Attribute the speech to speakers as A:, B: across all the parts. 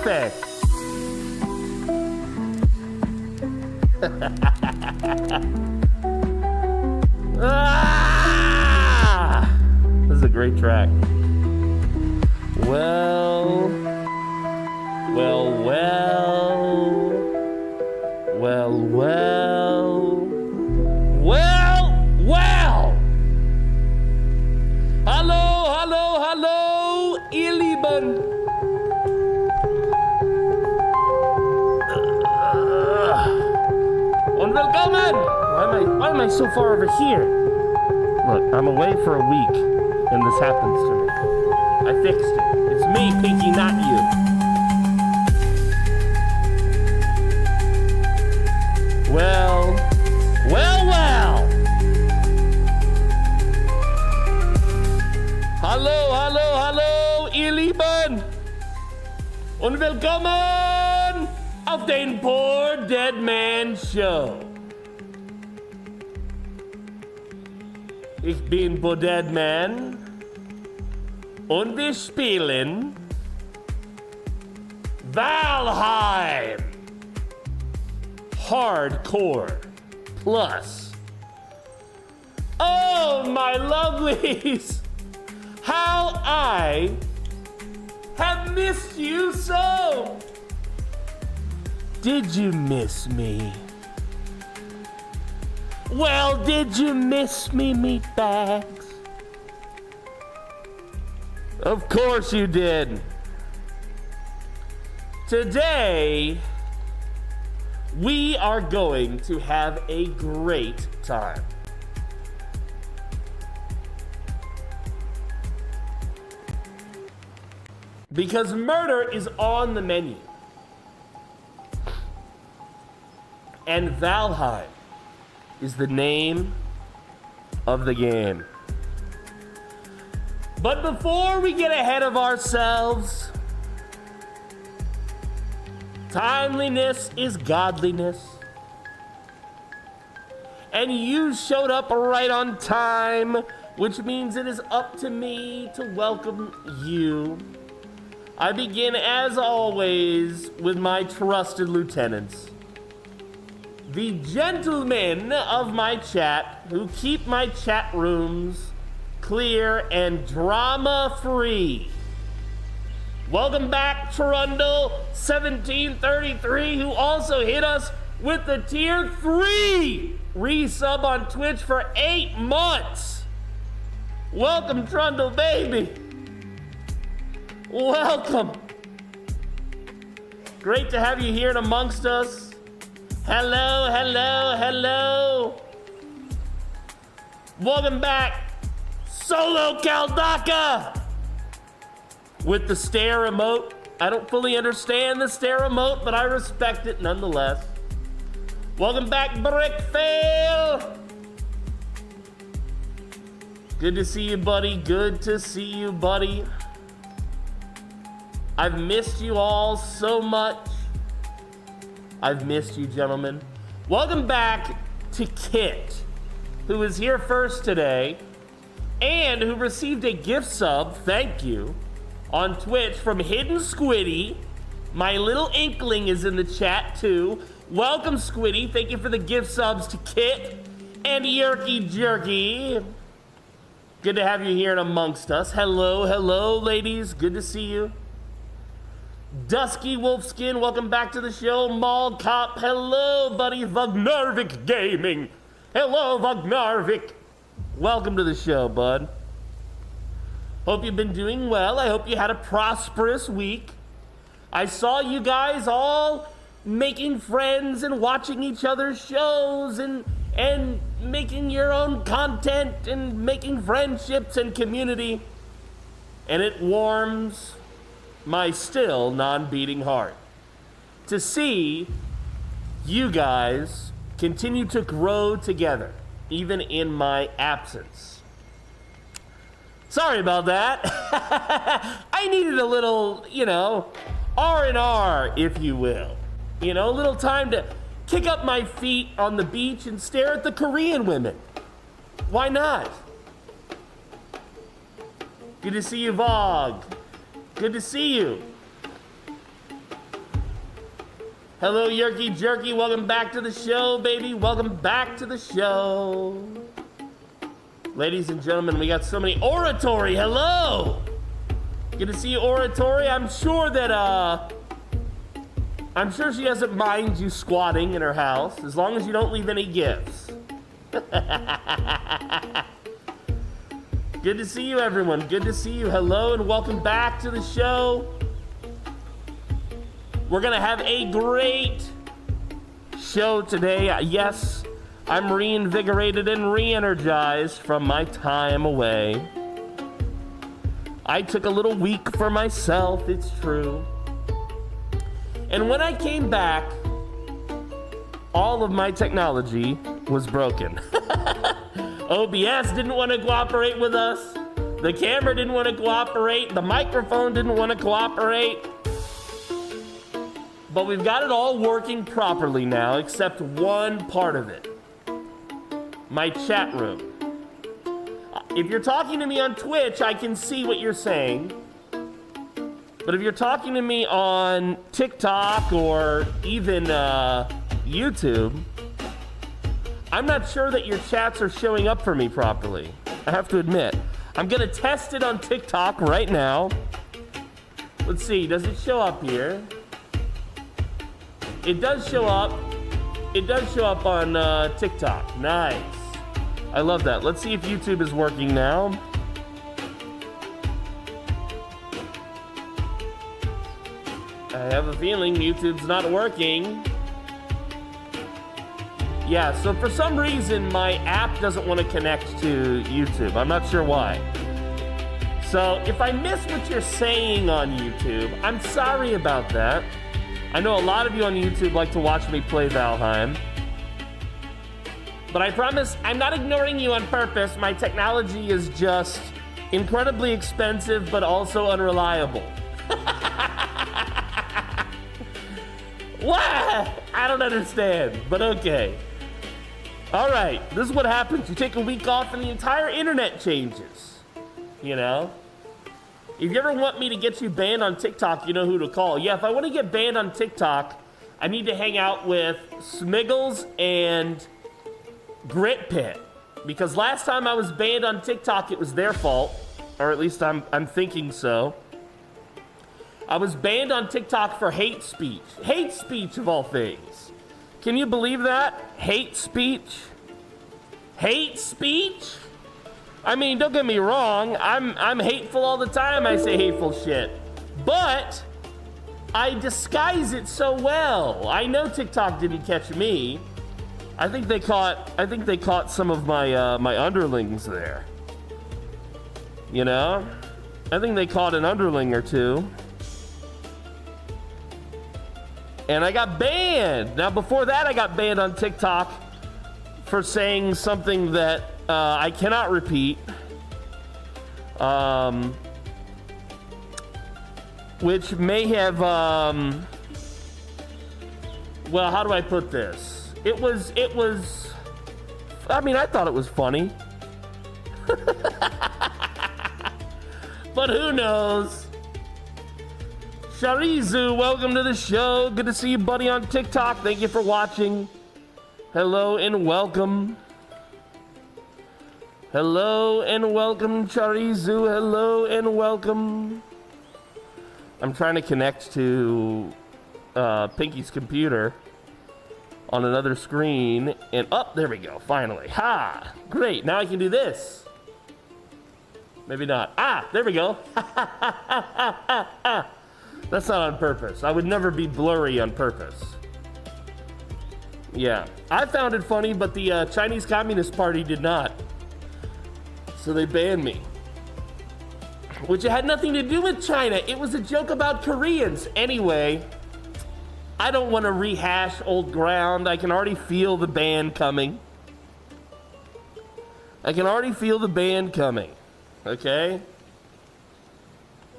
A: perfect. Ah! This is a great track. Well. Hallo, ihr Lieben. Und willkommen. Why am I so far over here? Look, I'm away for a week, and this happens to me. I fixed it. It's me, Pinky, not you. Well. Hallo, ihr Lieben. Und willkommen auf den PoorDeadMan Show. Ich bin PoorDeadMan und wir spielen Valheim Hardcore Plus. Oh, my lovelies, how I have missed you so. Did you miss me? Well, did you miss me, meatbags? Of course you did. Today, we are going to have a great time. Because murder is on the menu. And Valheim is the name of the game. But before we get ahead of ourselves, timeliness is godliness. And you showed up right on time, which means it is up to me to welcome you. I begin, as always, with my trusted lieutenants, the gentlemen of my chat who keep my chat rooms clear and drama-free. Welcome back, Trundle1733, who also hit us with the Tier 3 resub on Twitch for 8 months. Welcome, Trundle, baby. Welcome. Great to have you here and amongst us. Hello. Welcome back, Solo Caldaka, with the stare emote. I don't fully understand the stare emote, but I respect it nonetheless. Welcome back, Brickfail. Good to see you, buddy. Good to see you, buddy. I've missed you all so much. I've missed you, gentlemen. Welcome back to Kit, who is here first today, and who received a gift sub, thank you, on Twitch from Hidden Squiddy. My little inkling is in the chat, too. Welcome, Squiddy. Thank you for the gift subs to Kit and Yerky Jerky. Good to have you here and amongst us. Hello, ladies. Good to see you. Dusky Wolfskin, welcome back to the show. Mall Cop, hello, buddy. Vagnarvik Gaming, hello, Vagnarvik. Welcome to the show, bud. Hope you've been doing well. I hope you had a prosperous week. I saw you guys all making friends and watching each other's shows and making your own content and making friendships and community. And it warms my still non-beating heart to see you guys continue to grow together, even in my absence. Sorry about that. I needed a little, R&R, if you will. A little time to kick up my feet on the beach and stare at the Korean women. Why not? Good to see you, Vogue. Good to see you. Hello, Yerky Jerky. Welcome back to the show, baby. Welcome back to the show. Ladies and gentlemen, we got so many. Oratory, hello. Good to see you, Oratory. I'm sure she doesn't mind you squatting in her house, as long as you don't leave any gifts. Good to see you, everyone. Good to see you. Hello, and welcome back to the show. We're gonna have a great show today. Yes, I'm reinvigorated and re-energized from my time away. I took a little week for myself, it's true. And when I came back, all of my technology was broken. OBS didn't want to cooperate with us. The camera didn't want to cooperate. The microphone didn't want to cooperate. But we've got it all working properly now, except one part of it. My chat room. If you're talking to me on Twitch, I can see what you're saying. But if you're talking to me on TikTok or even YouTube, I'm not sure that your chats are showing up for me properly. I have to admit. I'm gonna test it on TikTok right now. Let's see, does it show up here? It does show up. It does show up on TikTok. Nice. I love that. Let's see if YouTube is working now. I have a feeling YouTube's not working. Yeah, so for some reason my app doesn't want to connect to YouTube. I'm not sure why. So if I miss what you're saying on YouTube, I'm sorry about that. I know a lot of you on YouTube like to watch me play Valheim. But I promise I'm not ignoring you on purpose. My technology is just incredibly expensive, but also unreliable. What? I don't understand, but okay. All right, this is what happens. You take a week off and the entire internet changes, you know? If you ever want me to get you banned on TikTok, you know who to call. Yeah, if I want to get banned on TikTok, I need to hang out with Smiggles and Grit Pit. Because last time I was banned on TikTok, it was their fault. Or at least I'm thinking so. I was banned on TikTok for hate speech. Hate speech of all things. Can you believe that? Hate speech? Hate speech? I mean, don't get me wrong. I'm hateful all the time. I say hateful shit. But I disguise it so well. I know TikTok didn't catch me. I think they caught some of my my underlings there. You know? I think they caught an underling or two. And I got banned. Now, before that, I got banned on TikTok for saying something that I cannot repeat. Which may have, well, how do I put this? It was, I mean, I thought it was funny. But who knows? Sharizu, welcome to the show. Good to see you, buddy, on TikTok. Thank you for watching. Hello and welcome. Hello and welcome, Charizu. Hello and welcome. I'm trying to connect to Pinky's computer on another screen. And, oh, there we go, finally. Ha! Great, now I can do this. Maybe not. Ah, there we go. That's not on purpose. I would never be blurry on purpose. Yeah, I found it funny, but the Chinese Communist Party did not. So they banned me. Which had nothing to do with China. It was a joke about Koreans. Anyway, I don't want to rehash old ground. I can already feel the ban coming. I can already feel the ban coming. Okay?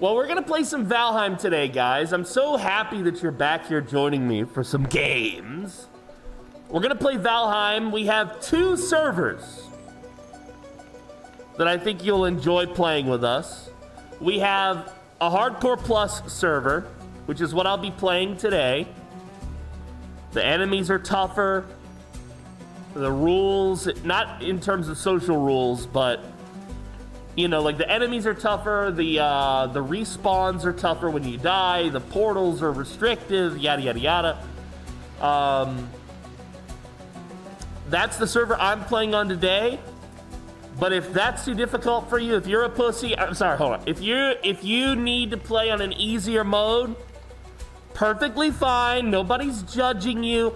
A: Well, we're going to play some Valheim today, guys. I'm so happy that you're back here joining me for some games. We're going to play Valheim. We have 2 servers that I think you'll enjoy playing with us. We have a Hardcore Plus server, which is what I'll be playing today. The enemies are tougher. The rules, not in terms of social rules, but you know, like the enemies are tougher, the respawns are tougher when you die, the portals are restrictive, yada yada yada. That's the server I'm playing on today. But if that's too difficult for you, if you're a pussy, I'm sorry, hold on. If you need to play on an easier mode, perfectly fine. Nobody's judging you.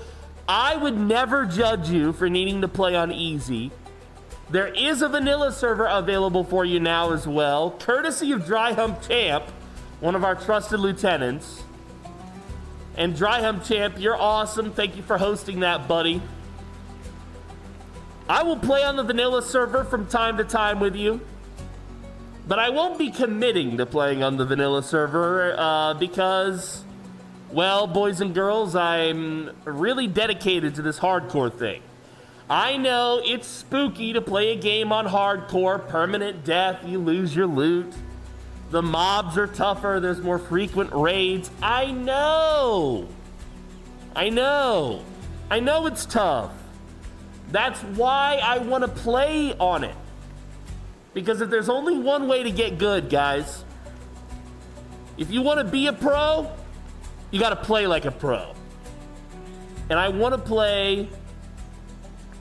A: I would never judge you for needing to play on easy. There is a vanilla server available for you now as well, courtesy of Dry Hump Champ, one of our trusted lieutenants. And Dry Hump Champ, you're awesome. Thank you for hosting that, buddy. I will play on the vanilla server from time to time with you, but I won't be committing to playing on the vanilla server because, well, boys and girls, I'm really dedicated to this hardcore thing. I know it's spooky to play a game on hardcore, permanent death, you lose your loot. The mobs are tougher, there's more frequent raids. I know it's tough. That's why I want to play on it. Because if there's only one way to get good, guys, if you want to be a pro, you got to play like a pro. And I want to play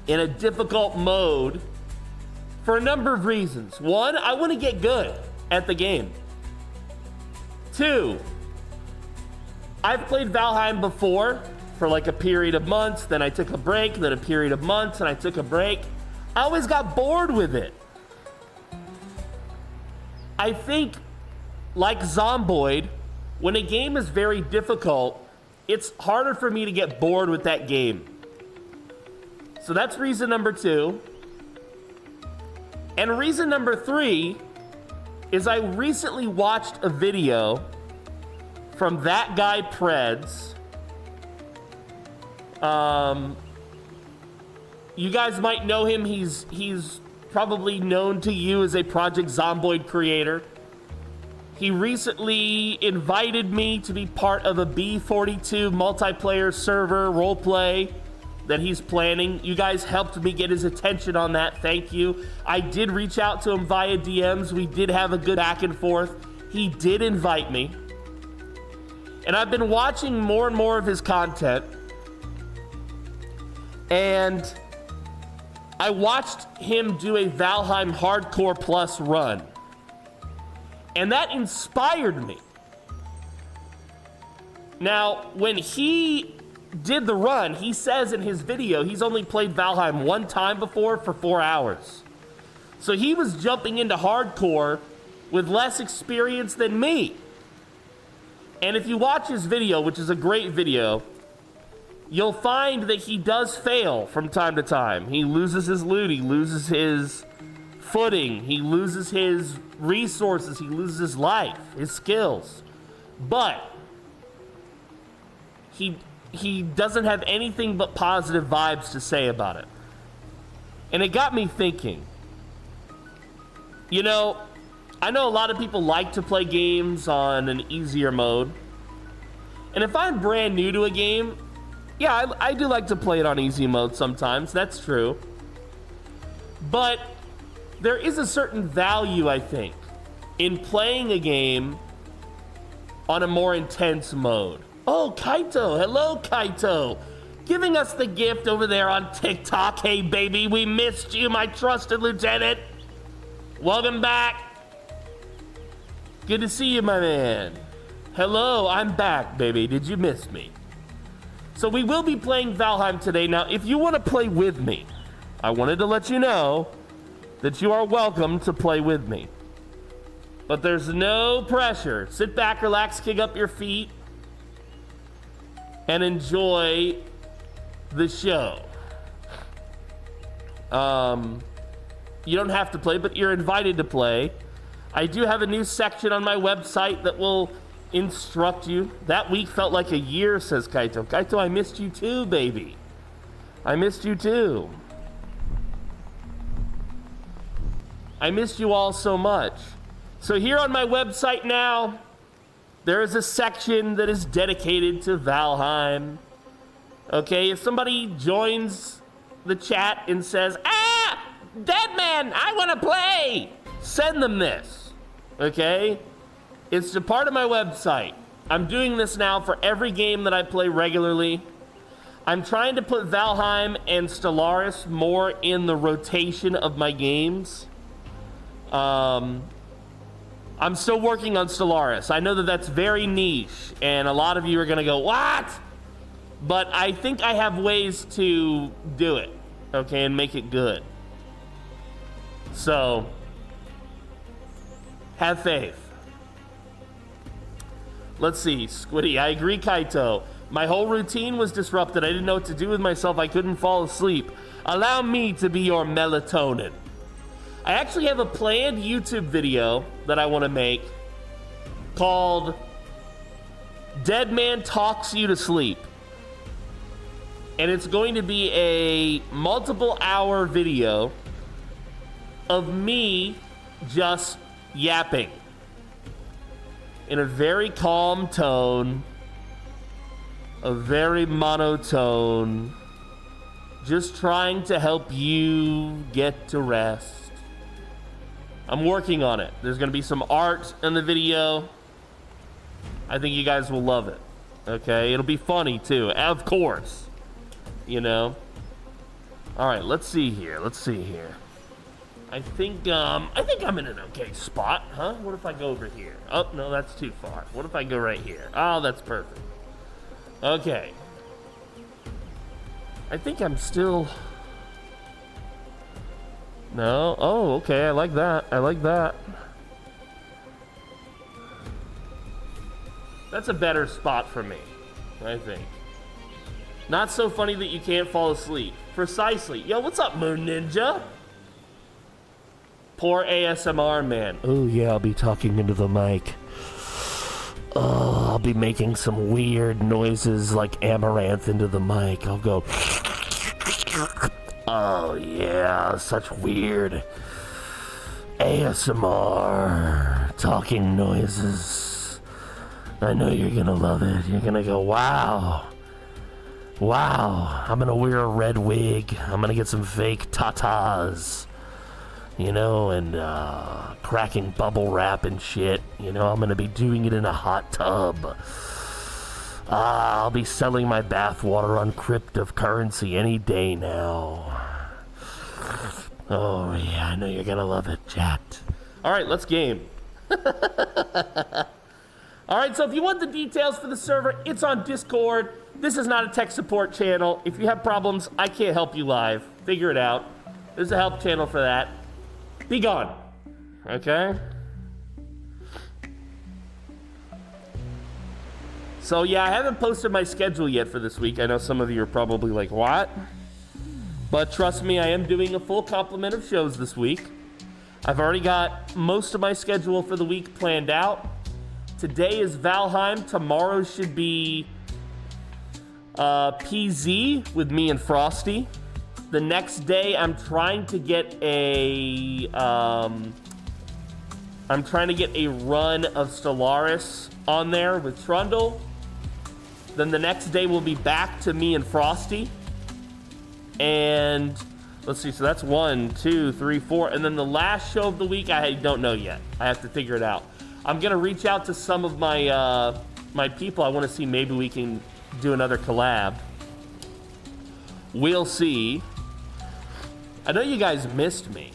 A: in a difficult mode for a number of reasons. One, I want to get good at the game. Two, I've played Valheim before for like a period of months, then I took a break, then a period of months, and I took a break. I always got bored with it. I think, like Zomboid, when a game is very difficult, it's harder for me to get bored with that game. So that's reason number two. And reason number three is I recently watched a video from that guy Preds. You guys might know him. He's probably known to you as a Project Zomboid creator. He recently invited me to be part of a B42 multiplayer server roleplay that he's planning. You guys helped me get his attention on that. Thank you. I did reach out to him via DMs. We did have a good back and forth. He did invite me. And I've been watching more and more of his content. And I watched him do a Valheim Hardcore Plus run. And that inspired me. Now, when he did the run, he says in his video he's only played Valheim one time before for 4 hours. So he was jumping into hardcore with less experience than me. And if you watch his video, which is a great video, you'll find that he does fail from time to time. He loses his loot, he loses his footing, he loses his resources, he loses his life, his skills. But he doesn't have anything but positive vibes to say about it. And it got me thinking. You know, I know a lot of people like to play games on an easier mode. And if I'm brand new to a game, yeah, I do like to play it on easy mode sometimes, that's true. But there is a certain value, I think, in playing a game on a more intense mode. Oh, Kaito, hello Kaito. Giving us the gift over there on TikTok. Hey baby, we missed you, my trusted lieutenant. Welcome back. Good to see you, my man. Hello, I'm back, baby. Did you miss me? So we will be playing Valheim today. Now, if you want to play with me, I wanted to let you know that you are welcome to play with me. But there's no pressure. Sit back, relax, kick up your feet, and enjoy the show. You don't have to play, but you're invited to play. I do have a new section on my website that will instruct you. That week felt like a year, says Kaito. Kaito, I missed you too, baby. I missed you too. I missed you all so much. So here on my website now, there is a section that is dedicated to Valheim. Okay, if somebody joins the chat and says, Deadman, I want to play, send them this, okay? It's a part of my website. I'm doing this now for every game that I play regularly. I'm trying to put Valheim and Stellaris more in the rotation of my games. I'm still working on Stellaris. I know that that's very niche, and a lot of you are gonna go, what? But I think I have ways to do it, okay, and make it good. So, have faith. Let's see, Squiddy, I agree, Kaito. My whole routine was disrupted. I didn't know what to do with myself. I couldn't fall asleep. Allow me to be your melatonin. I actually have a planned YouTube video that I want to make called Deadman Talks You to Sleep. And it's going to be a multiple-hour video of me just yapping in a very calm tone, a very monotone, just trying to help you get to rest. I'm working on it. There's gonna be some art in the video. I think you guys will love it. Okay, it'll be funny too, of course. You know. All right, let's see here. I think I'm in an okay spot, huh? What if I go over here? Oh no, that's too far. What if I go right here? Oh, that's perfect. Okay. I think I'm still... No. Oh, okay. I like that. That's a better spot for me, I think. Not so funny that you can't fall asleep. Precisely. Yo, what's up, Moon Ninja? Poor ASMR man. Oh, yeah, I'll be talking into the mic. Oh, I'll be making some weird noises like amaranth into the mic. I'll go... Oh, yeah, such weird ASMR talking noises. I know you're gonna love it. You're gonna go, wow. Wow, I'm gonna wear a red wig. I'm gonna get some fake tatas. You know, and cracking bubble wrap and shit. You know, I'm gonna be doing it in a hot tub. I'll be selling my bathwater on cryptocurrency any day now. Oh, yeah, I know you're gonna love it, chat. All right, let's game. All right, so if you want the details for the server, it's on Discord. This is not a tech support channel. If you have problems, I can't help you live. Figure it out. There's a help channel for that. Be gone. Okay? So yeah, I haven't posted my schedule yet for this week. I know some of you are probably like, what? But trust me, I am doing a full complement of shows this week. I've already got most of my schedule for the week planned out. Today is Valheim. Tomorrow should be PZ with me and Frosty. The next day, I'm trying to get a run of Stellaris on there with Trundle. Then the next day will be back to me and Frosty. And let's see, so that's 1, 2, 3, 4. And then the last show of the week, I don't know yet. I have to figure it out. I'm gonna reach out to some of my my people. I want to see maybe we can do another collab. We'll see. I know you guys missed me,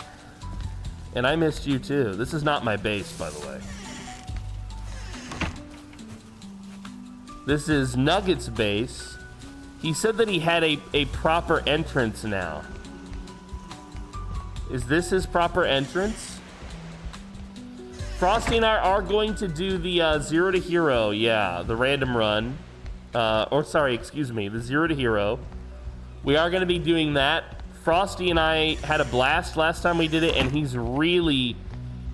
A: and I missed you too. This is not my base, by the way. This is Nugget's base. He said that he had a proper entrance now. Is this his proper entrance? Frosty and I are going to do the 0 to hero, yeah, the random run. The 0 to hero. We are going to be doing that. Frosty and I had a blast last time we did it, and he's really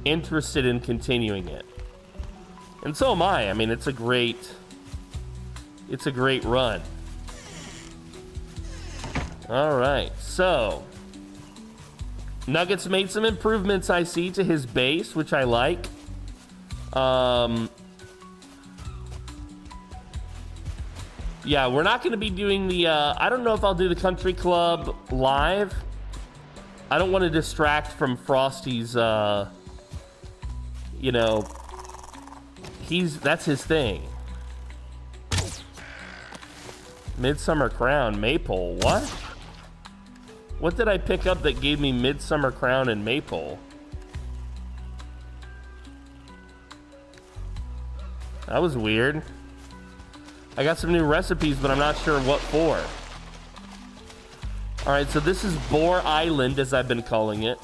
A: interested in continuing it. And so am I. I mean, it's a great run. All right, so Nuggets made some improvements, I see, to his base, which I like. Yeah, we're not going to be doing the, I don't know if I'll do the country club live. I don't want to distract from Frosty's, you know, that's his thing. Midsummer Crown, Maypole, what? What did I pick up that gave me Midsummer Crown and Maypole? That was weird. I got some new recipes, but I'm not sure what for. All right, so this is Boar Island, as I've been calling it.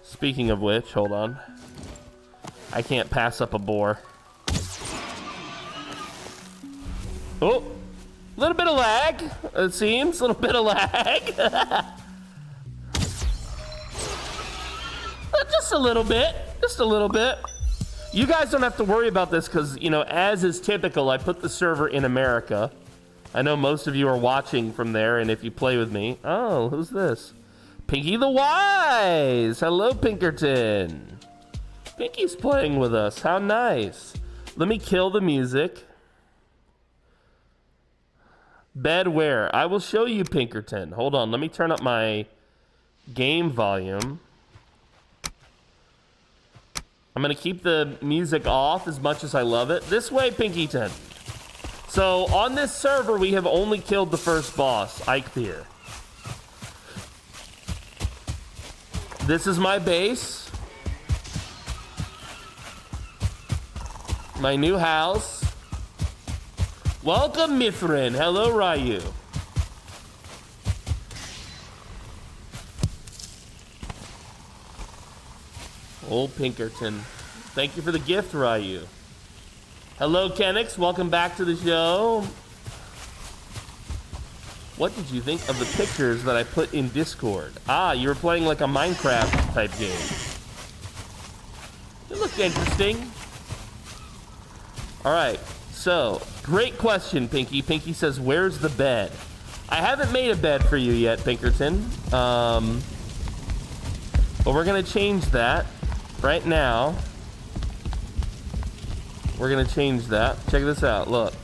A: Speaking of which, hold on. I can't pass up a boar. Oh, a little bit of lag, it seems. A little bit of lag. Just a little bit. Just a little bit. You guys don't have to worry about this because, you know, as is typical, I put the server in America. I know most of you are watching from there, and if you play with me... Oh, who's this? Pinky the Wise! Hello, Pinkerton. Pinky's playing with us. How nice. Let me kill the music. Bed where? I will show you, Pinkerton. Hold on, let me turn up my game volume. I'm gonna keep the music off as much as I love it. This way, Pinkyton. So, on this server, we have only killed the first boss, Eichpier. This is my base. My new house. Welcome, Mithrin. Hello, Ryu. Old Pinkerton. Thank you for the gift, Ryu. Hello, Kenix. Welcome back to the show. What did you think of the pictures that I put in Discord? Ah, you were playing like a Minecraft type game. It looked interesting. All right, so great question, Pinky. Pinky says, where's the bed? I haven't made a bed for you yet, Pinkerton. But we're gonna change that right now. We're gonna change that. Check this out, look.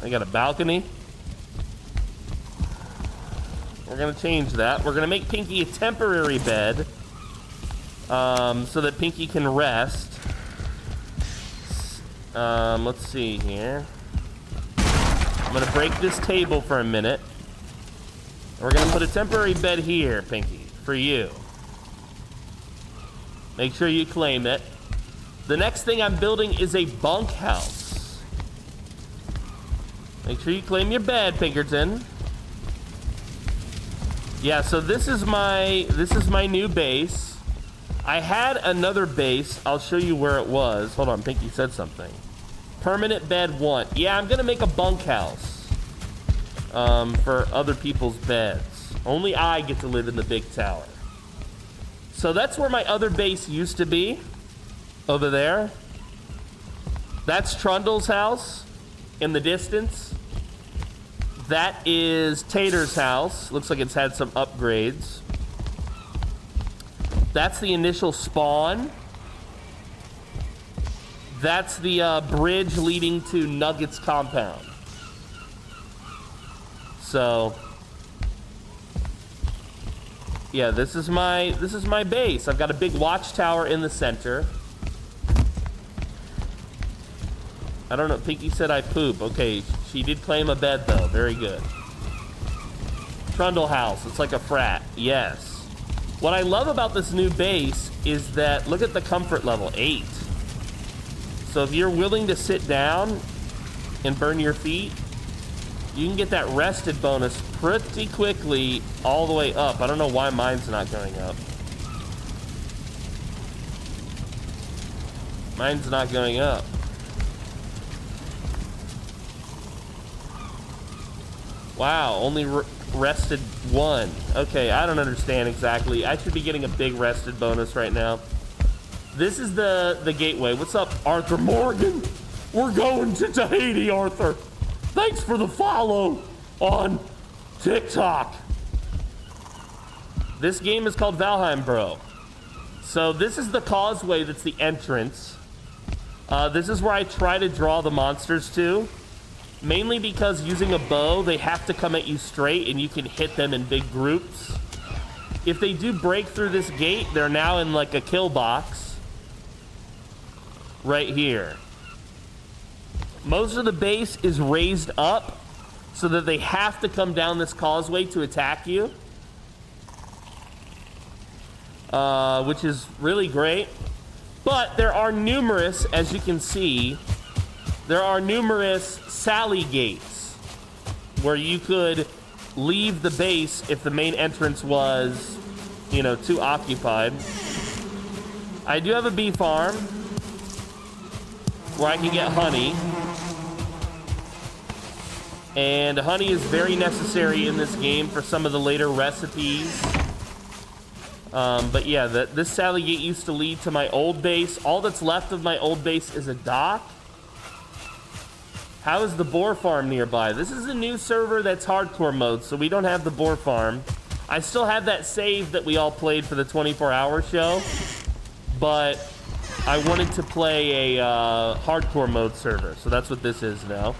A: I got a balcony. We're gonna change that. We're gonna make Pinky a temporary bed so that Pinky can rest. Let's see here. I'm gonna break this table for a minute. We're gonna put a temporary bed here, Pinky, for you. Make sure you claim it. The next thing I'm building is a bunkhouse. Make sure you claim your bed, Pinkerton. Yeah, so this is my new base. I had another base. I'll show you where it was. Hold on, Pinky said something. Permanent bed 1. Yeah, I'm gonna make a bunkhouse for other people's beds. Only I get to live in the big tower. So that's where my other base used to be. Over there. That's Trundle's house in the distance. That is Tater's house. Looks like it's had some upgrades. That's the initial spawn. That's the bridge leading to Nugget's compound. So, yeah, this is my base. I've got a big watchtower in the center. I don't know. Pinky said I poop. Okay, she did claim a bed though. Very good. Trundle house. It's like a frat. Yes. What I love about this new base is that look at the comfort level, 8. So if you're willing to sit down and burn your feet, you can get that rested bonus pretty quickly all the way up. I don't know why mine's not going up. Mine's not going up. Wow, only rested 1. Okay, I don't understand exactly. I should be getting a big rested bonus right now. This is the gateway. What's up, Arthur Morgan? We're going to Tahiti, Arthur. Thanks for the follow on TikTok. This game is called Valheim, bro. So this is the causeway that's the entrance. This is where I try to draw the monsters to. Mainly because using a bow, they have to come at you straight and you can hit them in big groups. If they do break through this gate, they're now in like a kill box. Right here. Most of the base is raised up so that they have to come down this causeway to attack you. Which is really great. But there are numerous, as you can see, there are numerous sally gates where you could leave the base if the main entrance was, you know, too occupied. I do have a bee farm where I can get honey. And honey is very necessary in this game for some of the later recipes. But yeah, this sally gate used to lead to my old base. All that's left of my old base is a dock. How is the boar farm nearby? This is a new server that's hardcore mode, so we don't have the boar farm. I still have that save that we all played for the 24-hour show, but I wanted to play a hardcore mode server, so that's what this is now.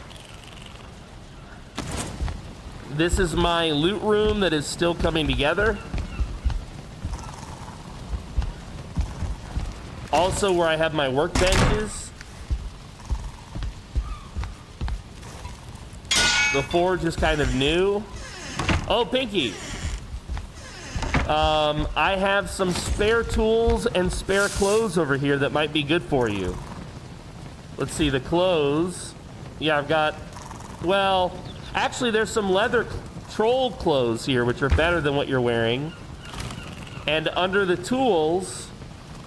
A: This is my loot room that is still coming together. Also where I have my workbenches. The forge is kind of new. Oh, Pinky. I have some spare tools and spare clothes over here that might be good for you. Let's see, the clothes. Yeah, I've got, well, actually there's some leather troll clothes here, which are better than what you're wearing. And under the tools,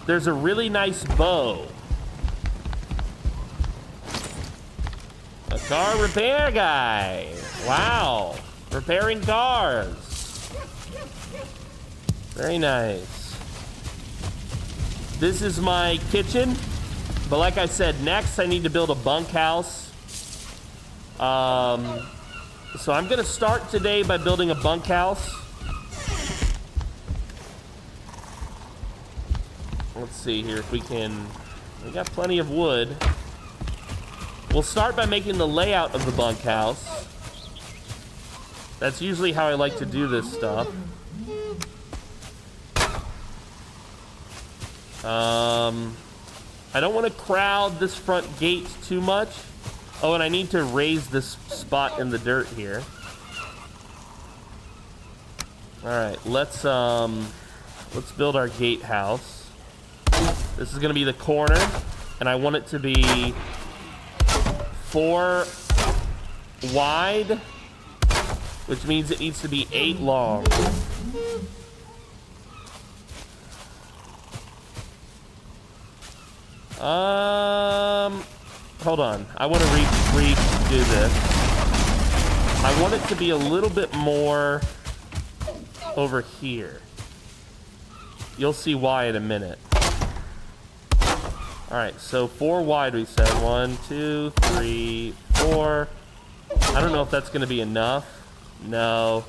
A: there's a really nice bow. A car repair guy. Wow. Repairing cars. Very nice. This is my kitchen. But like I said, next I need to build a bunkhouse. So I'm going to start today by building a bunkhouse. Let's see here if we can... We got plenty of wood. We'll start by making the layout of the bunkhouse. That's usually how I like to do this stuff. I don't want to crowd this front gate too much. Oh, and I need to raise this spot in the dirt here. All right, let's build our gatehouse. This is gonna be the corner, and I want it to be 4 wide, which means it needs to be 8 long. Hold on. I want to redo this. I want it to be a little bit more over here. You'll see why in a minute. Alright, so 4 wide we said. 1, 2, 3, 4. I don't know if that's going to be enough. No.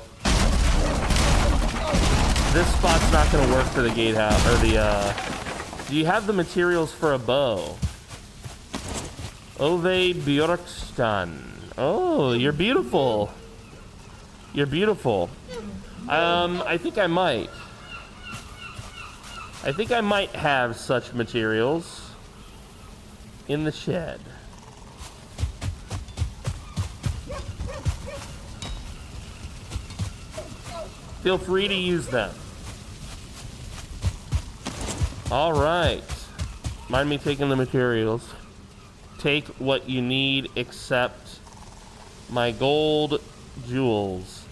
A: This spot's not going to work for the gatehouse, or the, do you have the materials for a bow? Ove Bjorkstan. Oh, you're beautiful. You're beautiful. I think I might. I think I might have such materials in the shed. Feel free to use them. All right. Mind me taking the materials. Take what you need except my gold jewels.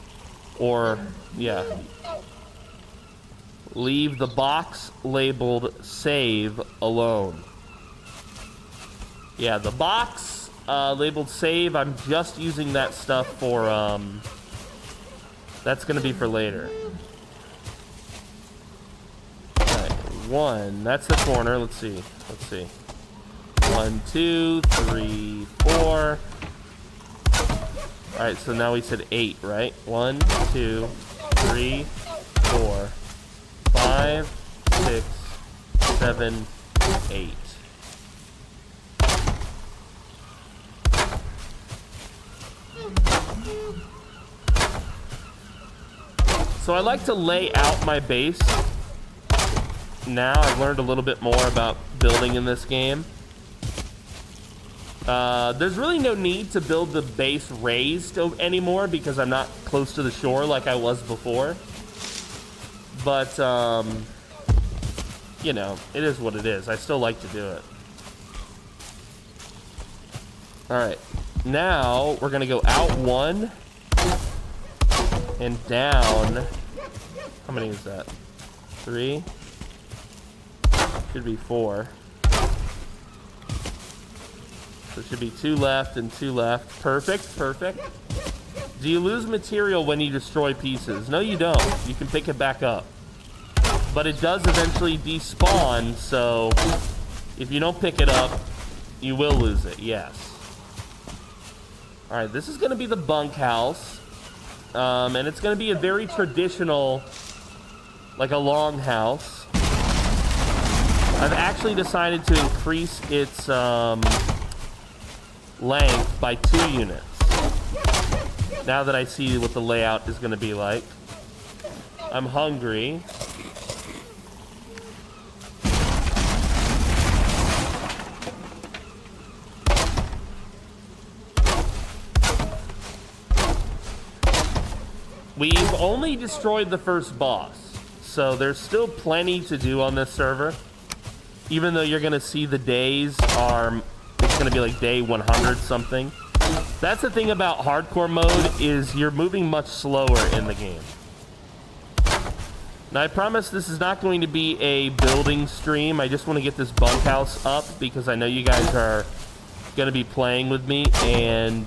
A: Or, yeah. Leave the box labeled save alone. Yeah, the box labeled save, I'm just using that stuff for, that's gonna be for later. Alright, 1, that's the corner, let's see. 1, 2, 3, 4. Alright, so now we said 8, right? 1, 2, 3, 4, 5, 6, 7, 8. So I like to lay out my base. Now I've learned a little bit more about building in this game. There's really no need to build the base raised anymore because I'm not close to the shore like I was before. But, you know, it is what it is. I still like to do it. Alright, now we're going to go out 1 and down. How many is that? 3? Should be 4. So it should be 2 left and 2 left. Perfect, perfect. Do you lose material when you destroy pieces? No, you don't. You can pick it back up. But it does eventually despawn, so if you don't pick it up, you will lose it, yes. Alright, this is going to be the bunkhouse. And it's going to be a very traditional, like a longhouse. I've actually decided to increase its length by 2 units. Now that I see what the layout is going to be like. I'm hungry. We've only destroyed the first boss, so there's still plenty to do on this server. Even though you're going to see the days are, it's going to be like day 100 something. That's the thing about hardcore mode, is you're moving much slower in the game. Now I promise this is not going to be a building stream. I just want to get this bunkhouse up because I know you guys are going to be playing with me, and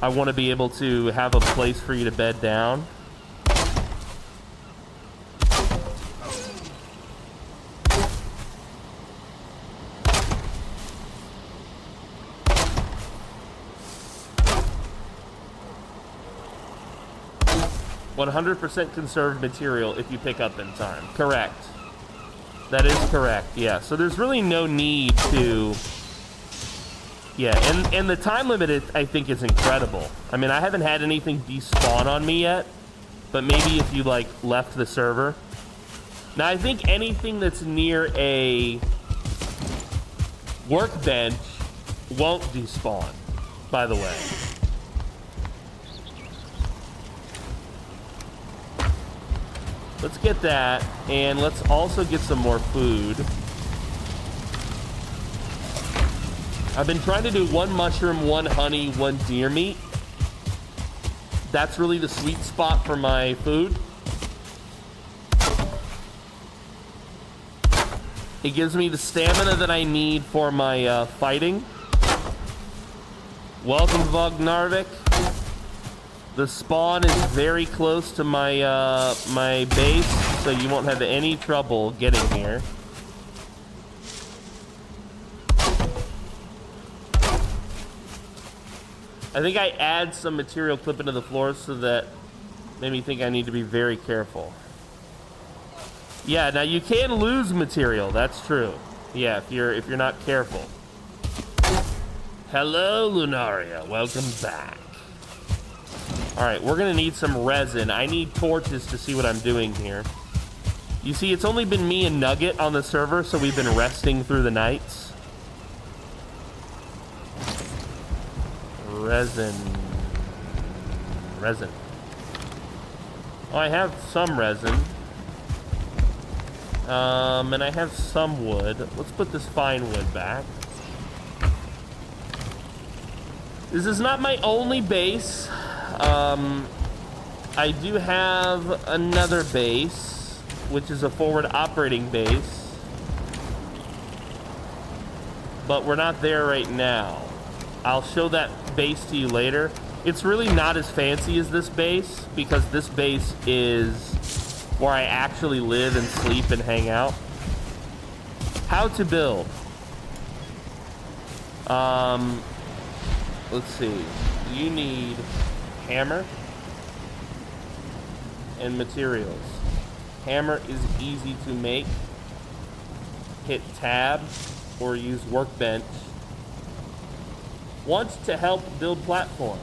A: I want to be able to have a place for you to bed down. 100% conserved material if you pick up in time. Correct. That is correct, yeah. So there's really no need to... Yeah, and the time limit, I think, is incredible. I mean, I haven't had anything despawn on me yet, but maybe if you, like, left the server. Now, I think anything that's near a workbench won't despawn, by the way. Let's get that, and let's also get some more food. I've been trying to do 1 mushroom, 1 honey, 1 deer meat. That's really the sweet spot for my food. It gives me the stamina that I need for my fighting. Welcome, Vognarvik. The spawn is very close to my my base, so you won't have any trouble getting here. I think I add some material clip into the floor so that made me think I need to be very careful. Yeah, now you can lose material, that's true. Yeah, if you're not careful. Hello, Lunaria, welcome back. Alright, we're gonna need some resin. I need torches to see what I'm doing here. You see, it's only been me and Nugget on the server, so we've been resting through the nights. Resin. Oh, I have some resin. And I have some wood. Let's put this fine wood back. This is not my only base. I do have another base, which is a forward operating base. But we're not there right now. I'll show that base to you later. It's really not as fancy as this base, because this base is where I actually live and sleep and hang out. How to build. Let's see. You need hammer and materials. Hammer is easy to make. Hit tab or use workbench. Want to help build platform.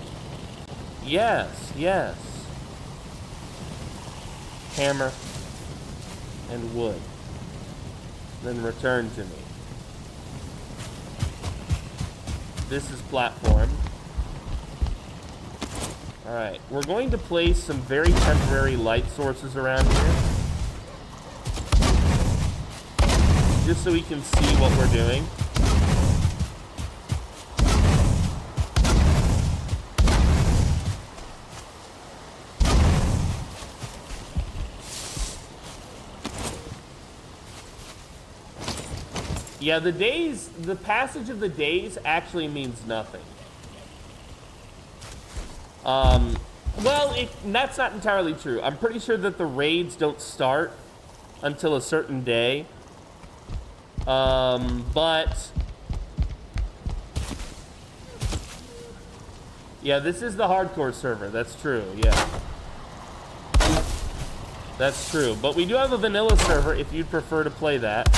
A: Yes, yes. hammer and wood. Then return to me. This is platform. Alright, we're going to place some very temporary light sources around here. Just so we can see what we're doing. Yeah, the passage of the days actually means nothing. Well, that's not entirely true. I'm pretty sure that the raids don't start until a certain day. But yeah, this is the hardcore server. That's true. Yeah. That's true. But we do have a vanilla server if you'd prefer to play that.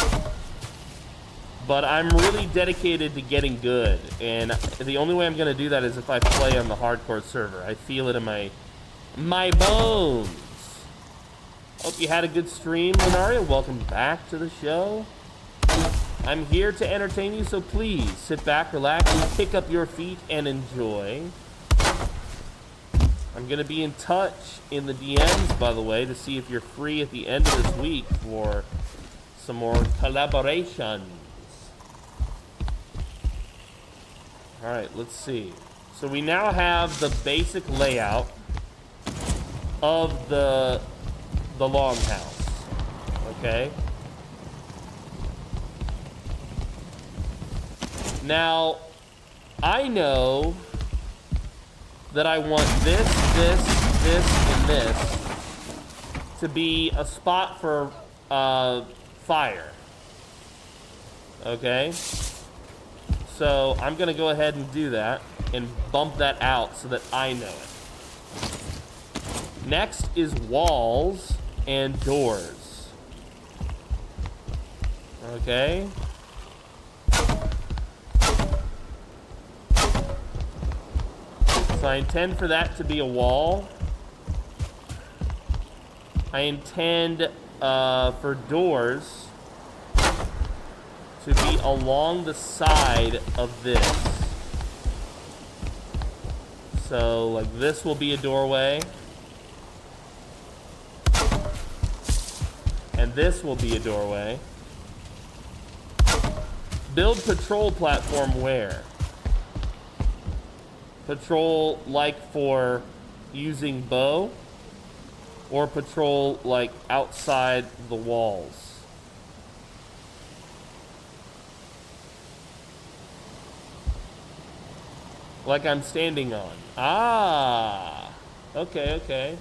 A: But I'm really dedicated to getting good, and the only way I'm going to do that is if I play on the hardcore server. I feel it in my bones. Hope you had a good stream, Lenaria. Welcome back to the show. I'm here to entertain you, so please sit back, relax, pick up your feet, and enjoy. I'm going to be in touch in the DMs, by the way, to see if you're free at the end of this week for some more collaboration. Alright, let's see. So we now have the basic layout of the longhouse. Okay? Now, I know that I want this, and this to be a spot for fire. Okay? So I'm going to go ahead and do that and bump that out so that I know it. Next is walls and doors. Okay. So I intend for that to be a wall. I intend for doors to be along the side of this. So, like, this will be a doorway. And this will be a doorway. Build patrol platform where? Patrol, like, for using bow? Or patrol, like, outside the walls? Like I'm standing on. Ah. Okay, okay.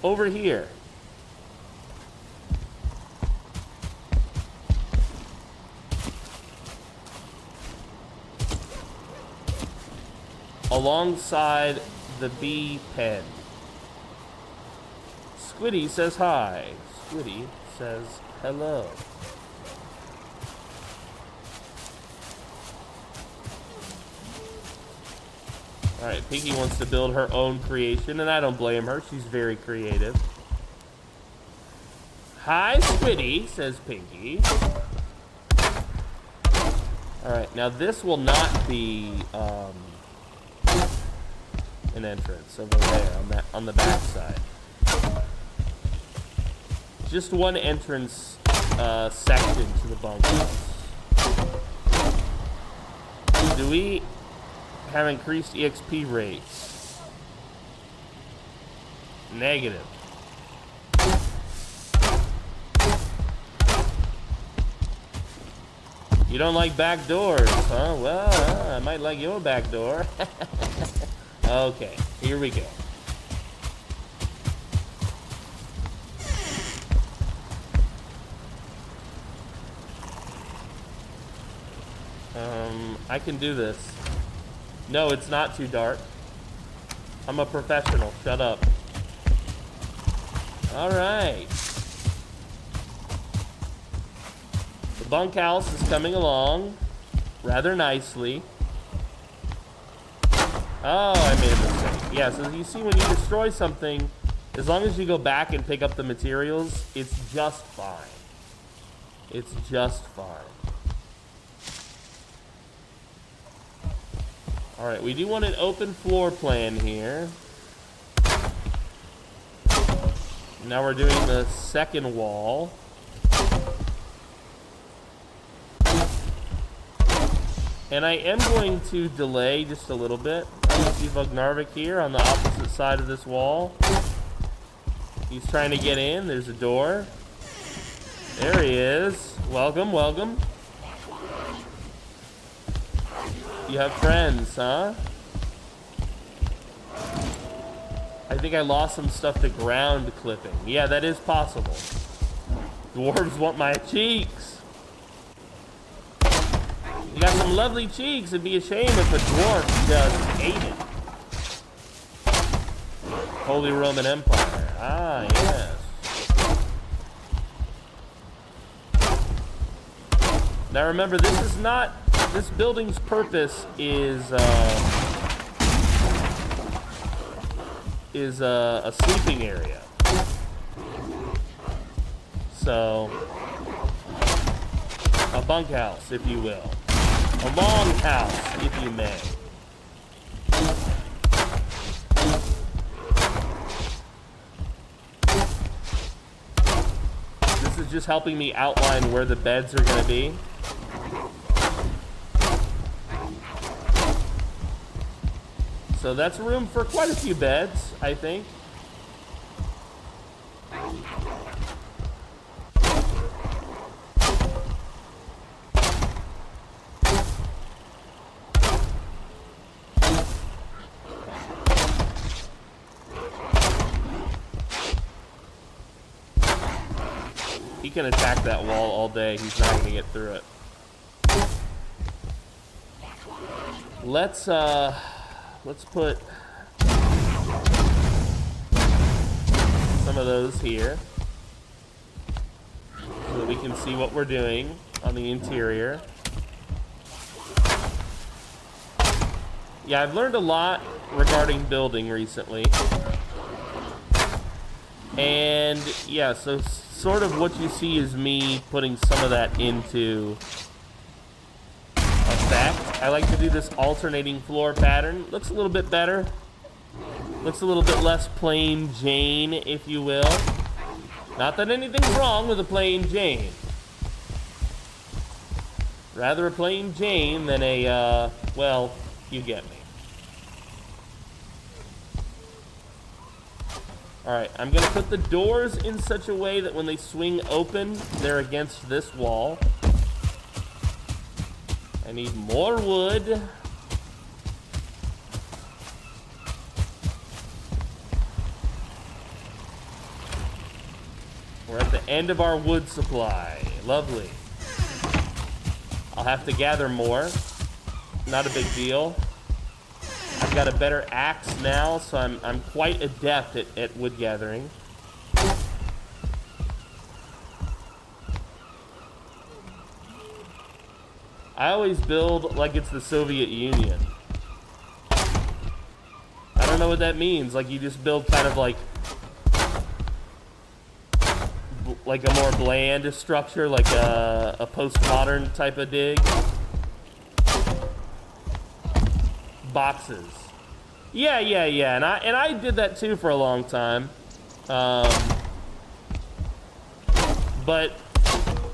A: Over here. Alongside the bee pen. Squiddy says hi. Squiddy says hello. Alright, Pinky wants to build her own creation, and I don't blame her. She's very creative. Hi, Squiddy, says Pinky. Alright, now this will not be an entrance over there on the back side. Just one entrance section to the bunkhouse. Do we have increased EXP rates? Negative. You don't like back doors, huh? Well, I might like your back door. Okay, here we go. I can do this. No, it's not too dark. I'm a professional. Shut up. Alright. The bunkhouse is coming along rather nicely. Oh, I made a mistake. Yeah, so you see when you destroy something, as long as you go back and pick up the materials, it's just fine. It's just fine. Alright, we do want an open floor plan here. Now we're doing the second wall. And I am going to delay just a little bit. I see Vognarvik here on the opposite side of this wall. He's trying to get in. There's a door. There he is. Welcome, welcome. You have friends, huh? I think I lost some stuff to ground clipping. Yeah, that is possible. Dwarves want my cheeks. You got some lovely cheeks. It'd be a shame if a dwarf just ate it. Holy Roman Empire. Ah, yes. Now remember, this is not... This building's purpose is a sleeping area. So, a bunkhouse, if you will. A long house, if you may. This is just helping me outline where the beds are going to be. So that's room for quite a few beds, I think. He can attack that wall all day. He's not going to get through it. Let's put some of those here so that we can see what we're doing on the interior. Yeah, I've learned a lot regarding building recently. And yeah, so sort of what you see is me putting some of that into effect. I like to do this alternating floor pattern. Looks a little bit better. Looks a little bit less plain Jane, if you will. Not that anything's wrong with a plain Jane. Rather a plain Jane than a, well, you get me. Alright, I'm going to put the doors in such a way that when they swing open, they're against this wall. I need more wood. We're at the end of our wood supply. Lovely. I'll have to gather more. Not a big deal. I've got a better axe now, so I'm quite adept at wood gathering. I always build like it's the Soviet Union. I don't know what that means. Like, you just build kind of like a more bland structure, like a postmodern type of dig. Boxes. Yeah. And I did that too for a long time. But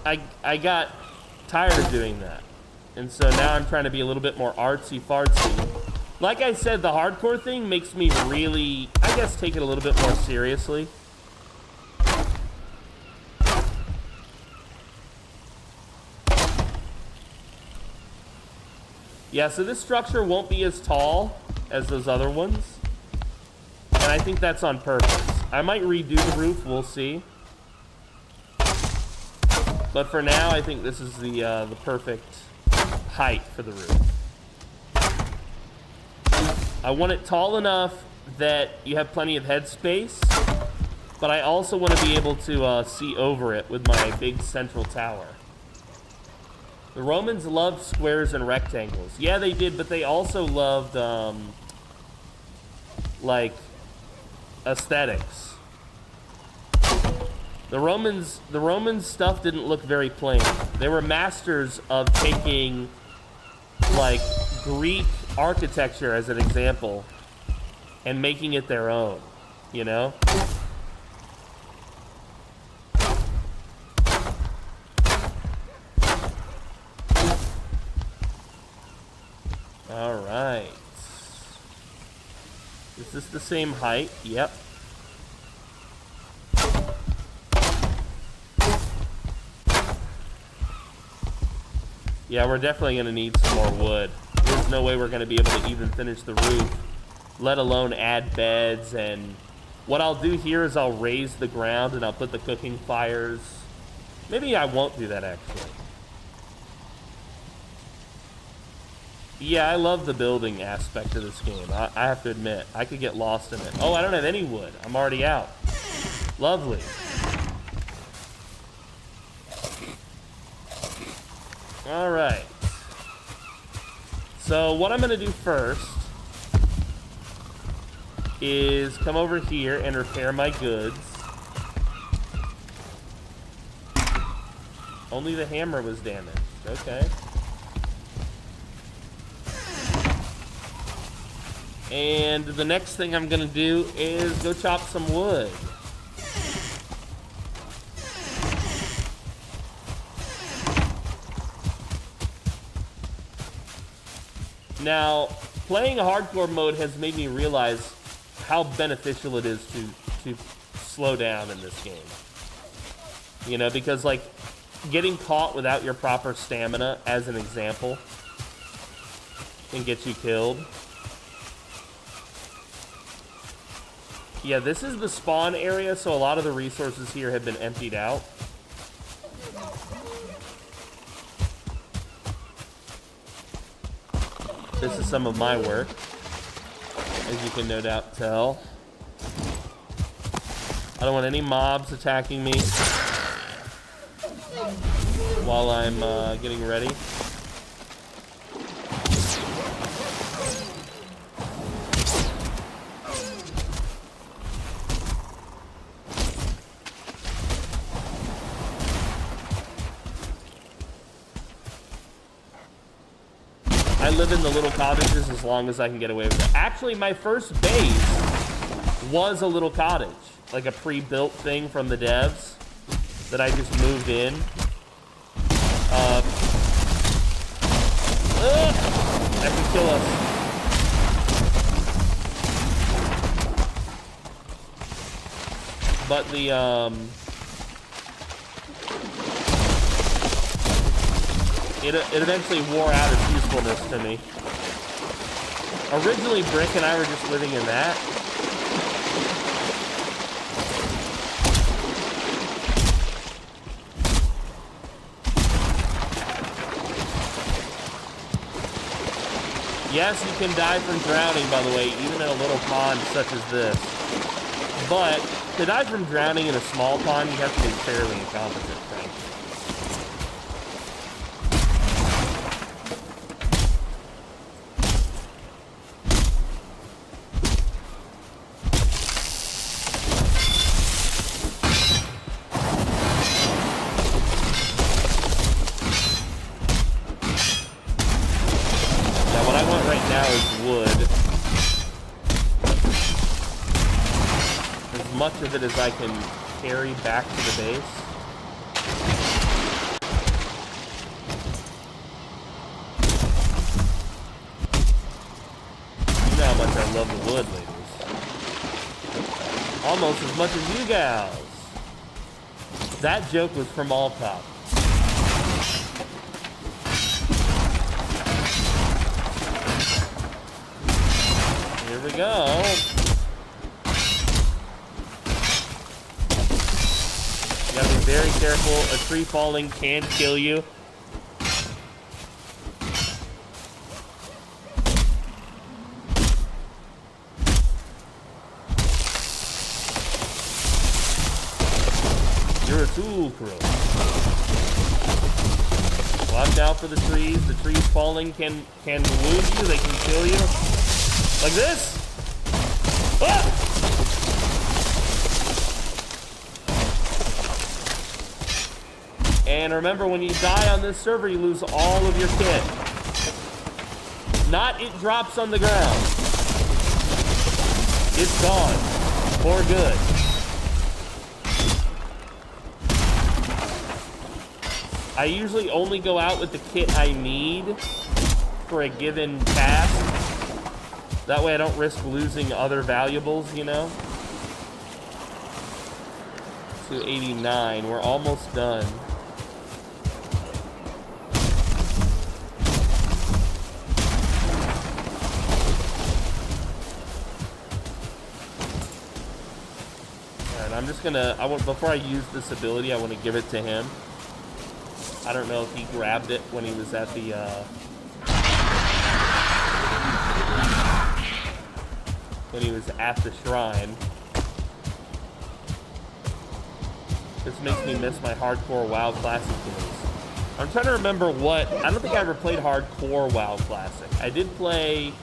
A: I got tired of doing that. And so now I'm trying to be a little bit more artsy-fartsy. Like I said, the hardcore thing makes me really, I guess, take it a little bit more seriously. Yeah, so this structure won't be as tall as those other ones. And I think that's on purpose. I might redo the roof, we'll see. But for now, I think this is the perfect height for the roof. I want it tall enough that you have plenty of head space, but I also want to be able to see over it with my big central tower. The Romans loved squares and rectangles. Yeah, they did, but they also loved like, aesthetics. The Romans stuff didn't look very plain. They were masters of taking, like, Greek architecture as an example and making it their own, you know? All right. Is this the same height? Yep. Yeah, we're definitely going to need some more wood. There's no way we're going to be able to even finish the roof, let alone add beds. And what I'll do here is I'll raise the ground and I'll put the cooking fires. Maybe I won't do that, actually. Yeah, I love the building aspect of this game. I have to admit, I could get lost in it. Oh, I don't have any wood. I'm already out. Lovely. All right. So what I'm going to do first is come over here and repair my goods. Only the hammer was damaged. Okay. And the next thing I'm gonna do is go chop some wood. Now, playing a hardcore mode has made me realize how beneficial it is to slow down in this game. You know, because like getting caught without your proper stamina, as an example, can get you killed. Yeah, this is the spawn area, so a lot of the resources here have been emptied out. This is some of my work, as you can no doubt tell. I don't want any mobs attacking me while I'm getting ready. I live in the little cottages as long as I can get away with it. Actually, my first base was a little cottage, like a pre-built thing from the devs that I just moved in. That could kill us. But the It eventually wore out its usefulness to me. Originally, Brick and I were just living in that. Yes, you can die from drowning, by the way, even in a little pond such as this. But to die from drowning in a small pond, you have to be fairly incompetent, frankly. Much of it as I can carry back to the base. You know how much I love the wood, ladies. Almost as much as you gals. That joke was from All Top. Here we go. You gotta be very careful. A tree falling can kill you. You're a tool, Crow. Watch out for the trees. The trees falling can wound you. They can kill you. Like this. Ah! And remember, when you die on this server, you lose all of your kit. Not it drops on the ground. It's gone. For good. I usually only go out with the kit I need for a given task. That way I don't risk losing other valuables, you know? 289. We're almost done. I'm just gonna, before I use this ability, I want to give it to him. I don't know if he grabbed it when he was at the, shrine. This makes me miss my hardcore WoW Classic games. I'm trying to remember I don't think I ever played hardcore WoW Classic. I did play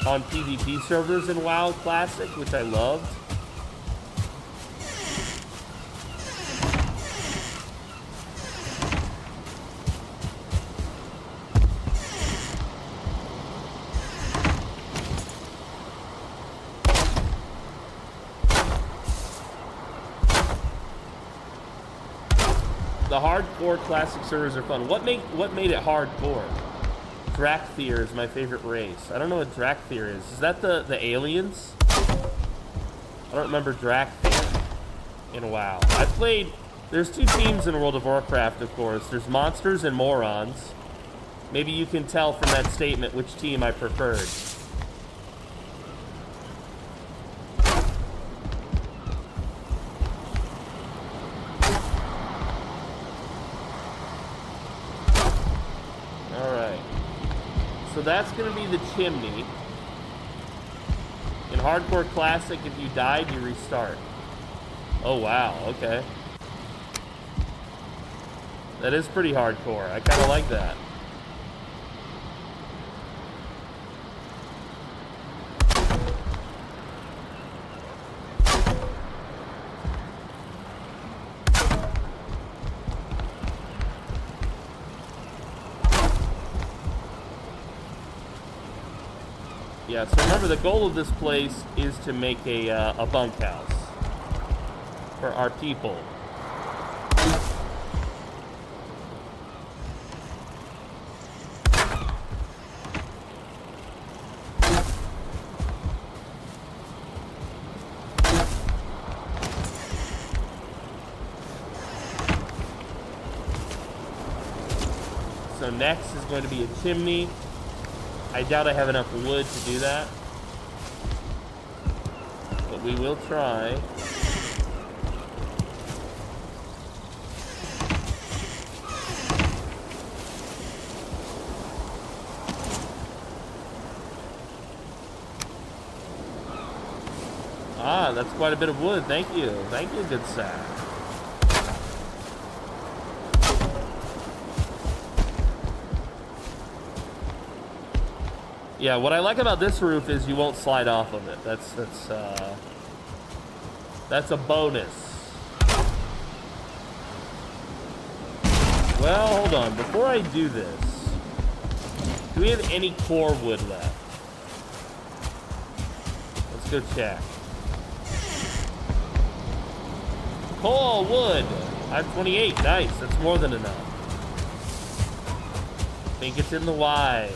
A: on PvP servers in WoW Classic, which I loved. The hardcore classic servers are fun. What made it hardcore? Drakthir is my favorite race. I don't know what Drakthir is. Is that the aliens? I don't remember Drakthir in WoW. There's two teams in World of Warcraft, of course. There's monsters and morons. Maybe you can tell from that statement which team I preferred. So that's going to be the chimney. In Hardcore Classic, if you died, you restart. Oh, wow. Okay. That is pretty hardcore. I kind of like that. Yeah, so remember, the goal of this place is to make a bunkhouse for our people. So next is going to be a chimney. I doubt I have enough wood to do that, but we will try. Ah, that's quite a bit of wood. Thank you. Thank you, good sir. Yeah, what I like about this roof is you won't slide off of it. That's a bonus. Well, hold on. Before I do this, do we have any core wood left? Let's go check. Coal, wood. I have 28. Nice. That's more than enough. I think it's in the Y's.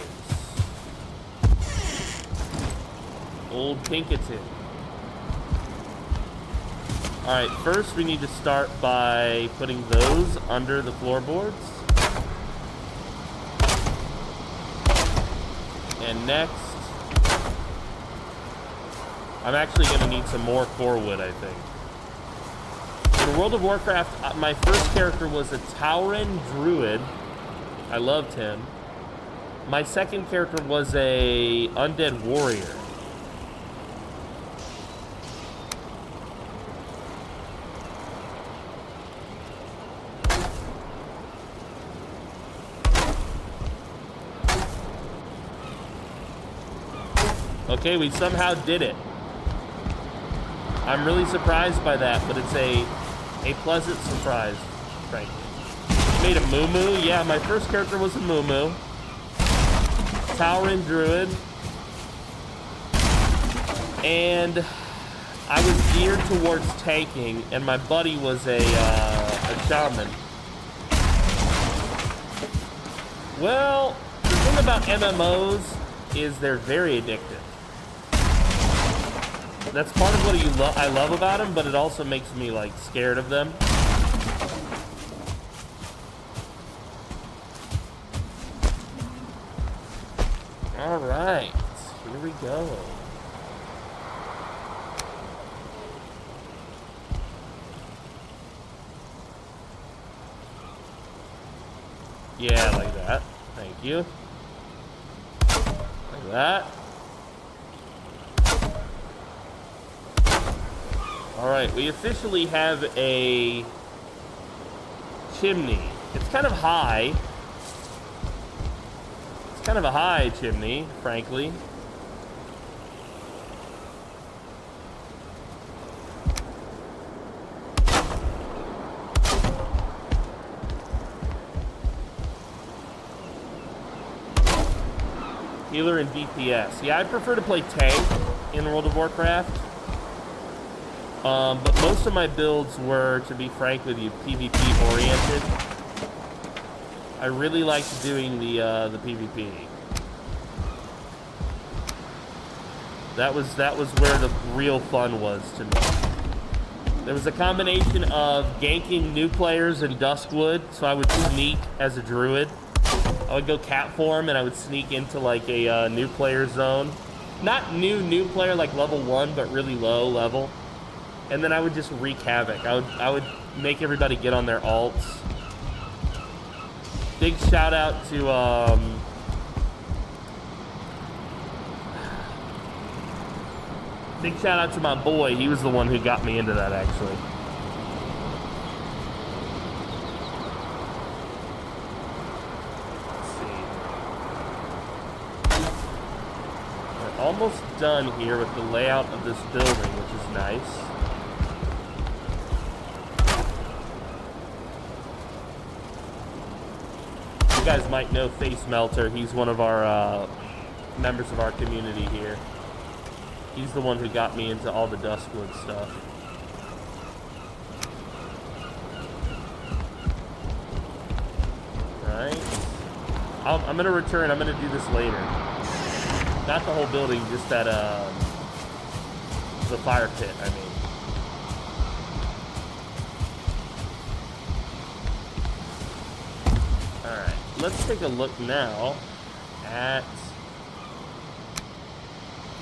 A: Old Pinkerton. Alright, first we need to start by putting those under the floorboards. And next, I'm actually going to need some more core wood, I think. In World of Warcraft, my first character was a Tauren Druid. I loved him. My second character was a Undead Warrior. Okay, we somehow did it. I'm really surprised by that, but it's a pleasant surprise, frankly. Made a moo-moo. Yeah, my first character was a moo-moo. Towering Druid. And I was geared towards tanking, and my buddy was a shaman. Well, the thing about MMOs is they're very addictive. That's part of what I love about them, but it also makes me, like, scared of them. All right, here we go. Yeah, like that. Thank you. Like that. Alright, we officially have a chimney. It's kind of high. It's kind of a high chimney, frankly. Healer and DPS. Yeah, I prefer to play tank in World of Warcraft. But most of my builds were, to be frank with you, PvP oriented. I really liked doing the PvP. That was where the real fun was to me. There was a combination of ganking new players in Duskwood, so I would sneak as a druid. I would go cat form and I would sneak into like a new player zone. Not new player like level 1, but really low level. And then I would just wreak havoc. I would make everybody get on their alts. Big shout out to big shout out to my boy. He was the one who got me into that, actually. Let's see. We're almost done here with the layout of this building, which is nice. You guys might know Face Melter. He's one of our members of our community here. He's the one who got me into all the Duskwood stuff. Alright. I'm going to return. I'm going to do this later. Not the whole building, just that, the fire pit, I mean. Alright. Let's take a look now at...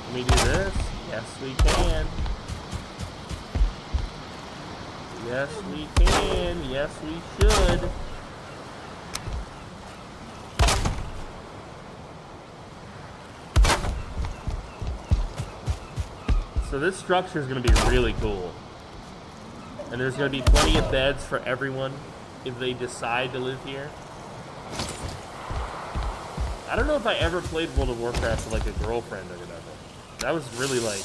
A: Can we do this? Yes, we can. Yes, we can. Yes, we should. So this structure is going to be really cool. And there's going to be plenty of beds for everyone if they decide to live here. I don't know if I ever played World of Warcraft with like a girlfriend or whatever. That was really like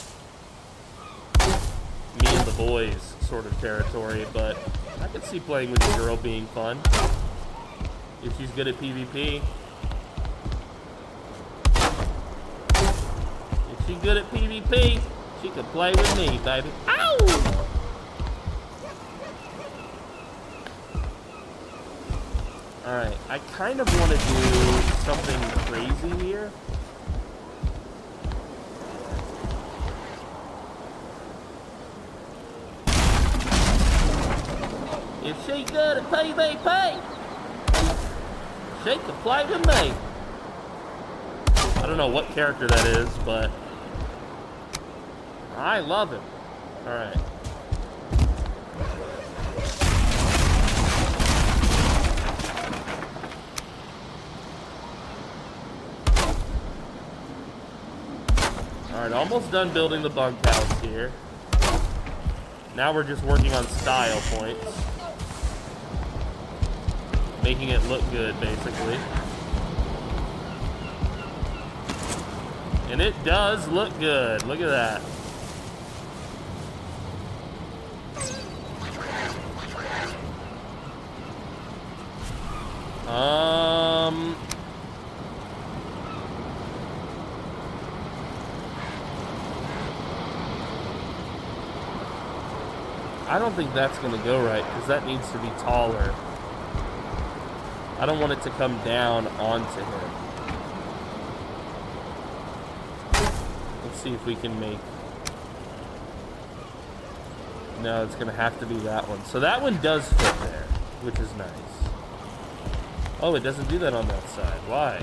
A: me and the boys sort of territory, but I could see playing with a girl being fun. If she's good at PvP. If she's good at PvP, she could play with me, baby. Ow! Alright, I kind of want to do something crazy here. If she good at PvP, she can play with me. I don't know what character that is, but I love him. Alright. Alright, almost done building the bunkhouse here. Now we're just working on style points. Making it look good, basically. And it does look good. Look at that. I don't think that's gonna go right because that needs to be taller. I don't want it to come down onto him. Let's see if we can make... No, it's gonna have to be that one. So that one does fit there, which is nice. Oh, it doesn't do that on that side. Why?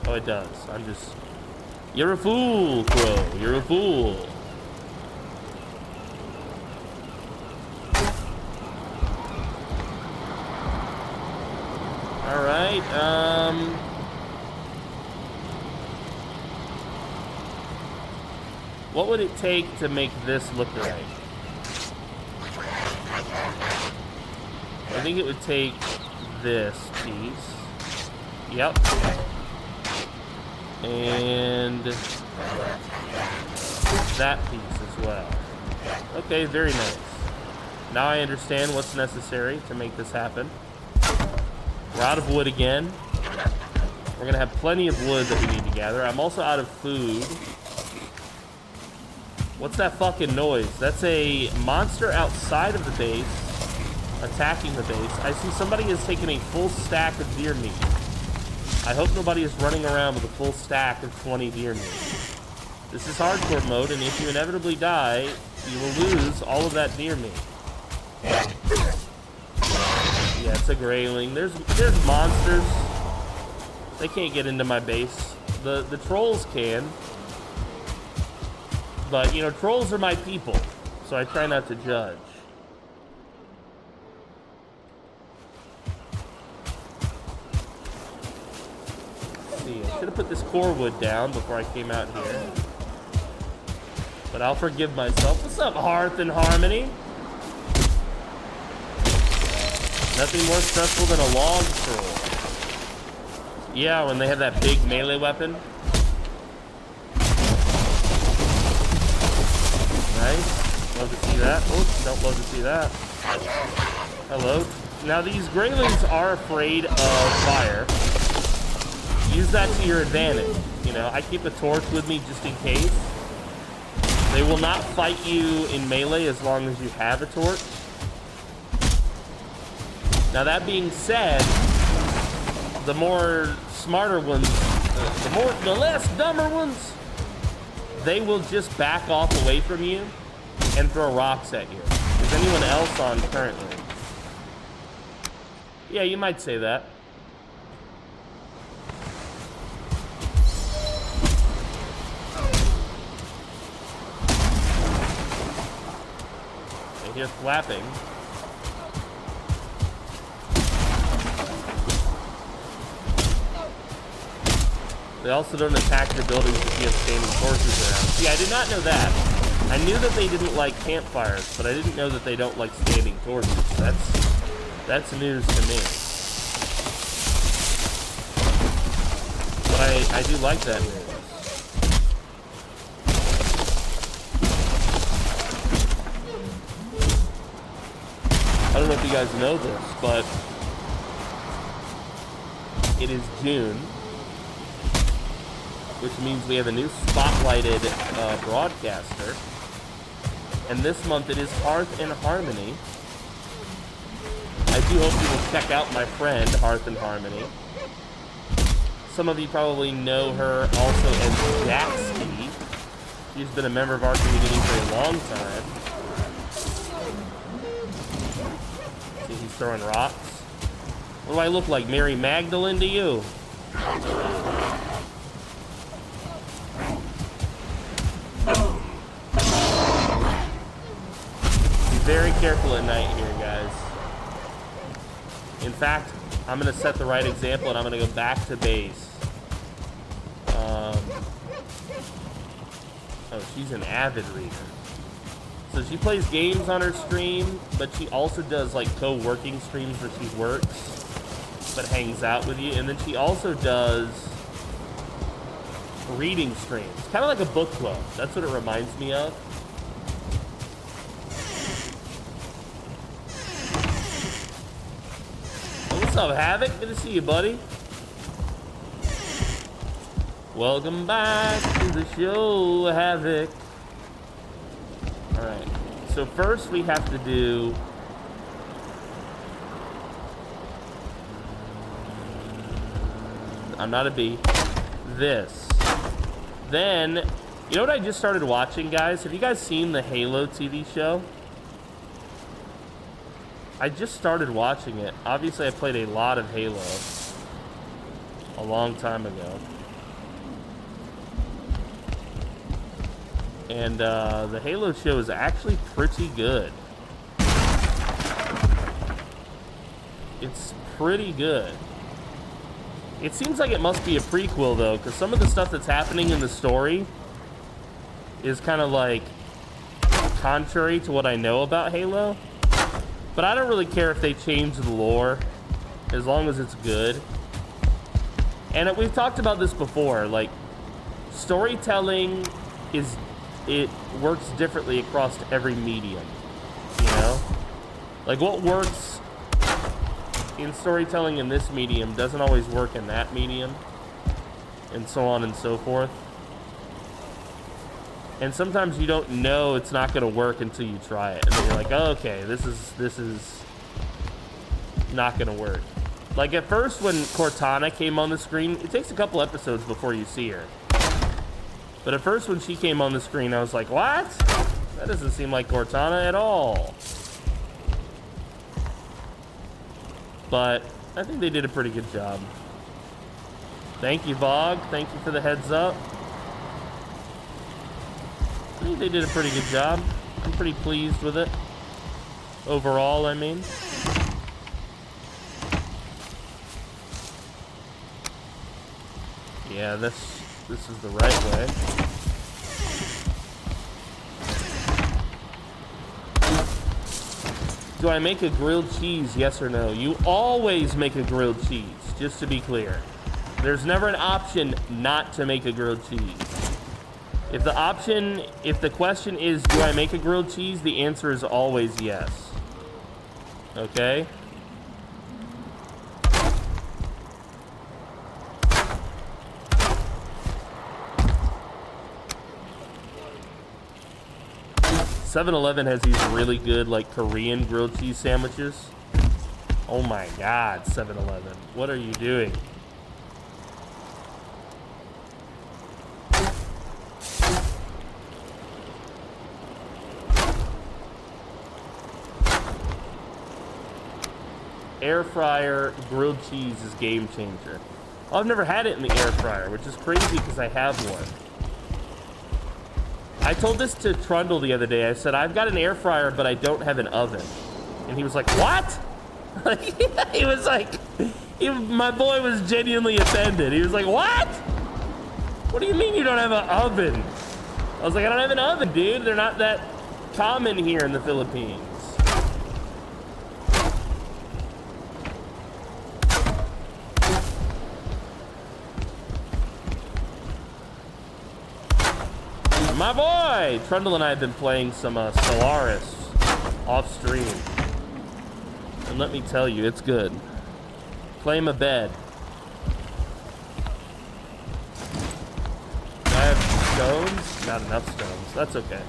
A: Oh, it does. I'm just... You're a fool, Crow. You're a fool. Alright, what would it take to make this look right? I think it would take this piece. Yep. And that piece as well. Okay, very nice. Now I understand what's necessary to make this happen. We're out of wood again. We're gonna have plenty of wood that we need to gather. I'm also out of food. What's that fucking noise? That's a monster outside of the base attacking the base. I see somebody has taken a full stack of deer meat. I hope nobody is running around with a full stack of 20 deer meat. This is hardcore mode, and if you inevitably die, you will lose all of that deer meat. Yeah, it's a grayling. There's monsters. They can't get into my base. The trolls can. But, you know, trolls are my people, so I try not to judge. Let's see, I should have put this core wood down before I came out here. But I'll forgive myself. What's up, Hearth and Harmony? Nothing more stressful than a log troll. Yeah, when they have that big melee weapon. Nice. Love to see that. Oops, don't love to see that. Hello. Now, these greylings are afraid of fire. Use that to your advantage. You know, I keep a torch with me just in case. They will not fight you in melee as long as you have a torch. Now, that being said, the more smarter ones, the less dumber ones, they will just back off away from you and throw rocks at you. Is anyone else on currently? Yeah, you might say that. I hear flapping. They also don't attack the buildings if you have standing forces around. See, I did not know that. I knew that they didn't like campfires, but I didn't know that they don't like standing torches. That's news to me. But I do like that news. I don't know if you guys know this, but it is June, which means we have a new spotlighted broadcaster. And this month it is Hearth and Harmony. I do hope you will check out my friend, Hearth and Harmony. Some of you probably know her also as Jaxky. She's been a member of our community for a long time. See, he's throwing rocks. What do I look like, Mary Magdalene to you? Very careful at night here, guys. In fact, I'm going to set the right example and I'm going to go back to base. Oh, she's an avid reader. So she plays games on her stream, but she also does like co-working streams where she works, but hangs out with you. And then she also does reading streams. Kind of like a book club. That's what it reminds me of. What's up, Havoc? Good to see you, buddy. Welcome back to the show, Havoc. Alright, so first we have to do... I'm not a bee. This. Then, you know what I just started watching, guys? Have you guys seen the Halo TV show? I just started watching it. Obviously, I played a lot of Halo a long time ago. And the Halo show is actually pretty good. It's pretty good. It seems like it must be a prequel, though, because some of the stuff that's happening in the story is kind of like contrary to what I know about Halo. But I don't really care if they change the lore, as long as it's good. And we've talked about this before, like, storytelling it works differently across every medium, you know? Like, what works in storytelling in this medium doesn't always work in that medium, and so on and so forth. And sometimes you don't know it's not going to work until you try it, and then you're like, oh, okay, this is not going to work. Like, at first when Cortana came on the screen, it takes a couple episodes before you see her, but at first when she came on the screen, I was like, what? That doesn't seem like Cortana at all. But I think they did a pretty good job. Thank you, Vogue. Thank you for the heads up. I think they did a pretty good job. I'm pretty pleased with it. Overall, I mean. Yeah, this is the right way. Do I make a grilled cheese, yes or no? You always make a grilled cheese, just to be clear. There's never an option not to make a grilled cheese. If the question is, do I make a grilled cheese? The answer is always yes. Okay? .7-Eleven has these really good, like, Korean grilled cheese sandwiches. Oh my God, 7-Eleven. What are you doing? Air fryer grilled cheese is game changer. Oh, I've never had it in the air fryer, which is crazy because I have one. I told this to Trundle the other day. I said, I've got an air fryer, but I don't have an oven. And he was like, what? He was like, my boy was genuinely offended. He was like, what? What do you mean you don't have an oven? I was like, I don't have an oven, dude. They're not that common here in the Philippines. My boy! Trundle and I have been playing some Solaris off stream. And let me tell you, it's good. Claim a bed. I have stones? Not enough stones. That's okay.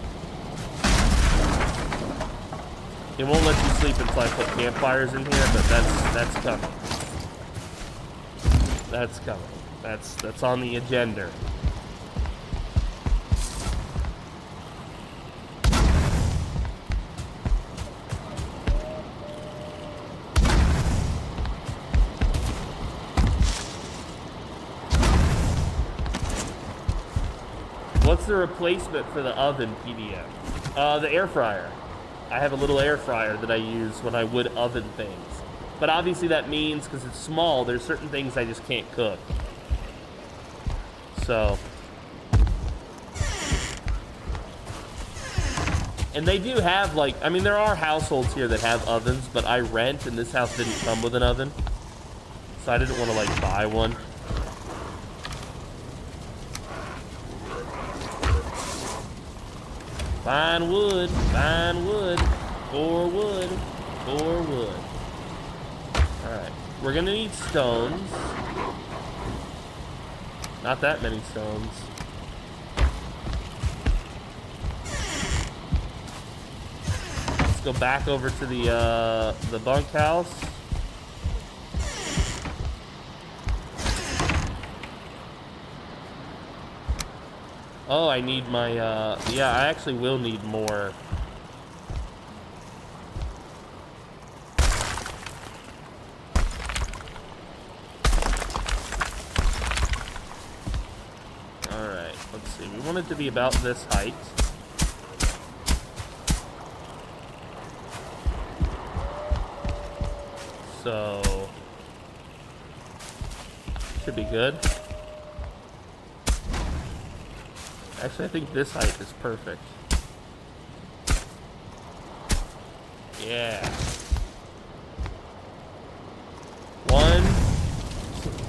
A: It won't let you sleep until I put campfires in here, but that's coming. That's coming. That's on the agenda. What's the replacement for the oven, PDM? The air fryer. I have a little air fryer that I use when I would oven things. But obviously that means, because it's small, there's certain things I just can't cook. So. And they do have, like, I mean, there are households here that have ovens, but I rent, and this house didn't come with an oven. So I didn't want to, like, buy one. Fine wood, core wood, core wood. Alright. We're gonna need stones. Not that many stones. Let's go back over to the bunkhouse. Oh, I need my, yeah, I actually will need more. Alright, let's see. We want it to be about this height. So, should be good. Actually, I think this height is perfect. Yeah. One.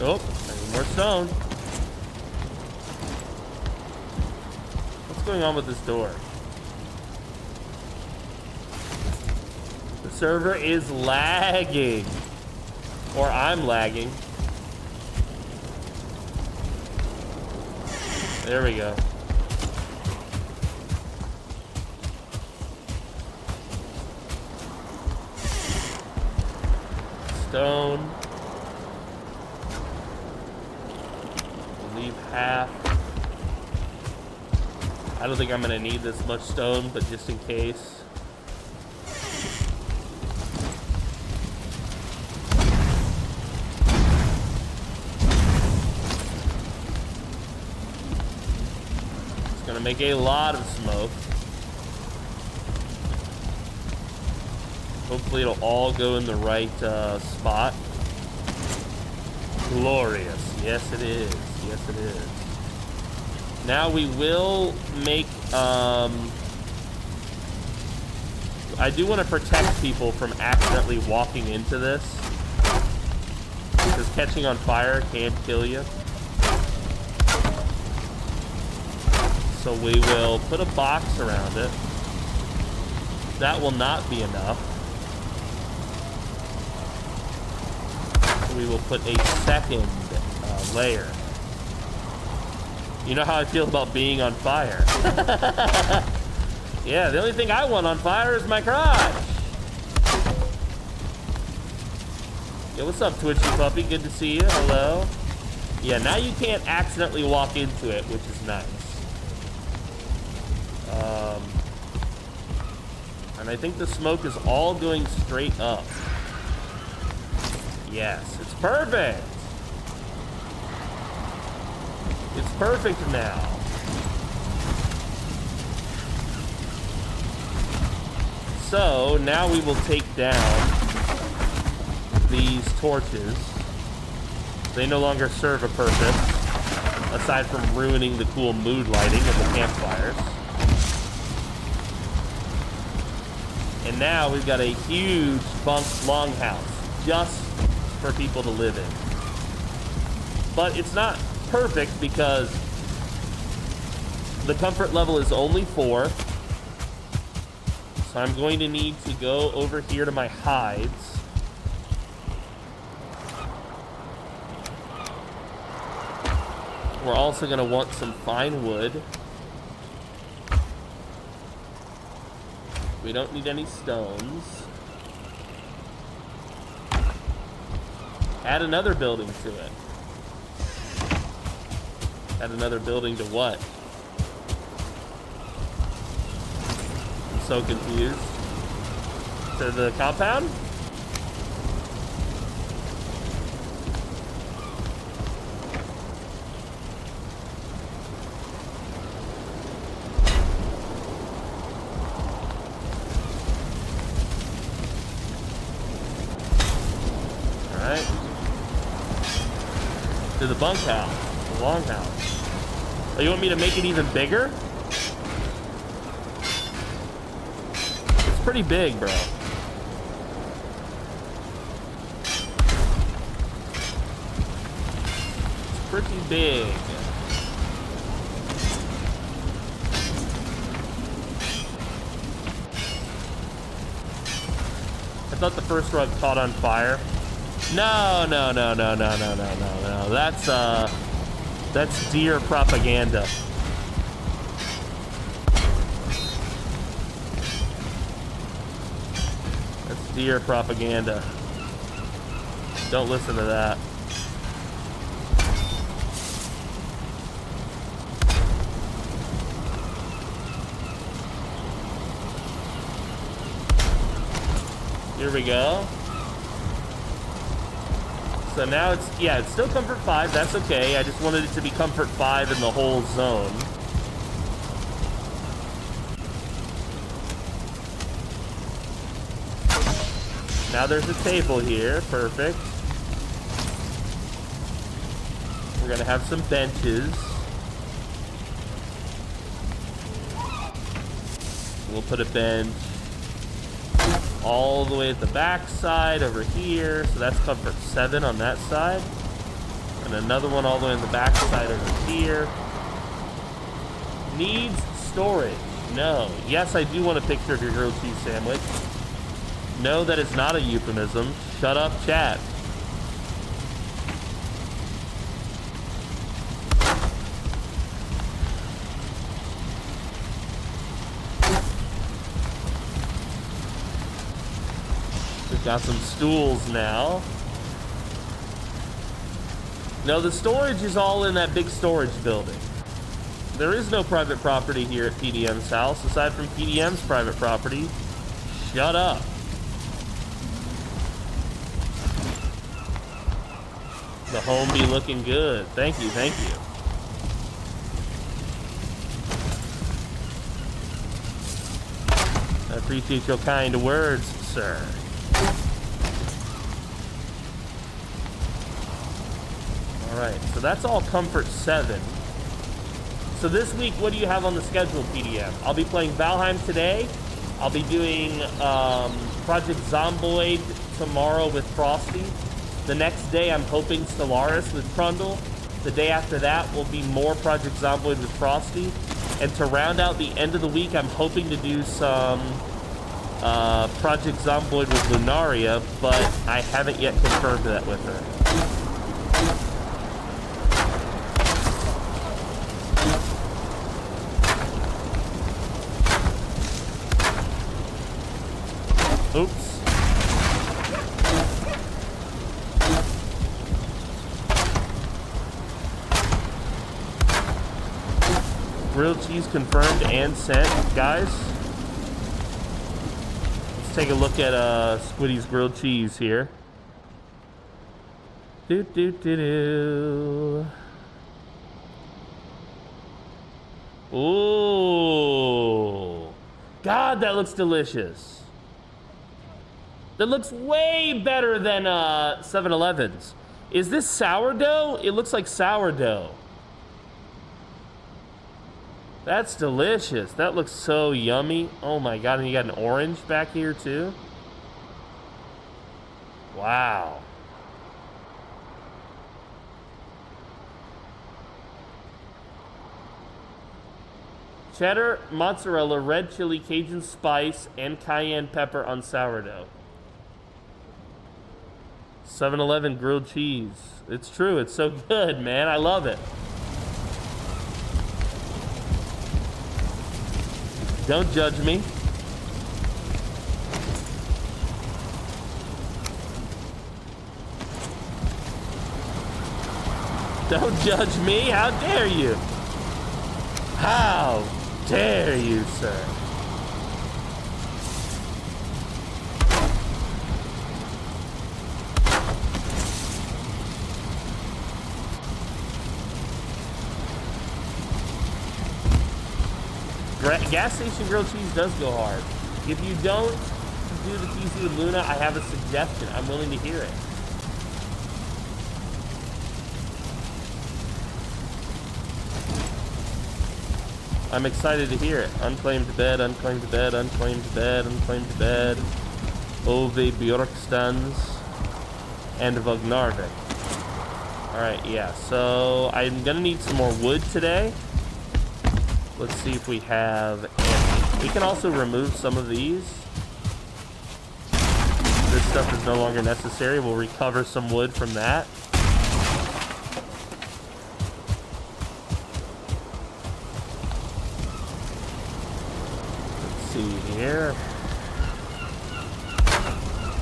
A: Oh, I need more stone. What's going on with this door? The server is lagging. Or I'm lagging. There we go. Stone. Leave half. I don't think I'm gonna need this much stone, but just in case. It's gonna make a lot of smoke. Hopefully it'll all go in the right spot. Glorious. Yes, it is. Yes, it is. Now we will make... I do want to protect people from accidentally walking into this. Because catching on fire can kill you. So we will put a box around it. That will not be enough. We will put a second layer. You know how I feel about being on fire. Yeah, the only thing I want on fire is my crotch. Yeah, what's up, Twitchy Puppy? Good to see you. Hello. Yeah, now you can't accidentally walk into it, which is nice. And I think the smoke is all going straight up. Yes, it's perfect. It's perfect now. So now we will take down these torches. They no longer serve a purpose, aside from ruining the cool mood lighting of the campfires. And now we've got a huge bunk longhouse just for people to live in. But it's not perfect because the comfort level is only 4. So I'm going to need to go over here to my hides. We're also going to want some fine wood. We don't need any stones. Add another building to it. Add another building to what? I'm so confused. To the compound? Alright. To the bunkhouse. The longhouse. Oh, you want me to make it even bigger? It's pretty big, bro. It's pretty big. I thought the first rug caught on fire. No, no, no, no, no, no, no, no, no. That's deer propaganda. That's deer propaganda. Don't listen to that. Here we go. So now it's still Comfort 5. That's okay. I just wanted it to be Comfort 5 in the whole zone. Now there's a table here. Perfect. We're going to have some benches. We'll put a bench all the way at the back side over here. So that's Comfort 7 on that side. And another one all the way on the back side over here. Needs storage. No. Yes, I do want a picture of your grilled cheese sandwich. No, that is not a euphemism. Shut up, chat. Got some stools now. No, the storage is all in that big storage building. There is no private property here at PDM's house, aside from PDM's private property. Shut up. The home be looking good. Thank you, thank you. I appreciate your kind words, sir. Alright, so that's all Comfort 7. So this week, what do you have on the schedule, PDM? I'll be playing Valheim today. I'll be doing Project Zomboid tomorrow with Frosty. The next day, I'm hoping Stellaris with Trundle. The day after that will be more Project Zomboid with Frosty. And to round out the end of the week, I'm hoping to do some Project Zomboid with Lunaria, but I haven't yet confirmed that with her. Oops. Grilled cheese confirmed and sent, guys. Let's take a look at Squiddy's grilled cheese here. Do do do do. Ooh, God, that looks delicious. That looks way better than 7-Eleven's. Is this sourdough? It looks like sourdough. That's delicious. That looks so yummy. Oh my God, and you got an orange back here too? Wow. Cheddar, mozzarella, red chili, Cajun spice, and cayenne pepper on sourdough. 7-Eleven grilled cheese. It's true. It's so good, man. I love it. Don't judge me. Don't judge me. How dare you? How dare you, sir? Gas station grilled cheese does go hard. If you don't do the TC with Luna, I have a suggestion. I'm willing to hear it. I'm excited to hear it. Unclaimed bed, unclaimed bed, unclaimed bed, unclaimed bed. Ove Bjorkstans and Vognarvik. Alright, yeah. So I'm gonna need some more wood today. Let's see if we have any. We can also remove some of these. This stuff is no longer necessary. We'll recover some wood from that. Let's see here.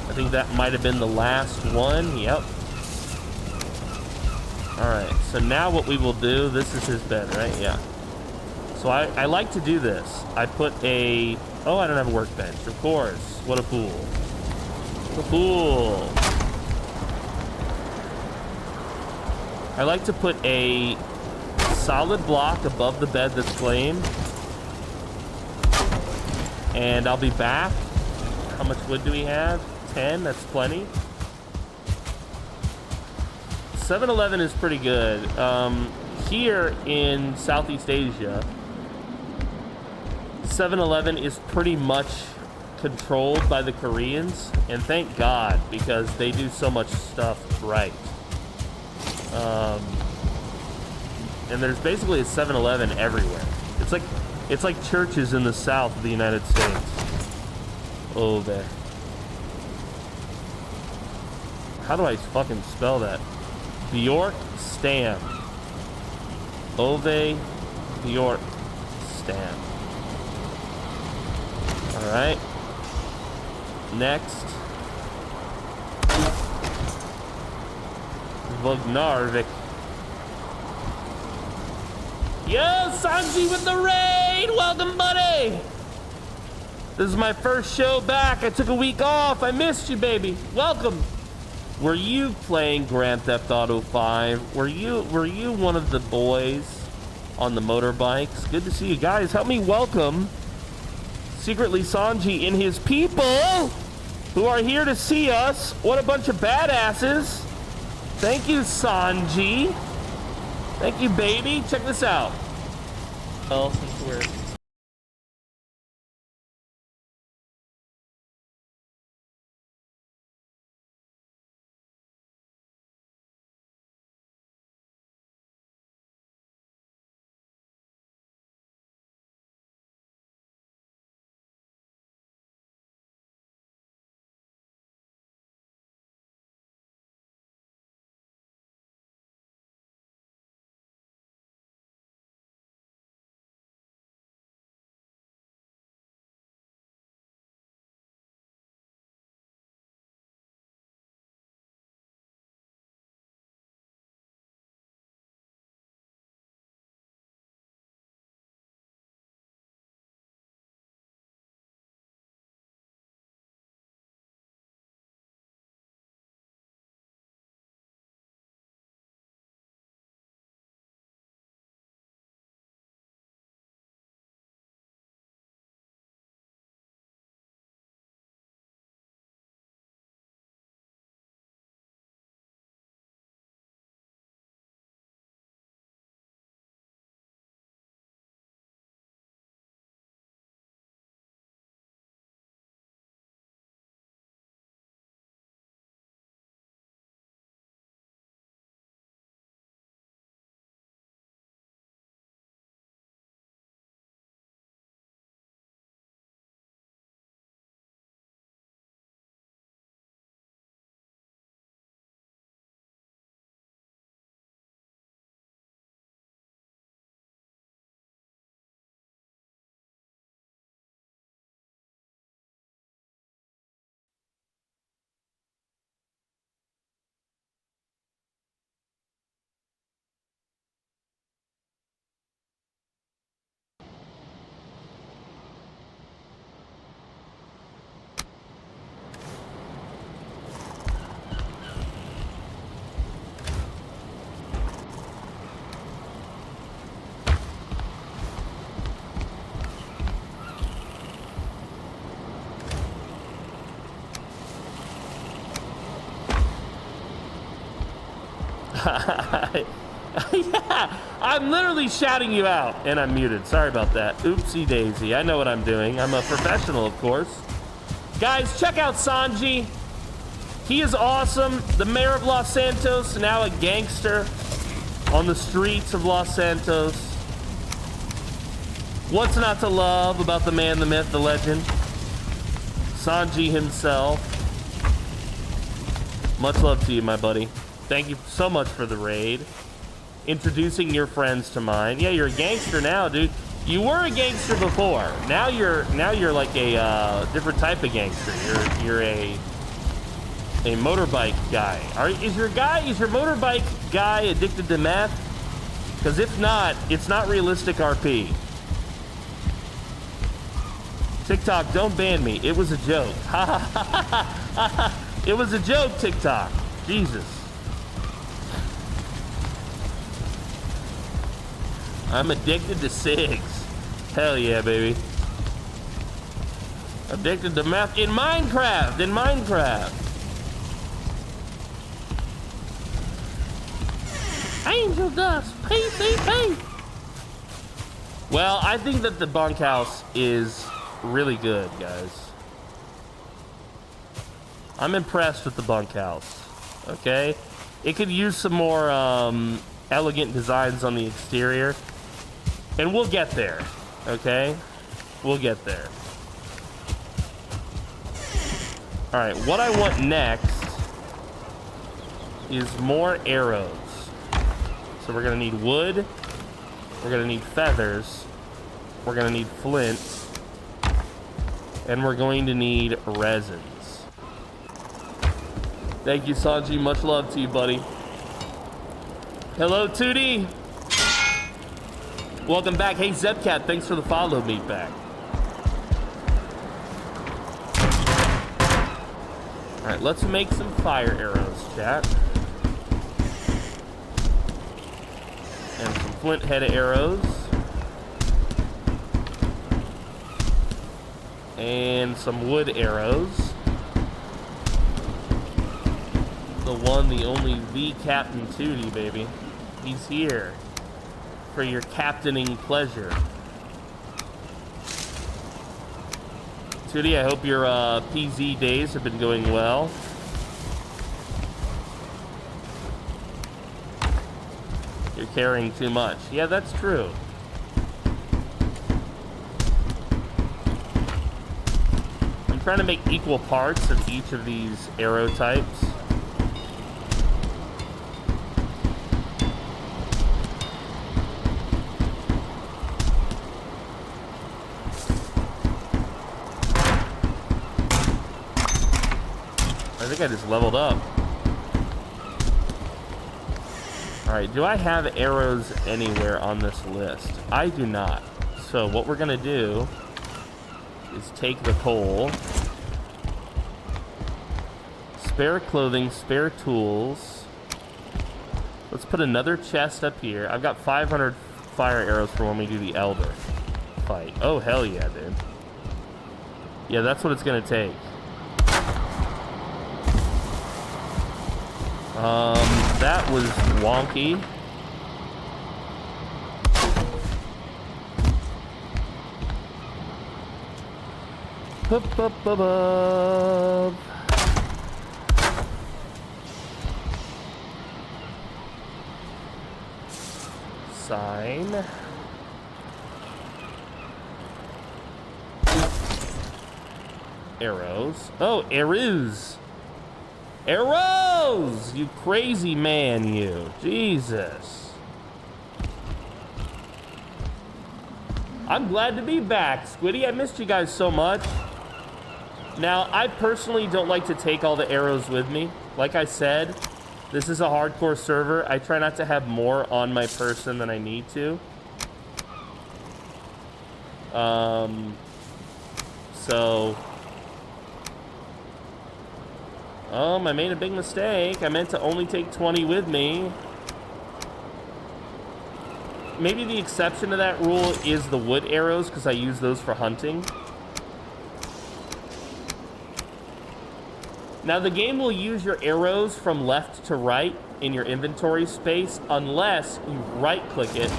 A: I think that might have been the last one. Yep. Alright, so now what we will do, this is his bed, right? Yeah. So I like to do this. I put a... Oh, I don't have a workbench. Of course. What a fool. What a fool. I like to put a solid block above the bed that's claimed. And I'll be back. How much wood do we have? 10? That's plenty. 7-Eleven is pretty good. Here in Southeast Asia, 7-Eleven is pretty much controlled by the Koreans, and thank God, because they do so much stuff right. And there's basically a 7-Eleven everywhere. It's like churches in the south of the United States. Oh, there. How do I fucking spell that? Bjork Stam. Ove Bjork Stam. Alright. Next. Vognarvik. Yo, Sanji with the raid! Welcome, buddy! This is my first show back. I took a week off. I missed you, baby. Welcome. Were you playing Grand Theft Auto 5? Were you one of the boys on the motorbikes? Good to see you guys. Help me welcome Secretly Sanji and his people who are here to see us. What a bunch of badasses. Thank you, Sanji. Thank you, baby. Check this out. Well, since we're... Yeah, I'm literally shouting you out, and I'm muted. Sorry about that. Oopsie daisy. I know what I'm doing. I'm a professional, of course. Guys, check out Sanji. He is awesome. The mayor of Los Santos, now a gangster on the streets of Los Santos. What's not to love about the man, the myth, the legend? Sanji himself. Much love to you, my buddy. Thank you so much for the raid. Introducing your friends to mine. Yeah, you're a gangster now, dude. You were a gangster before. Now you're like a different type of gangster. You're a motorbike guy. Is your motorbike guy addicted to meth? Because if not, it's not realistic RP. TikTok, don't ban me. It was a joke. It was a joke, TikTok. Jesus. I'm addicted to cigs. Hell yeah, baby. Addicted to meth in Minecraft. Angel dust. PCP. Well, I think that the bunkhouse is really good, guys. I'm impressed with the bunkhouse. Okay? It could use some more elegant designs on the exterior. And we'll get there. Okay? We'll get there. Alright, what I want next is more arrows. So we're gonna need wood. We're gonna need feathers. We're gonna need flint. And we're going to need resins. Thank you, Sanji. Much love to you, buddy. Hello, Tootie. Welcome back. Hey, Zepcat, thanks for the follow, Meatbag. All right, let's make some fire arrows, chat. And some flint head arrows. And some wood arrows. The one, the only, the Captain Tootie, baby. He's here for your captaining pleasure. Tootie, I hope your PZ days have been going well. You're carrying too much. Yeah, that's true. I'm trying to make equal parts of each of these arrow types. I think I just leveled up. Alright, do I have arrows anywhere on this list? I do not. So what we're gonna do is take the coal, spare clothing, spare tools. Let's put another chest up here. I've got 500 fire arrows for when we do the Elder fight. Oh, hell yeah, dude. Yeah, that's what it's gonna take. That was wonky. Up. Sign. Arrows. Oh, arrows. Arrows! You crazy man, you. Jesus. I'm glad to be back, Squiddy. I missed you guys so much. Now, I personally don't like to take all the arrows with me. Like I said, this is a hardcore server. I try not to have more on my person than I need to. I made a big mistake. I meant to only take 20 with me. Maybe the exception to that rule is the wood arrows, because I use those for hunting. Now, the game will use your arrows from left to right in your inventory space unless you right-click it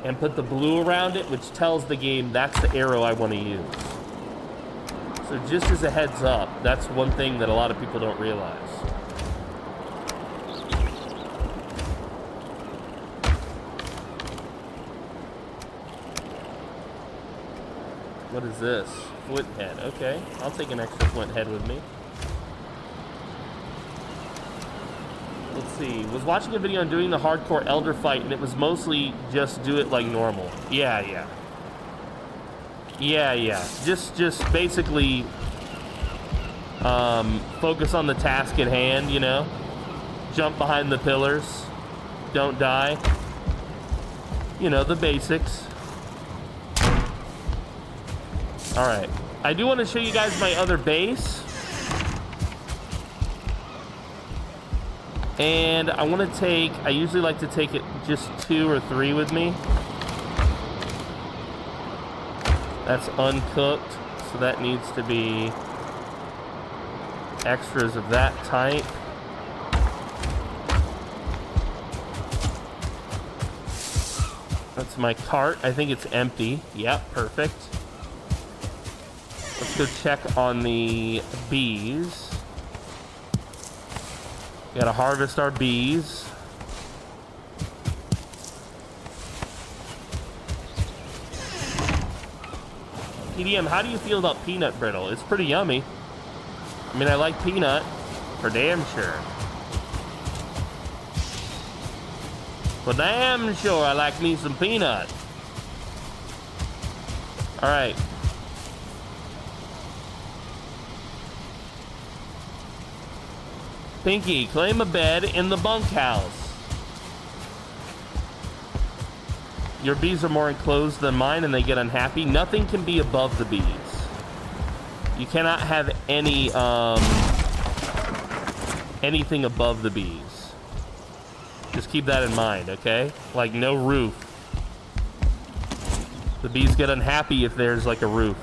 A: and put the blue around it, which tells the game that's the arrow I want to use. So just as a heads up, that's one thing that a lot of people don't realize. What is this? Flint head. Okay, I'll take an extra flint head with me. see. Was watching a video on doing the hardcore elder fight, and it was mostly just do it like normal. Yeah. Just basically focus on the task at hand, you know? Jump behind the pillars. Don't die. You know, the basics. Alright. I do want to show you guys my other base. And I want to take... I usually like to take it just 2 or 3 with me. That's uncooked, so that needs to be extras of that type. That's my cart. I think it's empty. Yep, perfect. Let's go check on the bees. Gotta harvest our bees. PDM, how do you feel about peanut brittle? It's pretty yummy. I mean, I like peanut, for damn sure. For damn sure, I like me some peanut. All right. Pinky, claim a bed in the bunkhouse. Your bees are more enclosed than mine and they get unhappy. Nothing can be above the bees. You cannot have any, anything above the bees. Just keep that in mind, okay? Like no roof. The bees get unhappy if there's like a roof.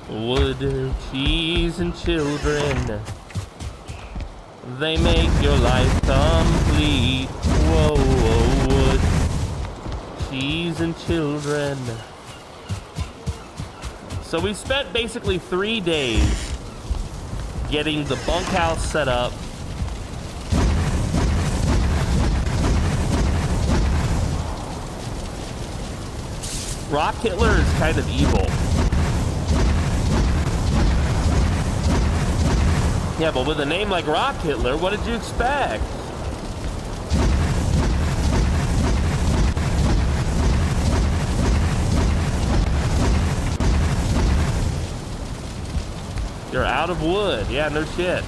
A: Wood, cheese, and children. They make your life complete. Whoa, wood, cheese, and children. So we spent basically 3 days getting the bunkhouse set up. Rock Hitler is kind of evil. Yeah, but with a name like Rock Hitler, what did you expect? You're out of wood. Yeah, no shit.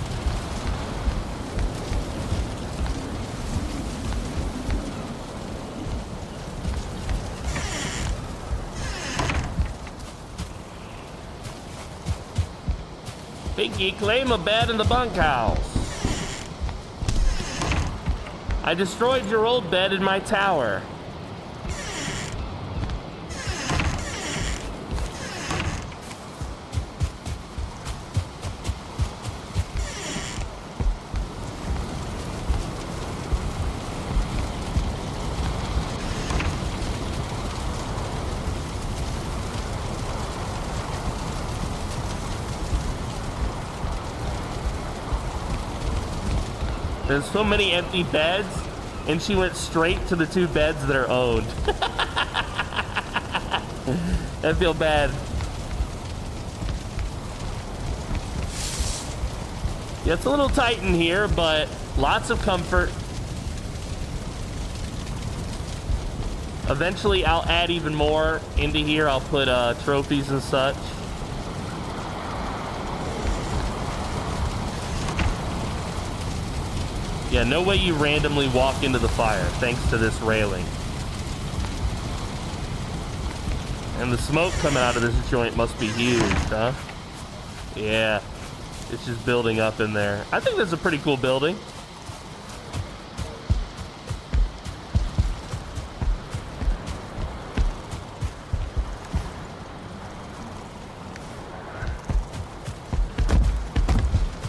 A: Pinky, claim a bed in the bunkhouse. I destroyed your old bed in my tower. There's so many empty beds, and she went straight to the 2 beds that are owned. I feel bad. Yeah, it's a little tight in here, but lots of comfort. Eventually, I'll add even more into here. I'll put trophies and such. Yeah, no way you randomly walk into the fire, thanks to this railing. And the smoke coming out of this joint must be huge, huh? Yeah, it's just building up in there. I think that's a pretty cool building.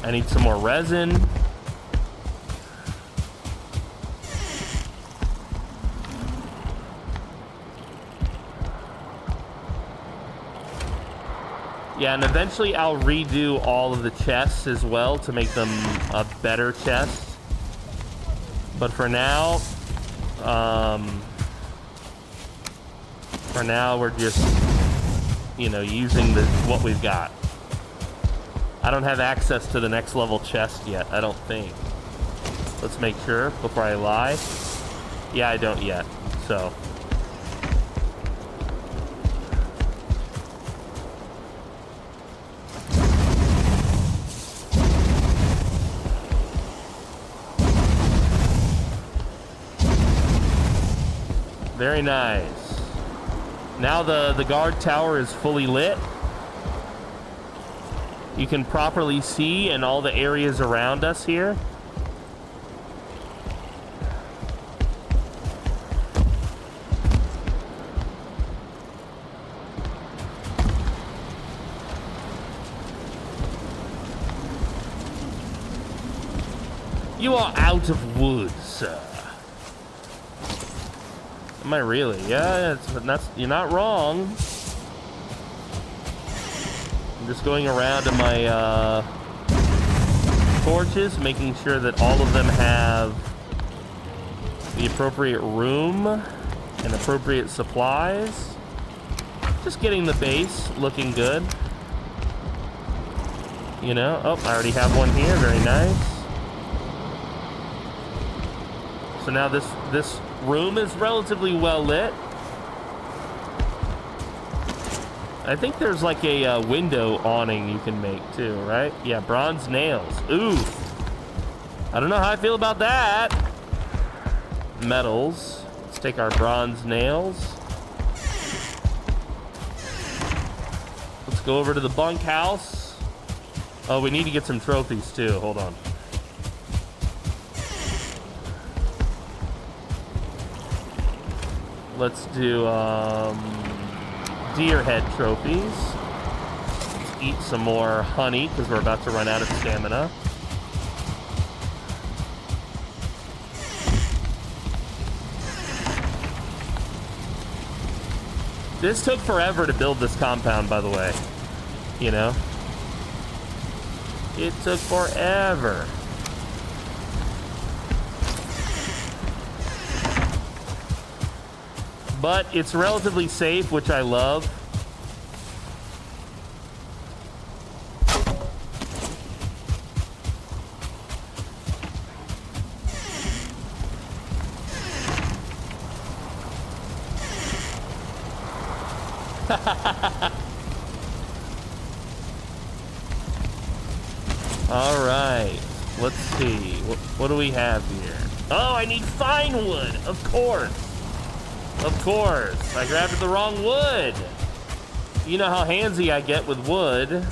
A: I need some more resin. Yeah, and eventually I'll redo all of the chests as well to make them a better chest. But for now, For now, we're just, you know, using what we've got. I don't have access to the next level chest yet, I don't think. Let's make sure before I lie. Yeah, I don't yet, so. Very nice. Now the guard tower is fully lit. You can properly see in all the areas around us here. You are out of wood, sir. Am I really? Yeah, you're not wrong. I'm just going around to my torches, making sure that all of them have the appropriate room and appropriate supplies. Just getting the base looking good. You know, oh, I already have one here, very nice. So now this room is relatively well lit. I think there's like a window awning you can make too, right? Yeah, bronze nails. Ooh. I don't know how I feel about that. Metals. Let's take our bronze nails. Let's go over to the bunkhouse. Oh, we need to get some trophies too. Hold on. Let's do deer head trophies. Let's eat some more honey because we're about to run out of stamina. This took forever to build this compound, by the way. You know? It took forever. But it's relatively safe, which I love. All right, let's see. What do we have here? Oh, I need fine wood, of course. Of course, I grabbed the wrong wood. You know how handsy I get with wood.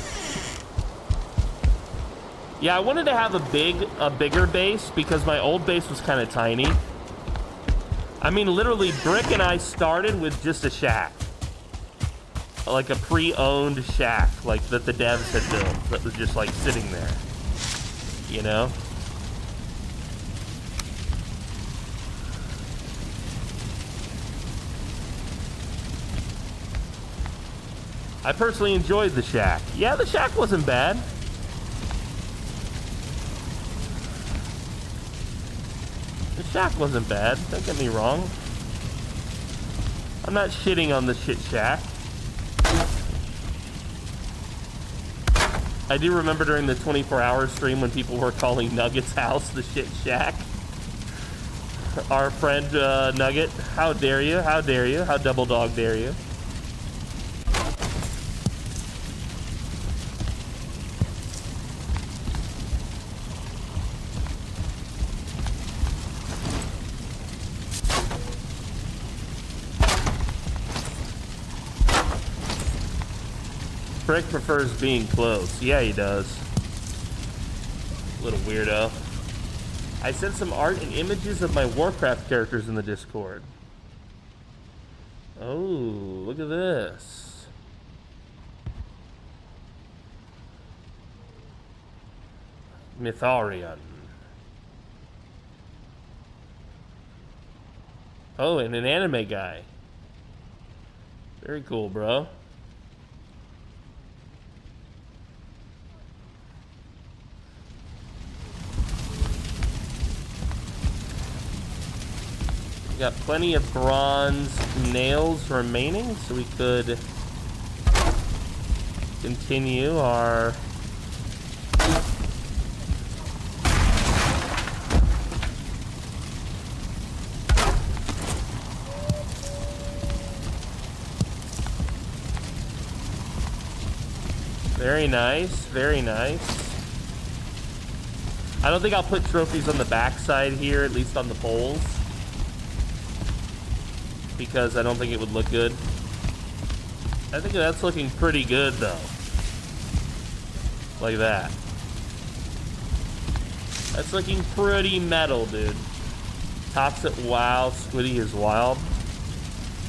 A: Yeah, I wanted to have a bigger base because my old base was kind of tiny. I mean, literally, Brick and I started with just a shack. Like a pre-owned shack, like that the devs had built, that was just like sitting there. You know? I personally enjoyed the shack. Yeah, the shack wasn't bad. The shack wasn't bad. Don't get me wrong. I'm not shitting on the shit shack. I do remember during the 24-hour stream when people were calling Nugget's house the shit shack. Our friend Nugget, how dare you? How dare you? How double dog dare you? Brick prefers being close. Yeah, he does. Little weirdo. I sent some art and images of my Warcraft characters in the Discord. Oh, look at this. Mytharian. Oh, and an anime guy. Very cool, bro. got plenty of bronze nails remaining, so we could continue our... Very nice, very nice. I don't think I'll put trophies on the backside here, at least on the poles, because I don't think it would look good. I think that's looking pretty good, though. Like that. That's looking pretty metal, dude. Toxic WoW, Squiddy is wild.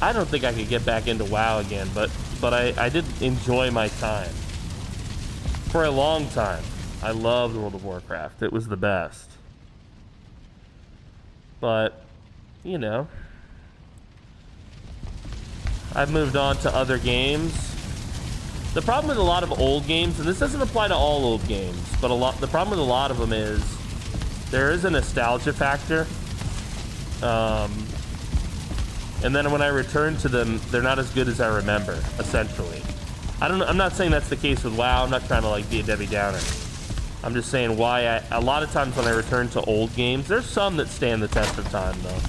A: I don't think I could get back into WoW again, but I did enjoy my time. For a long time. I loved World of Warcraft. It was the best. But, you know, I've moved on to other games. The problem with a lot of old games, and this doesn't apply to all old games, but the problem with a lot of them is there is a nostalgia factor. And then when I return to them, they're not as good as I remember, essentially. I'm not saying that's the case with WoW. I'm not trying to like be a Debbie Downer. I'm just saying why a lot of times when I return to old games, there's some that stand the test of time though.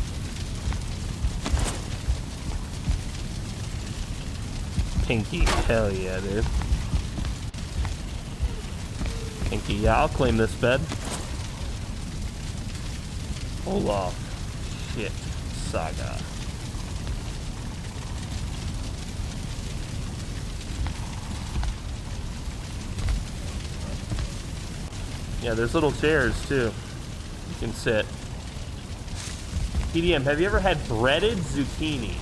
A: Pinky, hell yeah, dude. Pinky, yeah, I'll claim this bed. Olaf, shit, Saga. Yeah, there's little chairs too. You can sit. PDM, have you ever had breaded zucchini?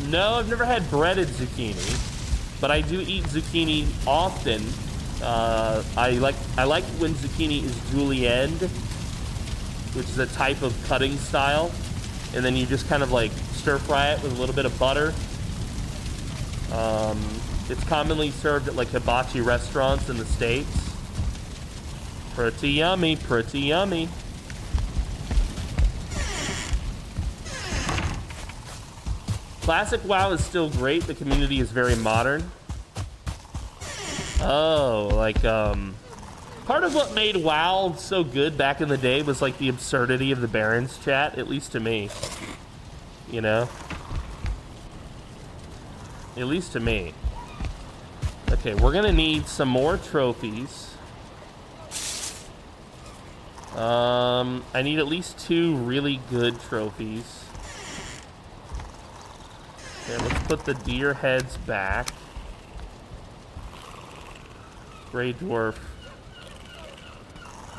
A: No, I've never had breaded zucchini, but I do eat zucchini often. I like when zucchini is julienne, which is a type of cutting style, and then you just kind of like stir fry it with a little bit of butter. It's commonly served at like hibachi restaurants in the States. Pretty yummy, pretty yummy. Classic WoW is still great. The community is very modern. Oh, like, part of what made WoW so good back in the day was like the absurdity of the Barons chat, at least to me. You know? At least to me. Okay, we're gonna need some more trophies. I need at least 2 really good trophies. Okay, let's put the deer heads back. Grey Dwarf.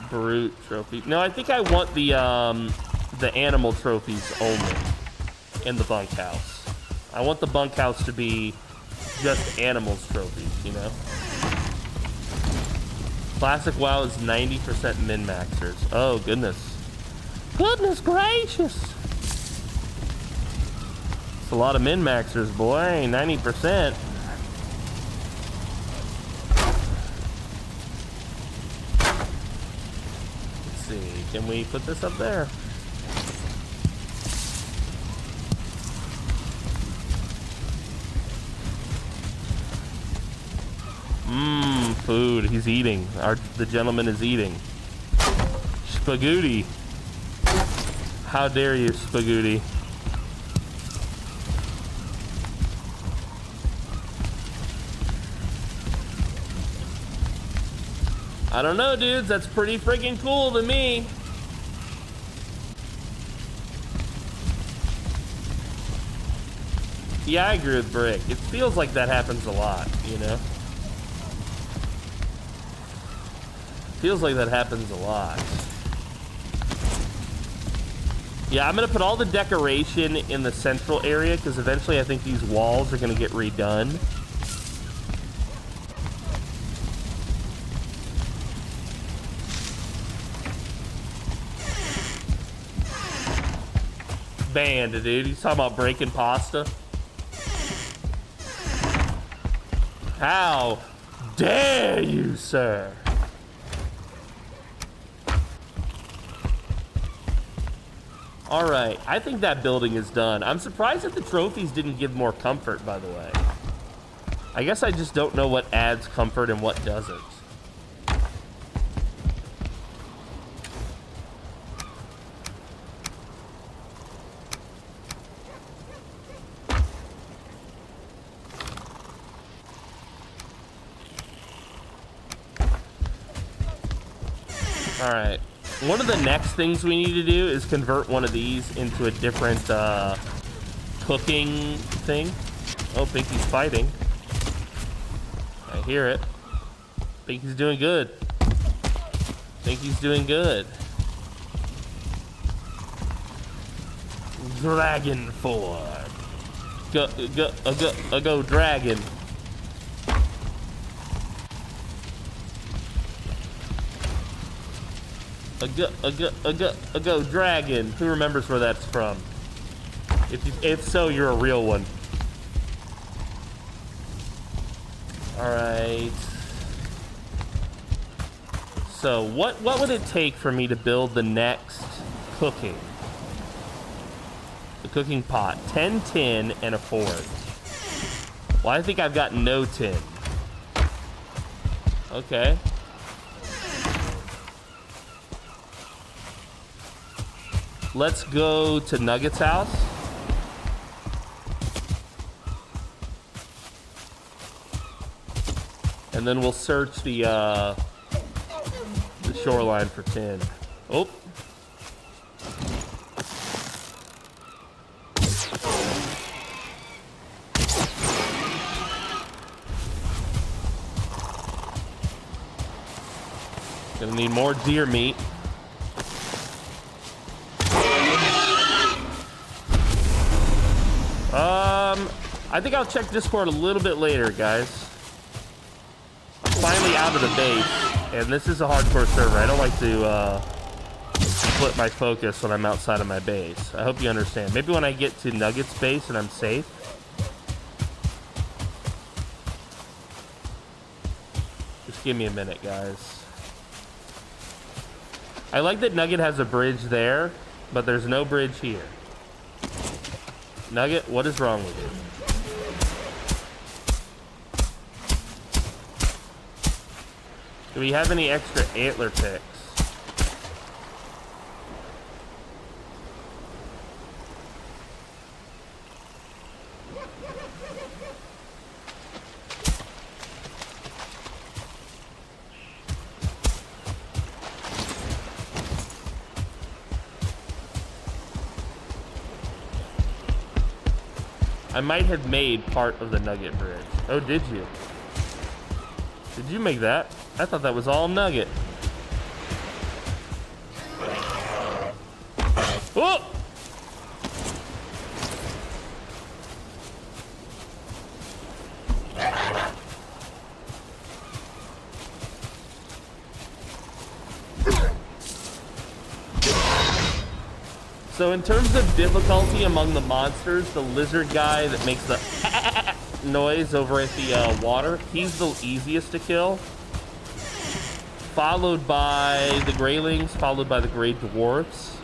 A: Brute trophy. No, I think I want the animal trophies only in the bunkhouse. I want the bunkhouse to be just animals trophies, you know? Classic WoW is 90% min-maxers. Oh, goodness. Goodness gracious. It's a lot of min-maxers, boy. 90%. Let's see. Can we put this up there? Food. He's eating. The gentleman is eating. Spagooty. How dare you, Spagooty? I don't know, dudes. That's pretty freaking cool to me. Yeah, I agree with Brick. It feels like that happens a lot, you know? Feels like that happens a lot. Yeah, I'm gonna put all the decoration in the central area because eventually I think these walls are gonna get redone. Banned, dude. He's talking about breaking pasta. How dare you, sir? All right, I think that building is done. I'm surprised that the trophies didn't give more comfort, by the way. I guess I just don't know what adds comfort and what doesn't. All right. One of the next things we need to do is convert one of these into a different cooking thing. Oh, Pinky's fighting. I hear it. Pinky's doing good. Pinky's doing good. Dragon form. Go dragon. A go dragon. Who remembers where that's from? If so, you're a real one. All right. So what would it take for me to build the next cooking? The cooking pot. 10 tin and a forge. Well, I think I've got no tin. Okay. Let's go to Nugget's house. And then we'll search the shoreline for tin. Oh. Gonna need more deer meat. I think I'll check Discord a little bit later, guys. I'm finally out of the base, and this is a hardcore server. I don't like to split my focus when I'm outside of my base. I hope you understand. Maybe when I get to Nugget's base and I'm safe. Just give me a minute, guys. I like that Nugget has a bridge there, but there's no bridge here. Nugget, what is wrong with you? Do we have any extra antler picks? I might have made part of the Nugget bridge. Oh, did you? Did you make that? I thought that was all Nugget. Oh! So in terms of difficulty among the monsters, the lizard guy that makes the noise over at the water, he's the easiest to kill. Followed by the Greylings, followed by the Grey Dwarfs.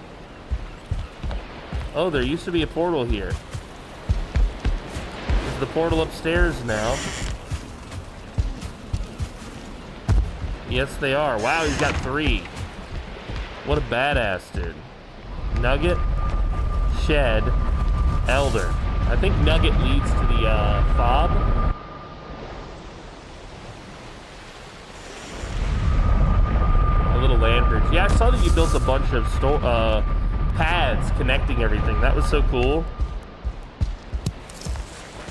A: Oh, there used to be a portal here. Is the portal upstairs now? Yes, they are. Wow, he's got 3. What a badass, dude. Nugget, Shed, Elder. I think Nugget leads to the fob. A little land bridge. Yeah, I saw that you built a bunch of pads connecting everything. That was so cool.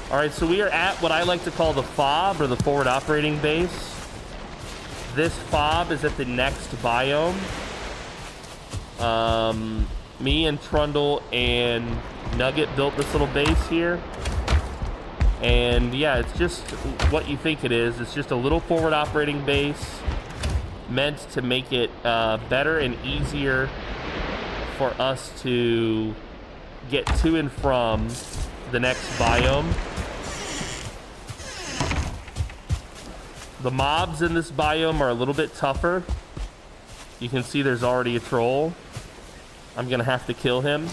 A: All right, so we are at what I like to call the fob, or the forward operating base. This fob is at the next biome. Me and Trundle and Nugget built this little base here. And yeah, it's just what you think it is. It's just a little forward operating base meant to make it better and easier for us to get to and from the next biome. The mobs in this biome are a little bit tougher. You can see there's already a troll. I'm gonna have to kill him.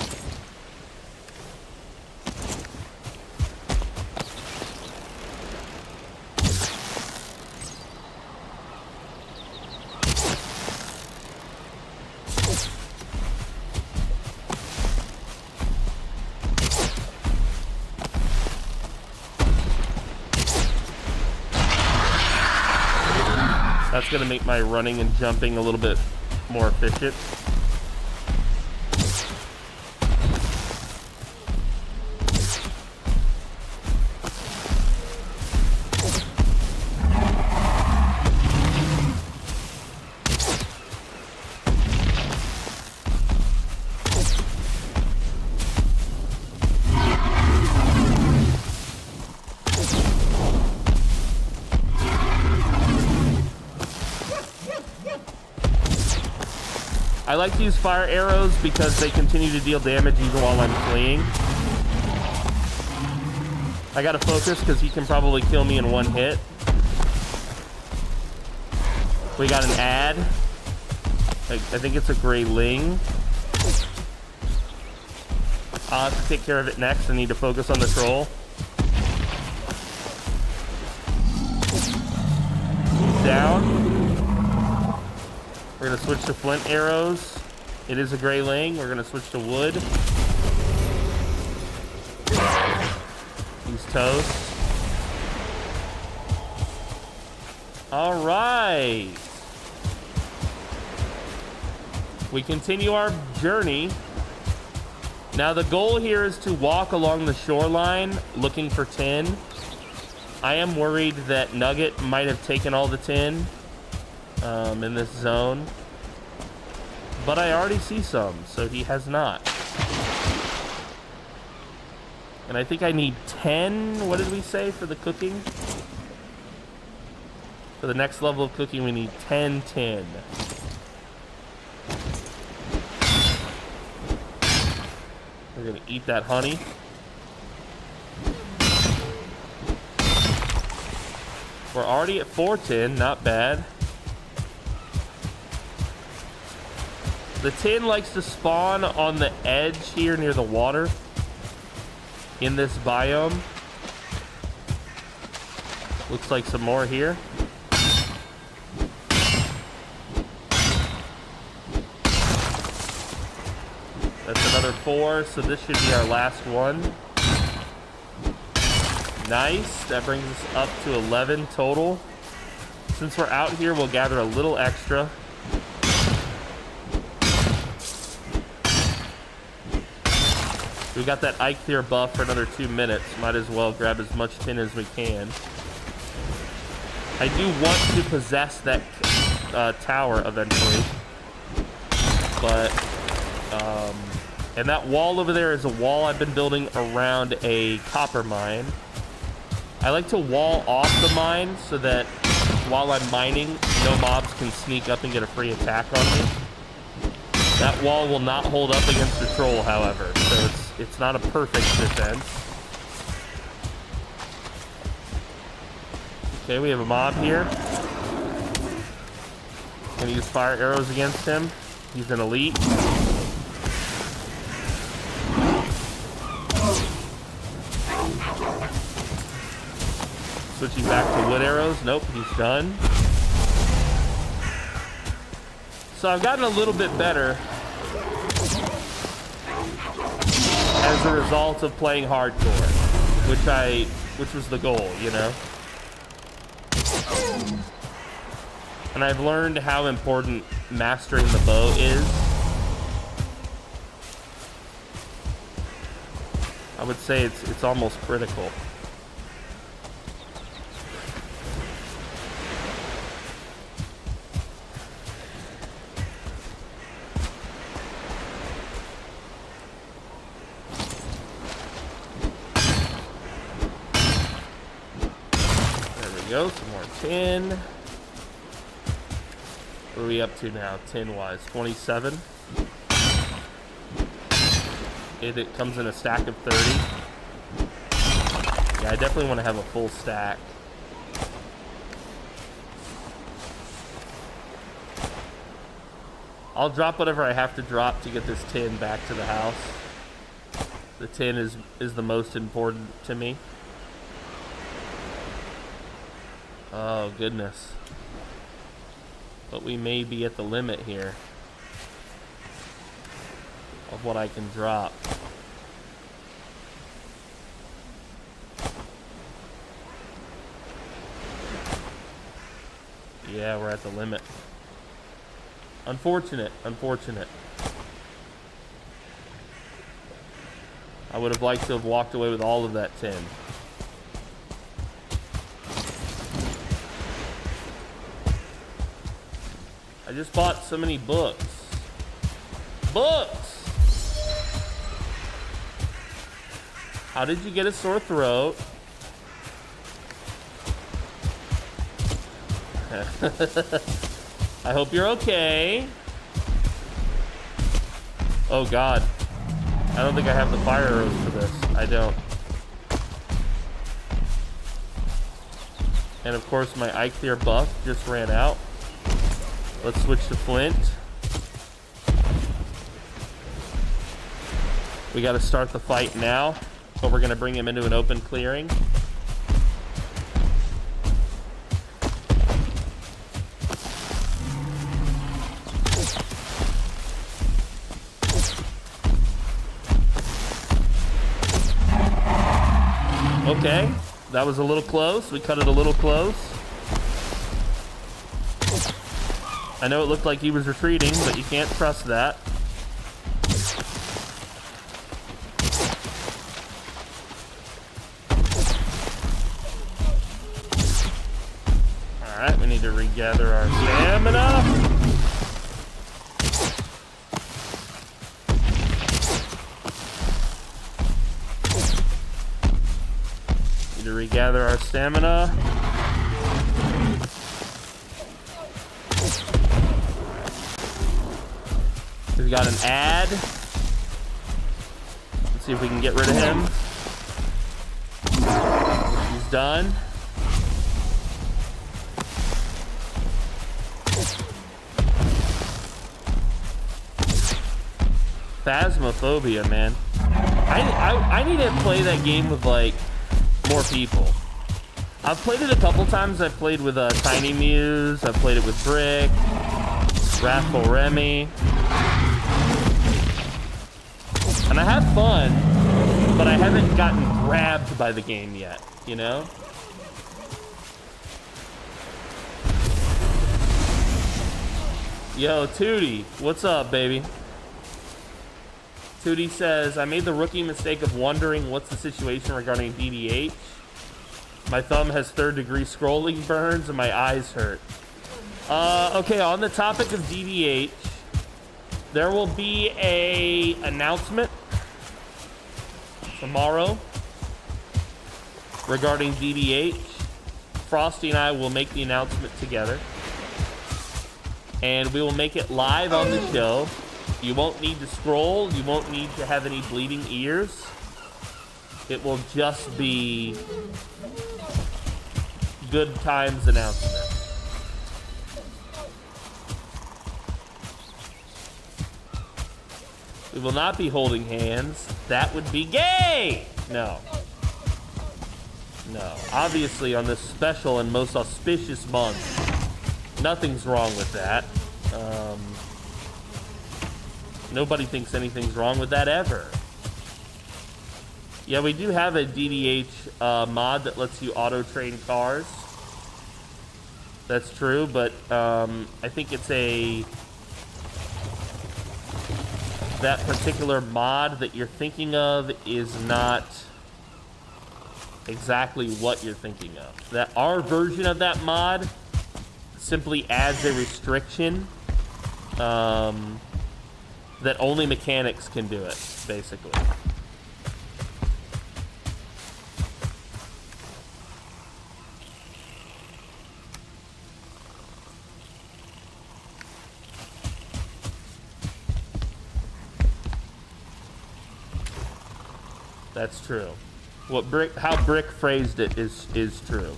A: That's gonna make my running and jumping a little bit more efficient. I like to use fire arrows because they continue to deal damage even while I'm fleeing. I gotta focus because he can probably kill me in one hit. We got an ad. I think it's a gray ling. I'll have to take care of it next. I need to focus on the troll. He's down. We're gonna switch to flint arrows. It is a gray ling. We're gonna switch to wood. He's toast. All right. We continue our journey. Now the goal here is to walk along the shoreline looking for tin. I am worried that Nugget might have taken all the tin in this zone, but I already see some, so he has not. And I think I need 10, what did we say for the cooking? For the next level of cooking, we need 10 tin. We're gonna eat that honey. We're already at 4 tin, not bad. The tin likes to spawn on the edge here near the water in this biome. Looks like some more here. That's another 4, so this should be our last one. Nice, that brings us up to 11 total. Since we're out here, we'll gather a little extra. We got that THUR buff for another 2 minutes. Might as well grab as much tin as we can. I do want to possess that tower eventually. But, and that wall over there is a wall I've been building around a copper mine. I like to wall off the mine so that while I'm mining, no mobs can sneak up and get a free attack on me. That wall will not hold up against the troll, however, so it's not a perfect defense. Okay, we have a mob here. Gonna use fire arrows against him. He's an elite. Switching back to wood arrows. Nope, he's done. So I've gotten a little bit better as a result of playing hardcore, which was the goal, you know. And I've learned how important mastering the bow is. I would say it's almost critical. Go, some more tin. What are we up to now, tin-wise? 27. It comes in a stack of 30. Yeah, I definitely want to have a full stack. I'll drop whatever I have to drop to get this tin back to the house. The tin is the most important to me. Oh, goodness. But we may be at the limit here of what I can drop. Yeah, we're at the limit. Unfortunate, unfortunate. I would have liked to have walked away with all of that tin. I just bought so many books. Books! How did you get a sore throat? I hope you're okay. Oh God. I don't think I have the fire arrows for this. I don't. And of course my Eikthyr buff just ran out. Let's switch to flint. We gotta start the fight now, but we're gonna bring him into an open clearing. Okay, that was a little close. We cut it a little close. I know it looked like he was retreating, but you can't trust that. Alright, we need to regather our stamina. Need to regather our stamina. We've got an ad. Let's see if we can get rid of him. He's done. Phasmophobia, man. I need to play that game with like more people. I've played it a couple times. I've played with Tiny Muse. I've played it with Brick, Wrathful Remy. And I have fun, but I haven't gotten grabbed by the game yet, you know? Yo, Tootie, what's up, baby? Tootie says, I made the rookie mistake of wondering what's the situation regarding DDH. My thumb has third-degree scrolling burns and my eyes hurt. Okay, on the topic of DDH, there will be a announcement tomorrow regarding DDH. Frosty and I will make the announcement together. And we will make it live on the show. You won't need to scroll. You won't need to have any bleeding ears. It will just be good times announcement. We will not be holding hands. That would be gay! No. No. Obviously, on this special and most auspicious month, nothing's wrong with that. Nobody thinks anything's wrong with that ever. Yeah, we do have a DDH mod that lets you auto-train cars. That's true, but I think it's that particular mod that you're thinking of is not exactly what you're thinking of. That our version of that mod simply adds a restriction that only mechanics can do it, basically. That's true. How Brick phrased it is true.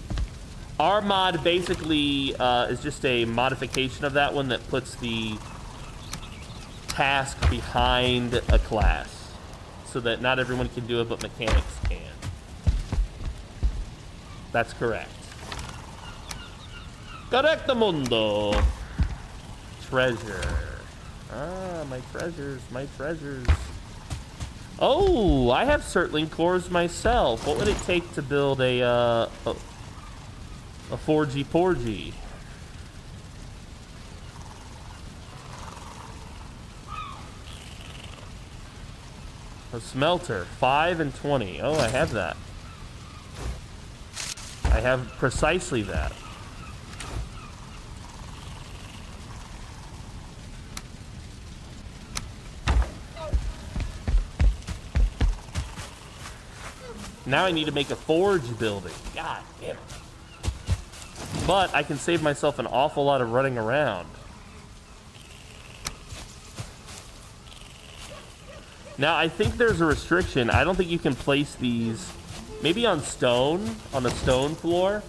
A: Our mod basically is just a modification of that one that puts the task behind a class so that not everyone can do it, but mechanics can. That's correct. Correctamundo. Treasure. Ah, my treasures, my treasures. Oh, I have Certling cores myself. What would it take to build a 4G Porgy? A smelter, 5 and 20. Oh, I have that. I have precisely that. Now I need to make a forge building. God damn it. But I can save myself an awful lot of running around. Now I think there's a restriction. I don't think you can place these maybe on stone, on a stone floor.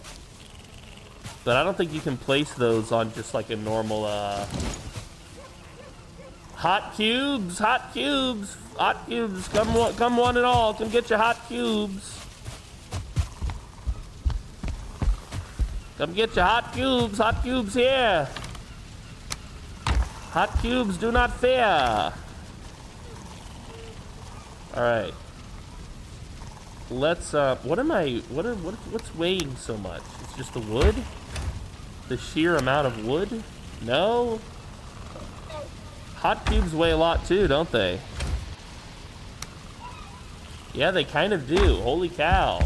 A: But I don't think you can place those on just like a normal hot cubes, hot cubes. Hot cubes, come one and all, come get your hot cubes. Come get your hot cubes here. Hot cubes do not fear. All right. Let's, what's weighing so much? It's just the wood? The sheer amount of wood? No? Hot cubes weigh a lot too, don't they? Yeah, they kind of do. Holy cow.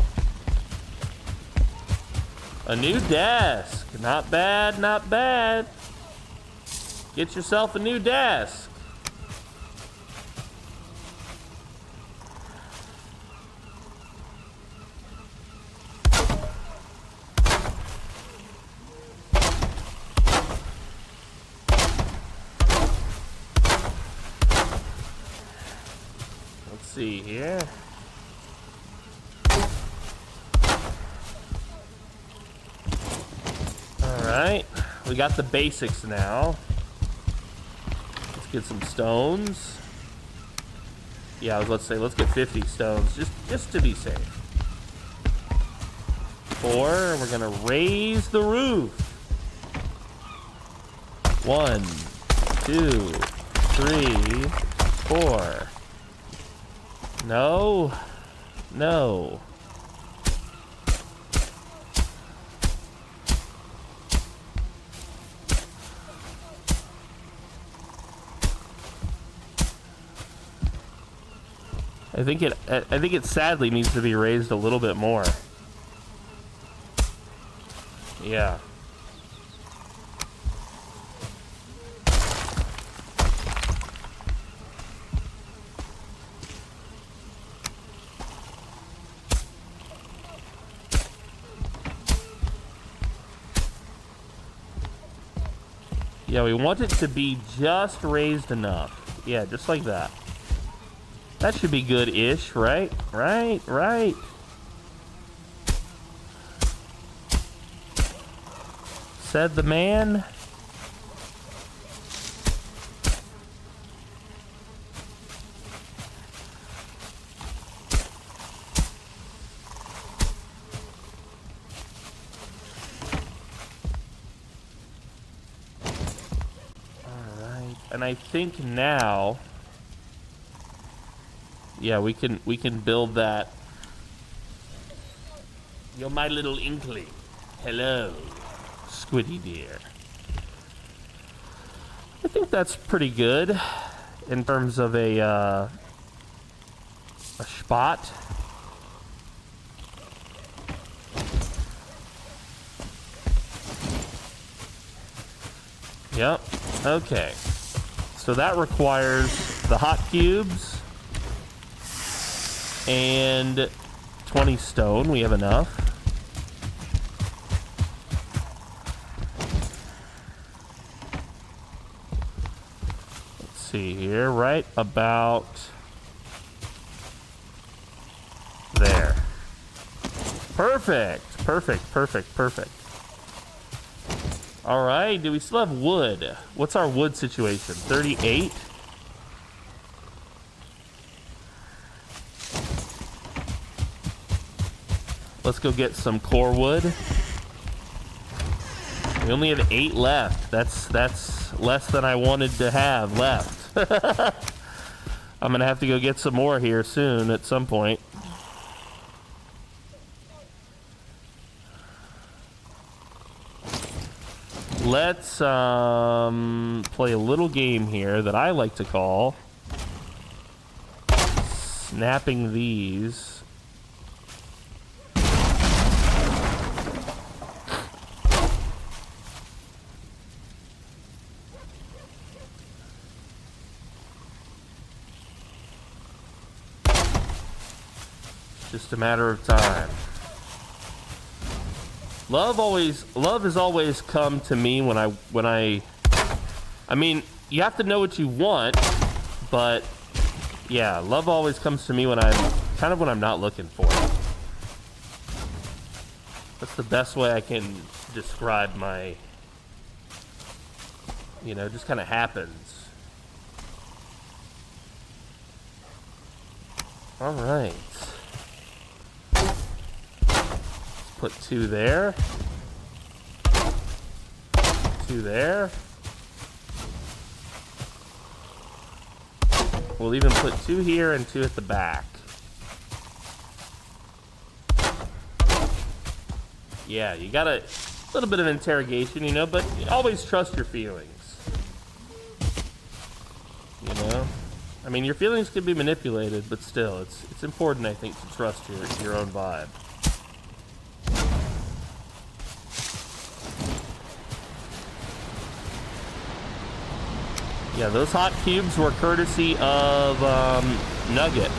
A: A new desk. Not bad, not bad. Get yourself a new desk. Let's see here. Alright, we got the basics now. Let's get some stones. Yeah, I was about to say, let's get 50 stones, just to be safe. 4, we're gonna raise the roof. 1, 2, 3, 4. No, no. I think it sadly needs to be raised a little bit more. Yeah. Yeah, we want it to be just raised enough. Yeah, just like that. That should be good-ish, right? Right. Said the man. All right, and I think now. Yeah, we can build that. You're my little inkling. Hello, Squiddy dear. I think that's pretty good in terms of a spot. Yep. Okay. So that requires the hot cubes. And 20 stone, we have enough. Let's see here, right about there. Perfect. All right, do we still have wood? What's our wood situation? 38? Let's go get some core wood. We only have 8 left. That's less than I wanted to have left. I'm gonna have to go get some more here soon at some point. Let's play a little game here that I like to call snapping these. Just a matter of time. Love has always come to me when I mean, you have to know what you want, but yeah, love always comes to me when I'm not looking for it. That's the best way I can describe my, just kind of happens. All right. Put 2 there. 2 there. We'll even put 2 here and 2 at the back. Yeah, you got a little bit of interrogation, but always trust your feelings. I mean, your feelings can be manipulated, but still, it's important, I think, to trust your own vibe. Yeah, those hot cubes were courtesy of Nugget.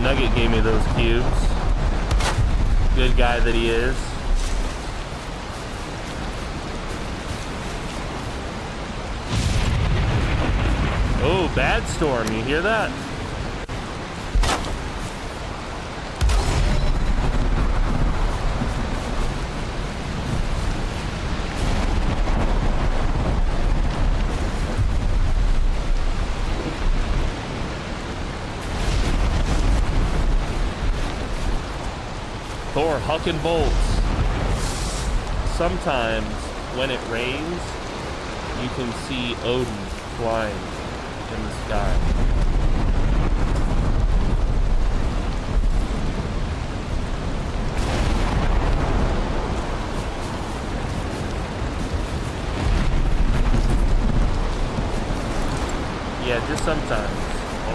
A: Nugget gave me those cubes. Good guy that he is. Oh, bad storm. You hear that? Thor hucking bolts. Sometimes when it rains, you can see Odin flying in the sky. Yeah, just sometimes.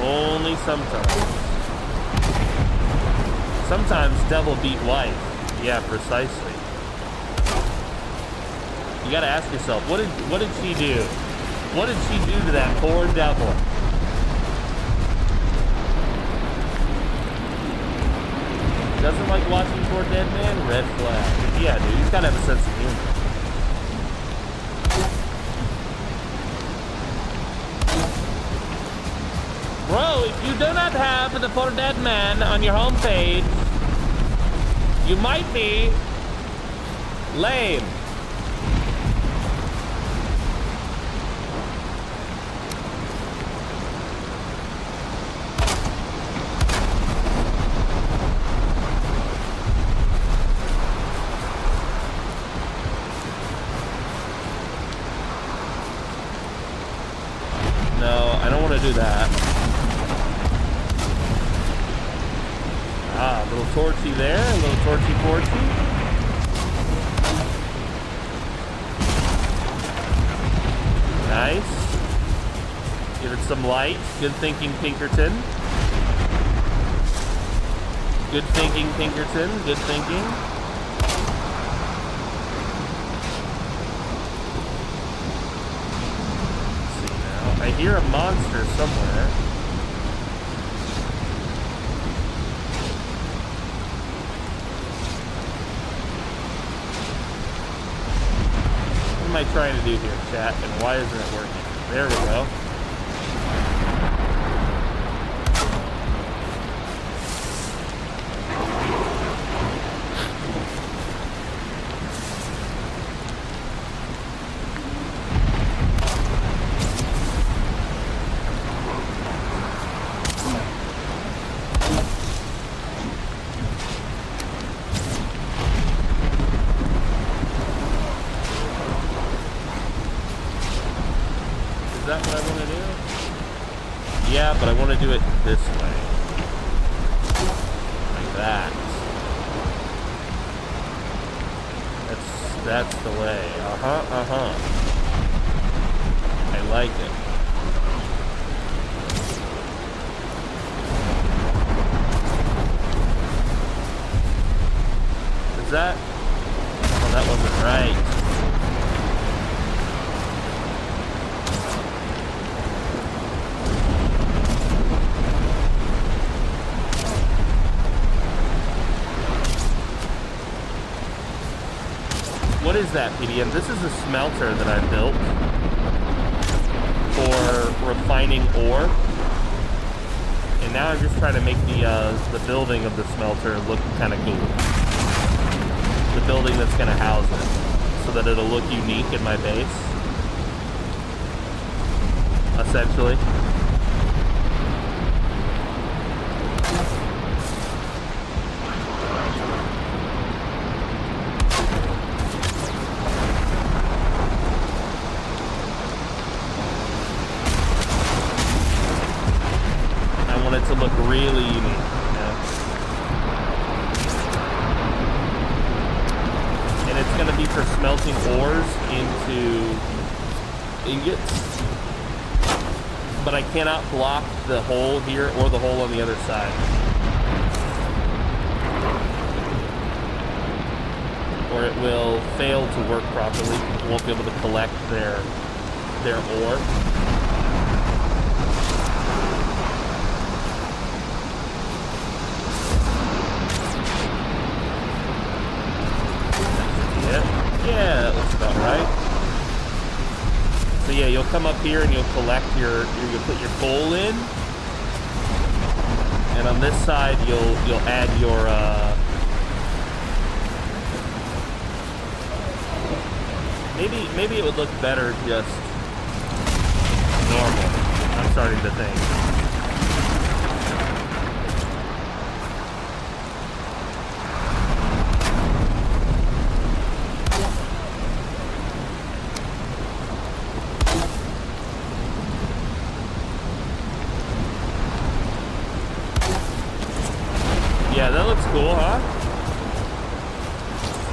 A: Only sometimes. Sometimes devil beat wife. Yeah, precisely. You gotta ask yourself, what did she do? What did she do to that poor devil? Doesn't like watching PoorDeadMan? Red flag. Yeah, dude, he's gotta have a sense of humor. Bro, if you do not have the PoorDeadMan on your homepage, you might be lame. No, I don't want to do that. Ah, a little torchy there, a little torchy-porchy. Nice. Give it some light. Good thinking, Pinkerton. Good thinking, Pinkerton. Good thinking. Let's see now. I hear a monster somewhere. What am I trying to do here, chat, and why isn't it working? There we go. do it this way. Like that. That's the way. I like it. Is that? Oh, that wasn't right. What is that, PDM? This is a smelter that I built for refining ore. And now I'm just trying to make the building of the smelter look kind of cool. The building that's going to house it, so that it'll look unique in my base, essentially. I want it to look really unique. It's going to be for smelting ores into ingots, but I cannot block the hole here or the hole on the other side, or it will fail to work properly. It won't be able to collect their ore. Yeah, that looks about right. So yeah, you'll come up here and you'll collect you'll put your coal in, and on this side you'll add your maybe it would look better just normal. I'm starting to think. Yeah, that looks cool, huh?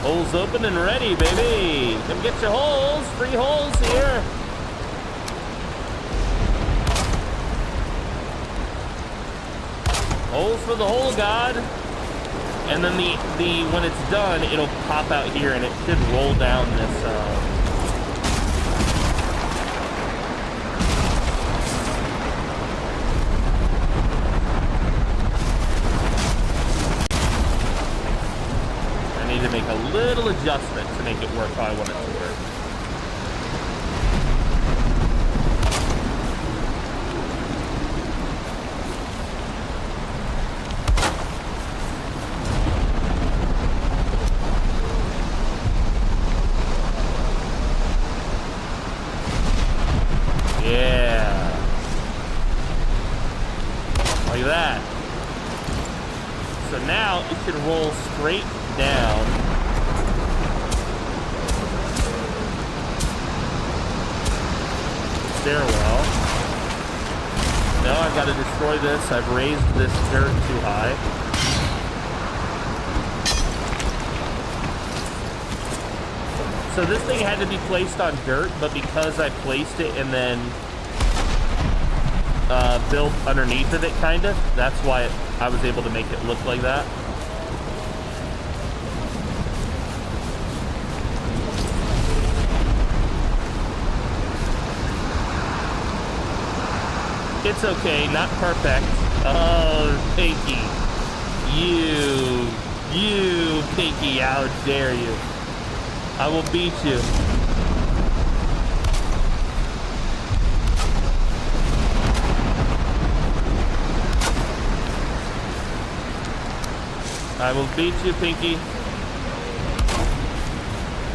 A: Holes open and ready, baby. Come get your holes. Free holes here. Holes for the hole god. And then the when it's done, it'll pop out here and it should roll down this to make a little adjustment to make it work how I want it to work. Yeah. Like that. So now it should roll straight down. Stairwell. Now I've got to destroy this. I've raised this dirt too high. So this thing had to be placed on dirt, but because I placed it and then built underneath of it, kind of, that's why I was able to make it look like that. It's okay, not perfect. Oh, Pinky. You, Pinky, how dare you. I will beat you. I will beat you, Pinky.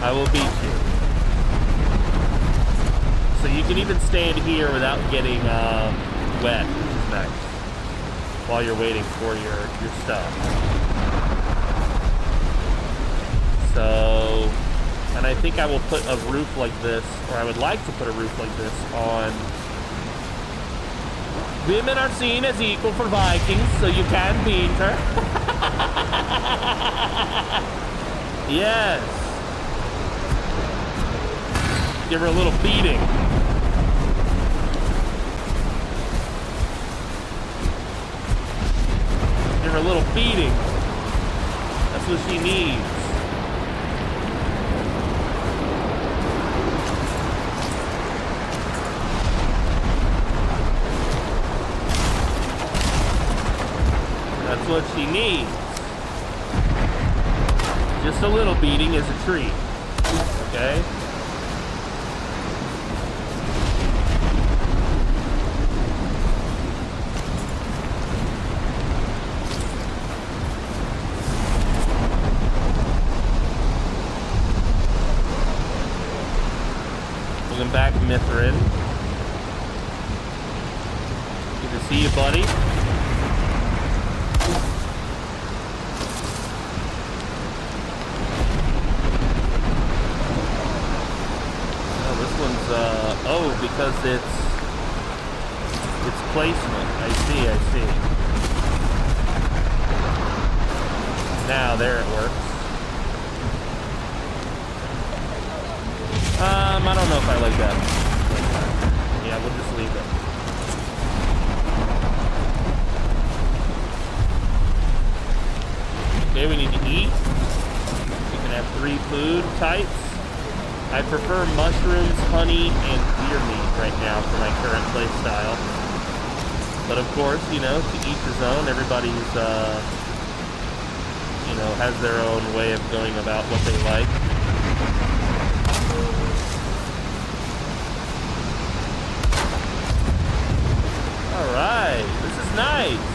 A: I will beat you. So you can even stand here without getting wet, which is nice, while you're waiting for your stuff. So, and I think I will put a roof like this, or I would like to put a roof like this on Women are seen as equal for Vikings, so you can beat her. Yes. Give her a little beating. Give her a little beating. That's what she needs. That's what she needs. Just a little beating is a treat. Okay? Welcome back, Mithrin. Good to see you, buddy. Oh, because it's placement. I see. Now, there it works. I don't know if I like that. Yeah, we'll just leave it. Okay, we need to eat. We can have 3 food types. I prefer mushrooms, honey, and deer meat right now for my current play style. But of course, you know, to each his own. Everybody's, you know, has their own way of going about what they like. All right, this is nice.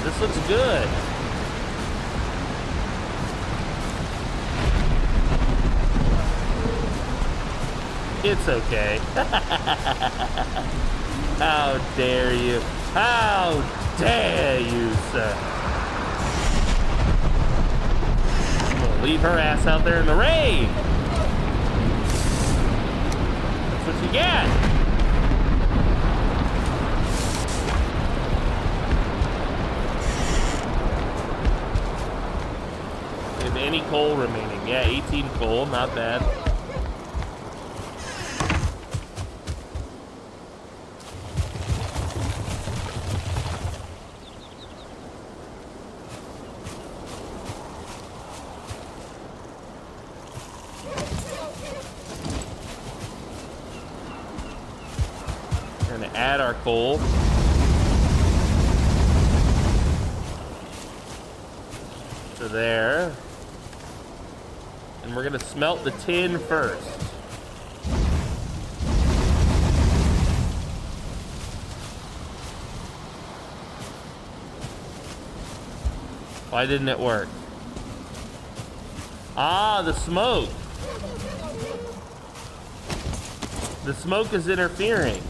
A: This looks good. It's okay. How dare you? How dare you, sir? I'm gonna leave her ass out there in the rain. That's what you get. We have any coal remaining? Yeah, 18 coal, not bad. Add our coal. To there. And we're gonna smelt the tin first. Why didn't it work? Ah, the smoke. The smoke is interfering.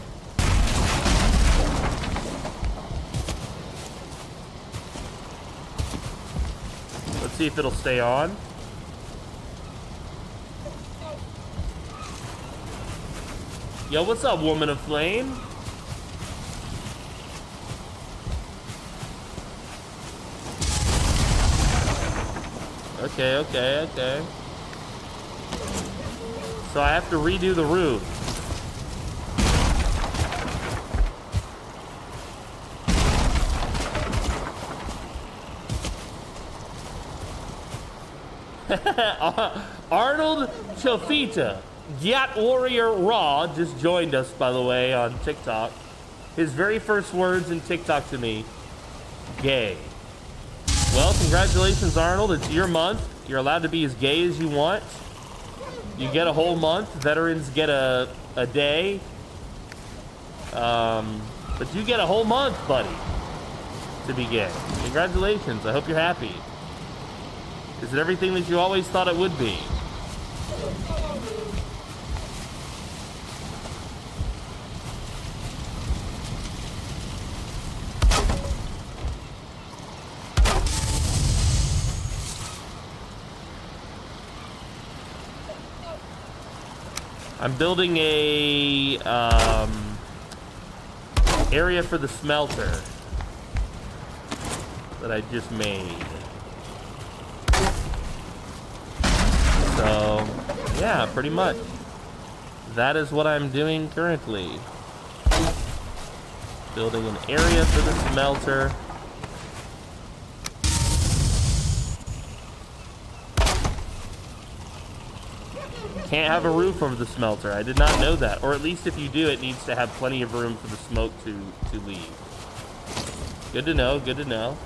A: See if it'll stay on. Yo, what's up, woman of flame? Okay. So I have to redo the roof. Arnold Chofita, Gyat Warrior Raw, just joined us, by the way, on TikTok. His very first words in TikTok to me, gay. Well, congratulations, Arnold. It's your month. You're allowed to be as gay as you want. You get a whole month. Veterans get a day. But you get a whole month, buddy, to be gay. Congratulations. I hope you're happy. Is it everything that you always thought it would be? I'm building a area for the smelter that I just made. So, yeah, pretty much. That is what I'm doing currently. Building an area for the smelter. Can't have a roof over the smelter. I did not know that. Or at least if you do, it needs to have plenty of room for the smoke to leave. Good to know, good to know.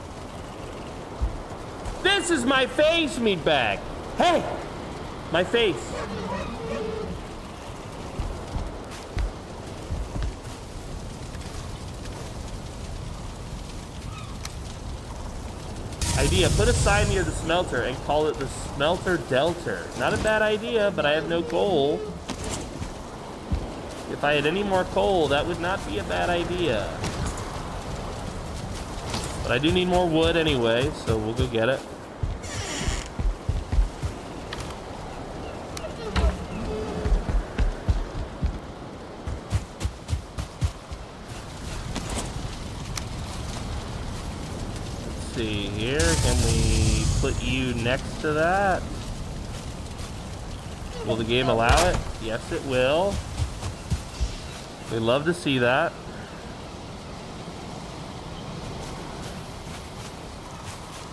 A: This is my face, meatbag! Hey! My face. Idea, put a sign near the smelter and call it the Smelter Delta. Not a bad idea, but I have no coal. If I had any more coal, that would not be a bad idea. But I do need more wood anyway, so we'll go get it. See here, can we put you next to that? Will the game allow it? Yes, it will. We'd love to see that.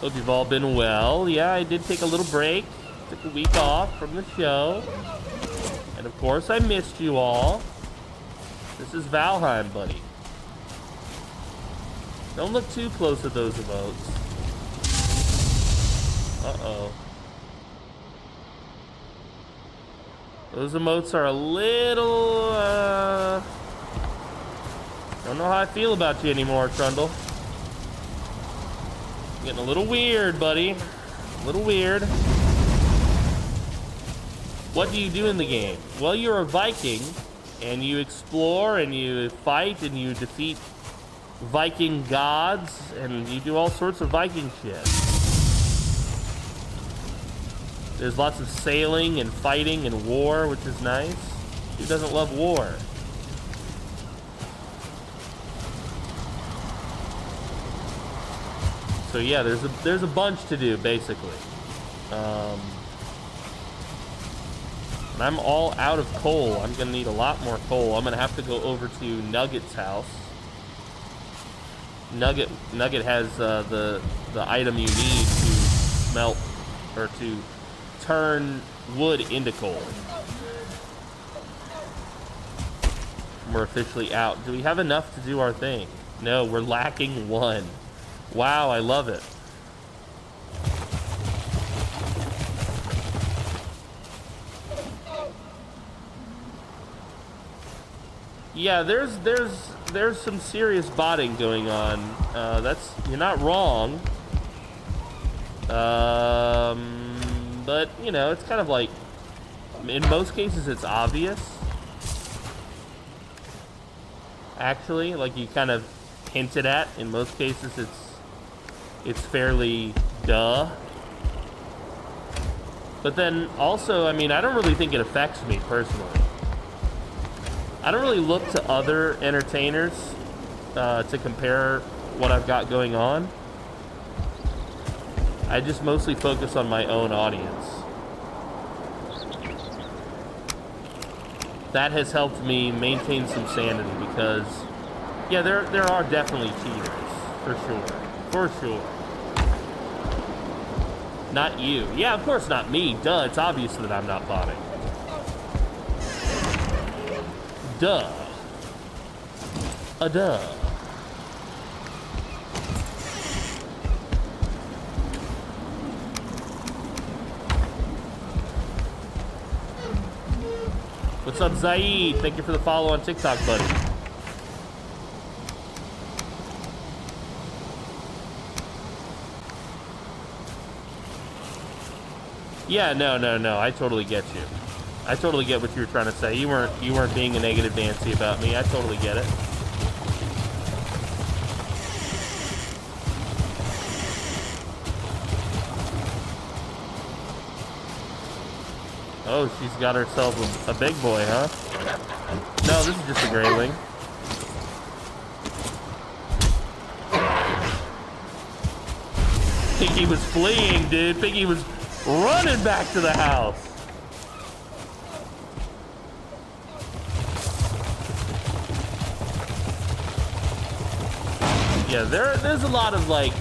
A: Hope you've all been well. Yeah, I did take a little break. Took a week off from the show. And of course, I missed you all. This is Valheim, buddy. Don't look too close at those emotes. Uh-oh. Those emotes are a little, don't know how I feel about you anymore, Trundle. Getting a little weird, buddy. A little weird. What do you do in the game? Well, you're a Viking, and you explore, and you fight, and you defeat Viking gods, and you do all sorts of Viking shit. There's lots of sailing and fighting and war, which is nice. Who doesn't love war? So yeah, there's a bunch to do, basically. And I'm all out of coal. I'm gonna need a lot more coal. I'm gonna have to go over to Nugget's house. Nugget has the item you need to smelt or to turn wood into coal. We're officially out. Do we have enough to do our thing? No, we're lacking one. Wow, I love it. Yeah, there's some serious botting going on. You're not wrong. But you know, it's kind of like, in most cases it's obvious. Actually, like you kind of hinted at. In most cases it's fairly duh. But then also, I mean, I don't really think it affects me personally. I don't really look to other entertainers to compare what I've got going on. I just mostly focus on my own audience. That has helped me maintain some sanity because, yeah, there are definitely cheaters, for sure. For sure. Not you. Yeah, of course not me. Duh, it's obvious that I'm not botting. Duh. A duh. What's up, Zaid? Thank you for the follow on TikTok, buddy. Yeah, no. I totally get you. I totally get what you were trying to say. You weren't being a negative Nancy about me. I totally get it. Oh, she's got herself a big boy, huh? No, this is just a grayling. think he was fleeing, dude. I think he was running back to the house. Yeah, there's a lot of like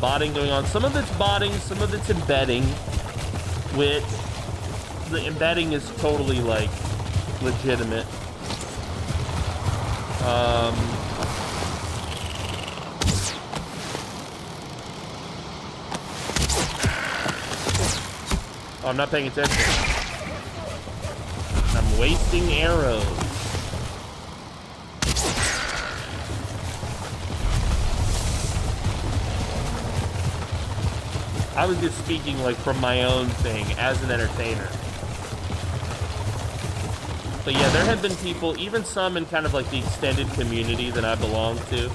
A: botting going on. Some of it's botting, some of it's embedding, which the embedding is totally like legitimate. Oh, I'm not paying attention. I'm wasting arrows. I was just speaking like from my own thing as an entertainer. But yeah, there have been people, even some in kind of like the extended community that I belong to,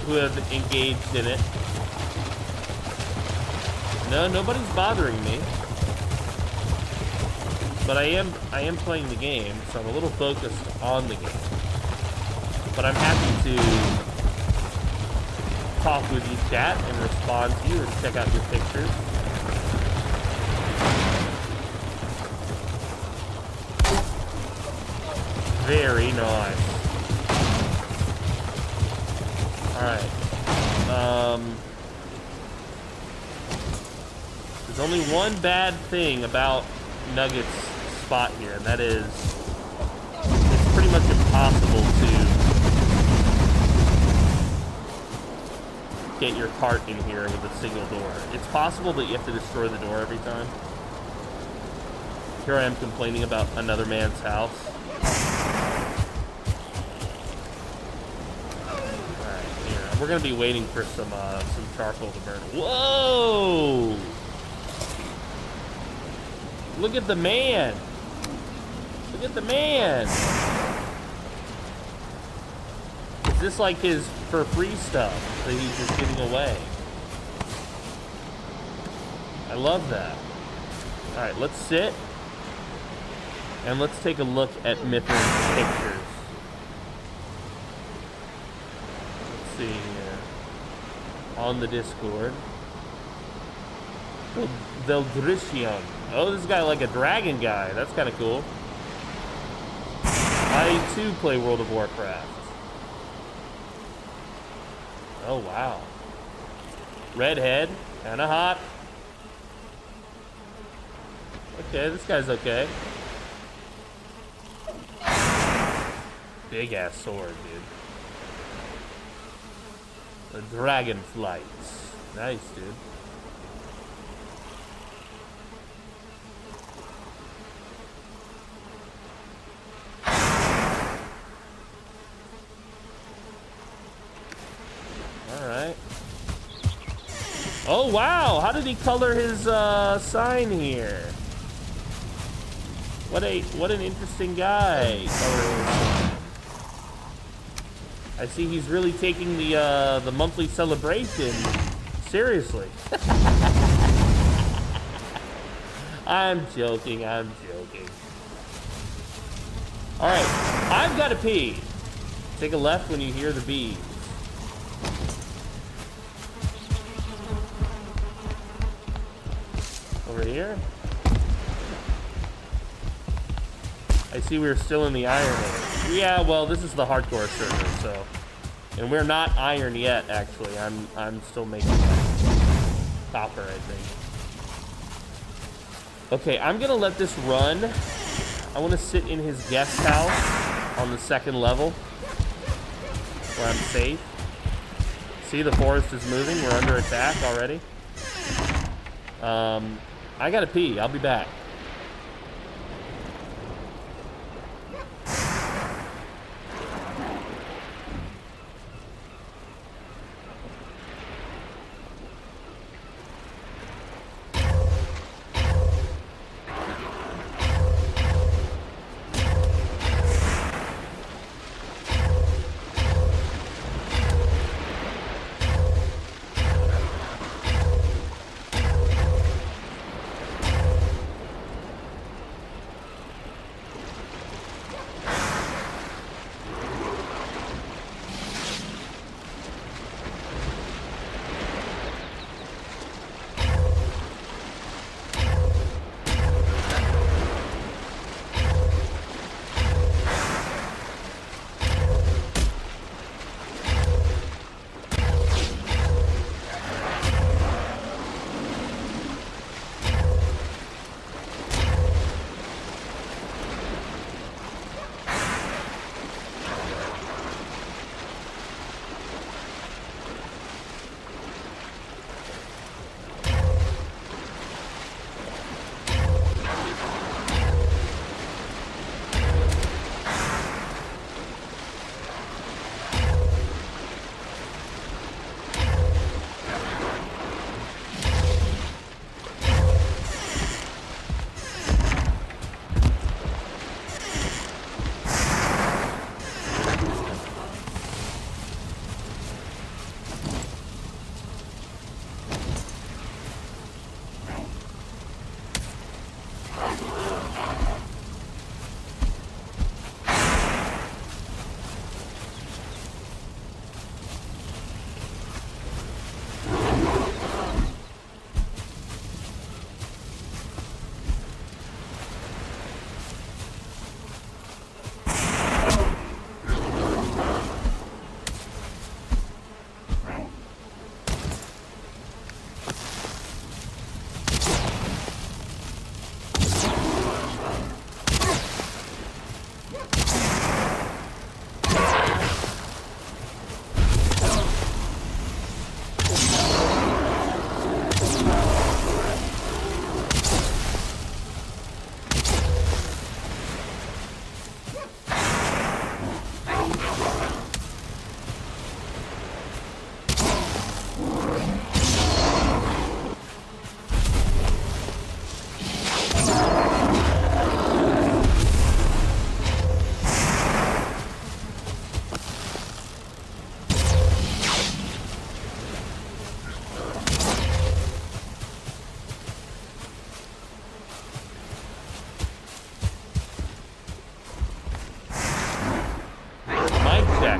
A: who have engaged in it. No, nobody's bothering me. But I am playing the game, so I'm a little focused on the game. But I'm happy to talk with you, chat, and respond to you and check out your pictures. Very nice. Alright. There's only one bad thing about Nugget's spot here, and that is it's pretty much impossible to get your cart in here with a single door. It's possible, but you have to destroy the door every time. Here I am complaining about another man's house. Alright, here. We're gonna be waiting for some charcoal to burn. Whoa! Look at the man! Look at the man! Is this like his for free stuff that he's just giving away? I love that. Alright, let's sit. And let's take a look at Mithrin's pictures. Let's see here. On the Discord. Veldricion. Oh, this guy like a dragon guy. That's kind of cool. I too play World of Warcraft. Oh, wow. Redhead. Kinda hot. Okay, this guy's okay. Big ass sword, dude. The dragon flights. Nice, dude. Alright. Oh, wow! How did he color his sign here? What an interesting guy. I see he's really taking the monthly celebration seriously. I'm joking, I'm joking. Alright, I've got to pee. Take a left when you hear the bees. Over here. I see we're still in the Iron Age. Yeah, well, this is the hardcore server, so, and we're not iron yet. Actually, I'm still making copper, I think. Okay, I'm gonna let this run. I want to sit in his guest house on the second level, where I'm safe. See, the forest is moving. We're under attack already. I gotta pee. I'll be back.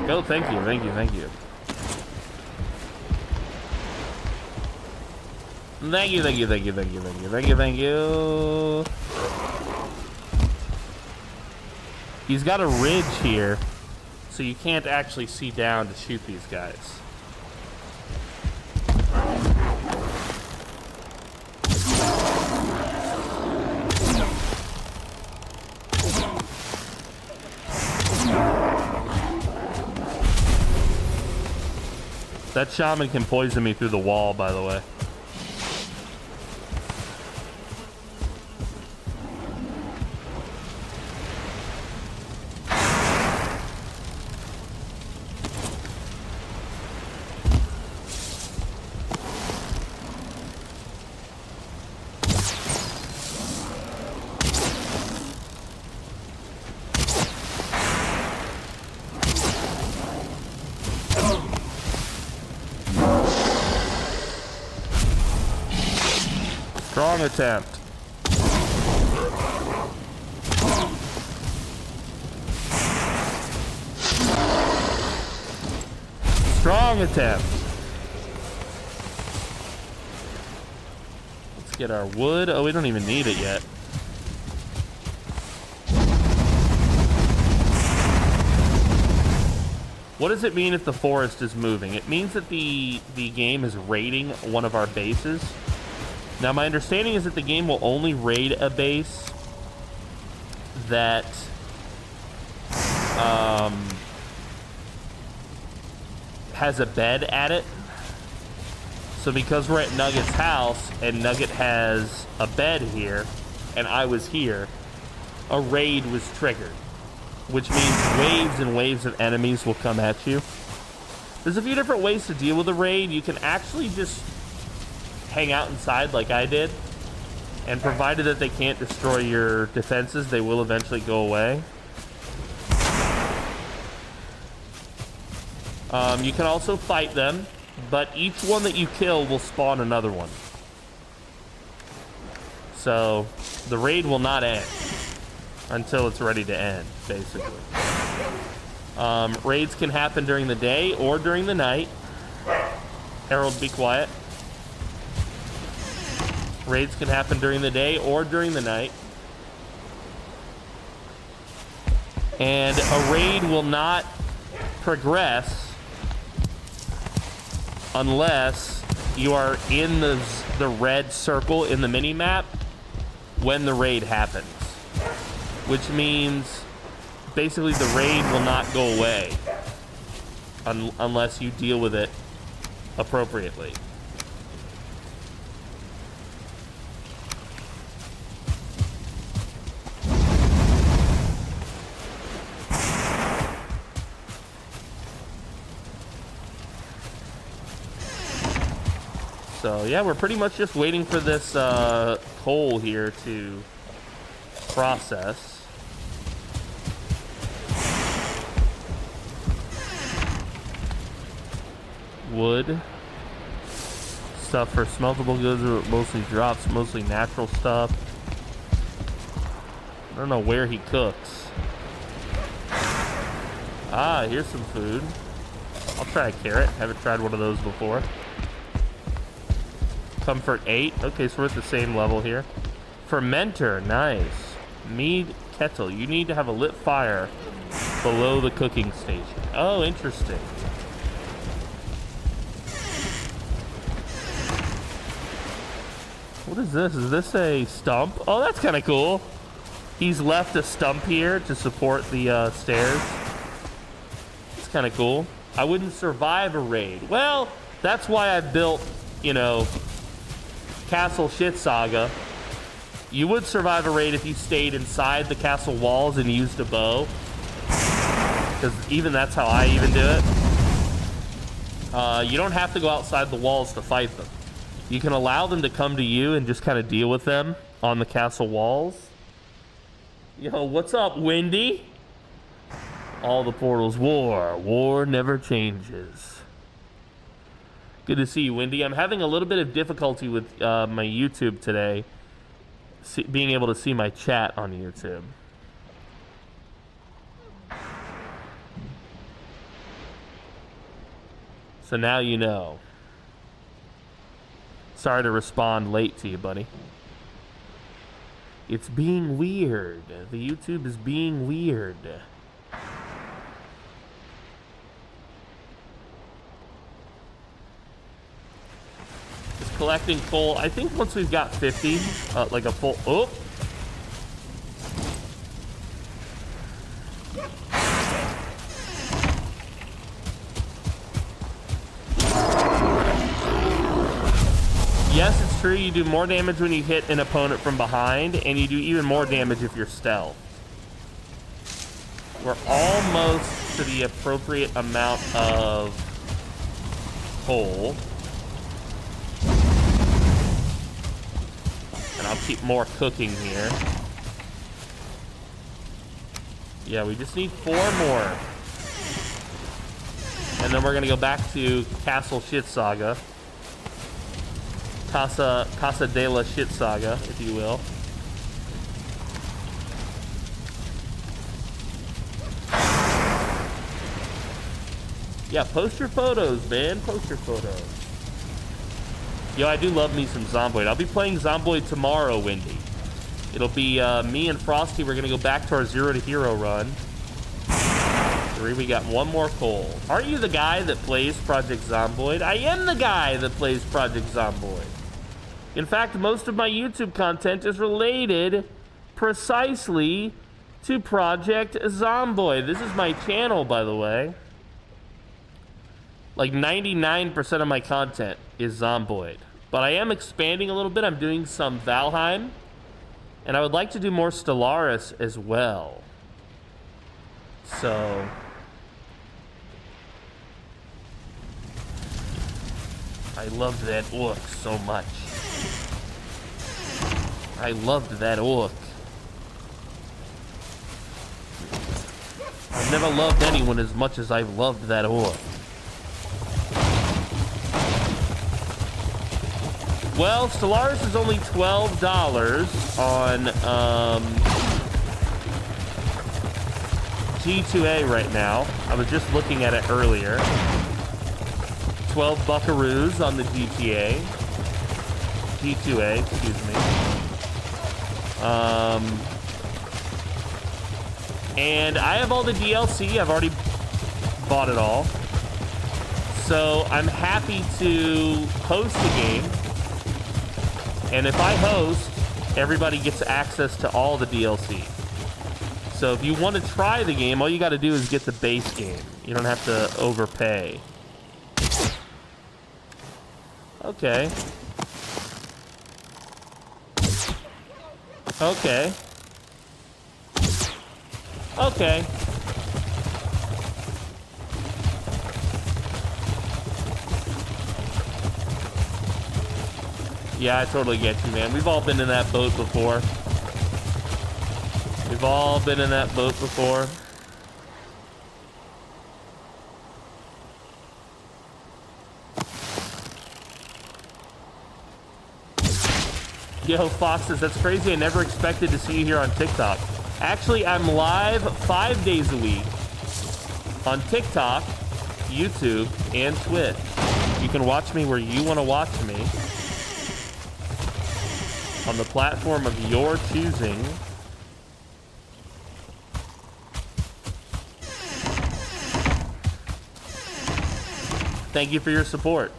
A: Oh, thank you, thank you, thank you. Thank you, thank you, thank you, thank you, thank you, thank you, thank you. He's got a ridge here, so you can't actually see down to shoot these guys. That shaman can poison me through the wall, by the way. Strong attempt. Strong attempt. Let's get our wood. Oh, we don't even need it yet. What does it mean if the forest is moving? It means that the game is raiding one of our bases. Now, my understanding is that the game will only raid a base that has a bed at it. So because we're at Nugget's house and Nugget has a bed here and I was here, a raid was triggered, which means waves and waves of enemies will come at you. There's a few different ways to deal with a raid. You can actually just hang out inside like I did, and provided that they can't destroy your defenses, they will eventually go away. You can also fight them, but each one that you kill will spawn another one. So the raid will not end until it's ready to end, basically. Raids can happen during the day or during the night. Harold, be quiet. Raids can happen during the day or during the night. And a raid will not progress unless you are in the red circle in the mini-map when the raid happens. Which means basically the raid will not go away unless you deal with it appropriately. So yeah, we're pretty much just waiting for this coal here to process. Wood. Stuff for smeltable goods are mostly drops, mostly natural stuff. I don't know where he cooks. Ah, here's some food. I'll try a carrot. Haven't tried one of those before. Comfort 8. Okay, so we're at the same level here. Fermenter, nice. Mead kettle. You need to have a lit fire below the cooking station. Oh, interesting. What is this? Is this a stump? Oh, that's kind of cool. He's left a stump here to support the stairs. It's kind of cool. I wouldn't survive a raid. Well, that's why I built, you know, Castle Shit Saga. You would survive a raid if you stayed inside the castle walls and used a bow, because even that's how I even do it. You don't have to go outside the walls to fight them. You can allow them to come to you and just kind of deal with them on the castle walls. Yo, what's up, Wendy? All the portals. War never changes. Good to see you, Wendy. I'm having a little bit of difficulty with my YouTube today, being able to see my chat on YouTube. So now you know. Sorry to respond late to you, buddy. It's being weird. The YouTube is being weird. Just collecting coal. I think once we've got 50, like a full... Oh! Yes, it's true, you do more damage when you hit an opponent from behind, and you do even more damage if you're stealth. We're almost to the appropriate amount of coal. And I'll keep more cooking here. Yeah, we just need 4 more. And then we're gonna go back to Castle Shit Saga. Casa de la Shit Saga, if you will. Yeah, post your photos, man. Post your photos. Yo, I do love me some Zomboid. I'll be playing Zomboid tomorrow, Wendy. It'll be me and Frosty. We're going to go back to our 0 to hero run. 3, we got 1 more coal. Aren't you the guy that plays Project Zomboid? I am the guy that plays Project Zomboid. In fact, most of my YouTube content is related precisely to Project Zomboid. This is my channel, by the way. Like 99% of my content is Zomboid. But I am expanding a little bit. I'm doing some Valheim. And I would like to do more Stellaris as well. So... I loved that orc so much. I loved that orc. I've never loved anyone as much as I've loved that orc. Well, Stellaris is only $12 on G2A right now. I was just looking at it earlier. 12 buckaroos on the GTA. G2A, excuse me. And I have all the DLC. I've already bought it all. So I'm happy to host the game. And if I host, everybody gets access to all the DLC. So if you want to try the game, all you got to do is get the base game. You don't have to overpay. Okay. Okay. Okay. Yeah, I totally get you, man. We've all been in that boat before. We've all been in that boat before. Yo, Foxes, that's crazy. I never expected to see you here on TikTok. Actually, I'm live 5 days a week on TikTok, YouTube, and Twitch. You can watch me where you want to watch me on the platform of your choosing. Thank you for your support.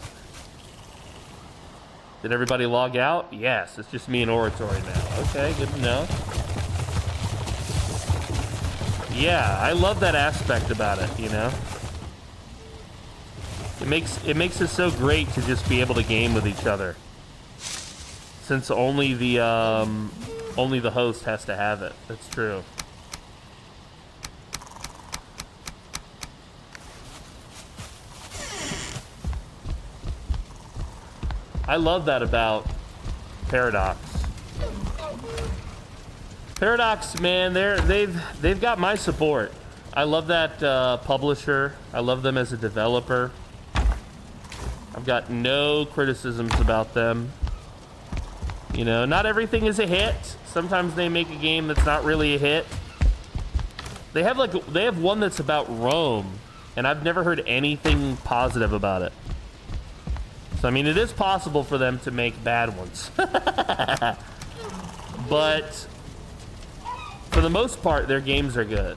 A: Did everybody log out? Yes, it's just me and Oratory now. Okay, good to know. Yeah, I love that aspect about it, you know? It makes it so great to just be able to game with each other. Since only the host has to have it. That's true. I love that about Paradox. Paradox, man, they've got my support. I love that publisher. I love them as a developer. I've got no criticisms about them. You know, not everything is a hit. Sometimes they make a game that's not really a hit. They have one that's about Rome and I've never heard anything positive about it. So I mean, it is possible for them to make bad ones. But for the most part, their games are good.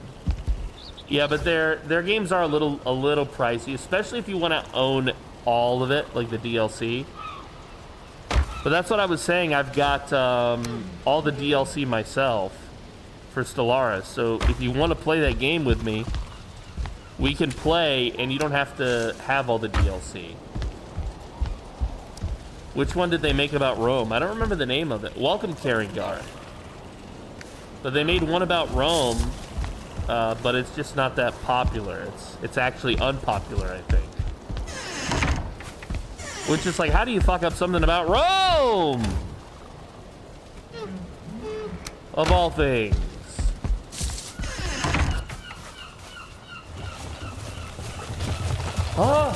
A: Yeah, but their games are a little pricey, especially if you want to own all of it, like the DLC. But that's what I was saying. I've got all the DLC myself for Stellaris. So if you want to play that game with me, we can play, and you don't have to have all the DLC. Which one did they make about Rome? I don't remember the name of it. Welcome, Karingar. But they made one about Rome, but it's just not that popular. It's actually unpopular, I think. Which is like, how do you fuck up something about Rome? Of all things. Oh.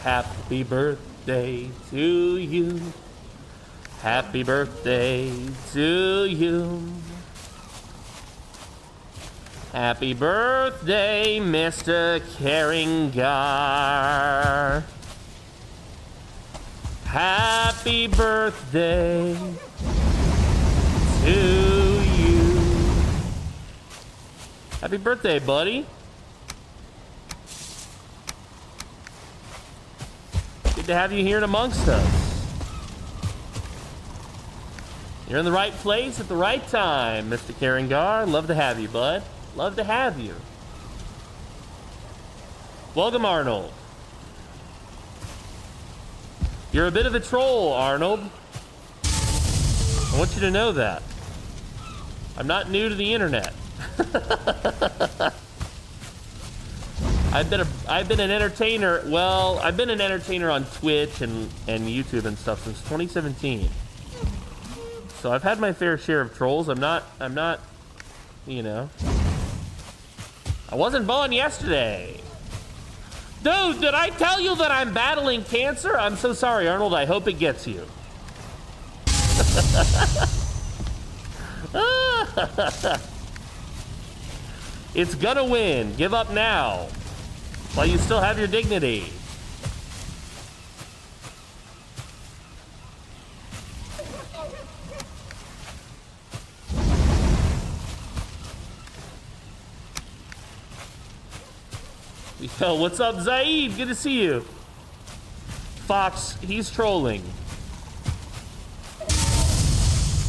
A: Happy birthday to you. Happy birthday to you. Happy birthday, Mr. Karingar. Happy birthday to you. Happy birthday, buddy. Good to have you here amongst us. You're in the right place at the right time, Mr. Karingar. Love to have you, bud. Love to have you. Welcome, Arnold. You're a bit of a troll, Arnold. I want you to know that. I'm not new to the internet. I've been an entertainer. Well, I've been an entertainer on Twitch and YouTube and stuff since 2017. So I've had my fair share of trolls. I'm not, you know. I wasn't born yesterday. Dude, did I tell you that I'm battling cancer? I'm so sorry, Arnold. I hope it gets you. It's gonna win. Give up now, while you still have your dignity. Yo, what's up, Zaid? Good to see you. Fox, he's trolling.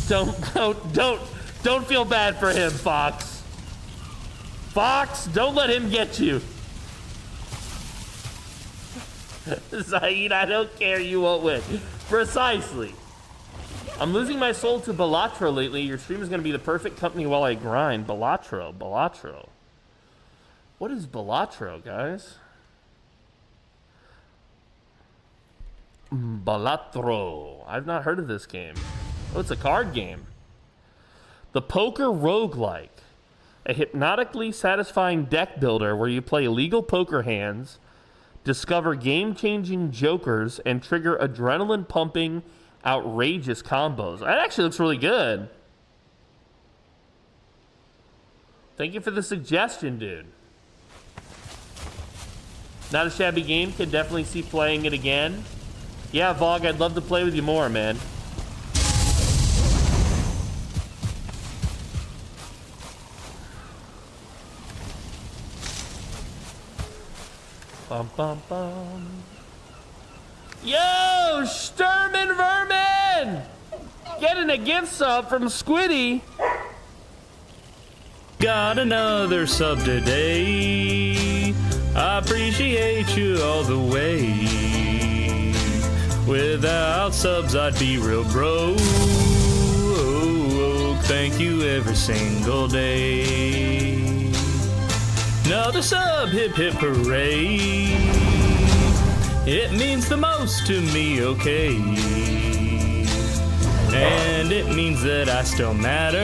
A: Don't feel bad for him, Fox. Fox, don't let him get you. Zaid, I don't care, you won't win. Precisely. I'm losing my soul to Balatro lately. Your stream is going to be the perfect company while I grind. Balatro. What is Balatro, guys? Balatro. I've not heard of this game. Oh, it's a card game. The Poker Roguelike. A hypnotically satisfying deck builder where you play illegal poker hands, discover game-changing jokers, and trigger adrenaline-pumping, outrageous combos. That actually looks really good. Thank you for the suggestion, dude. Not a shabby game. Could definitely see playing it again. Yeah, Vog, I'd love to play with you more, man. Bum, bum, bum. Yo, Sturman Vermin! Getting a gift sub from Squiddy.
B: Got another sub today. I appreciate you all the way. Without subs, I'd be real broke. Thank you every single day. Another sub, hip hip hooray. It means the most to me, okay. And it means that I still matter.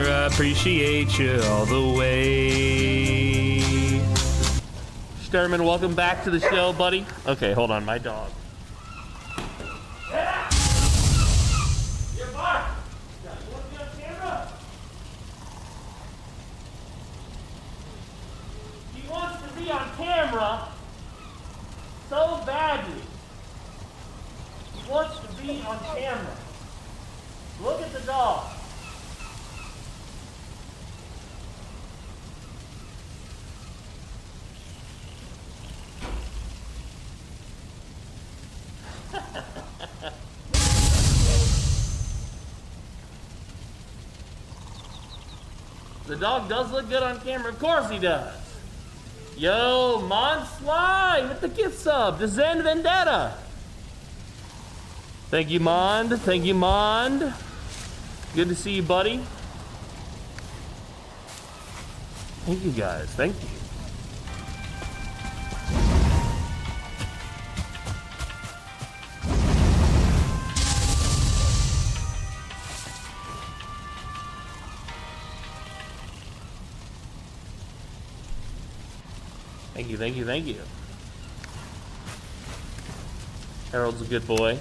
B: I appreciate you all the way.
A: Sturman, welcome back to the show, buddy. Okay, hold on, my dog. You're bark. You want to be on camera? be on camera so badly. He wants to be on camera. Look at the dog. The dog does look good on camera. Of course he does. Yo, Mon Sly with the gift sub to Zen Vendetta. Thank you, Mond. Thank you, Mond. Good to see you, buddy. Thank you, guys. Thank you. Thank you, thank you, thank you. Harold's a good boy.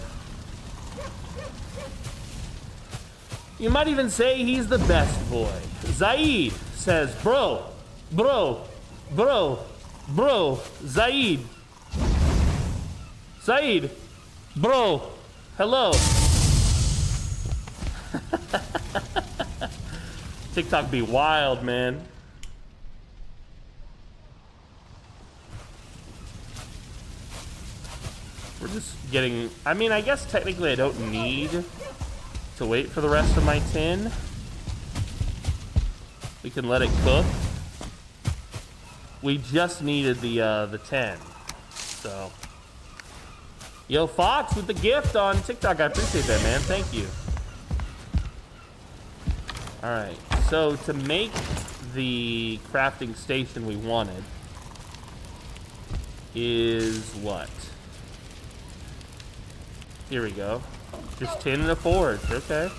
A: You might even say he's the best boy. Zaid says, bro, Zaid. Zaid, bro, hello. TikTok be wild, man. We're just getting, I mean, I guess technically I don't need to wait for the rest of my tin. We can let it cook. We just needed the 10. So, yo, Fox with the gift on TikTok. I appreciate that, man. Thank you. All right. So to make the crafting station we wanted is what? Here we go. Just tin and a forge. Okay.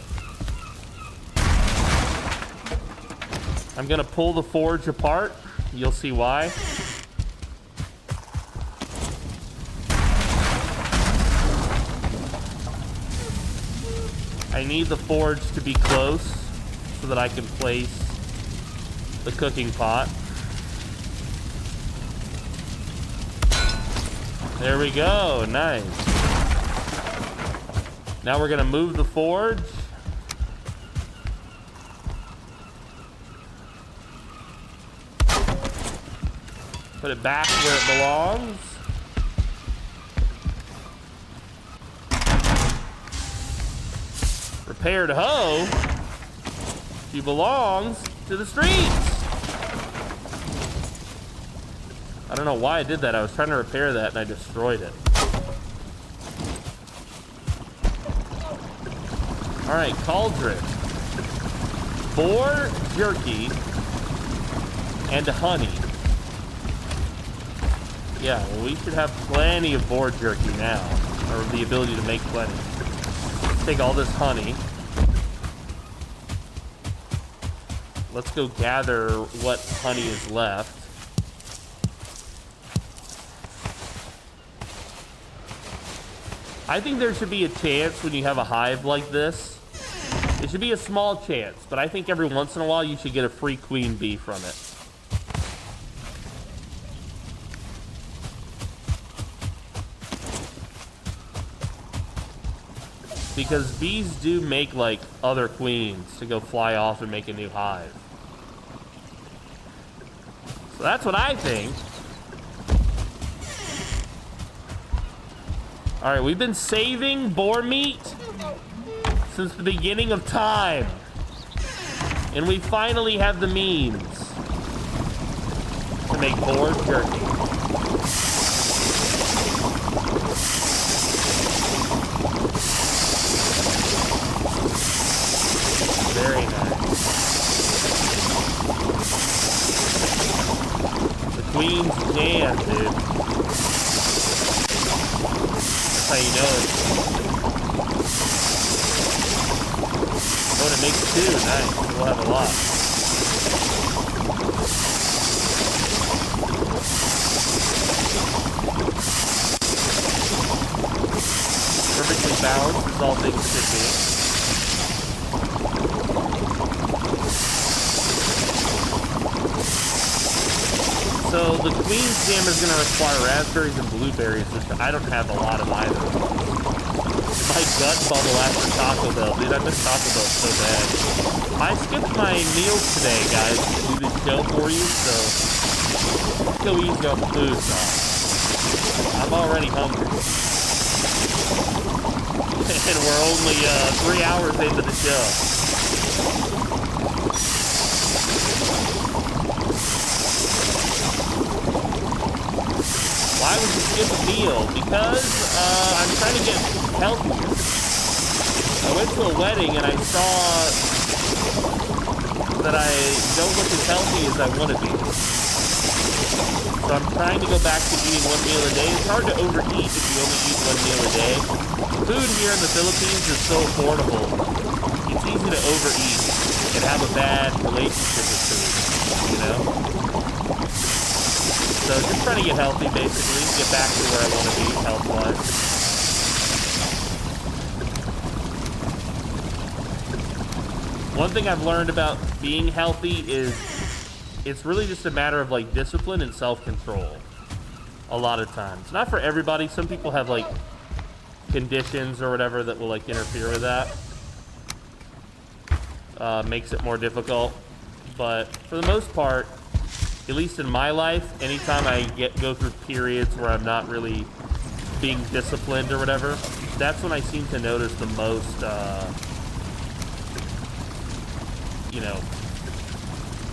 A: I'm gonna pull the forge apart. You'll see why. I need the forge to be close so that I can place the cooking pot. There we go. Nice. Now we're gonna move the forge. Put it back where it belongs. Repaired hoe. She belongs to the streets. I don't know why I did that. I was trying to repair that and I destroyed it. All right, cauldron. Boar jerky and honey. Yeah, well, we should have plenty of boar jerky now, or the ability to make plenty. Let's take all this honey. Let's go gather what honey is left. I think there should be a chance when you have a hive like this. It should be a small chance, but I think every once in a while you should get a free queen bee from it. Because bees do make like other queens to go fly off and make a new hive. So that's what I think. All right, we've been saving boar meat since the beginning of time. And we finally have the means to make boar jerky. Very nice. The queen's jam, dude. That's how you know it. Oh, and it makes two. Nice. We'll have a lot. Perfectly balanced, as all things should be. So the Queen's Jam is going to require raspberries and blueberries, which I don't have a lot of either. My gut bubble after Taco Bell. Dude, I miss Taco Bell so bad. I skipped my meals today, guys, to do this show for you, so let's go easy on the food talk. I'm already hungry. And we're only 3 hours into the show. Why would you skip a meal? Because I'm trying to get healthier. I went to a wedding and I saw that I don't look as healthy as I want to be. So I'm trying to go back to eating 1 meal a day. It's hard to overeat if you only eat 1 meal a day. Food here in the Philippines is so affordable. It's easy to overeat and have a bad relationship with food, you know? So just trying to get healthy, basically. Get back to where I want to be, health-wise. One thing I've learned about being healthy is it's really just a matter of, like, discipline and self-control. A lot of times. Not for everybody. Some people have, like, conditions or whatever that will, like, interfere with that. Makes it more difficult. But for the most part, at least in my life, anytime I go through periods where I'm not really being disciplined or whatever, that's when I seem to notice the most, you know,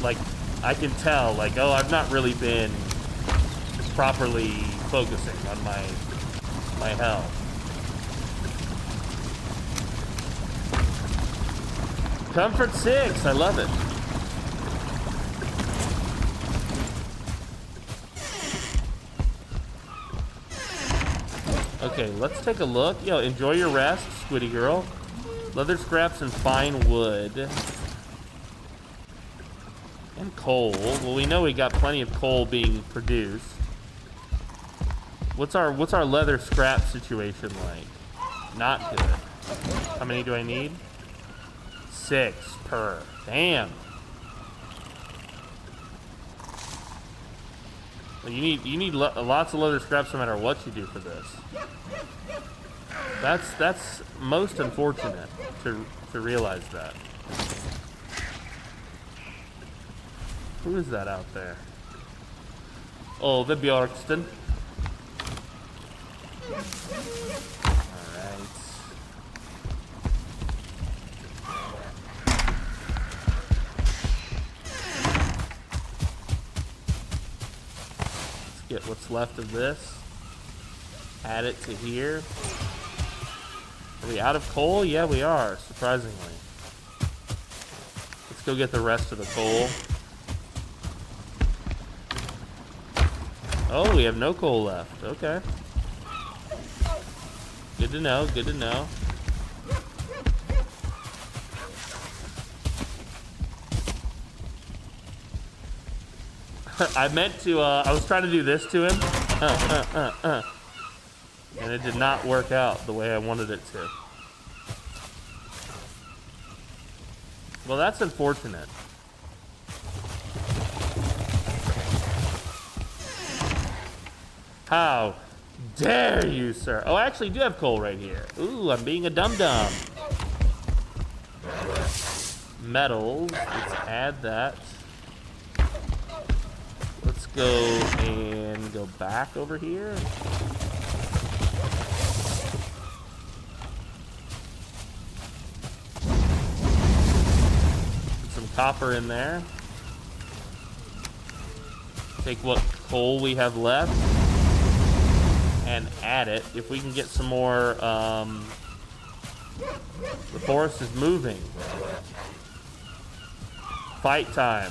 A: like, I can tell, like, oh, I've not really been properly focusing on my health. Comfort 6, I love it. Okay, let's take a look. Yo, enjoy your rest, Squiddy girl. Leather scraps and fine wood. And coal. Well, we know we got plenty of coal being produced. What's our leather scrap situation like? Not good. How many do I need? 6 per. Damn. Well, you need lots of leather scraps no matter what you do for this. That's most unfortunate to realize that. Who is that out there? Oh, the Bjorkston. Alright. Let's get what's left of this. Add it to here. Are we out of coal? Yeah, we are, surprisingly. Let's go get the rest of the coal. Oh, we have no coal left. Okay. Good to know, good to know. I meant to, I was trying to do this to him. And it did not work out the way I wanted it to. Well, that's unfortunate. How dare you, sir? Oh, I actually do have coal right here. Ooh, I'm being a dum-dum. Metals. Let's add that. Let's go and go back over here. Put some copper in there. Take what coal we have left and add it. If we can get some more, the forest is moving. Fight time.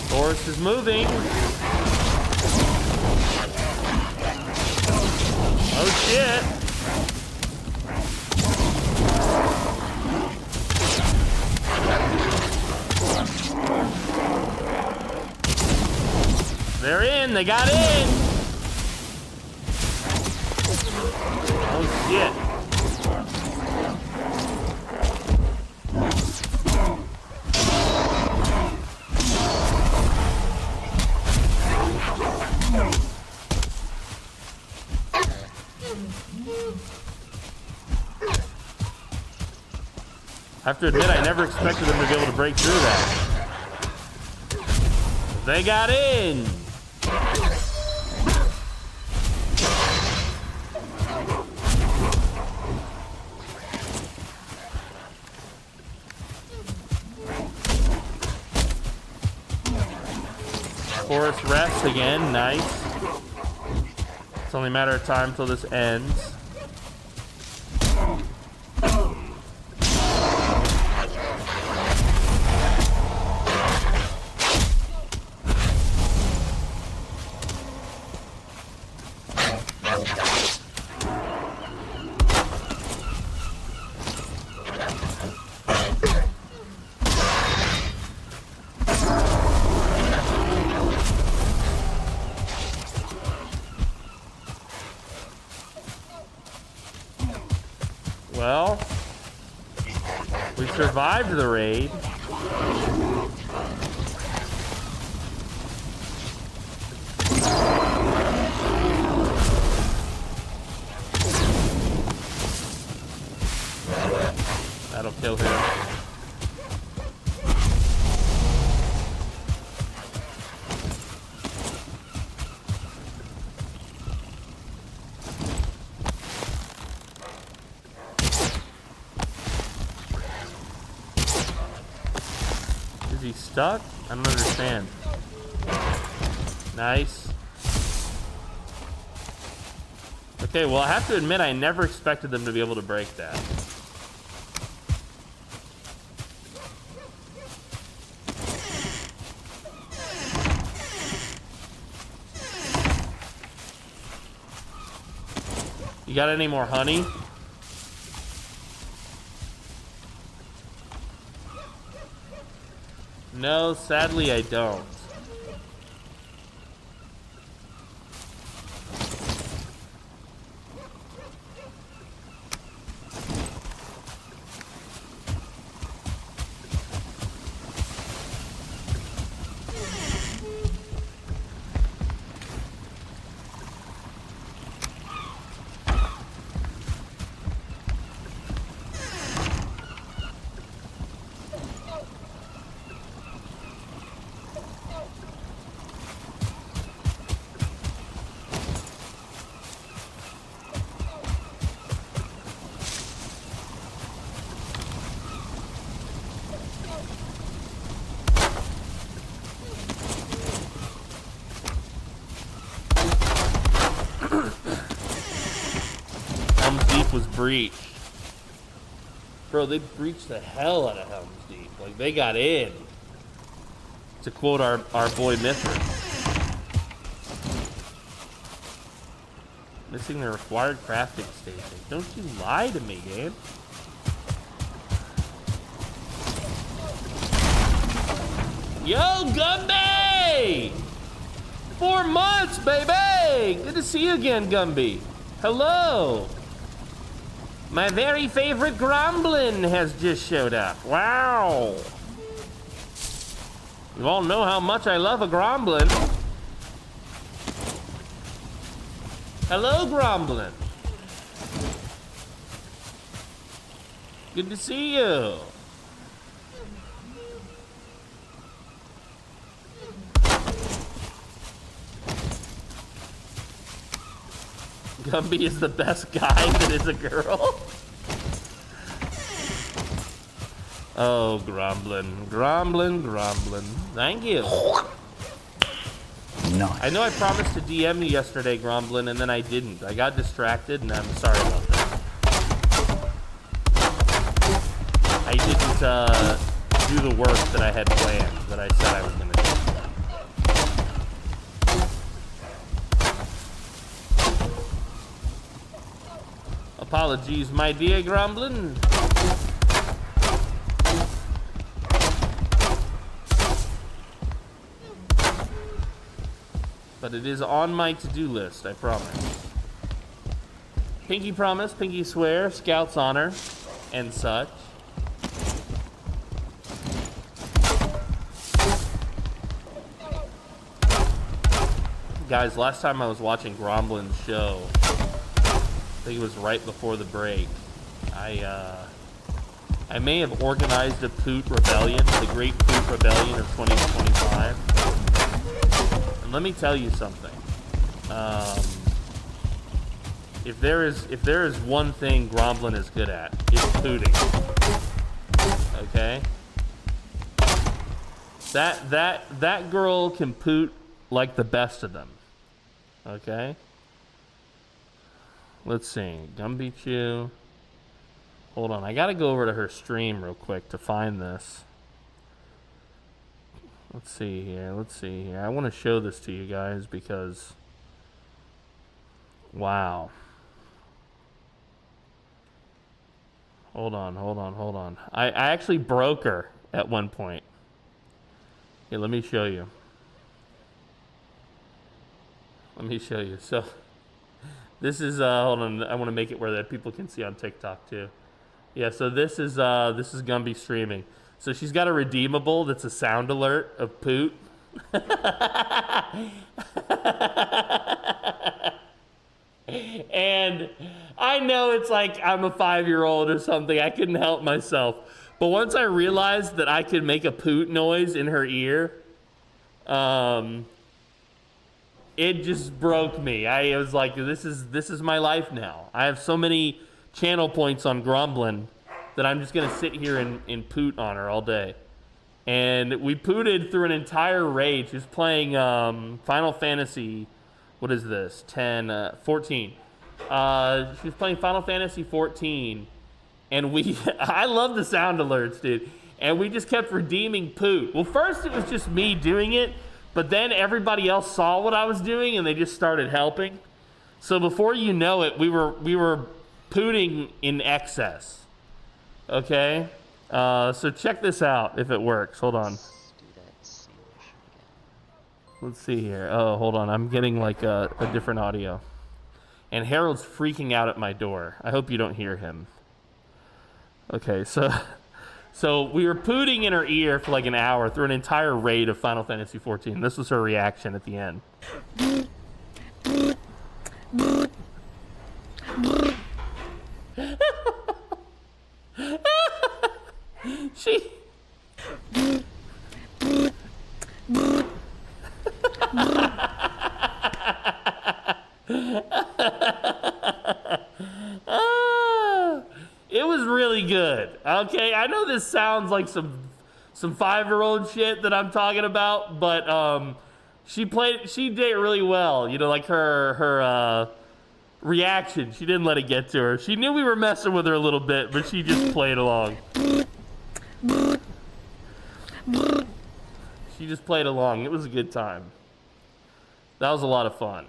A: Forest is moving. Oh shit. They're in, they got in. Oh shit. I have to admit, I never expected them to be able to break through that. They got in. Forest rests again, nice. It's only a matter of time till this ends. Well, we survived the raid. That'll kill him. Is he stuck? I don't understand. Nice. Okay, well, I have to admit, I never expected them to be able to break that. You got any more honey? No, sadly I don't. Was breached. Bro, they breached the hell out of Helm's Deep. Like, they got in. To quote our boy Mithrin. Missing the required crafting station. Don't you lie to me, game. Yo, Gumby! 4 months, baby! Good to see you again, Gumby. Hello! My very favorite Gromblin has just showed up. Wow! You all know how much I love a Gromblin. Hello, Gromblin. Good to see you. Gumby is the best guy that is a girl. Oh, Gromblin. Gromblin. Thank you.
C: Nice.
A: I know I promised to DM you yesterday, Gromblin, and then I didn't. I got distracted, and I'm sorry about that. I didn't do the work that I had planned, that I said I was going to do. Apologies, my dear Gromblin. But it is on my to-do list, I promise. Pinky promise, pinky swear, Scout's honor, and such. Guys, last time I was watching Gromblin's show, I think it was right before the break, I may have organized a Poot Rebellion, the Great Poot Rebellion of 2025. And let me tell you something. If there is one thing Gromblin is good at, it's pooting. Okay? That girl can poot like the best of them. Okay? Let's see. Gumby Chew. Hold on. I gotta go over to her stream real quick to find this. Let's see here. I want to show this to you guys because... Wow. Hold on. I actually broke her at one point. Here, let me show you. So, this is, hold on, I want to make it where that people can see on TikTok too. Yeah, so this is Gumby streaming. So she's got a redeemable that's a sound alert of poot. And I know it's like I'm a 5-year-old or something. I couldn't help myself. But once I realized that I could make a poot noise in her ear, it just broke me. I was like, this is my life now. I have so many channel points on Gromblin that I'm just gonna sit here and poot on her all day. And we pooted through an entire raid. She was playing Final Fantasy, what is this? 14. She was playing Final Fantasy 14, and I love the sound alerts, dude. And we just kept redeeming poot. Well, first it was just me doing it, but then everybody else saw what I was doing and they just started helping. So before you know it, we were pooting in excess. Okay, so check this out if it works. Hold on. Let's see here. Oh, hold on. I'm getting like a different audio. And Harold's freaking out at my door. I hope you don't hear him. Okay, so we were pooting in her ear for like an hour through an entire raid of Final Fantasy 14. This was her reaction at the end. She... It was really good. Okay, I know this sounds like some 5-year-old shit that I'm talking about, but she did it really well. You know, like her reaction. She didn't let it get to her. She knew we were messing with her a little bit, but she just played along. She just played along. It was a good time. That was a lot of fun.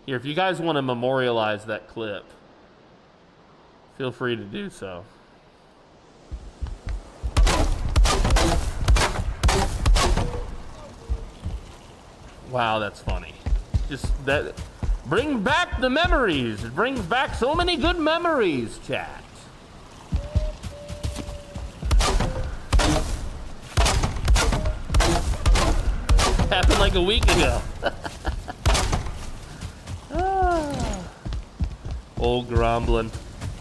A: Here, if you guys want to memorialize that clip, feel free to do so. Wow, that's funny. Just that brings back the memories. It brings back so many good memories, chat. Happened like a week ago. Old Gromblin.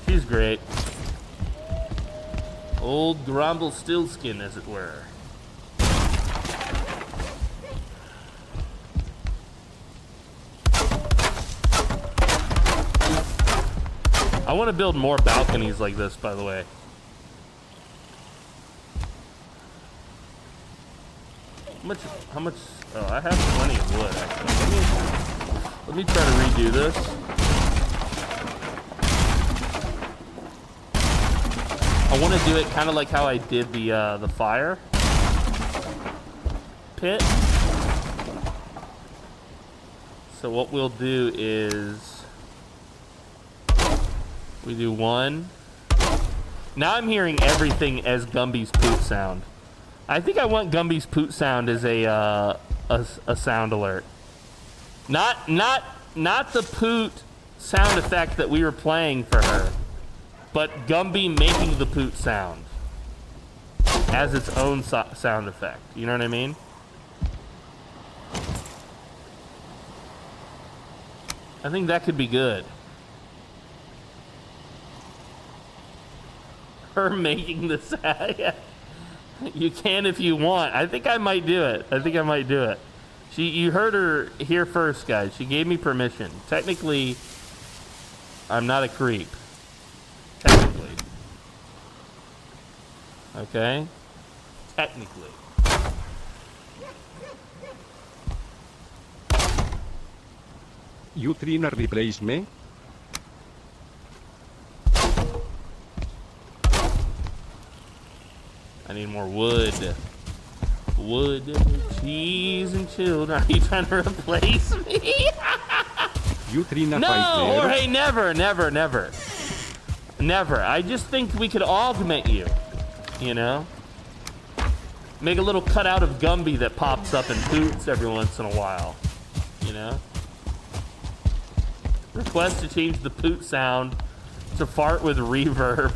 A: She's great. Old Gromble Stillskin, as it were. I want to build more balconies like this, by the way. How much? Oh, I have plenty of wood, actually. Let me try to redo this. I want to do it kind of like how I did the fire pit. So what we'll do is we do one. Now I'm hearing everything as Gumby's poot sound. I think I want Gumby's poot sound as a sound alert. Not the poot sound effect that we were playing for her, but Gumby making the poot sound as its own sound effect. You know what I mean? I think that could be good. Her making the sound. Yeah. You can if you want. I think I might do it. You heard her here first, guys. She gave me permission. Technically, I'm not a creep. Technically. Okay? Technically.
C: You tryna replace me?
A: I need more wood. Wood, cheese, and children. Are you trying to replace me?
C: You tryna
A: No,
C: fight there?
A: Jorge, never. Never. I just think we could augment you. You know? Make a little cutout of Gumby that pops up and poots every once in a while. You know? Request to change the poot sound to fart with reverb.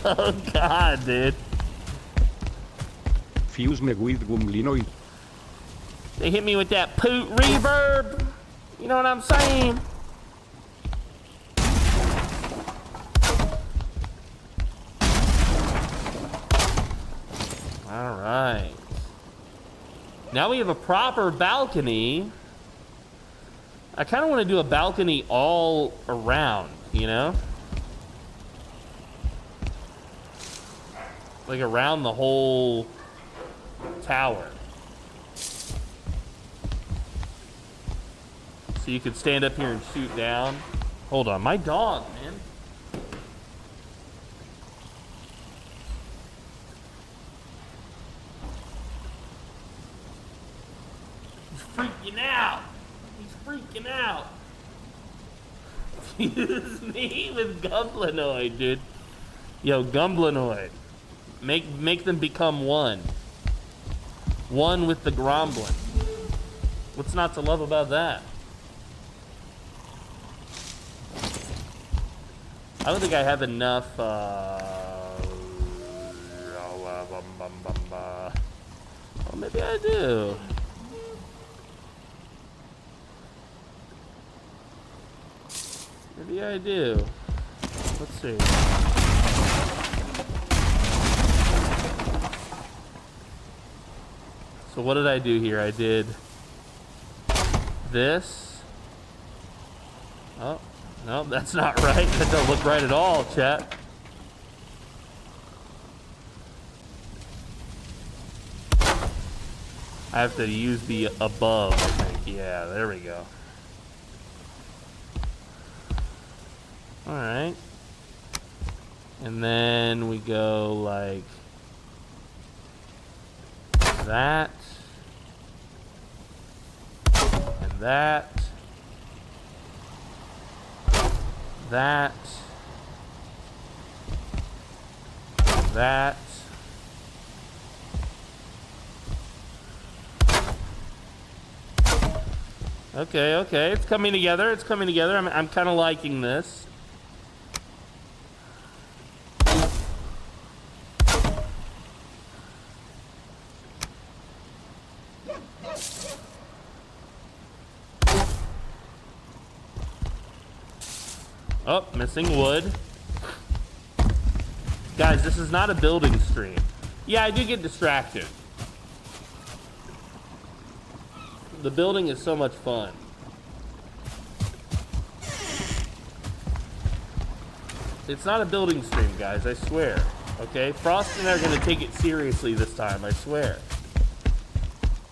A: Oh, God, dude.
C: Fuse me with Gumlinoid.
A: They hit me with that poot reverb. You know what I'm saying? All right. Now we have a proper balcony. I kind of want to do a balcony all around, you know? Like around the whole tower. So you could stand up here and shoot down. Hold on, my dog, man. He's freaking out. Excuse me with Gumblinoid, dude. Yo, Gumblinoid. Make them become one. One with the Gromblin. What's not to love about that? I don't think I have enough, oh, maybe I do. Maybe I do. Let's see. So what did I do here? I did this. Oh, no, that's not right. That don't look right at all, chat. I have to use the above, I think. Yeah, there we go. All right. And then we go like that. And that. That. That. Okay, it's coming together. I'm kind of liking this. Oh, missing wood. Guys, this is not a building stream. Yeah, I do get distracted. The building is so much fun. It's not a building stream, guys, I swear. Okay? Frost and I are going to take it seriously this time, I swear.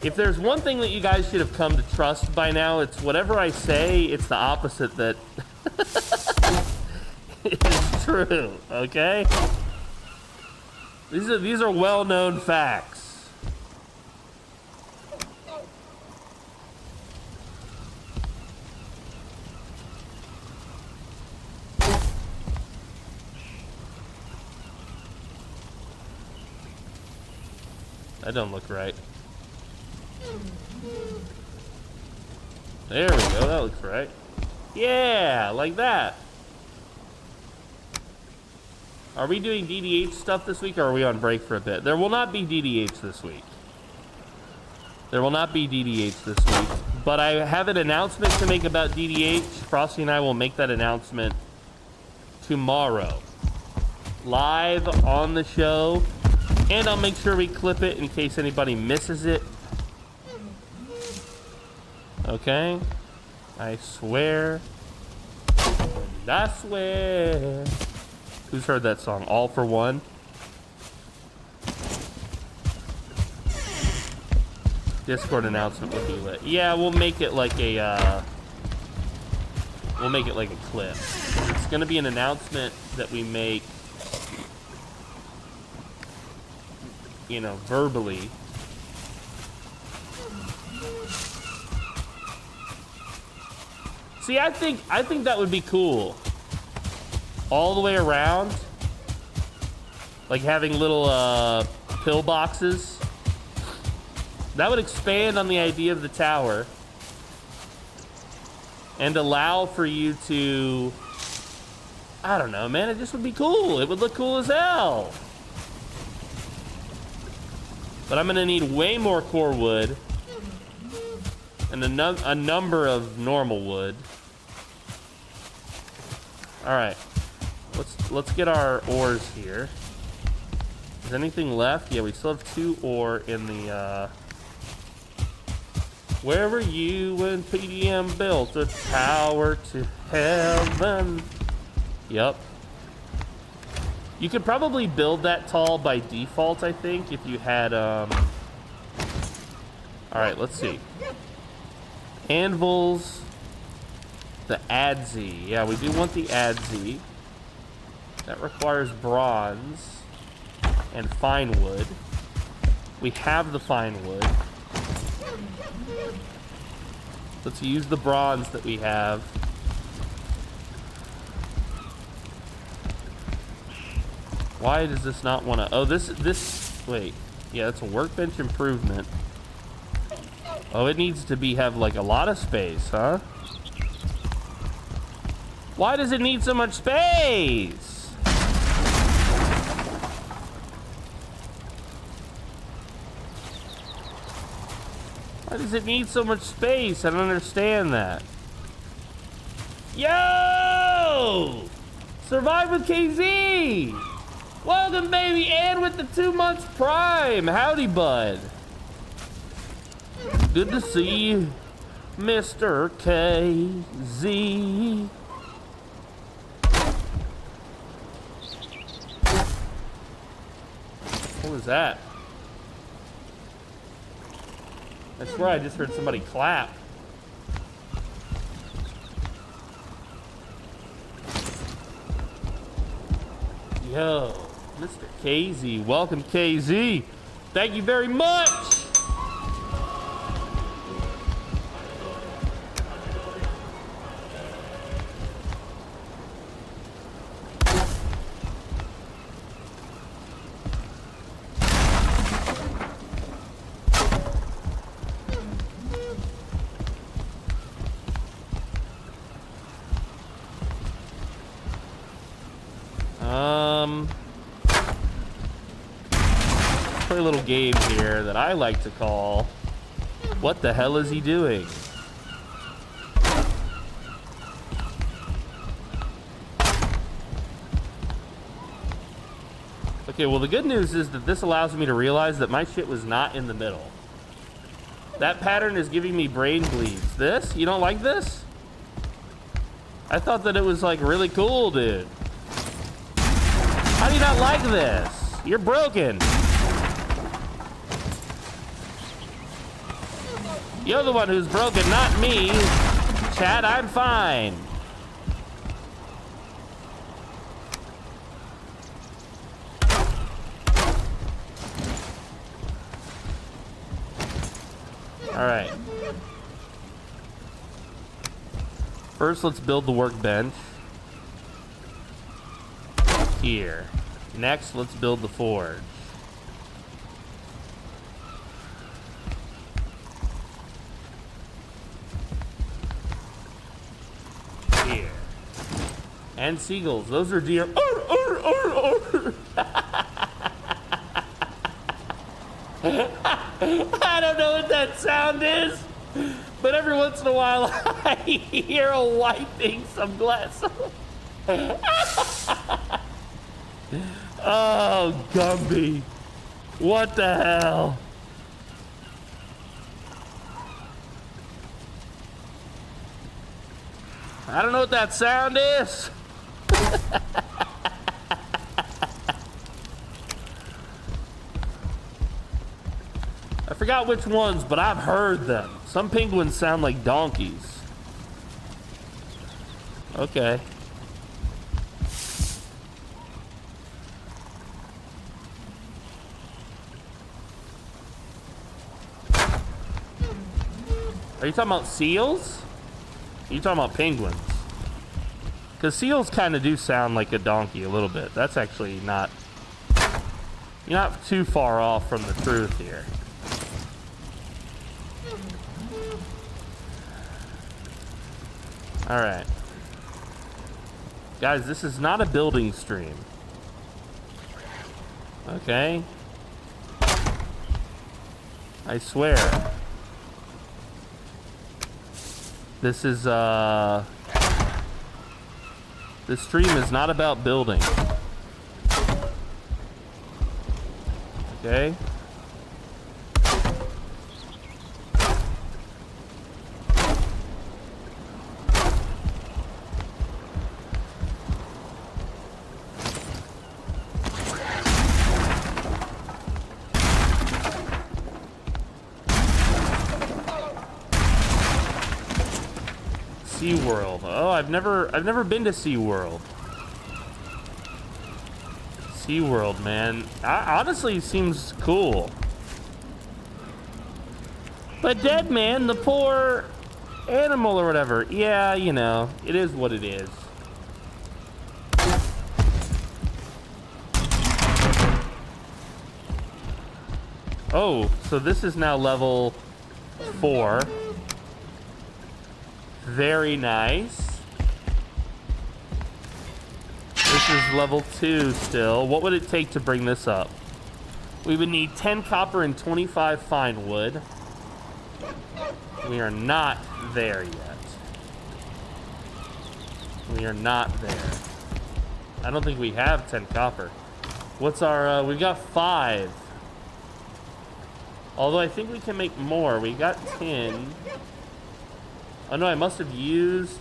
A: If there's one thing that you guys should have come to trust by now, it's whatever I say, it's the opposite that is true, okay? These are well-known facts. That don't look right. There we go, that looks right. Yeah, like that. Are we doing DDH stuff this week, or are we on break for a bit? There will not be DDH this week. There will not be DDH this week. But I have an announcement to make about DDH. Frosty and I will make that announcement tomorrow. Live on the show. And I'll make sure we clip it in case anybody misses it. Okay? I swear. And I swear. Who's heard that song? All for One? Discord announcement would be lit. Yeah, we'll make it like a, we'll make it like a clip. It's gonna be an announcement that we make, you know, verbally. See, I think that would be cool. All the way around. Like having little pill boxes. That would expand on the idea of the tower. And allow for you to, I don't know, man, it just would be cool. It would look cool as hell. But I'm gonna need way more core wood and a number of normal wood. All right, let's get our ores here. Is anything left? Yeah, we still have 2 ore in the. Where were you when PDM built a tower to heaven? Yep. You could probably build that tall by default, I think, if you had, All right, let's see. Anvils. The adze. Yeah, we do want the adze. That requires bronze and fine wood. We have the fine wood. Let's use the bronze that we have. Why does this not want to... Oh, this... Wait. Yeah, that's a workbench improvement. Oh, it needs to have, like, a lot of space, huh? Why does it need so much space? Why does it need so much space? I don't understand that. Yo! Survive with KZ! Welcome, baby, and with the 2 months prime. Howdy, bud. Good to see you, Mr. KZ. What was that? I swear I just heard somebody clap. Yo, Mr. KZ. Welcome, KZ. Thank you very much. Play a little game here that I like to call, what the hell is he doing? Okay, well, the good news is that this allows me to realize that my shit was not in the middle. That pattern is giving me brain bleeds. This? You don't like this? I thought that it was, like, really cool, dude. How do you not like this? You're broken. You're the one who's broken, not me. Chat, I'm fine. All right. First, let's build the workbench. Here. Next, let's build the forge. Here. And seagulls. Those are deer. I don't know what that sound is, but every once in a while I hear a wiping some glass. Oh, Gumby. What the hell? I don't know what that sound is. I forgot which ones, but I've heard them. Some penguins sound like donkeys. Okay. Are you talking about seals? Are you talking about penguins? Because seals kind of do sound like a donkey a little bit. That's actually not... You're not too far off from the truth here. Alright. Guys, this is not a building stream. Okay? I swear. This is, this stream is not about building. Okay? SeaWorld. Oh, I've never been to SeaWorld. SeaWorld, man. Honestly, seems cool. But dead man, the poor animal or whatever. Yeah, you know, it is what it is. Oh, so this is now level 4. Very nice. This is level 2 still. What would it take to bring this up? We would need 10 copper and 25 fine wood. We are not there yet. We are not there. I don't think we have 10 copper. What's our, we've got 5. Although I think we can make more. We got 10. Oh no, I must have used...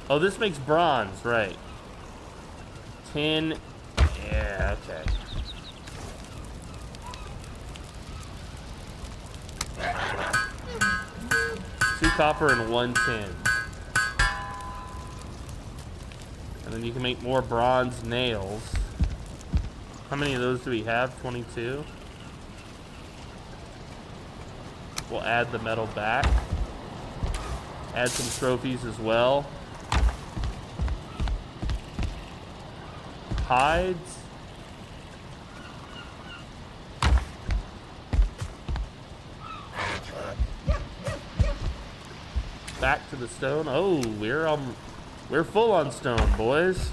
A: Oh, this makes bronze, right. 10... Yeah, okay. Two copper and 1 tin. And then you can make more bronze nails. How many of those do we have? 22? We'll add the metal back. Add some trophies as well. Hides. Back to the stone. Oh, we're full on stone, boys.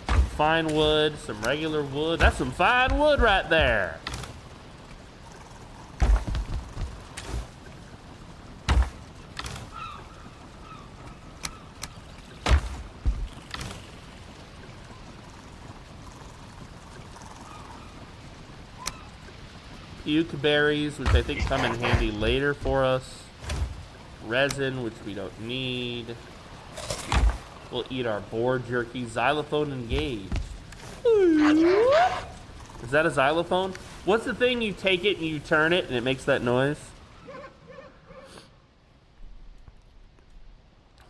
A: Some fine wood, some regular wood. That's some fine wood right there. Uke berries, which I think come in handy later for us. Resin, which we don't need. We'll eat our boar jerky. Xylophone engaged. Is that a xylophone? What's the thing you take it and you turn it and it makes that noise?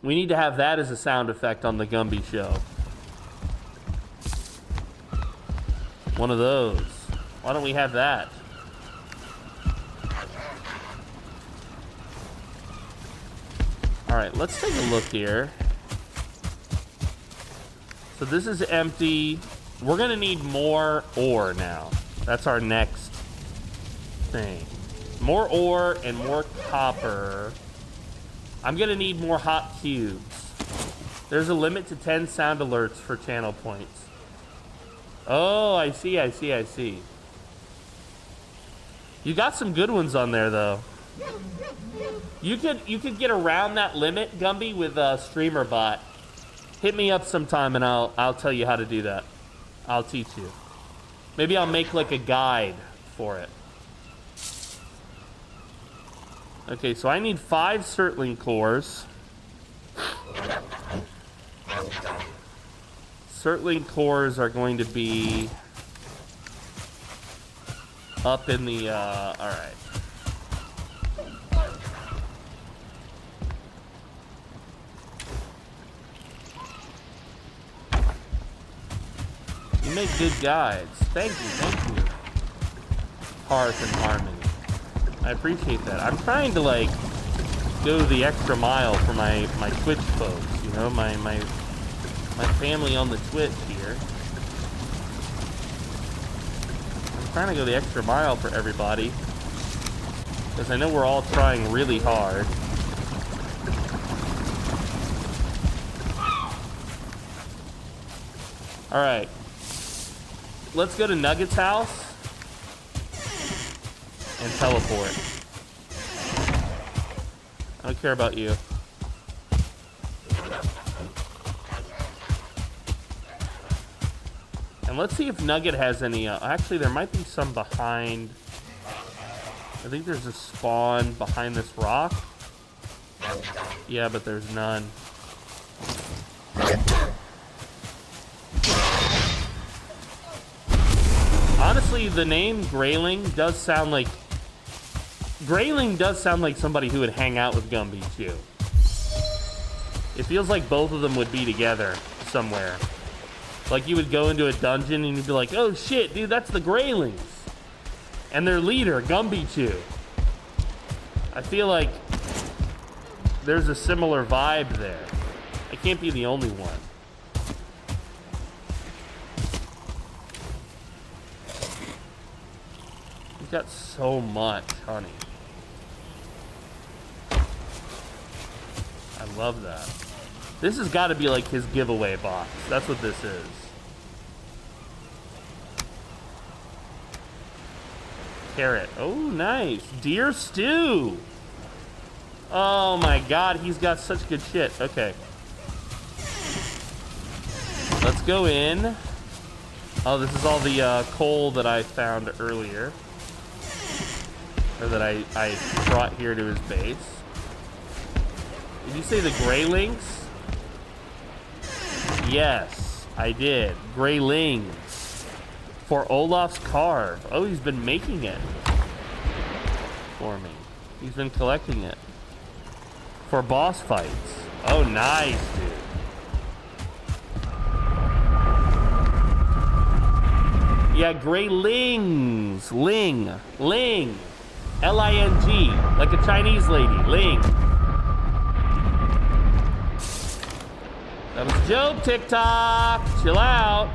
A: We need to have that as a sound effect on the Gumby show. One of those. Why don't we have that? Alright, let's take a look here. So this is empty. We're gonna need more ore now. That's our next thing. More ore and more copper. I'm gonna need more hot cubes. There's a limit to 10 sound alerts for channel points. Oh, I see. You got some good ones on there, though. You could get around that limit, Gumby, with a streamer bot. Hit me up sometime and I'll tell you how to do that. I'll teach you. Maybe I'll make like a guide for it. Okay, so I need 5 Surtling cores. Surtling cores are going to be up in the, alright. You make good guides. Thank you. Hearth and Harmony. I appreciate that. I'm trying to, like, go the extra mile for my Twitch folks, you know, my family on the Twitch here. I'm trying to go the extra mile for everybody, because I know we're all trying really hard. Alright. Let's go to Nugget's house and teleport. I don't care about you. And let's see if Nugget has any, actually there might be some behind. I think there's a spawn behind this rock. Yeah, but there's none. Honestly, the name Grayling does sound like somebody who would hang out with Gumby too. It feels like both of them would be together somewhere. Like you would go into a dungeon and you'd be like, oh shit, dude, that's the Graylings. And their leader, Gumby Chew. I feel like there's a similar vibe there. I can't be the only one. He's got so much honey. I love that. This has got to be like his giveaway box. That's what this is. Carrot. Oh, nice. Deer stew. Oh my god, he's got such good shit. Okay. Let's go in. Oh, this is all the coal that I found earlier. Or that I brought here to his base. Did you say the Graylings? Yes, I did. Graylings. For Olaf's carve. Oh, he's been making it for me. He's been collecting it. For boss fights. Oh, nice, dude. Yeah, Graylings. Ling. L-I-N-G. Like a Chinese lady. Ling. That was a joke, TikTok. Chill out.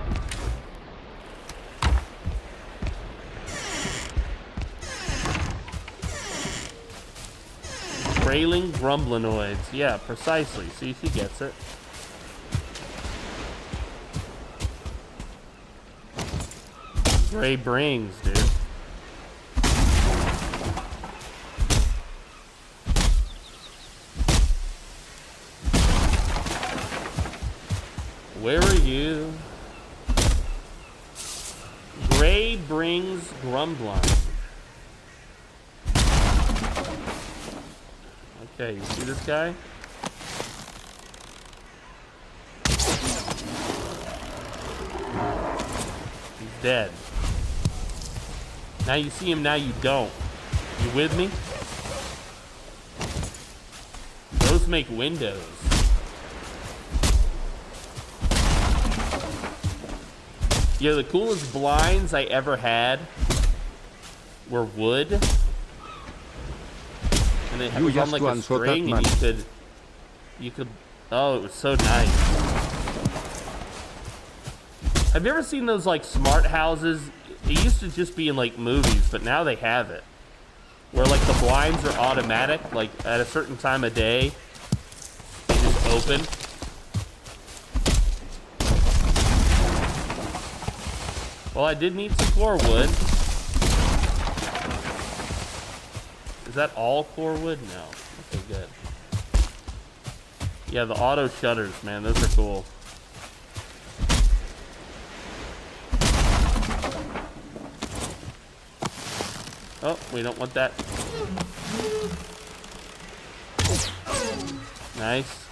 A: Grayling grumblinoids. Yeah, precisely. See, she gets it. Gray brings, dude. Where are you? Gray brings grumbling. Okay, you see this guy? dead. Now you see him, now you don't. You with me? Those make windows. Yeah, the coolest blinds I ever had were wood. And it was on like a string, and you could, oh, it was so nice. Have you ever seen those like smart houses? It used to just be in like movies, but now they have it. Where like the blinds are automatic, like at a certain time of day, they just open. Well, I did need some core wood. Is that all core wood? No. Okay, good. Yeah, the auto shutters, man, those are cool. Oh, we don't want that. Nice.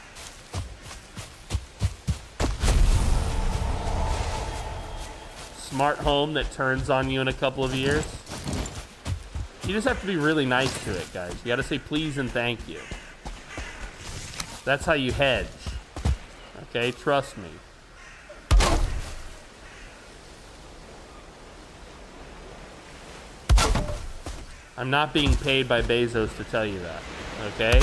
A: Smart home that turns on you in a couple of years. You just have to be really nice to it, guys. You gotta say please and thank you. That's how you hedge. Okay, trust me. I'm not being paid by Bezos to tell you that, okay?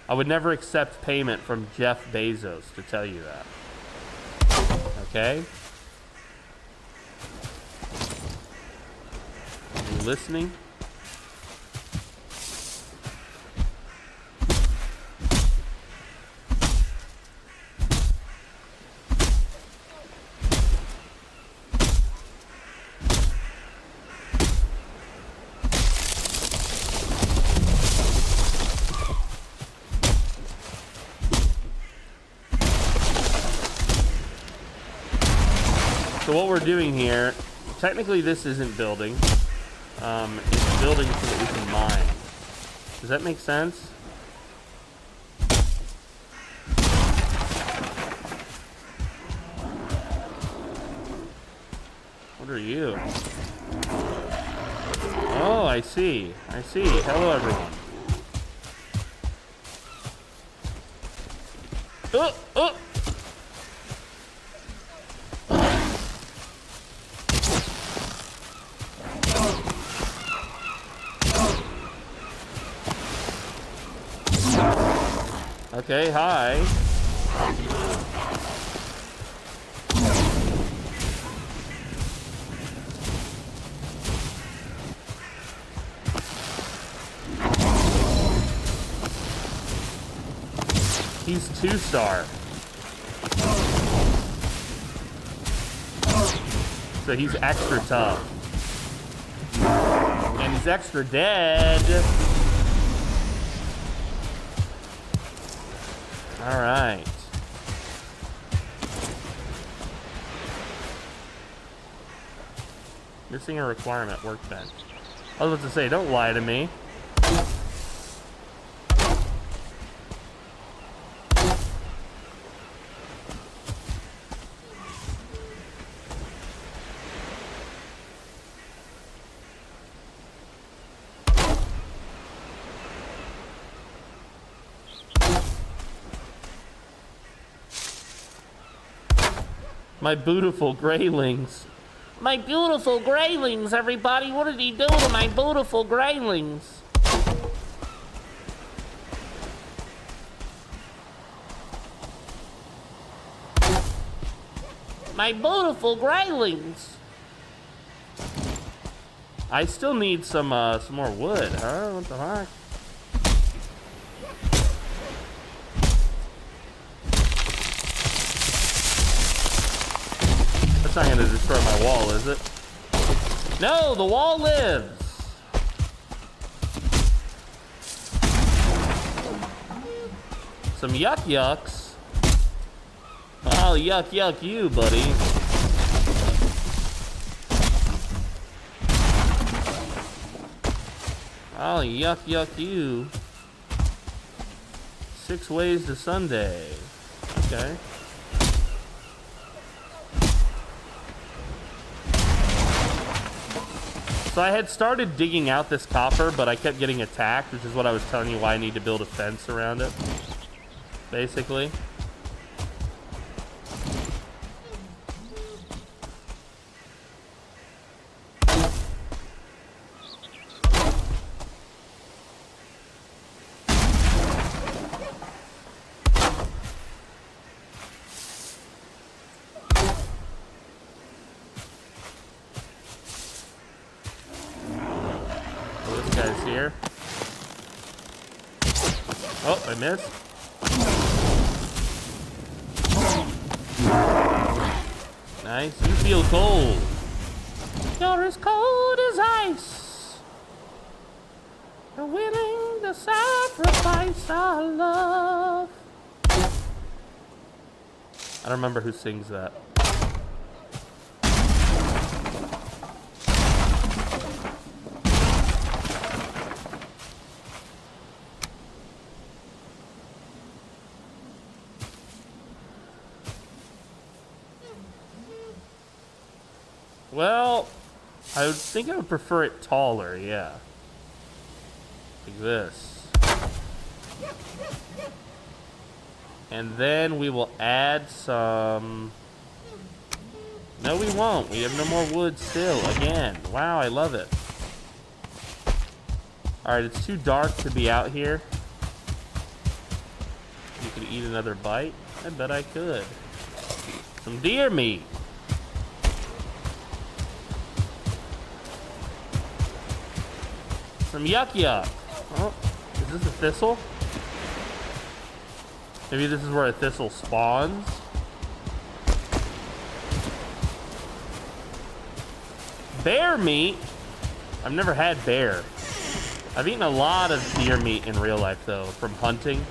A: I would never accept payment from Jeff Bezos to tell you that, okay? Are you listening? So what we're doing here, technically this isn't building. It's building so that we can mine. Does that make sense? What are you? Oh, I see. I see. Hello, everyone. Oh, oh! Okay, hi. He's 2-star. So he's extra tough. And he's extra dead. All right. Missing a requirement, workbench. I was about to say, don't lie to me. My beautiful graylings. My beautiful graylings, everybody. What did he do to my beautiful graylings? My beautiful graylings. I still need some more wood, huh? What the heck? It's not going to destroy my wall, is it? No, the wall lives. Some yucks. I'll yuck you, buddy. I'll yuck you. 6 ways to Sunday. Okay. So I had started digging out this copper, but I kept getting attacked, which is what I was telling you why I need to build a fence around it. Basically. Here. Oh, I missed. Nice. You feel cold. You're as cold as ice. You're willing to sacrifice our love. I don't remember who sings that. Well, I would think I would prefer it taller, yeah. Like this. And then we will add some... No, we won't. We have no more wood still, again. Wow, I love it. Alright, it's too dark to be out here. You could eat another bite? I bet I could. Some deer meat. Some yuck yuck. Oh, is this a thistle? Maybe this is where a thistle spawns. Bear meat? I've never had bear. I've eaten a lot of deer meat in real life though, from hunting.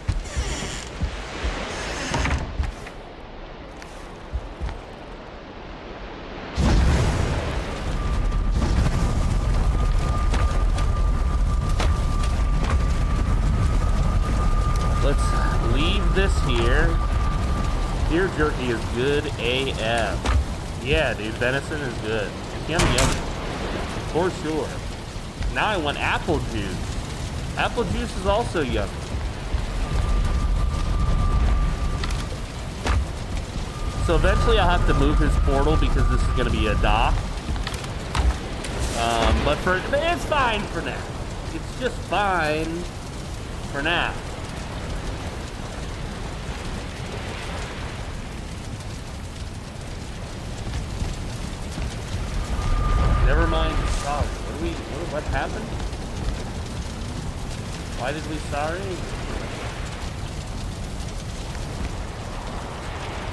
A: This here. Deer jerky is good AF. Yeah, dude, venison is good. It's yummy, yummy. For sure. Now I want apple juice. Apple juice is also yummy. So eventually I'll have to move his portal because this is going to be a dock. But it's fine for now. It's just fine for now. Never mind, sorry. What happened? Why did we sorry?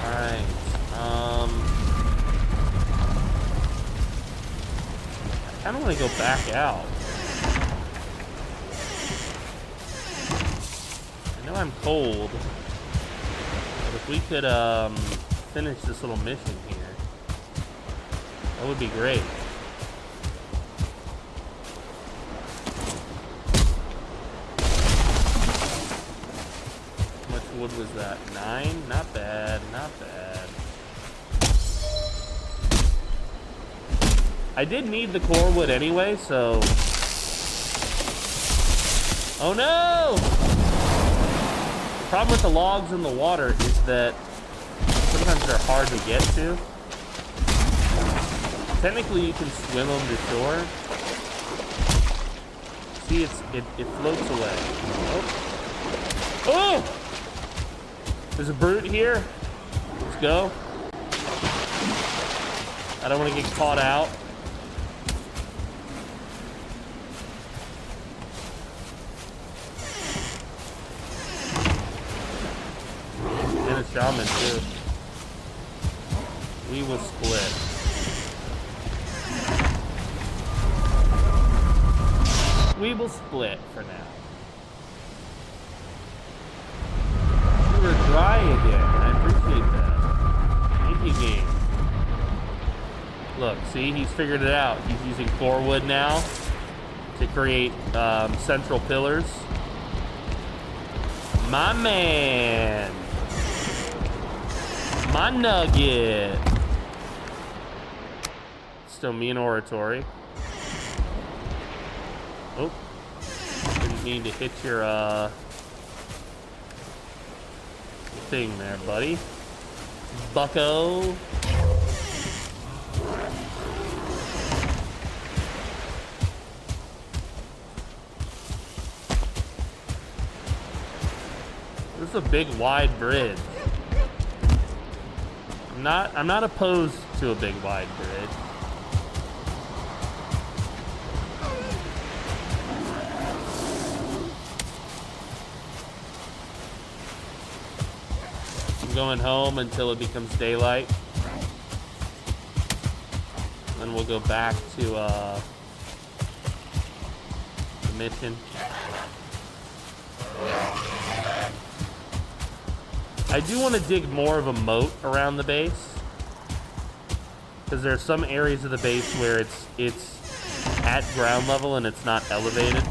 A: Alright, I kinda wanna go back out. I know I'm cold, but if we could, finish this little mission here, that would be great. Wood was that? 9? Not bad, not bad. I did need the core wood anyway, so... Oh no! The problem with the logs in the water is that sometimes they're hard to get to. Technically you can swim them to shore. See, it floats away. Oh! Oh! There's a brute here. Let's go. I don't want to get caught out. And a shaman too. We will split. We will split for now. We're dry again. I appreciate that. Thank you, game. Look, see, he's figured it out. He's using core wood now to create central pillars. My man. My nugget. Still me and oratory. Oh, didn't mean to hit your thing there, buddy. Bucko. This is a big, wide bridge. I'm not opposed to a big, wide bridge. I'm going home until it becomes daylight. Then we'll go back to the mission. I do want to dig more of a moat around the base, because there are some areas of the base where it's at ground level and it's not elevated.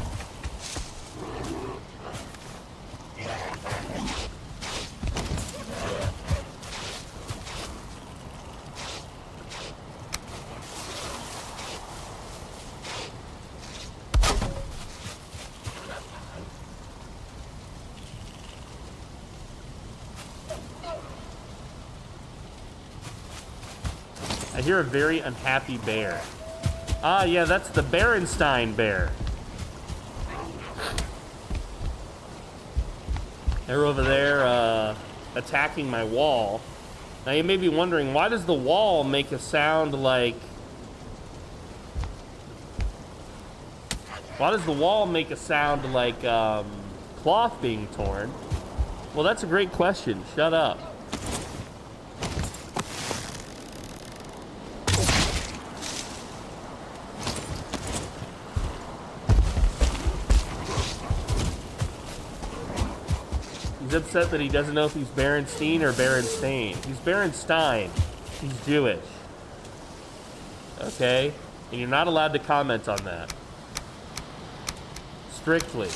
A: I hear a very unhappy bear. Ah, yeah, that's the Berenstein bear. They're over there attacking my wall. Now you may be wondering, why does the wall make a sound like... Why does the wall make a sound like cloth being torn? Well, that's a great question. Shut up. He's upset that he doesn't know if he's Berenstein or Berenstain. He's Berenstein. He's Jewish. Okay? And you're not allowed to comment on that. Strictly.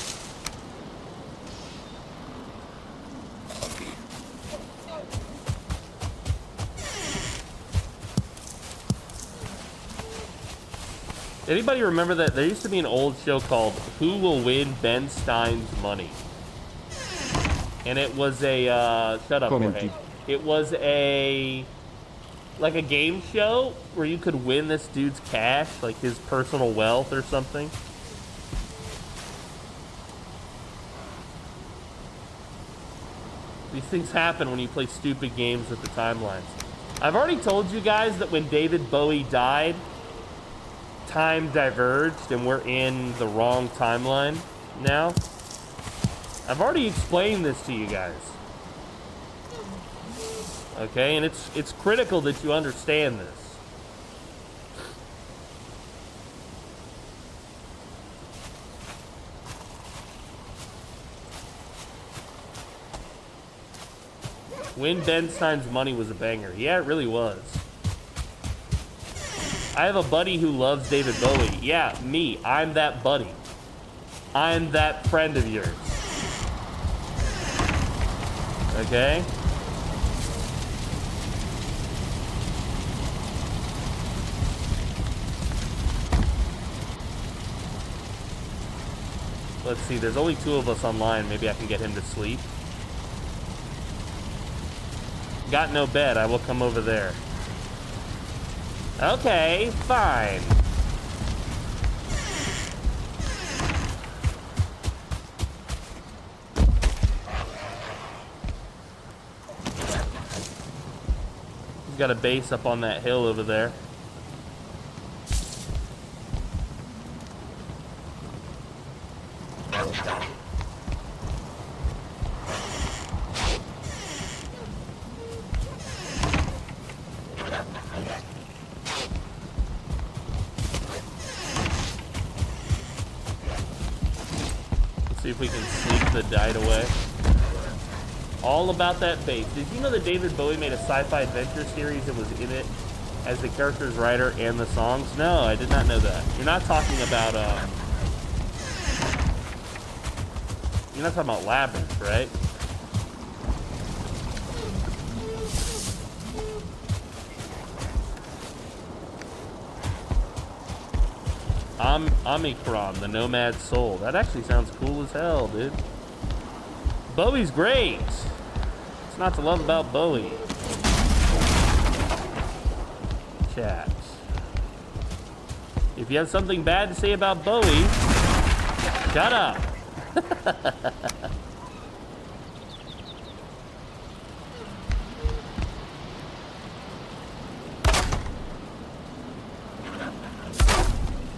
A: Anybody remember that there used to be an old show called Who Will Win Ben Stein's Money? And it was a, shut up, Jorge. It was like a game show where you could win this dude's cash, like his personal wealth or something. These things happen when you play stupid games with the timelines. I've already told you guys that when David Bowie died, time diverged and we're in the wrong timeline now. I've already explained this to you guys. Okay, and it's critical that you understand this. Win Ben Stein's Money was a banger. Yeah, it really was. I have a buddy who loves David Bowie. Yeah, me. I'm that buddy. I'm that friend of yours. Okay? Let's see, there's only 2 of us online. Maybe I can get him to sleep. Got no bed. I will come over there. Okay, fine. He's got a base up on that hill over there. See if we can sneak the Died away. All about that base. Did you know that David Bowie made a sci-fi adventure series and was in it as the character's writer and the songs? No, I did not know that. You're not talking about you're not talking about Labyrinth, right? Omicron, the Nomad Soul. That actually sounds cool as hell, dude. Bowie's great. What's not to love about Bowie? Chat. If you have something bad to say about Bowie, shut up.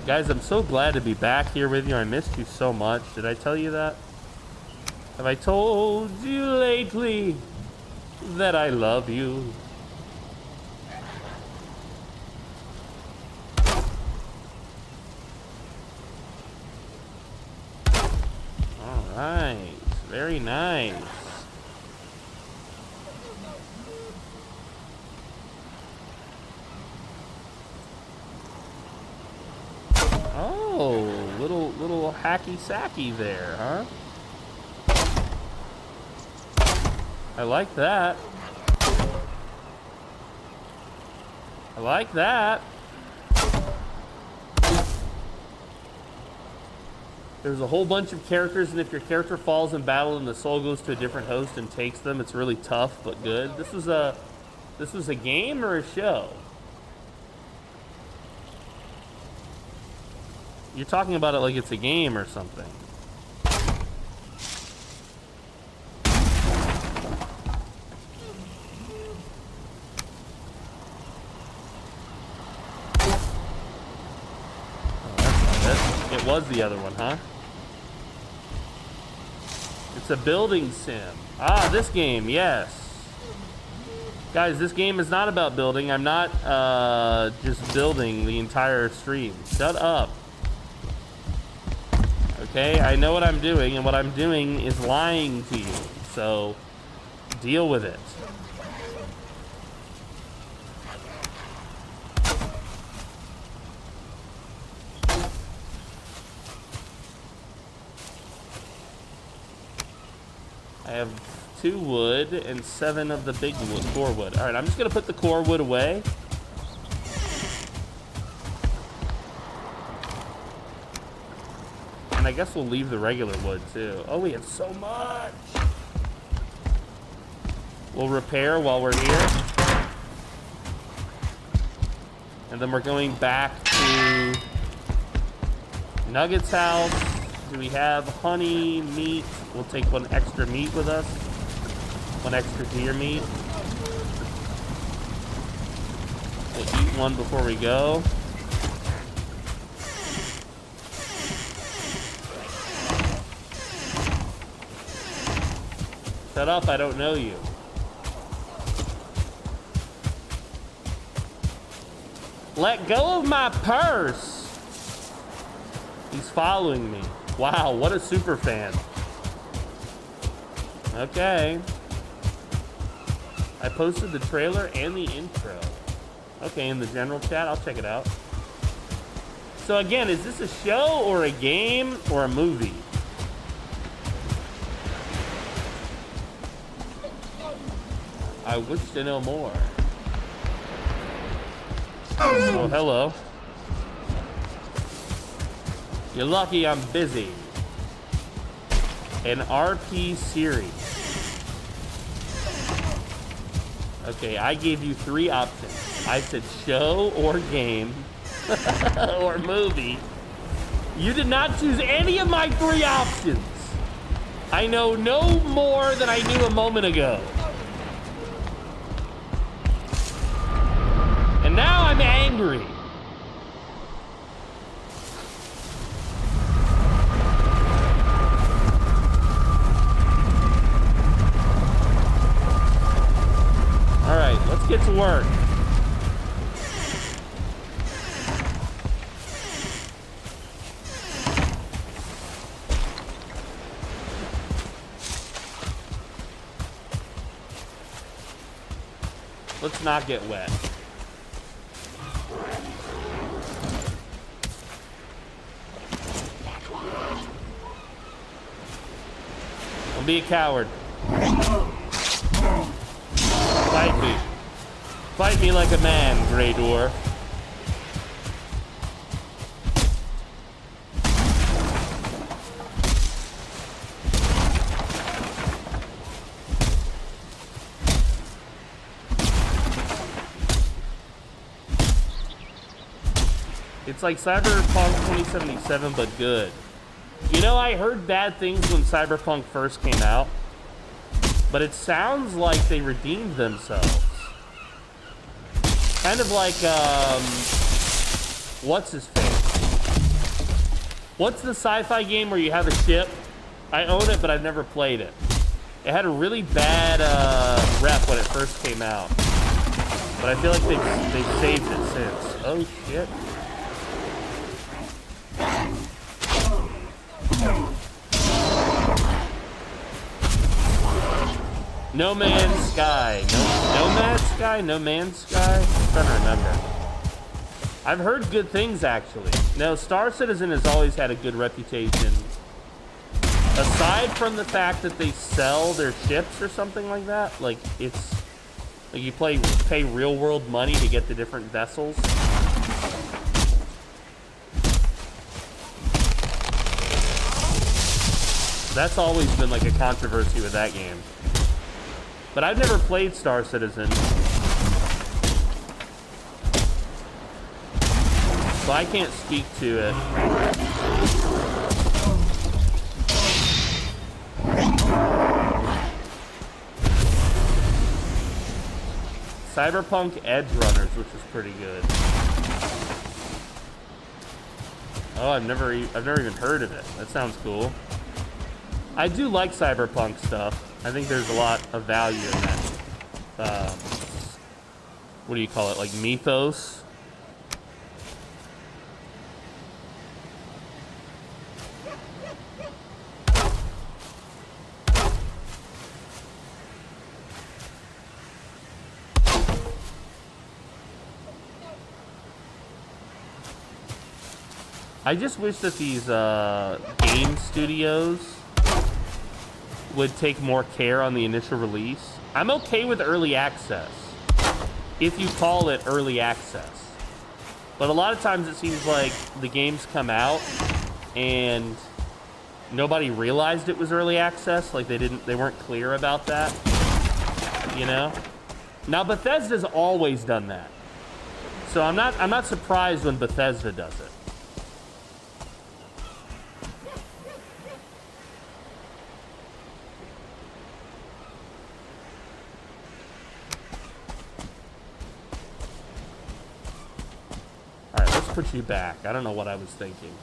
A: Guys, I'm so glad to be back here with you. I missed you so much. Did I tell you that? Have I told you lately that I love you? All right. Very nice. Oh, little hacky sacky there, huh? I like that. I like that. There's a whole bunch of characters, and if your character falls in battle and the soul goes to a different host and takes them, it's really tough but good. This was a game or a show? You're talking about it like it's a game or something. It was the other one, huh? It's a building sim. Ah, this game, yes. Guys, this game is not about building. I'm not just building the entire stream. Shut up. Okay, I know what I'm doing, and what I'm doing is lying to you. So, deal with it. I have 2 wood and 7 of the big wood, core wood. All right, I'm just gonna put the core wood away. And I guess we'll leave the regular wood too. Oh, we have so much. We'll repair while we're here. And then we're going back to Nugget's house. Do we have honey, meat? We'll take 1 extra meat with us. 1 extra deer meat. We'll eat 1 before we go. Shut up, I don't know you. Let go of my purse! He's following me. Wow, what a super fan. Okay. I posted the trailer and the intro. Okay, in the general chat, I'll check it out. So again, is this a show or a game or a movie? I wish to know more. Oh, hello. You're lucky I'm busy. An RP series. Okay, I gave you 3 options. I said show or game or movie. You did not choose any of my 3 options. I know no more than I knew a moment ago. And now I'm angry. All right, let's get to work. Let's not get wet. Don't be a coward. Fight me. Fight me like a man, Grey Dwarf. It's like Cyberpunk 2077, but good. You know, I heard bad things when Cyberpunk first came out, but it sounds like they redeemed themselves. Kind of like, what's his face? What's the sci-fi game where you have a ship? I own it, but I've never played it. It had a really bad rep when it first came out, but I feel like they've saved it since. Oh shit! No Man's Sky. No Man's Sky? No Man's Sky? I'm trying to remember. I've heard good things, actually. No, Star Citizen has always had a good reputation. Aside from the fact that they sell their ships or something like that, like it's like you pay real world money to get the different vessels. That's always been like a controversy with that game. But I've never played Star Citizen, so I can't speak to it. Cyberpunk Edge Runners, which is pretty good. Oh, I've never even heard of it. That sounds cool. I do like Cyberpunk stuff. I think there's a lot of value in that. What do you call it? Like mythos? I just wish that these game studios would take more care on the initial release. I'm okay with early access, if you call it early access. But a lot of times it seems like the games come out and nobody realized it was early access. Like they weren't clear about that, you know? Now Bethesda's always done that. So I'm not surprised when Bethesda does it. Put you back. I don't know what I was thinking.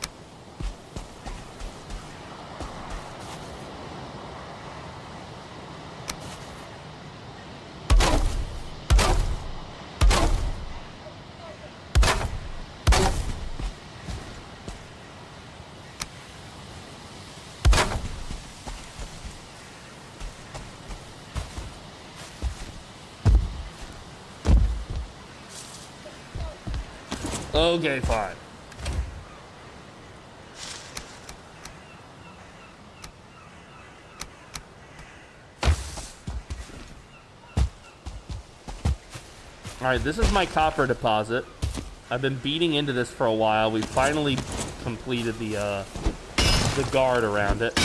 A: Okay, fine. Alright, this is my copper deposit. I've been beating into this for a while. We finally completed the guard around it.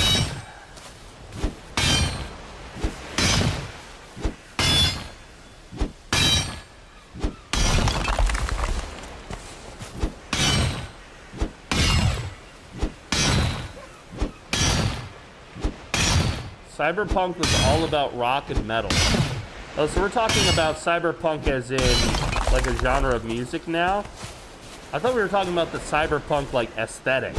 A: Cyberpunk was all about rock and metal. Oh, so we're talking about cyberpunk as in like a genre of music now? I thought we were talking about the cyberpunk like aesthetic.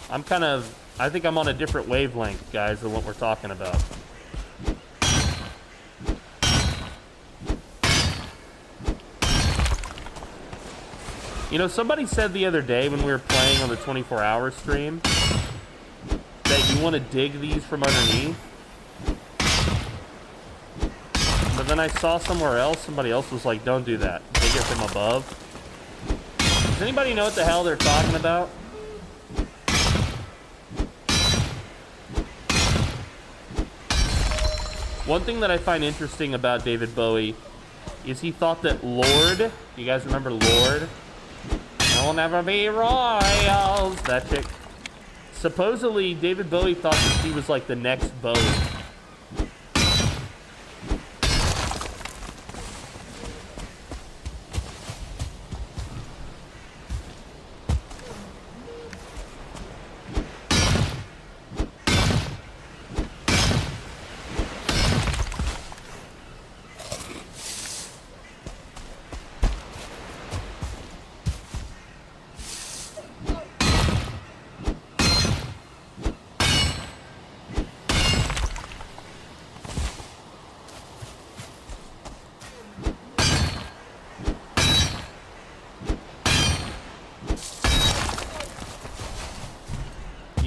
A: I think I'm on a different wavelength, guys, than what we're talking about. You know, somebody said the other day when we were playing on the 24-hour stream that you want to dig these from underneath. But then I saw somewhere else, somebody else was like, don't do that. Dig it from above. Does anybody know what the hell they're talking about? One thing that I find interesting about David Bowie is he thought that Lorde, you guys remember Lorde? There'll never be royals, that chick. Supposedly, David Bowie thought that he was like the next Bowie.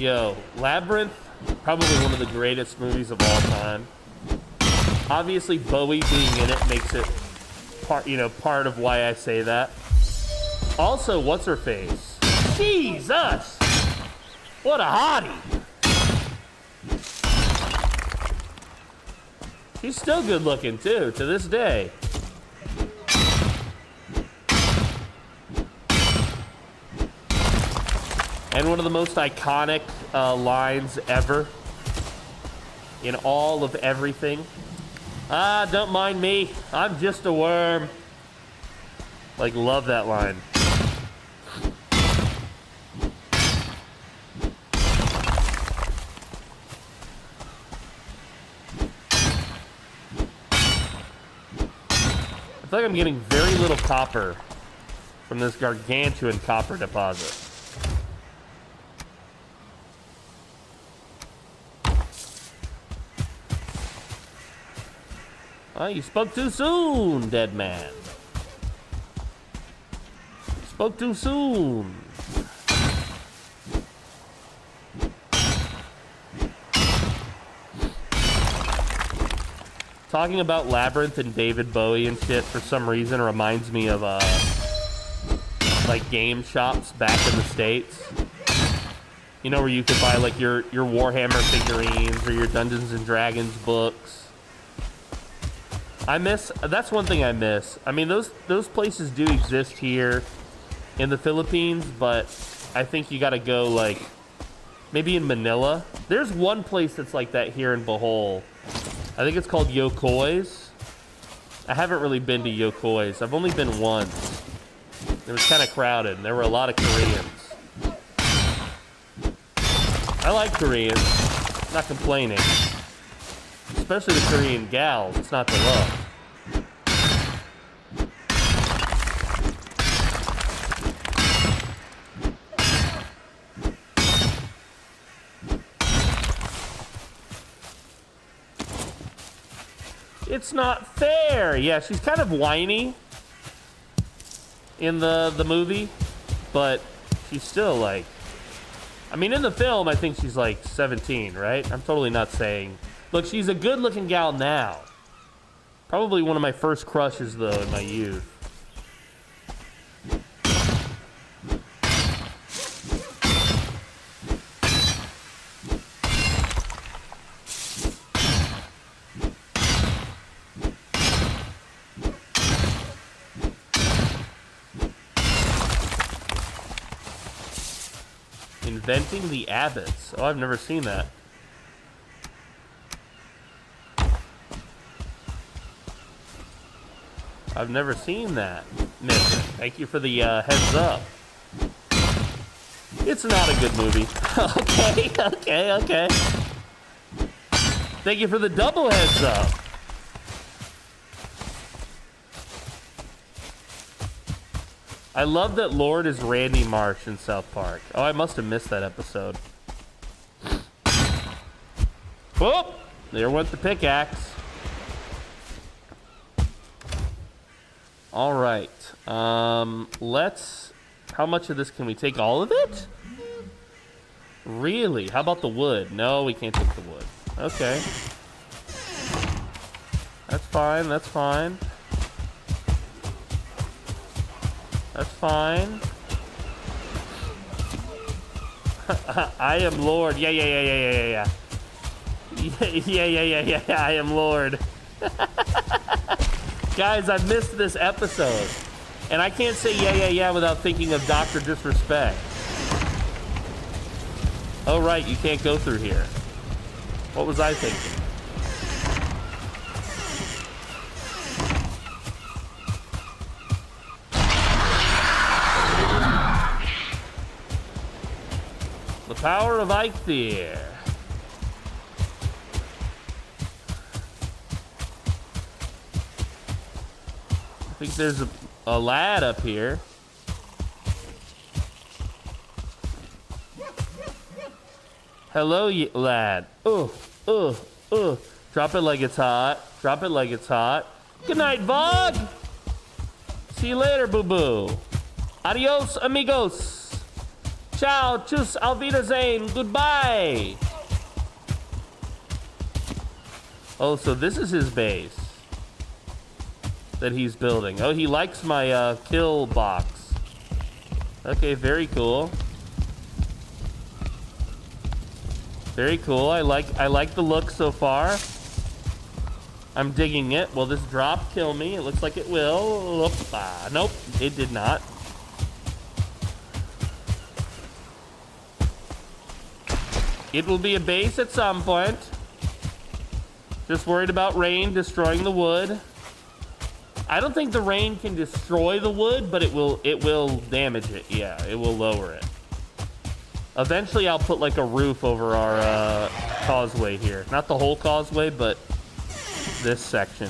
A: Yo, Labyrinth, probably one of the greatest movies of all time. Obviously, Bowie being in it makes it part of why I say that. Also, what's her face? Jesus! What a hottie! She's still good looking too, to this day. And one of the most iconic lines ever in all of everything. Ah, don't mind me. I'm just a worm. Like, love that line. I feel like I'm getting very little copper from this gargantuan copper deposit. Oh, you spoke too soon, dead man. Spoke too soon. Talking about Labyrinth and David Bowie and shit for some reason reminds me of like game shops back in the States. You know, where you could buy like your Warhammer figurines or your Dungeons and Dragons books. That's one thing I miss. I mean, those places do exist here in the Philippines, but I think you gotta go like maybe in Manila. There's one place that's like that here in Bohol. I think it's called Yokoi's. I haven't really been to Yokoi's. I've only been once. It was kind of crowded, and there were a lot of Koreans. I like Koreans. Not complaining. Especially the Korean gals. It's not to love. It's not fair. Yeah, she's kind of whiny in the movie, but she's still like, I mean, in the film, I think she's like 17, right? I'm totally not saying. Look, she's a good-looking gal now. Probably one of my first crushes, though, in my youth. Inventing the Abbots. Oh, I've never seen that. I've never seen that. Mister, thank you for the heads up. It's not a good movie. Okay. Thank you for the double heads up. I love that Lord is Randy Marsh in South Park. Oh, I must have missed that episode. Whoop! There went the pickaxe. All right. Let's... How much of this can we take? All of it? Really? How about the wood? No, we can't take the wood. Okay. That's fine. That's fine. That's fine. I am Lord. Yeah. Yeah. I am Lord. Guys, I've missed this episode. And I can't say yeah without thinking of Dr. Disrespect. Oh, right, you can't go through here. What was I thinking? The power of Eikthyr. I think there's a lad up here. Hello, lad. Drop it like it's hot. Drop it like it's hot. Good night, Vog. See you later, boo-boo. Adios, amigos. Ciao, tschüss, auf Wiedersehen, goodbye. Oh, so this is his base that he's building. Oh, he likes my kill box. Okay, very cool. Very cool. I like the look so far. I'm digging it. Will this drop kill me? It looks like it will. Opa. Nope, it did not. It will be a base at some point. Just worried about rain destroying the wood. I don't think the rain can destroy the wood, but it will damage it. Yeah, it will lower it. Eventually, I'll put like a roof over our causeway here. Not the whole causeway, but this section.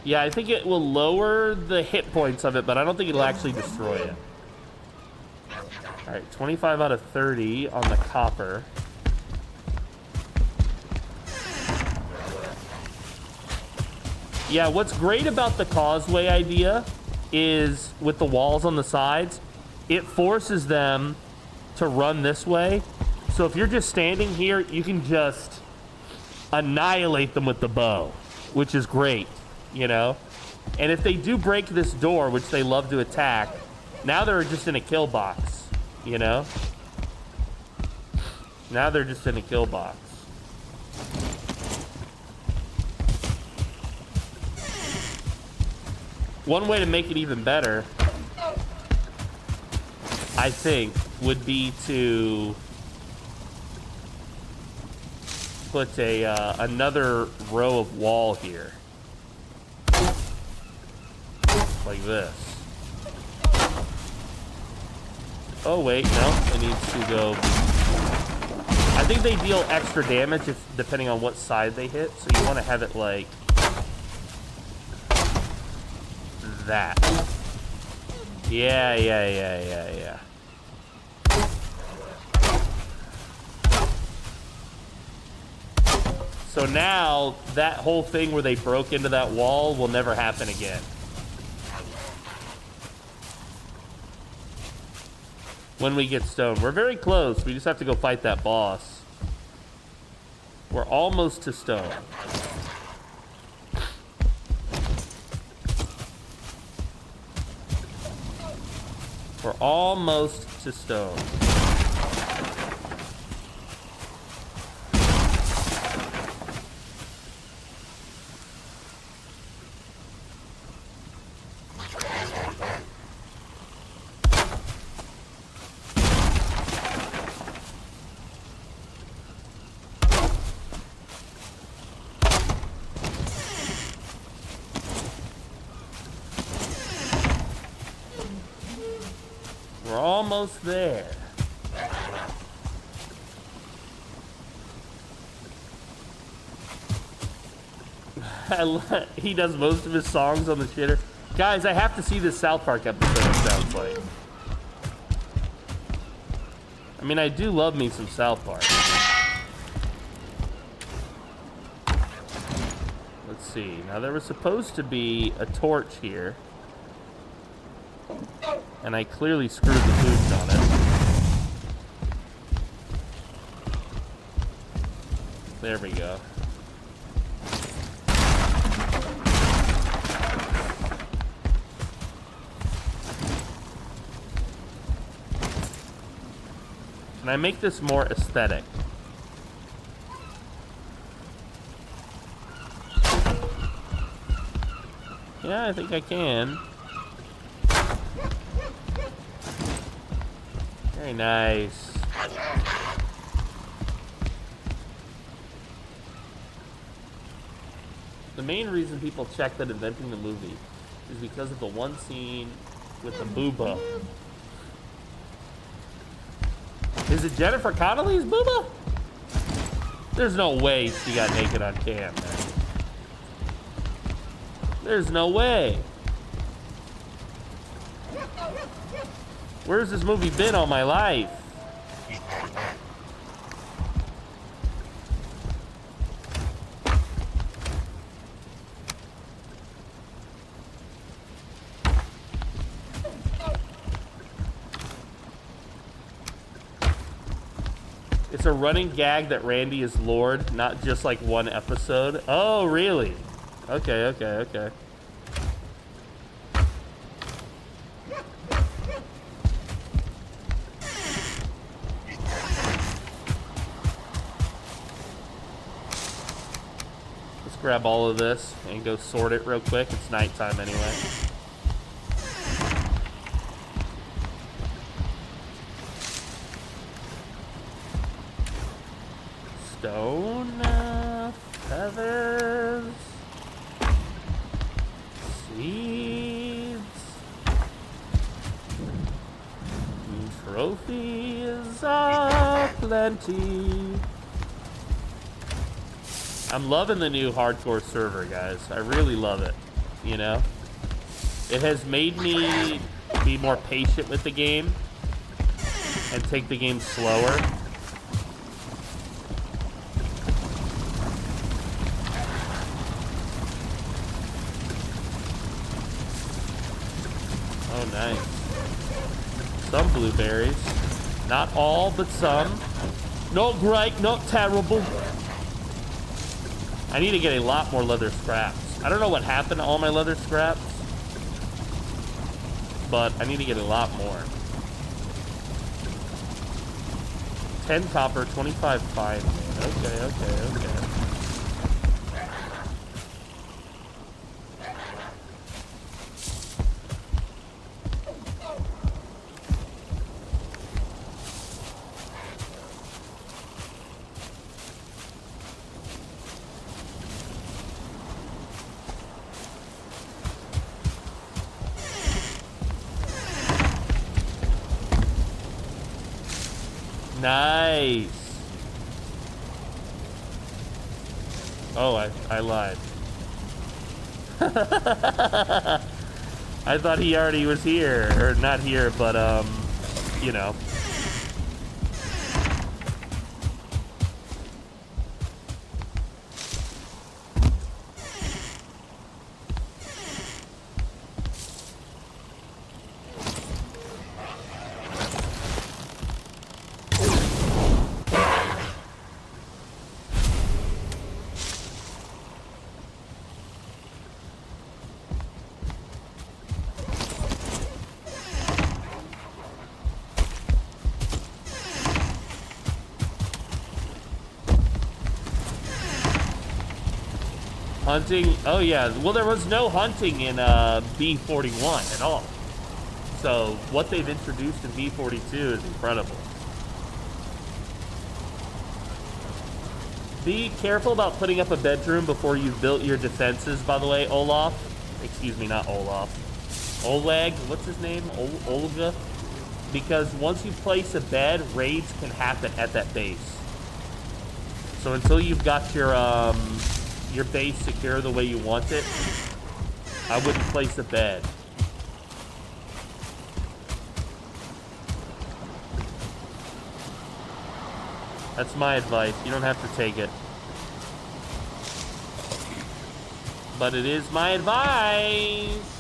A: Yeah, I think it will lower the hit points of it, but I don't think it'll actually destroy it. All right, 25 out of 30 on the copper. Yeah, what's great about the causeway idea is with the walls on the sides, it forces them to run this way. So if you're just standing here, you can just annihilate them with the bow, which is great, you know? And if they do break this door, which they love to attack, now they're just in a kill box, you know? Now they're just in a kill box. One way to make it even better, I think, would be to put a another row of wall here, like this. Oh wait, no, it needs to go. I think they deal extra damage depending on what side they hit, so you want to have it like that. Yeah. So now that whole thing where they broke into that wall will never happen again. When we get stone. We're very close. We just have to go fight that boss. We're almost to stone. We're almost to stone. Almost there. He does most of his songs on the shitter. Guys, I have to see this South Park episode, it sounds like. I mean, I do love me some South Park. Let's see. Now, there was supposed to be a torch here. And I clearly screwed the boots on it. There we go. Can I make this more aesthetic? Yeah, I think I can. Very nice. The main reason people check that inventing the movie is because of the one scene with the booba. Is it Jennifer Connelly's booba? There's no way she got naked on cam, man. There's no way. Where's this movie been all my life? It's a running gag that Randy is Lord, not just like one episode. Oh, really? Okay, okay, okay. Let's grab all of this and go sort it real quick. It's nighttime anyway. Stone, feathers, seeds, trophies plenty. I'm loving the new hardcore server, guys. I really love it, you know? It has made me be more patient with the game and take the game slower. Oh, nice. Some blueberries. Not all, but some. Not great, not terrible. I need to get a lot more leather scraps. I don't know what happened to all my leather scraps, but I need to get a lot more. 10 copper, 25 fine. Okay, okay, okay. Nice. Oh, I lied. I thought he already was here, or not here, but you know. Hunting, oh yeah, well there was no hunting in B41 at all. So what they've introduced in B42 is incredible. Be careful about putting up a bedroom before you've built your defenses, by the way, Olaf. Excuse me, not Olaf. Oleg, what's his name? Olga? Because once you place a bed, raids can happen at that base. So until you've got your base secure the way you want it, I wouldn't place a bed. That's my advice. You don't have to take it. But it is my advice.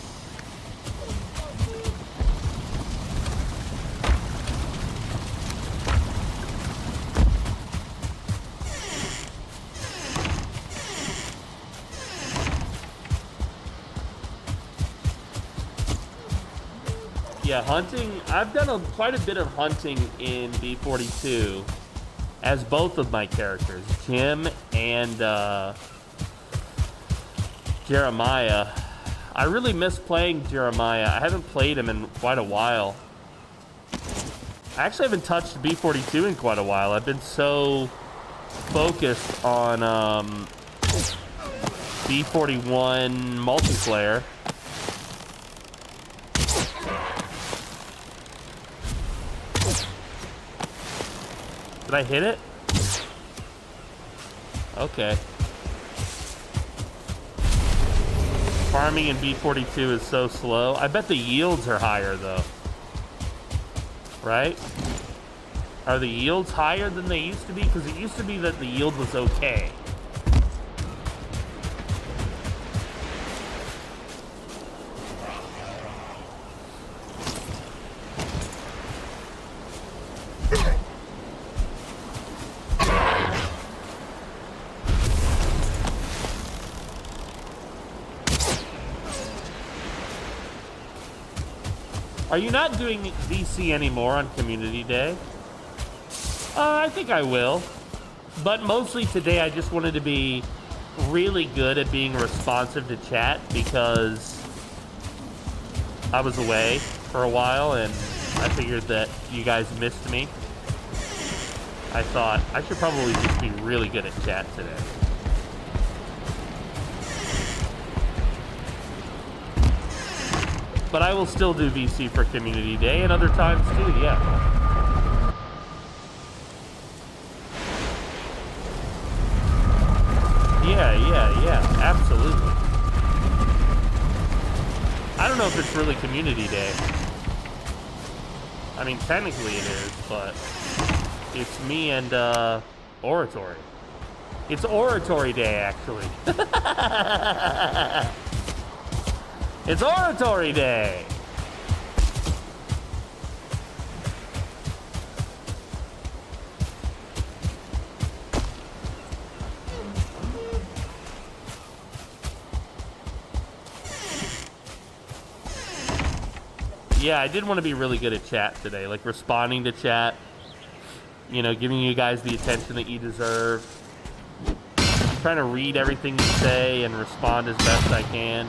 A: Yeah, hunting. I've done quite a bit of hunting in B42 as both of my characters, Jim and Jeremiah. I really miss playing Jeremiah. I haven't played him in quite a while. I actually haven't touched B42 in quite a while. I've been so focused on B41 multiplayer. Did I hit it? Okay. Farming in B42 is so slow. I bet the yields are higher though. Right? Are the yields higher than they used to be? Because it used to be that the yield was okay. Are you not doing VC anymore on Community Day? I think I will. But mostly today I just wanted to be really good at being responsive to chat because I was away for a while and I figured that you guys missed me. I thought I should probably just be really good at chat today. But I will still do VC for Community Day and other times too, yeah. Yeah, absolutely. I don't know if it's really Community Day. I mean, technically it is, but it's me and Oratory. It's Oratory Day, actually. It's Oratory Day! Yeah, I did want to be really good at chat today, like responding to chat, you know, giving you guys the attention that you deserve. I'm trying to read everything you say and respond as best I can.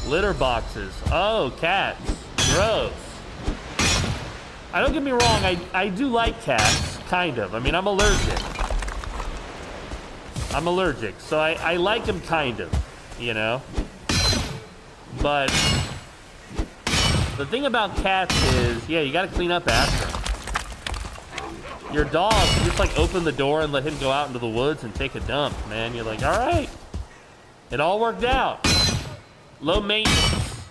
A: Litter boxes. Oh, cats. Gross. I don't get me wrong, I do like cats, kind of. I mean, I'm allergic. So I like them kind of, you know? But the thing about cats is, yeah, you gotta clean up after them. Your dog, you just like open the door and let him go out into the woods and take a dump, man. You're like, all right, it all worked out. Low maintenance.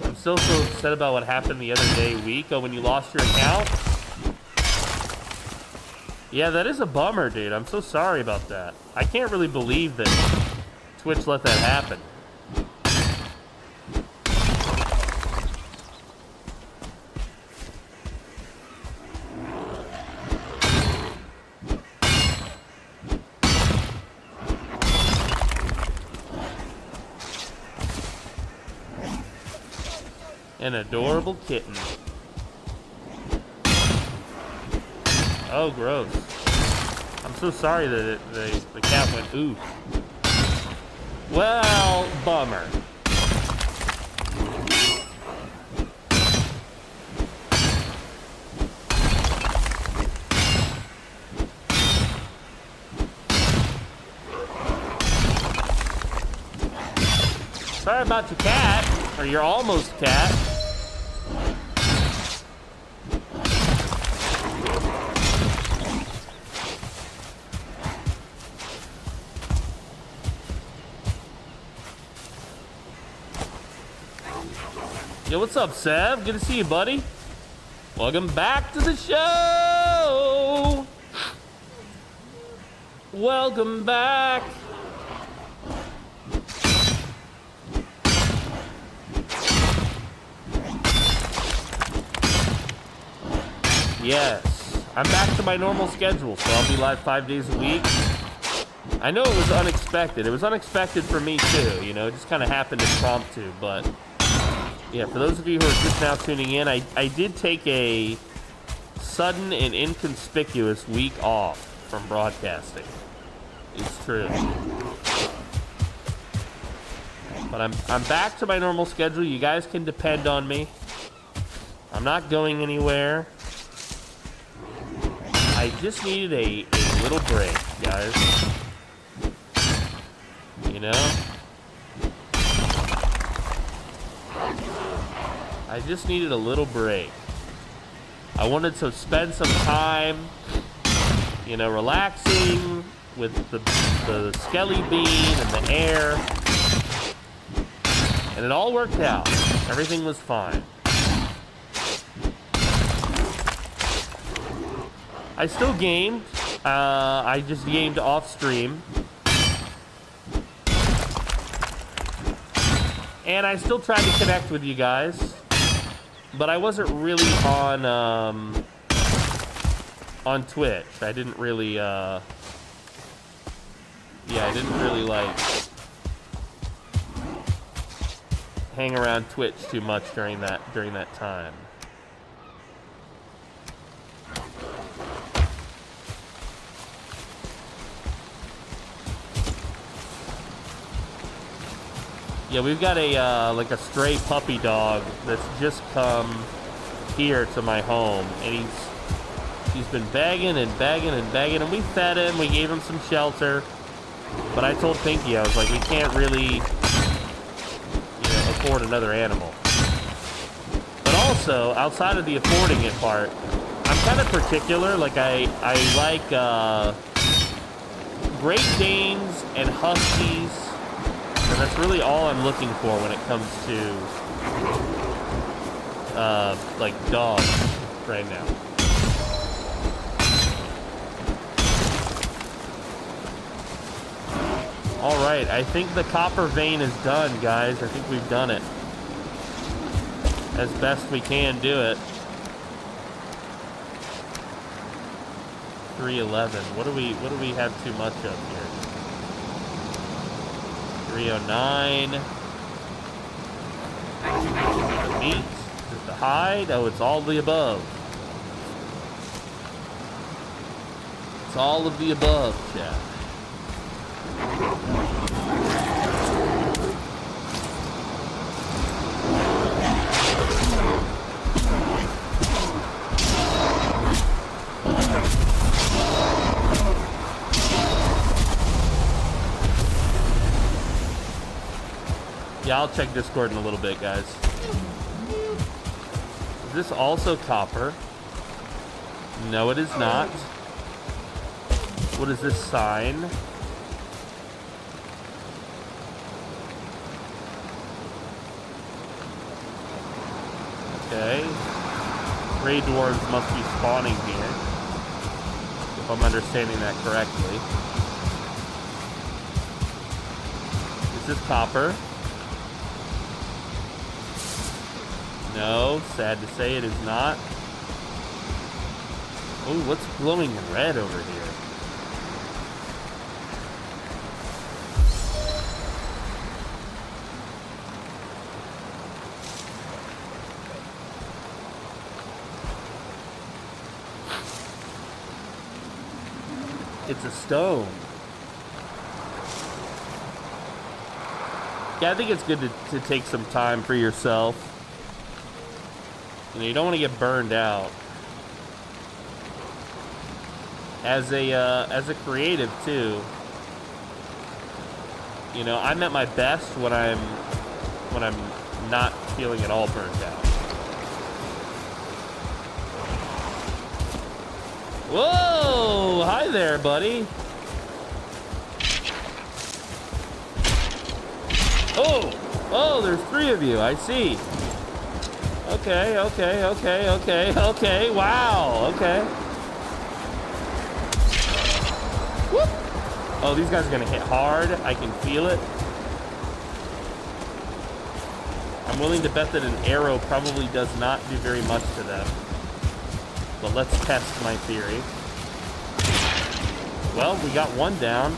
A: I'm still so upset about what happened the other day, Weeko, when you lost your account. Yeah, that is a bummer, dude. I'm so sorry about that. I can't really believe that Twitch let that happen. An adorable kitten. Oh, gross. I'm so sorry that the cat went oof. Well, bummer. Sorry about your cat, or your almost cat. Yo, what's up, Sev? Good to see you, buddy. Welcome back to the show. Welcome back. Yes, I'm back to my normal schedule, so I'll be live 5 days a week. I know it was unexpected. It was unexpected for me too, you know, it just kind of happened impromptu, but yeah, for those of you who are just now tuning in, I did take a sudden and inconspicuous week off from broadcasting. It's true. But I'm back to my normal schedule. You guys can depend on me. I'm not going anywhere. I just needed a little break, guys. You know? I just needed a little break. I wanted to spend some time, you know, relaxing with the skelly bean and the air. And it all worked out. Everything was fine. I still gamed. I just gamed off stream. And I still tried to connect with you guys, but I wasn't really on Twitch. I didn't really, yeah, I didn't really like hang around Twitch too much during that time. Yeah, we've got a like a stray puppy dog that's just come here to my home, and he's been begging and begging and begging, and we fed him, we gave him some shelter, but I told Pinky, I was like, we can't really, afford another animal. But also, outside of the affording it part, I'm kind of particular. Like I like Great Danes and Huskies. And that's really all I'm looking for when it comes to, like, dogs right now. All right, I think the copper vein is done, guys. I think we've done it as best we can do it. 311. What do we have too much of here? 309. The meat? Is it the hide? Oh, it's all the above. It's all of the above, chat. Yeah, I'll check Discord in a little bit, guys. Is this also copper? No, it is not. What is this sign? Okay. Gray dwarves must be spawning here, if I'm understanding that correctly. Is this copper? No, sad to say it is not. Oh, what's glowing red over here? It's a stone. Yeah, I think it's good to take some time for yourself. You don't want to get burned out. As a creative too, I'm at my best when I'm not feeling at all burnt out. Whoa! Hi there, buddy. Oh, there's 3 of you. I see. Okay, wow, okay. Whoop. Oh, these guys are gonna hit hard. I can feel it. I'm willing to bet that an arrow probably does not do very much to them. But let's test my theory. Well, we got one down.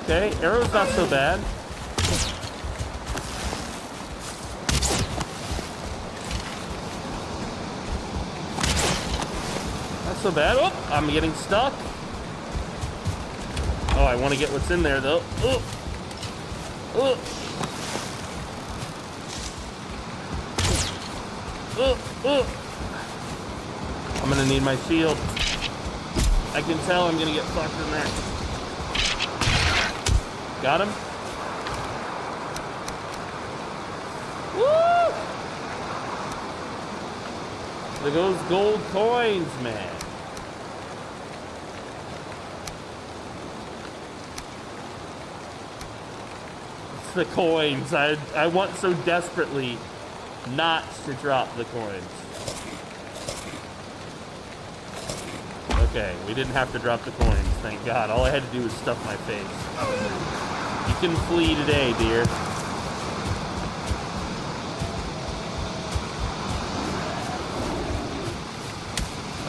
A: Okay, arrow's not so bad. So bad. Oh, I'm getting stuck. Oh, I want to get what's in there though. Oh. I'm gonna need my shield. I can tell I'm gonna get fucked in there. Got him. Woo! There goes gold coins, man. The coins. I want so desperately not to drop the coins. Okay, we didn't have to drop the coins, thank God. All I had to do was stuff my face. You can flee today, dear.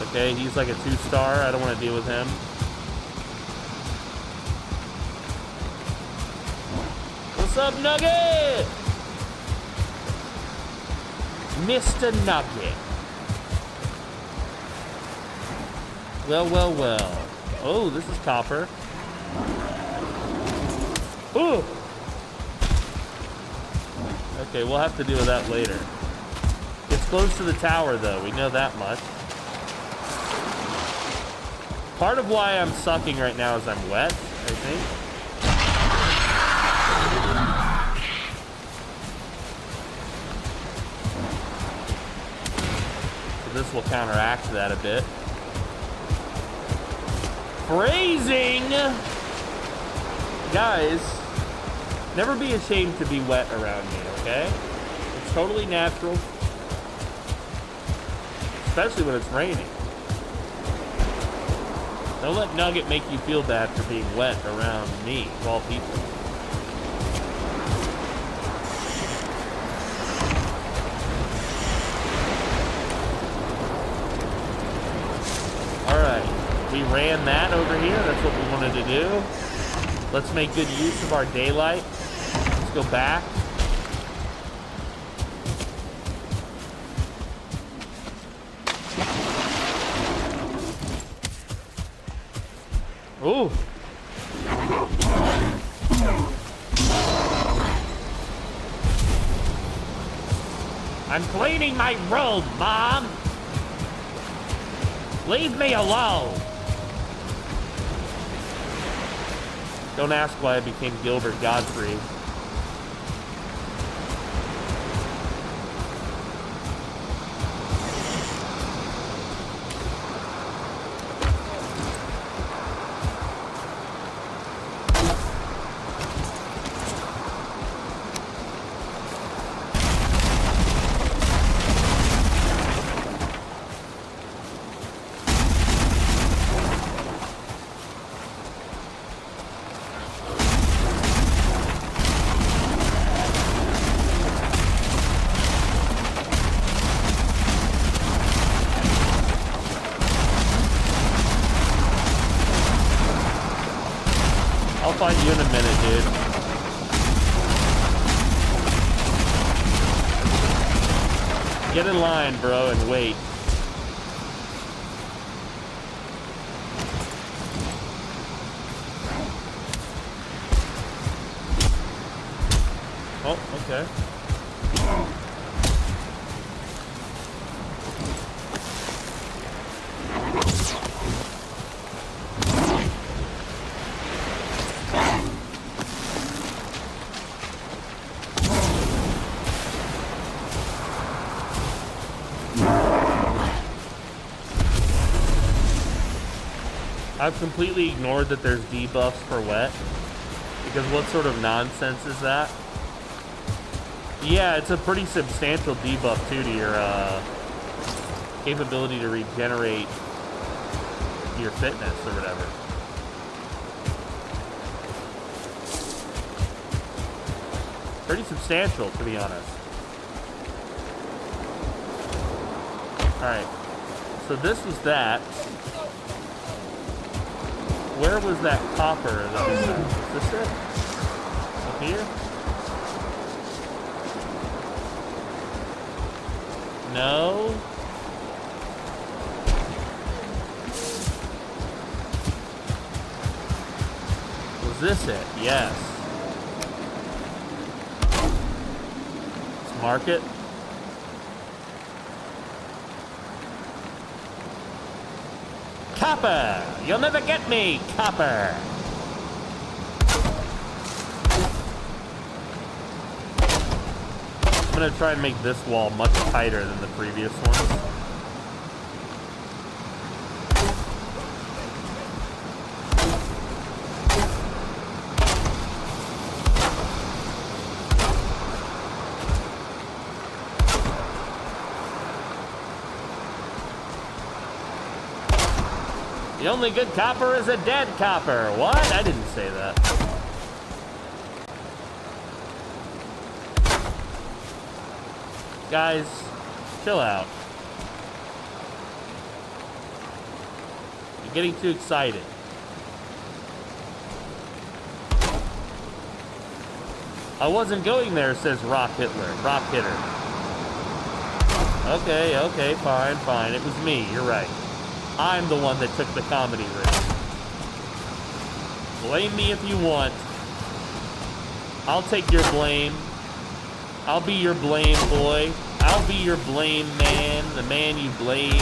A: Okay, he's like a 2-star. I don't want to deal with him. What's up, Nugget? Mr. Nugget. Well, well, well. Oh, this is copper. Ooh! Okay, we'll have to deal with that later. It's close to the tower, though. We know that much. Part of why I'm sucking right now is I'm wet, I think. So this will counteract that a bit. Phrasing! Guys, never be ashamed to be wet around me, okay? It's totally natural. Especially when it's raining. Don't let Nugget make you feel bad for being wet around me, of all people. Alright, we ran that over here. That's what we wanted to do. Let's make good use of our daylight. Let's go back. Ooh. I'm cleaning my room, Mom. Leave me alone. Don't ask why I became Gilbert Godfrey. I'll find you in a minute, dude. Get in line, bro, and wait. Oh, okay. I've completely ignored that there's debuffs for wet. Because what sort of nonsense is that? Yeah, it's a pretty substantial debuff too to your capability to regenerate your fitness or whatever. Pretty substantial, to be honest. Alright. So this was that. Where was that copper that we found? Is this it? Up here? No. Was this it? Yes. Let's mark it. Copper! You'll never get me, copper! I'm gonna try and make this wall much tighter than the previous one. The only good copper is a dead copper. What? I didn't say that. Guys, chill out. You're getting too excited. I wasn't going there, says Rock Hitler. Rock Hitter. Okay, fine. It was me, you're right. I'm the one that took the comedy risk. Blame me if you want. I'll take your blame. I'll be your blame boy. I'll be your blame man. The man you blame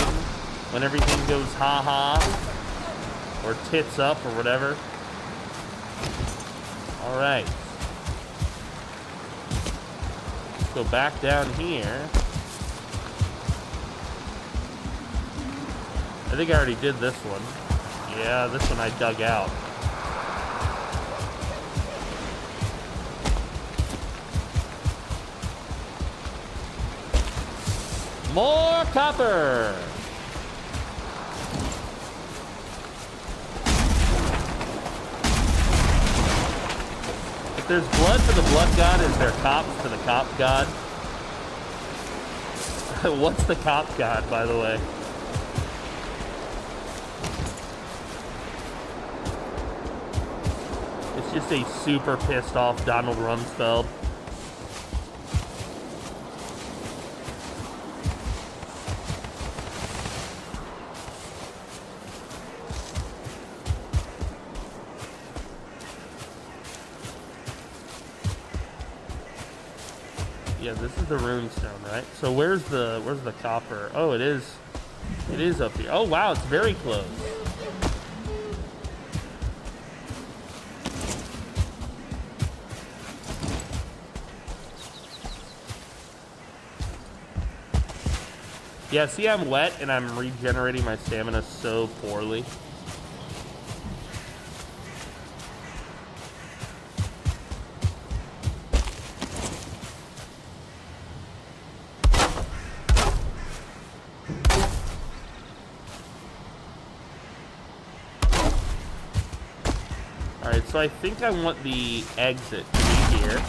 A: when everything goes ha-ha. Or tits up or whatever. Alright. Let's go back down here. I think I already did this one. Yeah, this one I dug out. More copper! If there's blood for the blood god, is there cops for the cop god? What's the cop god, by the way? It's just a super pissed off Donald Rumsfeld. Yeah, this is the runestone, right? So where's the copper? Oh, it is up here. Oh wow, it's very close. Yeah, see, I'm wet and I'm regenerating my stamina so poorly. Alright, so I think I want the exit to be here.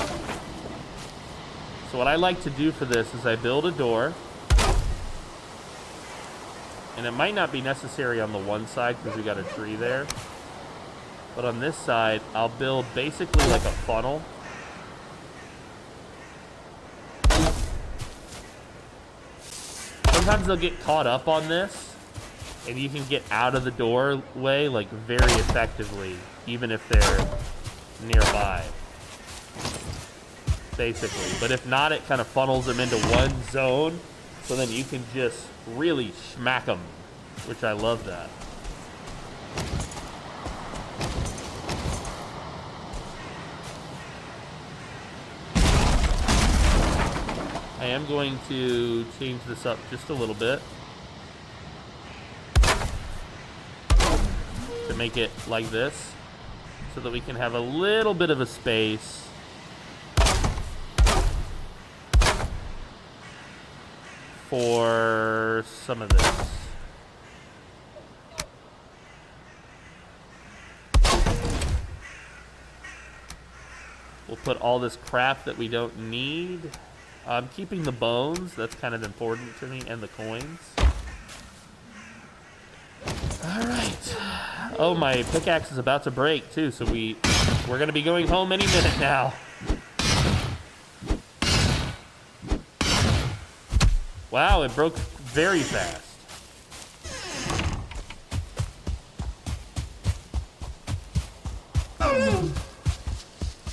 A: So what I like to do for this is I build a door. And it might not be necessary on the one side because we got a tree there. But on this side, I'll build basically like a funnel. Sometimes they'll get caught up on this. And you can get out of the doorway like very effectively, even if they're nearby. Basically. But if not, it kind of funnels them into one zone. So then you can just really smack them, which I love that. I am going to change this up just a little bit to make it like this so that we can have a little bit of a space for some of this. We'll put all this crap that we don't need. I'm keeping the bones, that's kind of important to me, and the coins. Alright. Oh, my pickaxe is about to break too, so we're gonna be going home any minute now. Wow, it broke very fast.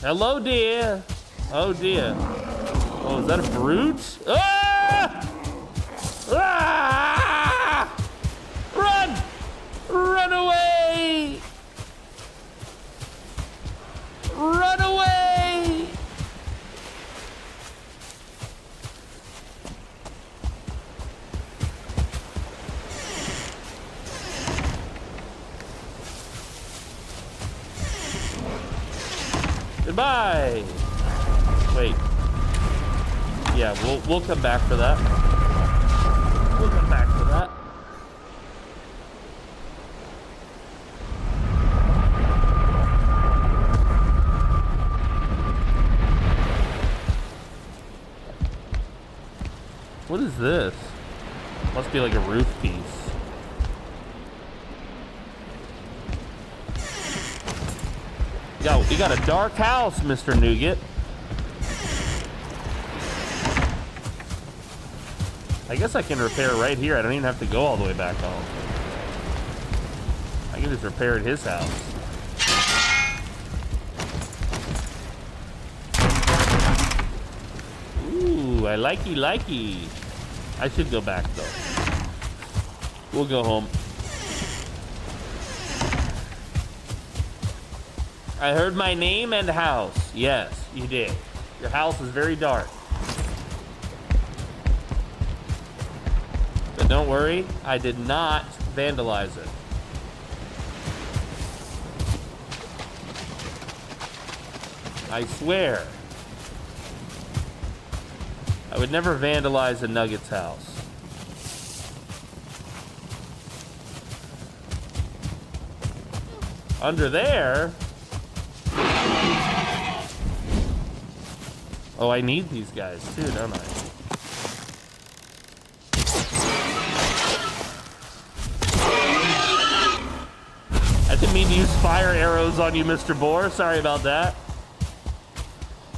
A: Hello, dear. Oh, dear. Oh, is that a brute? Ah! Ah! Run! Run away! Run away! Goodbye. Wait. Yeah, we'll come back for that. We'll come back for that. What is this? Must be like a roof piece. Yo, you got a dark house, Mr. Nougat. I guess I can repair right here. I don't even have to go all the way back home. I can just repair at his house. Ooh, I likey. I should go back though. We'll go home. I heard my name and house. Yes, you did. Your house is very dark. But don't worry, I did not vandalize it. I swear. I would never vandalize a Nuggets house. Under there? Oh, I need these guys too, don't I? I didn't mean to use fire arrows on you, Mr. Boar. Sorry about that.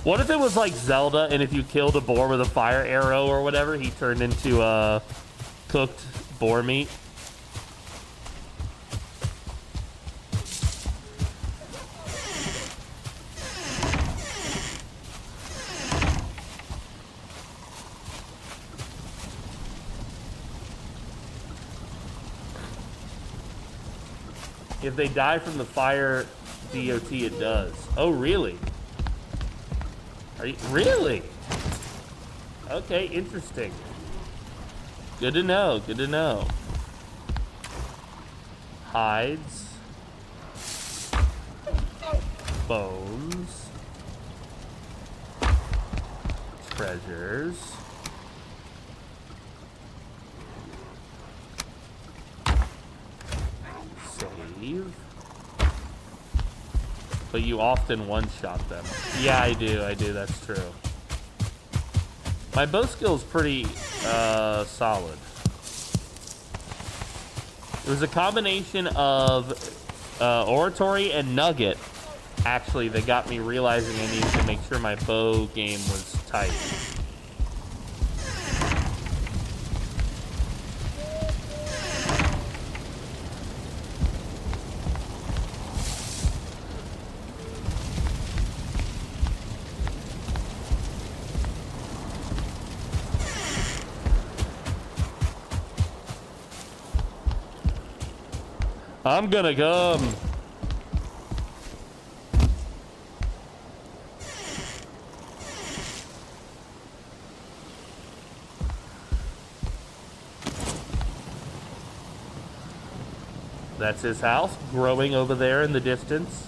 A: What if it was like Zelda, and if you killed a boar with a fire arrow or whatever, he turned into cooked boar meat? If they die from the fire DOT, it does. Oh, really? Are you really? Okay, interesting. Good to know. Good to know. Hides. Bones. Treasures. Save. But you often one-shot them. Yeah, I do, that's true. My bow skill is pretty solid. It was a combination of oratory and nugget, actually, that got me realizing I needed to make sure my bow game was tight. I'm gonna come. That's his house, growing over there in the distance.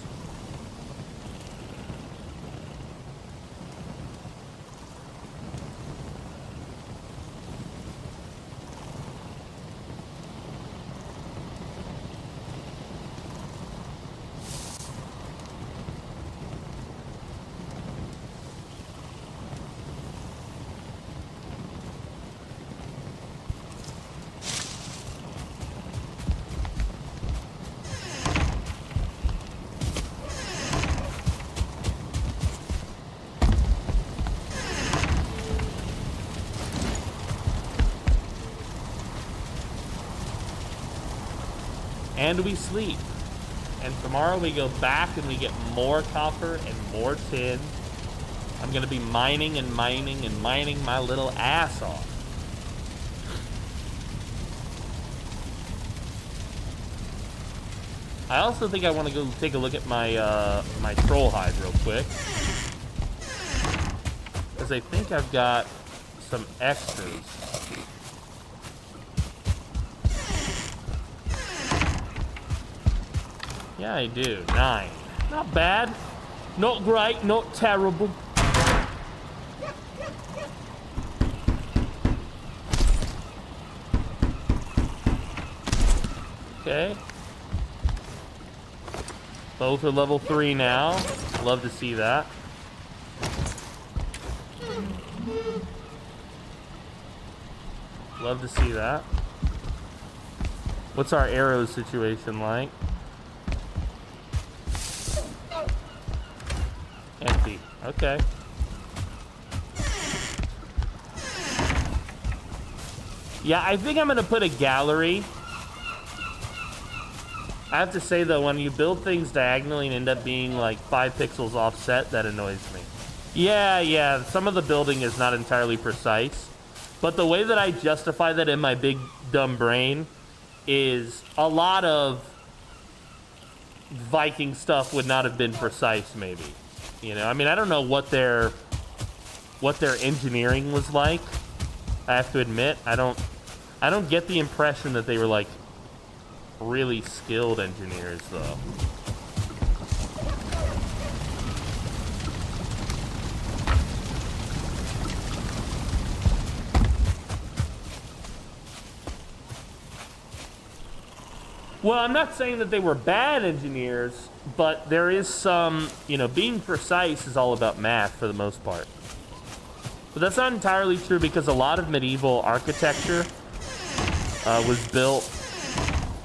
A: And we sleep. And tomorrow we go back and we get more copper and more tin. I'm gonna be mining and mining and mining my little ass off. I also think I want to go take a look at my my troll hide real quick, because I think I've got some extras. Yeah, I do. 9. Not bad. Not great. Not terrible. Okay. Both are level 3 now. Love to see that. Love to see that. What's our arrows situation like? Empty. Okay. Yeah, I think I'm gonna put a gallery. I have to say though, when you build things diagonally and end up being like 5 pixels offset, that annoys me. Yeah, some of the building is not entirely precise, but the way that I justify that in my big dumb brain is a lot of Viking stuff would not have been precise, maybe. You know, I mean, I don't know what their engineering was like. I have to admit, I don't get the impression that they were like really skilled engineers, though. Well, I'm not saying that they were bad engineers, but there is some, you know, being precise is all about math for the most part. But that's not entirely true because a lot of medieval architecture was built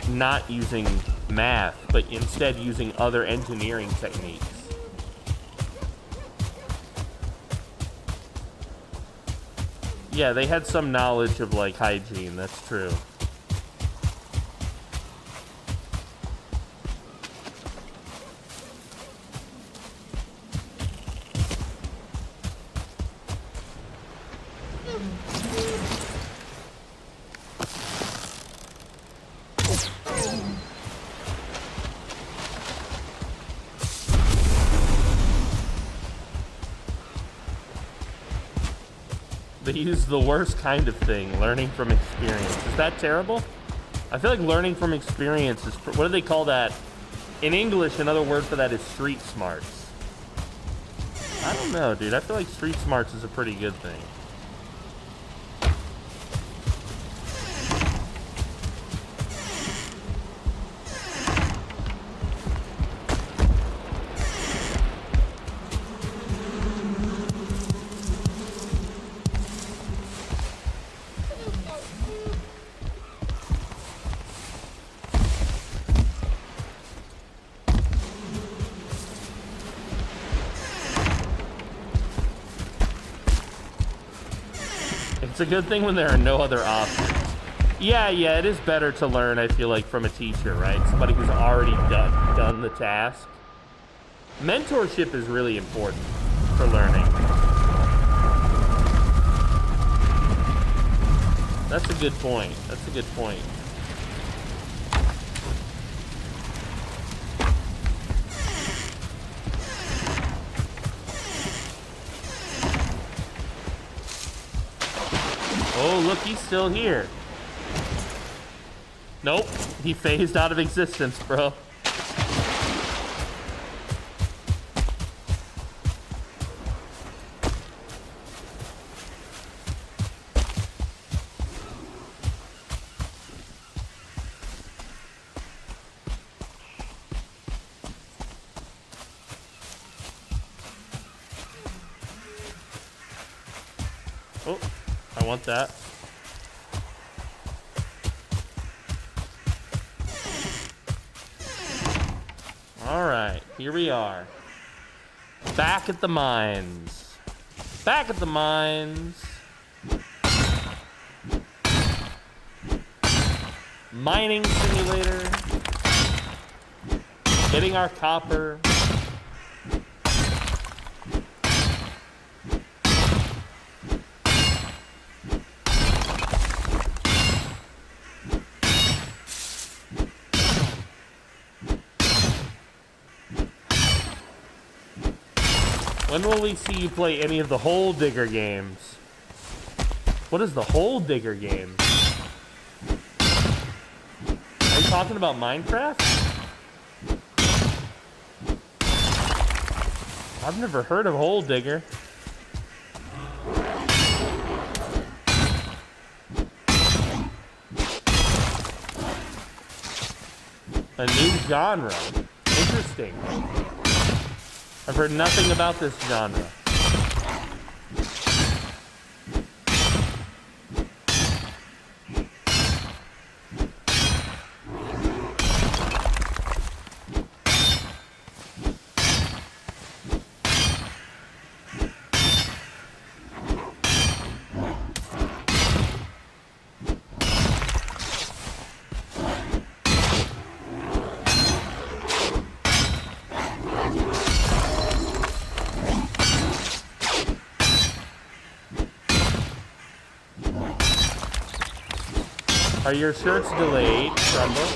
A: not using math, but instead using other engineering techniques. Yeah, they had some knowledge of like hygiene, that's true. They use the worst kind of thing, learning from experience. Is that terrible? I feel like learning from experience is, what do they call that? In English, another word for that is street smarts. I don't know, dude. I feel like street smarts is a pretty good thing. It's a good thing when there are no other options. Yeah, it is better to learn, I feel like, from a teacher, right? Somebody who's already done the task. Mentorship is really important for learning. That's a good point. That's a good point. Oh, look, he's still here. Nope, he phased out of existence, bro. Oh, I want that. All right, here we are. Back at the mines. Back at the mines. Mining simulator. Getting our copper. When will we see you play any of the Hole Digger games? What is the Hole Digger game? Are you talking about Minecraft? I've never heard of Hole Digger. A new genre. Interesting. I've heard nothing about this genre. Are your shirts delayed, Trumbull?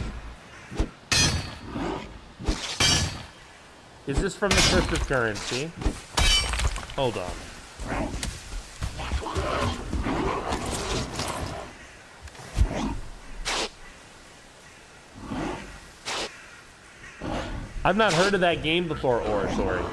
A: Is this from the cryptocurrency? Hold on. I've not heard of that game before, Oratory.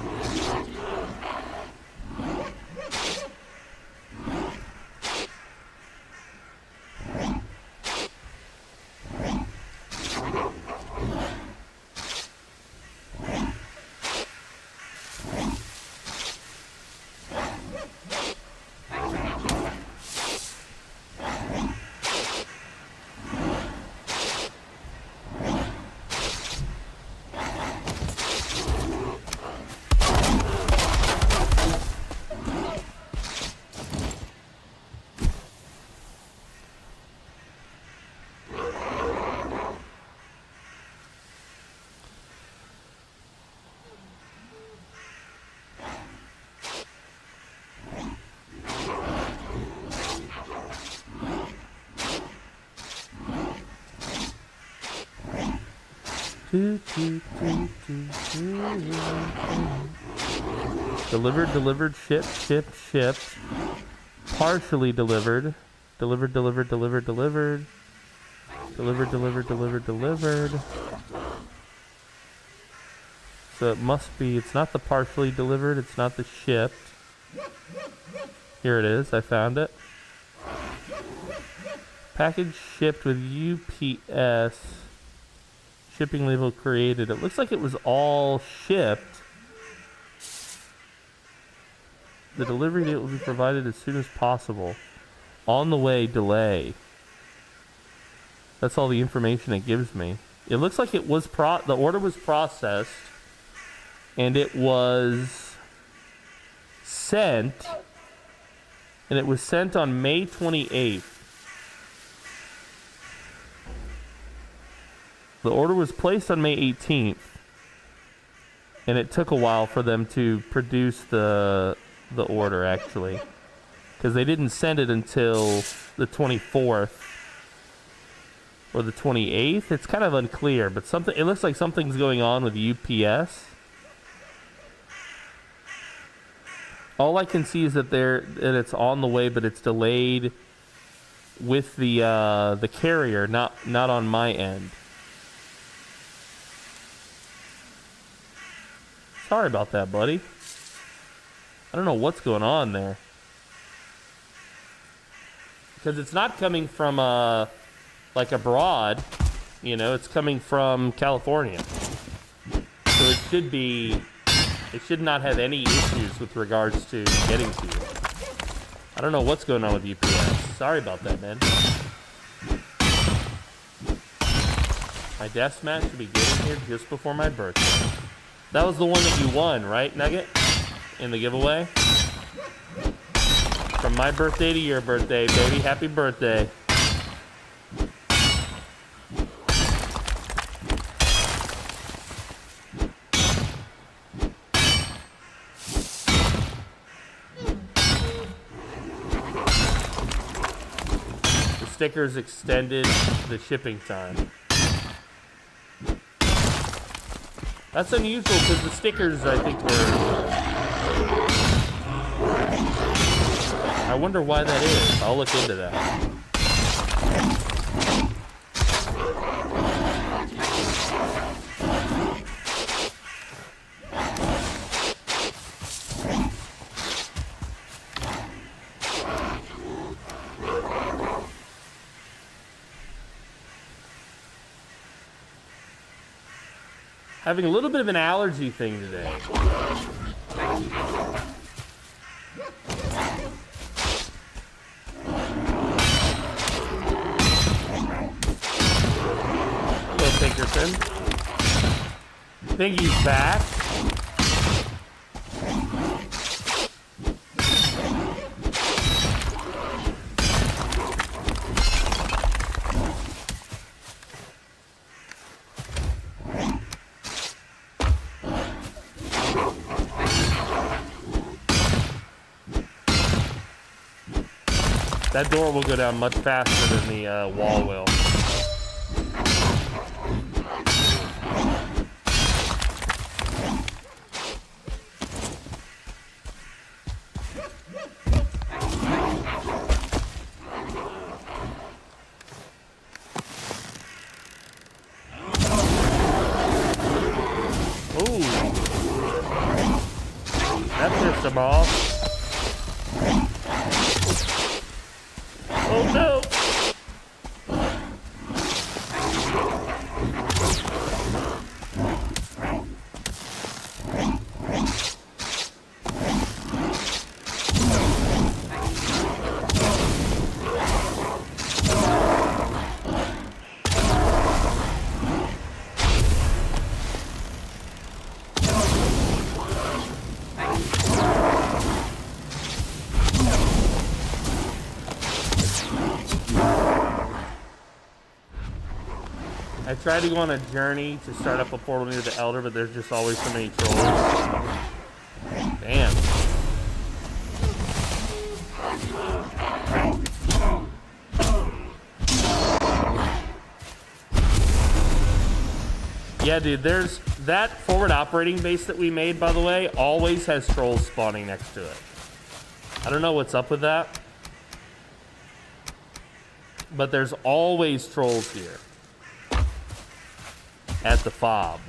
A: Delivered, shipped. Partially delivered. Delivered. So it must be, it's not the partially delivered, it's not the shipped. Here it is, I found it. Package shipped with UPS. Shipping label created. It looks like it was all shipped. The delivery date will be provided as soon as possible. On the way, delay. That's all the information it gives me. It looks like it was the order was processed and it was sent, and it was sent on May 28th. The order was placed on May 18th, and it took a while for them to produce the order, actually, because they didn't send it until the 24th or the 28th. It's kind of unclear, but it looks like something's going on with UPS. All I can see is that it's on the way, but it's delayed with the carrier, not on my end. Sorry about that, buddy. I don't know what's going on there. Because it's not coming from, like, abroad. You know, it's coming from California. So it should not have any issues with regards to getting to you. I don't know what's going on with UPS. Sorry about that, man. My deathmatch should be getting here just before my birthday. That was the one that you won, right, Nugget? In the giveaway? From my birthday to your birthday, baby. Happy birthday. The stickers extended the shipping time. That's unusual because the stickers, I think, were... I wonder why that is. I'll look into that. Having a little bit of an allergy thing today. Hello, Pinkerton. I think he's back. That door will go down much faster than the wall will. Ooh. That pissed him off. Oh no! I tried to go on a journey to start up a portal near the Elder, but there's just always so many trolls. Damn. Yeah, dude, there's that forward operating base that we made, by the way, always has trolls spawning next to it. I don't know what's up with that, but there's always trolls here. At the fob.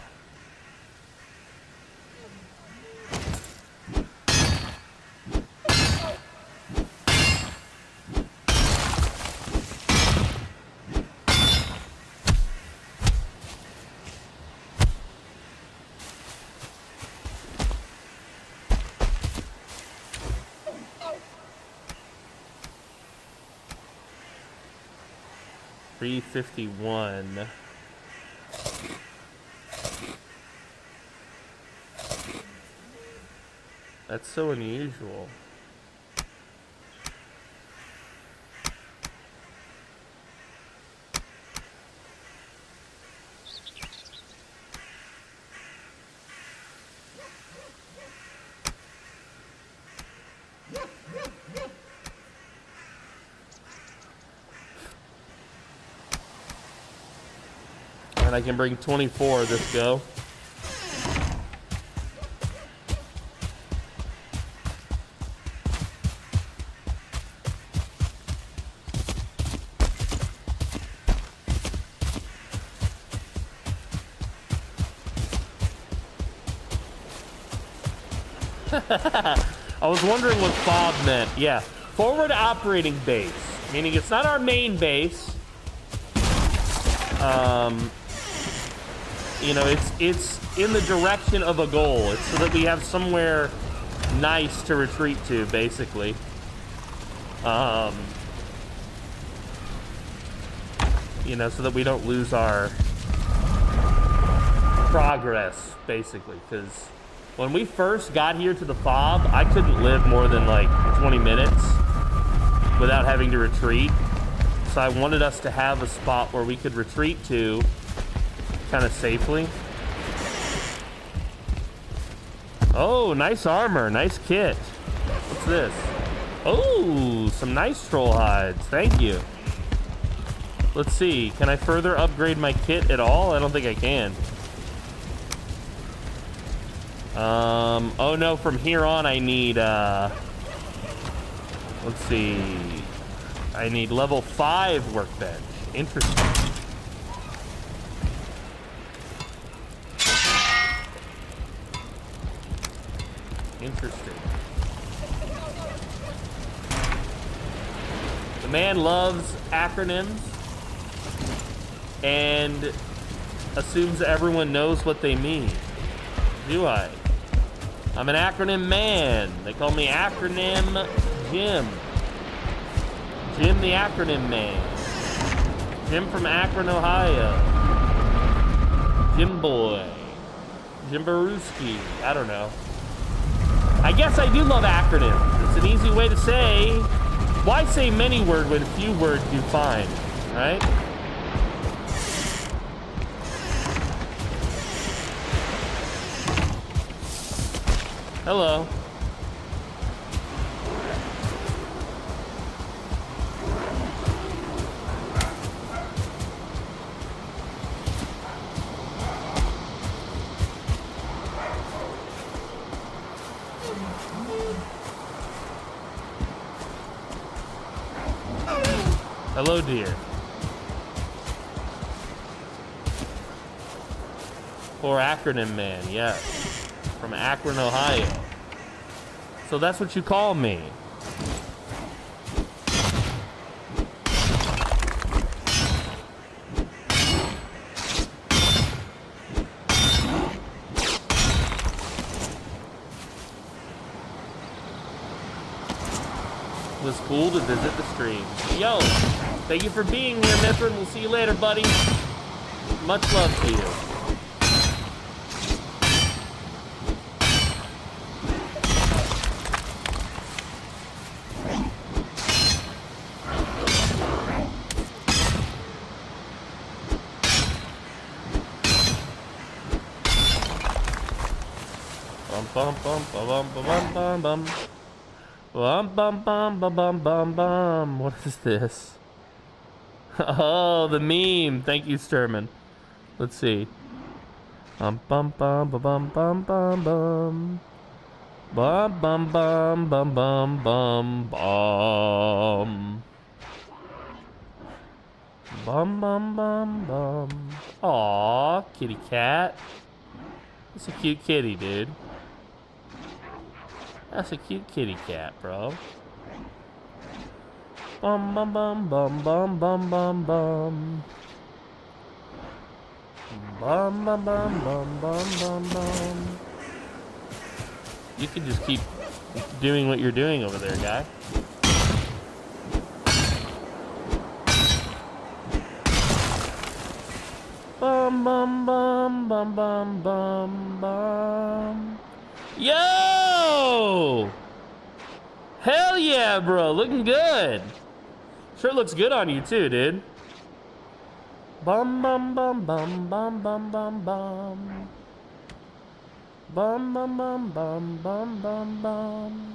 A: $351. That's so unusual. And I can bring 24 this go. I was wondering what fob meant. Yeah, forward operating base, meaning it's not our main base. You know, it's in the direction of a goal. It's so that we have somewhere nice to retreat to, basically. You know, so that we don't lose our progress, basically, because when we first got here to the fob, I couldn't live more than like 20 minutes without having to retreat. So I wanted us to have a spot where we could retreat to kind of safely. Oh, nice armor, nice kit. What's this? Oh, some nice troll hides. Thank you. Let's see, can I further upgrade my kit at all? I don't think I can. Oh no, from here on I need, let's see. I need level 5 workbench. Interesting. Interesting. The man loves acronyms and assumes everyone knows what they mean. Do I? I'm an acronym man. They call me Acronym Jim. Jim the Acronym Man. Jim from Akron, Ohio. Jim Boy. Jim Baruski. I don't know. I guess I do love acronyms. It's an easy way to say, why say many word when few words do fine, right? Hello. Hello, dear. Or acronym man, yes. From Akron, Ohio. So that's what you call me. It was cool to visit the stream. Yo, thank you for being here, Mithrin. We'll see you later, buddy. Much love to you. Bum bum bum bum bum bum bum. Bum bum bum bum bum bum bum. What is this? Oh, the meme. Thank you, Sturman. Let's see. Bum bum bum bum bum bum bum bum. Bum bum bum bum bum bum bum. Bum bum bum bum. Aw, kitty cat. That's a cute kitty, dude. That's a cute kitty cat, bro. Bum bum bum bum bum bum bum bum. Bum bum bum bum bum bum bum. You can just keep doing what you're doing over there, guy. Bum bum bum bum bum bum bum. Yo! Hell yeah, bro. Looking good. Sure looks good on you too, dude. Bum bum bum bum bum bum bum bum. Bum bum bum bum bum bum bum.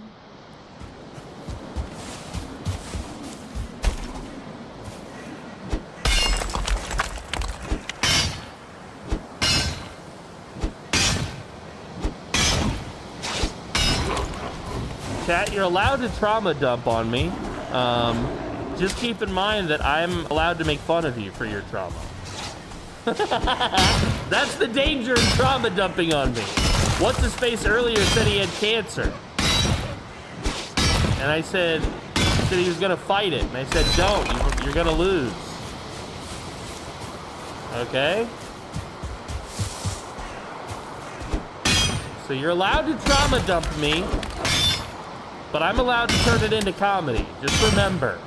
A: Chat, you're allowed to trauma dump on me. Just keep in mind that I'm allowed to make fun of you for your trauma. That's the danger in trauma dumping on me. What's his face earlier said he had cancer. And I said he was gonna fight it. And I said, don't, you're gonna lose. Okay? So you're allowed to trauma dump me, but I'm allowed to turn it into comedy. Just remember.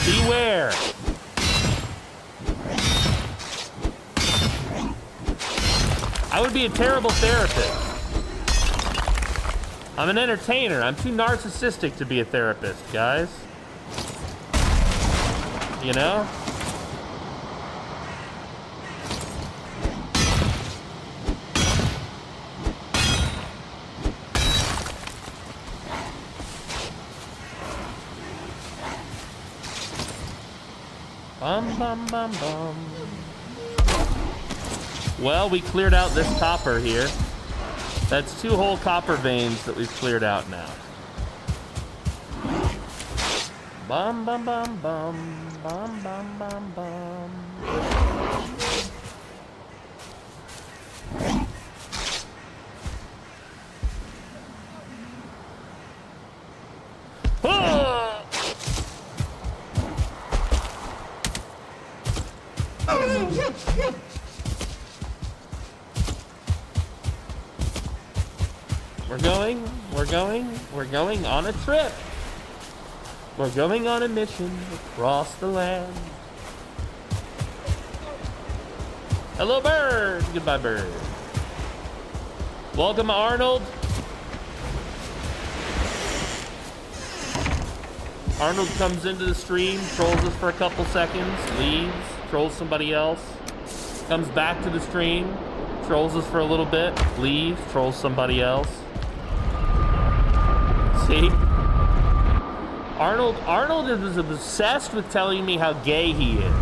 A: Beware. I would be a terrible therapist. I'm an entertainer. I'm too narcissistic to be a therapist, guys. You know? Bum bum bum bum. Well, we cleared out this copper here. That's 2 whole copper veins that we've cleared out now. Bum bum bum bum bum bum bum bum. We're going on a trip. We're going on a mission across the land. Hello, bird. Goodbye, bird. Welcome, Arnold. Arnold comes into the stream, trolls us for a couple seconds, leaves, trolls somebody else, comes back to the stream, trolls us for a little bit, leaves, trolls somebody else. See? Arnold is obsessed with telling me how gay he is.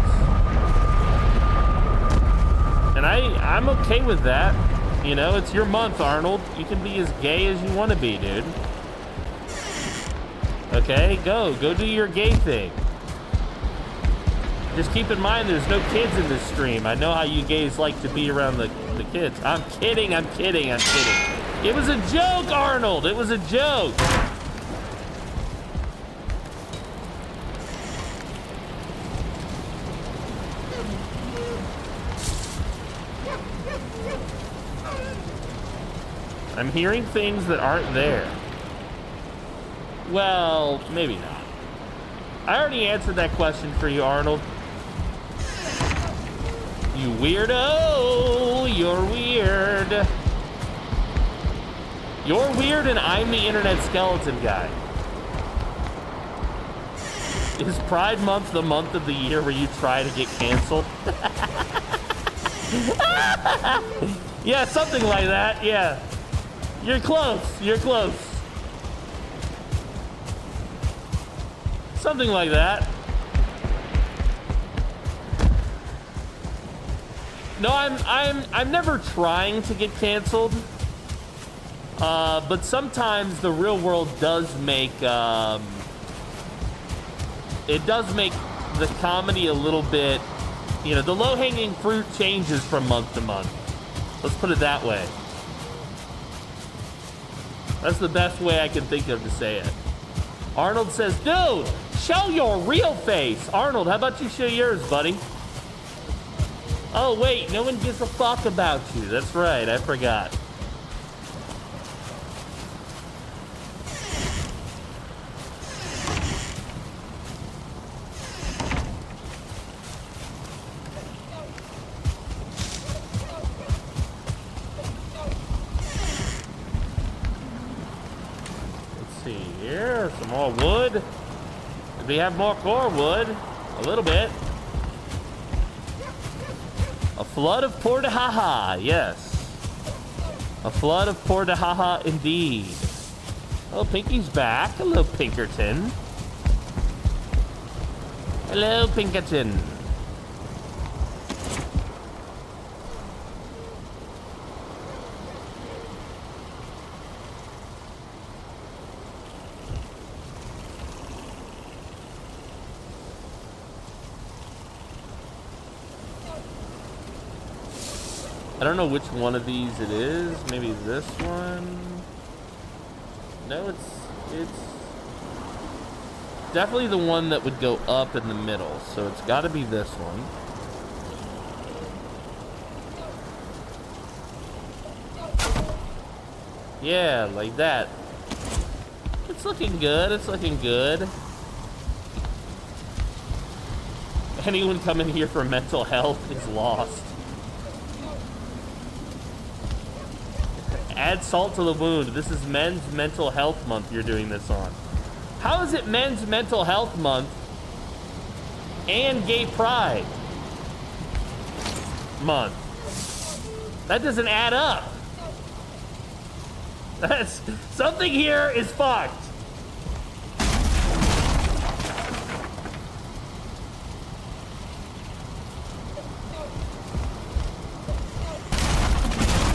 A: And I'm okay with that. You know, it's your month, Arnold. You can be as gay as you want to be, dude. Okay, go do your gay thing. Just keep in mind there's no kids in this stream. I know how you gays like to be around the kids. I'm kidding. It was a joke, Arnold. It was a joke. I'm hearing things that aren't there. Well, maybe not. I already answered that question for you, Arnold. You weirdo! You're weird. You're weird and I'm the internet skeleton guy. Is Pride Month the month of the year where you try to get canceled? Yeah, something like that, yeah. You're close, Something like that. No, I'm never trying to get canceled. But sometimes the real world does make the comedy a little bit, you know, the low-hanging fruit changes from month to month. Let's put it that way. That's the best way I can think of to say it. Arnold says, dude, show your real face. Arnold, how about you show yours, buddy? Oh, wait, no one gives a fuck about you. That's right, I forgot. Some more wood. Did we have more core wood? A little bit. A flood of PoorDeadMan, yes. A flood of PoorDeadMan indeed. Oh, Pinky's back. Hello, Pinkerton. Hello, Pinkerton. I don't know which one of these it is. Maybe this one. No, it's definitely the one that would go up in the middle. So it's got to be this one. Yeah, like that. It's looking good. It's looking good. Anyone coming here for mental health is lost. Add salt to the wound. This is Men's Mental Health Month you're doing this on. How is it Men's Mental Health Month and Gay Pride Month? That doesn't add up. That's something here is fucked.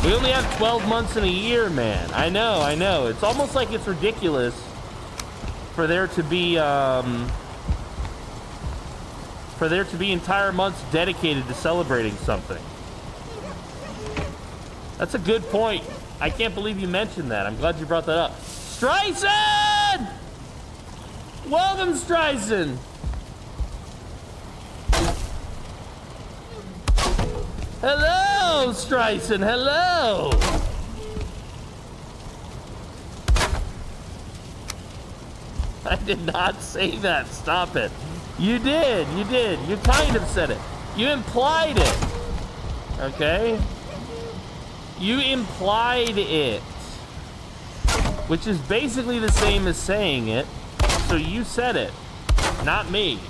A: We only have 12 months in a year, man. I know. It's almost like it's ridiculous for there to be entire months dedicated to celebrating something. That's a good point. I can't believe you mentioned that. I'm glad you brought that up. Streisand! Welcome, Streisand! Hello, Streisand, hello! I did not say that, stop it. You did, you kind of said it. You implied it, okay? You implied it, which is basically the same as saying it, so you said it, not me.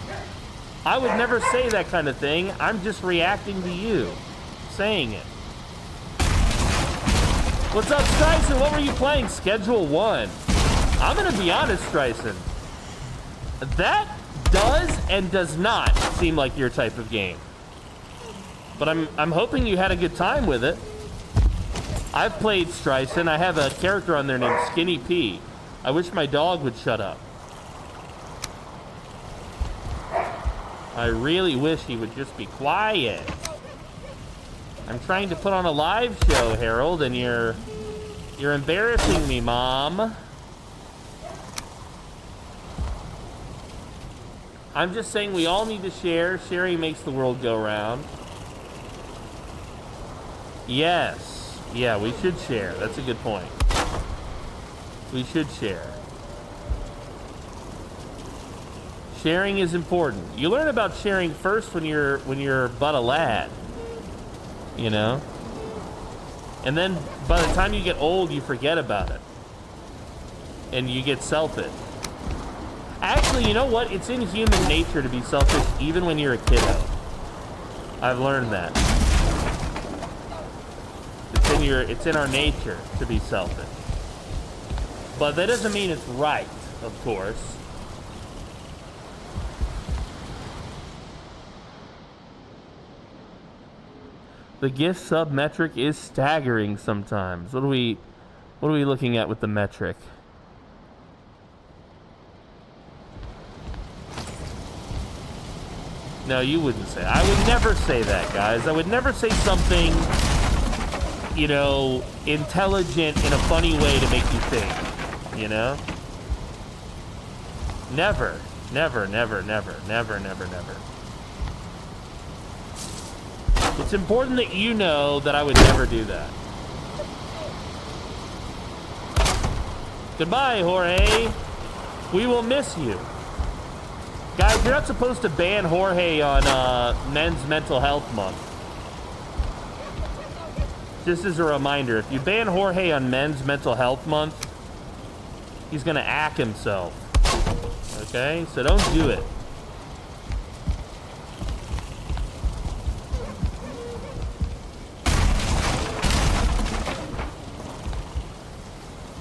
A: I would never say that kind of thing, I'm just reacting to you saying it. What's up, Streisand? What were you playing? Schedule 1. I'm gonna be honest, Streisand. That does and does not seem like your type of game. But I'm hoping you had a good time with it. I've played Streisand. I have a character on there named Skinny P. I wish my dog would shut up. I really wish he would just be quiet. I'm trying to put on a live show, Harold, and you're embarrassing me, Mom. I'm just saying we all need to share. Sharing makes the world go round. Yes. Yeah, we should share. That's a good point. We should share. Sharing is important. You learn about sharing first when you're but a lad. You know? And then by the time you get old, you forget about it. And you get selfish. Actually, you know what? It's in human nature to be selfish even when you're a kiddo. I've learned that. It's in our nature to be selfish. But that doesn't mean it's right, of course. The gift sub metric is staggering sometimes. What are we looking at with the metric? No, you wouldn't say. I would never say that, guys. I would never say something, you know, intelligent in a funny way to make you think, you know? Never. Never, never, never, never, never, never. It's important that you know that I would never do that. Goodbye, Jorge. We will miss you. Guys, you're not supposed to ban Jorge on Men's Mental Health Month. Just as a reminder, if you ban Jorge on Men's Mental Health Month, he's gonna ack himself. Okay? So don't do it.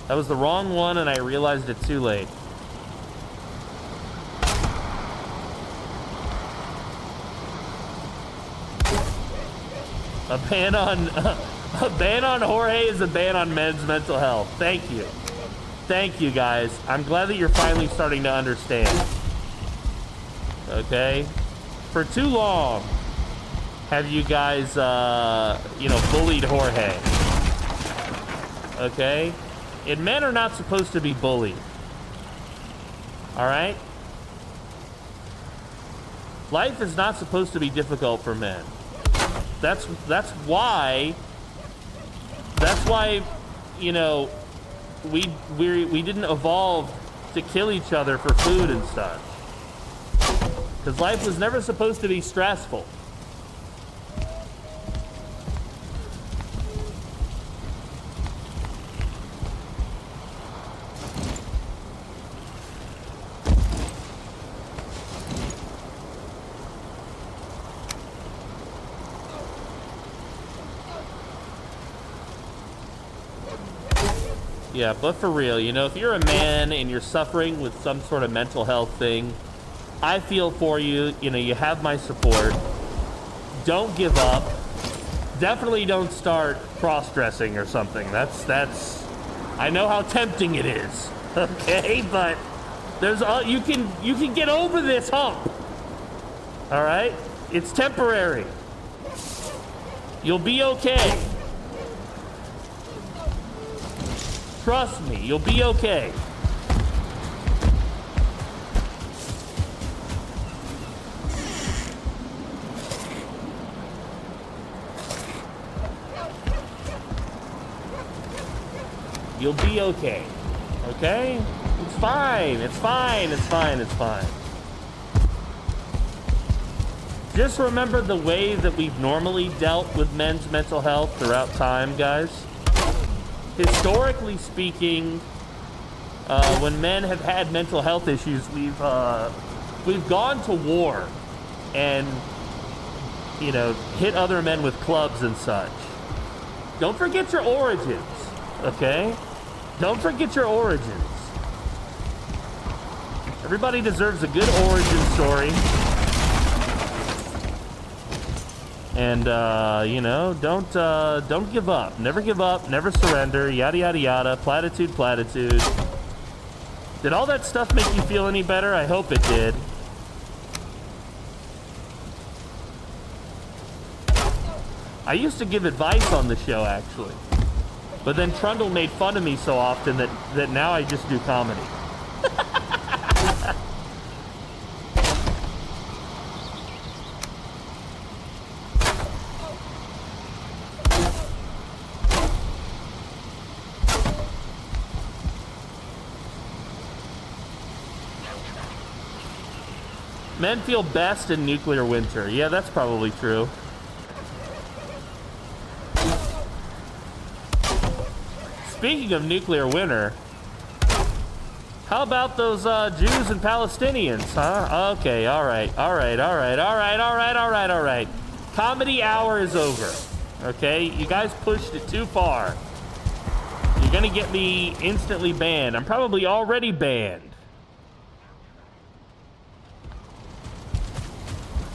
A: That was the wrong one, and I realized it too late. A ban on Jorge is a ban on Men's Mental Health. Thank you. Thank you, guys. I'm glad that you're finally starting to understand. Okay? For too long, have you guys, you know, bullied Jorge. Okay? And men are not supposed to be bullied. Alright? Life is not supposed to be difficult for men. That's why, you know, we didn't evolve to kill each other for food and such. Because life was never supposed to be stressful. Yeah, but for real, you know, if you're a man and you're suffering with some sort of mental health thing, I feel for you. You know, you have my support. Don't give up. Definitely don't start cross-dressing or something. That's. I know how tempting it is. Okay, but there's you can get over this hump. All right, it's temporary. You'll be okay. Trust me, you'll be okay. You'll be okay. Okay? It's fine. It's fine. It's fine. It's fine. Just remember the way that we've normally dealt with men's mental health throughout time, guys. Historically speaking, when men have had mental health issues, we've gone to war and, you know, hit other men with clubs and such. Don't forget your origins, okay? Don't forget your origins. Everybody deserves a good origin story. And you know, don't give up. Never give up. Never surrender. Yada yada yada. Platitude, platitude. Did all that stuff make you feel any better? I hope it did. I used to give advice on the show, actually. But then Trundle made fun of me so often that now I just do comedy. Men feel best in nuclear winter. Yeah, that's probably true. Speaking of nuclear winter, how about those Jews and Palestinians, huh? Okay, all right. Comedy hour is over, okay? You guys pushed it too far. You're gonna get me instantly banned. I'm probably already banned.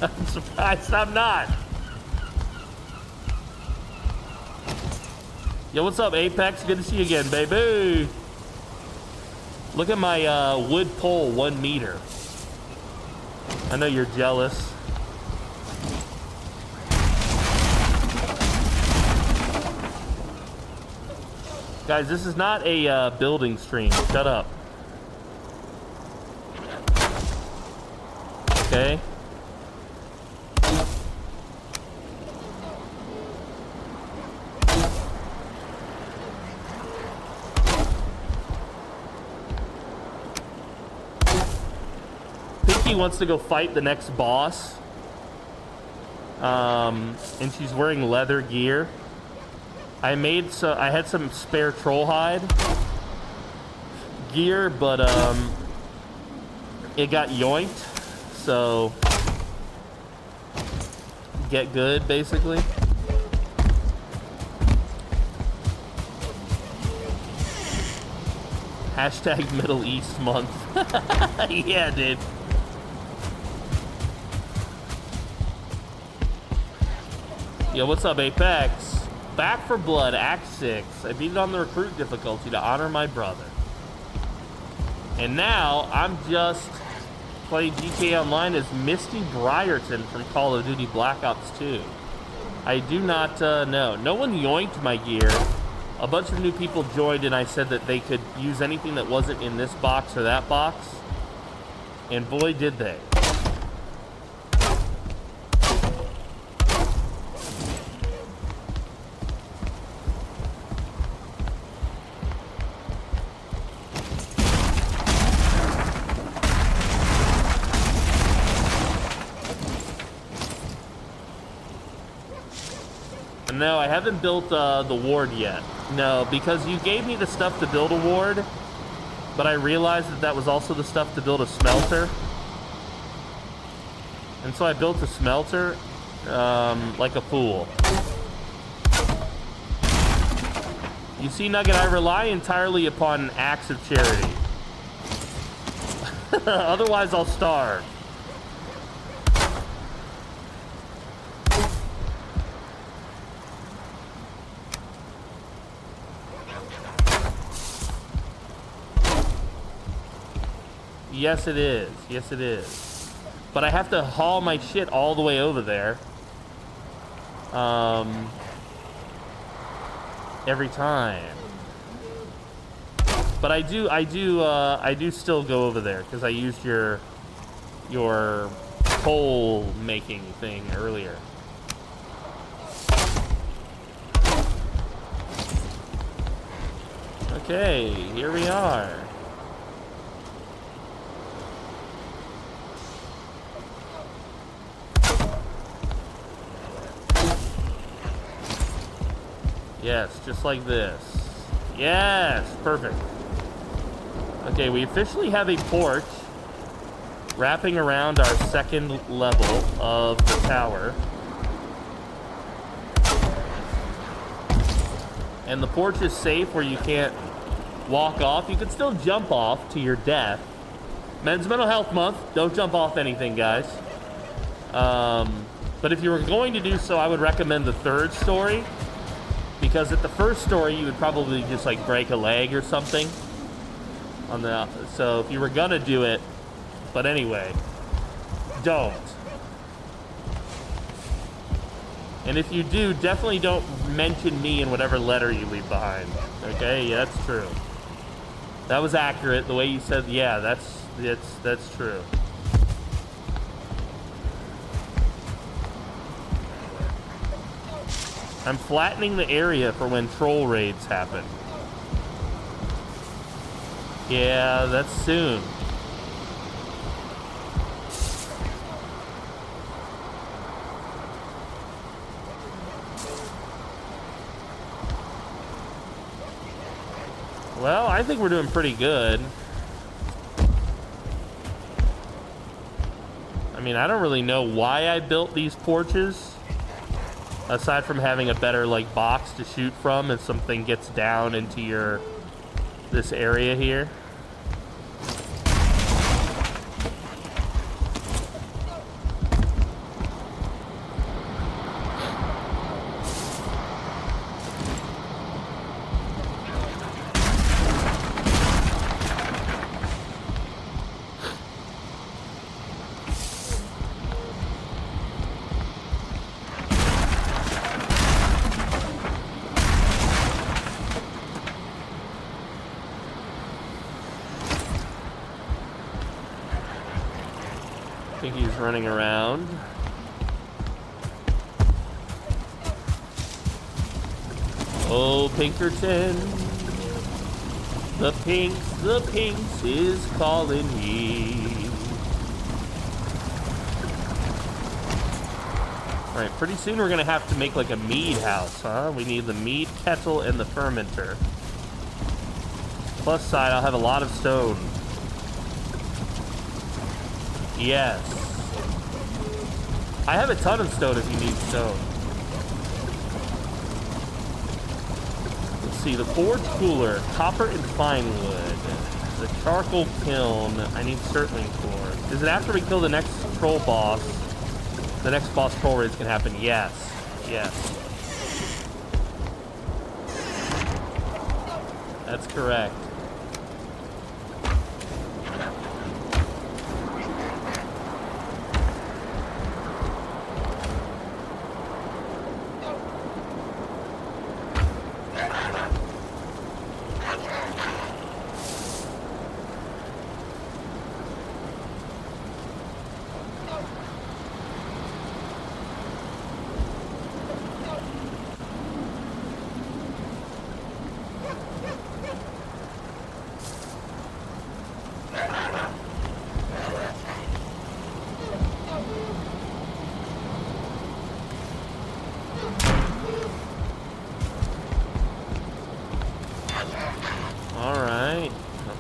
A: I'm surprised I'm not. Yo, what's up, Apex? Good to see you again, baby. Look at my wood pole, 1 meter. I know you're jealous. Guys, this is not a building stream. Shut up. Okay. Pinky wants to go fight the next boss. And she's wearing leather gear. I had some spare troll hide gear, but it got yoinked, so get good basically. Hashtag Middle East month. Yeah, dude. Yo, what's up, Apex? Back for Blood, Act 6. I beat it on the recruit difficulty to honor my brother. And now, I'm just playing GTA Online as Misty Briarton from Call of Duty Black Ops 2. I do not know. No one yoinked my gear. A bunch of new people joined and I said that they could use anything that wasn't in this box or that box. And boy, did they. No, I haven't built the ward yet. No, because you gave me the stuff to build a ward, but I realized that that was also the stuff to build a smelter. And so I built a smelter like a fool. You see, Nugget, I rely entirely upon acts of charity. Otherwise, I'll starve. Yes, it is. Yes, it is. But I have to haul my shit all the way over there. Every time. But I do still go over there because I used your coal making thing earlier. Okay, here we are. Yes, just like this. Yes, perfect. Okay, we officially have a porch wrapping around our second level of the tower. And the porch is safe where you can't walk off. You can still jump off to your death. Men's Mental Health Month. Don't jump off anything, guys. But if you were going to do so, I would recommend the third story, because at the first story you would probably just like break a leg or something on the, so if you were gonna do it, but anyway, don't. And if you do, definitely don't mention me in whatever letter you leave behind. Okay, yeah, that's true. That was accurate. The way you said, yeah, that's true. I'm flattening the area for when troll raids happen. Yeah, that's soon. Well, I think we're doing pretty good. I mean, I don't really know why I built these porches, aside from having a better like box to shoot from if something gets down into this area here. I think he's running around. Oh, Pinkerton, the Pinks is calling ye. All right, pretty soon we're gonna have to make like a mead house, huh? We need the mead kettle and the fermenter. Plus side, I'll have a lot of stone. Yes. I have a ton of stone if you need stone. Let's see, the forge cooler, copper and fine wood. The charcoal kiln, I need Surtling core. Is it after we kill the next troll boss? The next boss troll raids can happen? Yes. Yes. That's correct.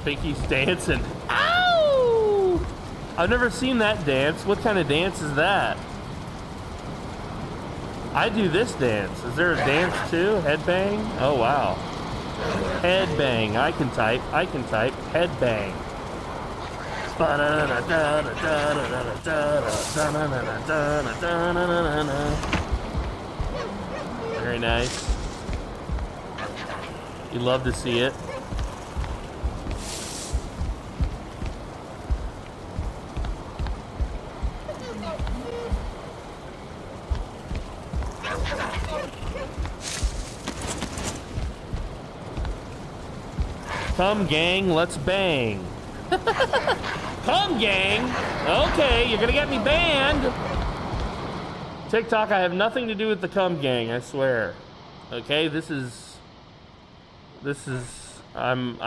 A: I think he's dancing. Ow! I've never seen that dance. What kind of dance is that? I do this dance. Is there a dance too? Headbang? Oh, wow. Headbang. I can type. Headbang. Very nice. You love to see it. Come gang, let's bang. Come gang. Okay, you're gonna get me banned. TikTok, I have nothing to do with the cum gang, I swear. Okay, I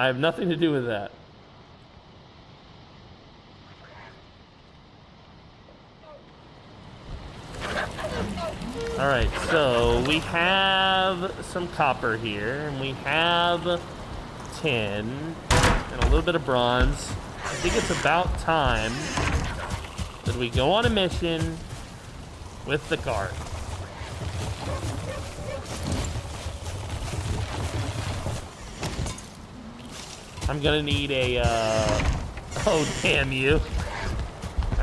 A: have nothing to do with that. All right, so we have some copper here, and we have tin, and a little bit of bronze. I think it's about time that we go on a mission with the cart. I'm gonna need a, oh damn you.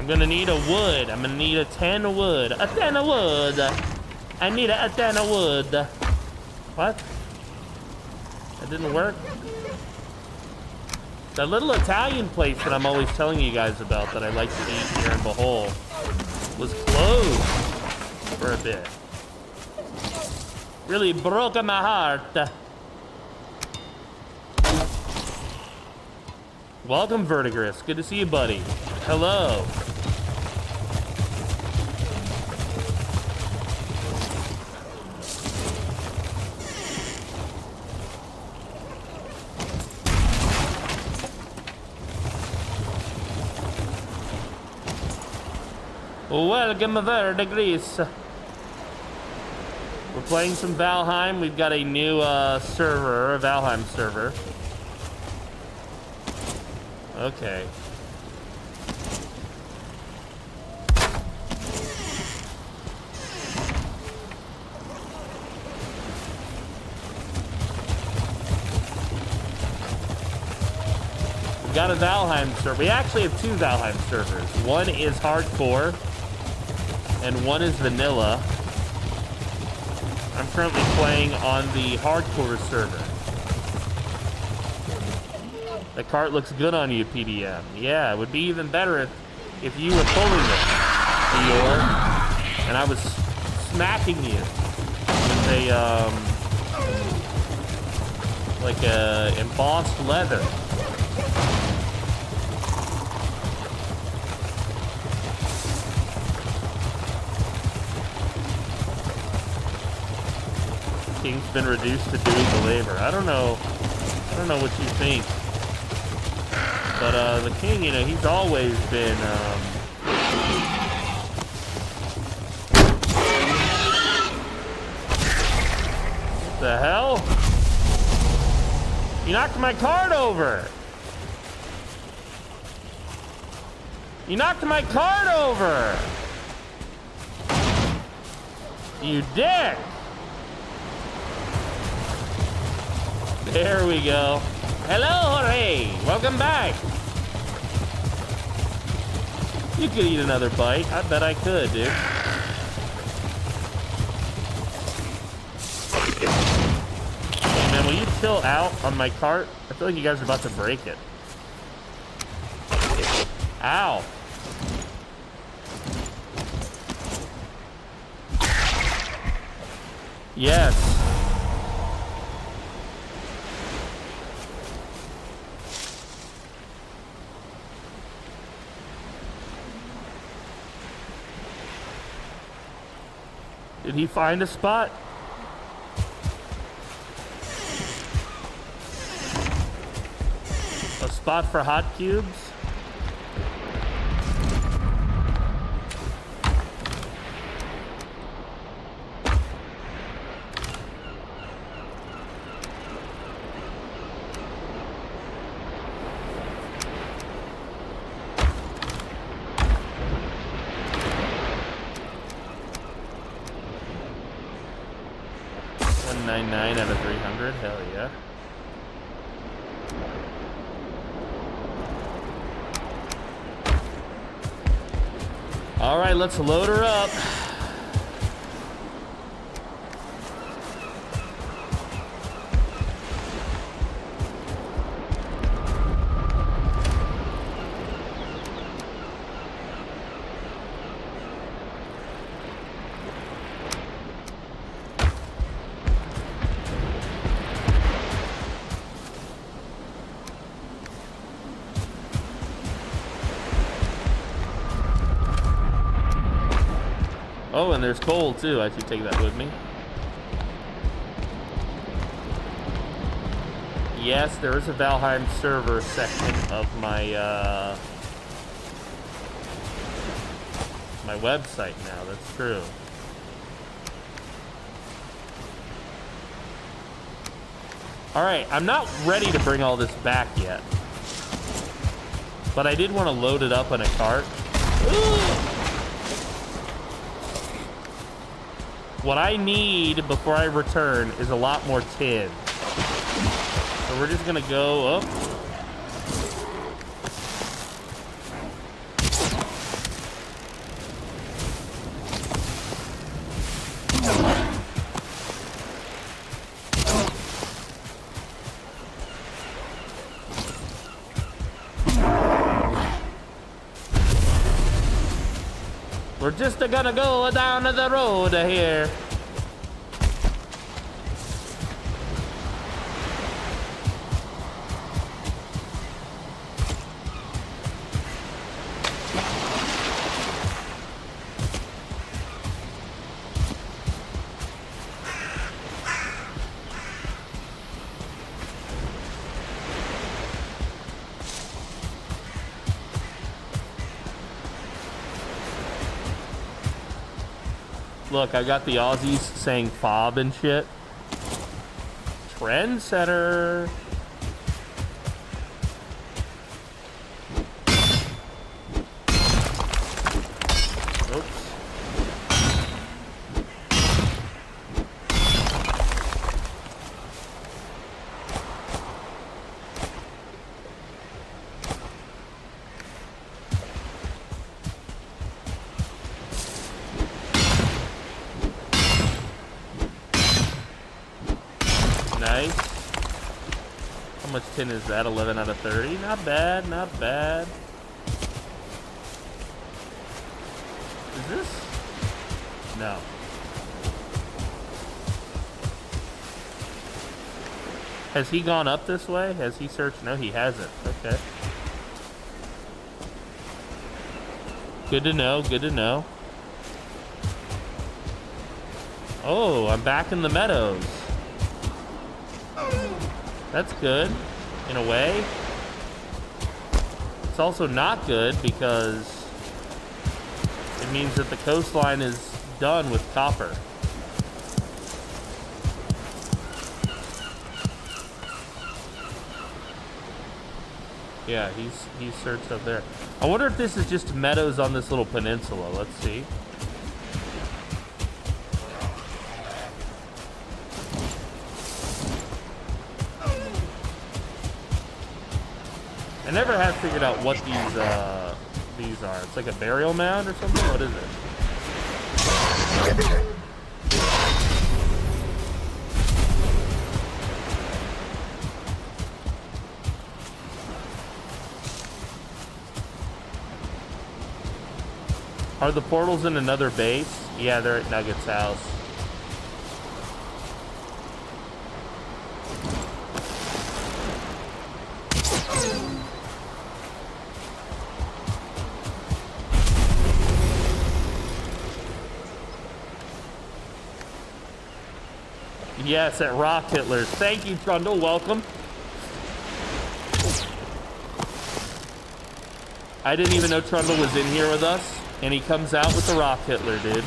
A: I'm gonna need a wood. I'm gonna need a 10 wood. A 10 of wood. I need a 10 of wood. What? That didn't work? That little Italian place that I'm always telling you guys about that I like to eat here in Bohol was closed for a bit. Really broke my heart. Welcome, Vertigris. Good to see you, buddy. Hello. Welcome, Vertigris. We're playing some Valheim. We've got a new server, a Valheim server. Okay. We've got a Valheim server. We actually have 2 Valheim servers. One is hardcore, and one is vanilla. I'm currently playing on the hardcore server. The cart looks good on you, PDM. Yeah, it would be even better if you were pulling it, Eeyore, and I was smacking you with a, like a embossed leather. King's been reduced to doing the labor. I don't know what you think. But the king, you know, he's always been what the hell? You knocked my cart over. You knocked my cart over. You dick. There we go. Hello, Jorge. Welcome back. You could eat another bite. I bet I could, dude. Hey, man, will you chill out on my cart? I feel like you guys are about to break it. Ow. Yes. Did he find a spot? A spot for hot cubes? $199 out of 300, hell yeah. All right, let's load her up. Oh, and there's coal too. I should take that with me. Yes, there is a Valheim server section of my my website now. That's true. All right, I'm not ready to bring all this back yet, but I did want to load it up in a cart. What I need before I return is a lot more tin. So we're just gonna go up. We're just gonna go down the road here. Look, I got the Aussies saying fob and shit. Trendsetter. Oops. Nice. How much tin is that? 11 out of 30? Not bad, not bad. Is this? No. Has he gone up this way? Has he searched? No, he hasn't. Okay. Good to know, good to know. Oh, I'm back in the meadows. That's good, in a way. It's also not good because it means that the coastline is done with copper. Yeah, he's searched up there. I wonder if this is just meadows on this little peninsula. Let's see. I never have figured out what these are. It's like a burial mound or something? What is it? Are the portals in another base? Yeah, they're at Nugget's house. Yes, at Rock Hitler's. Thank you, Trundle. Welcome. I didn't even know Trundle was in here with us, and he comes out with the Rock Hitler, dude.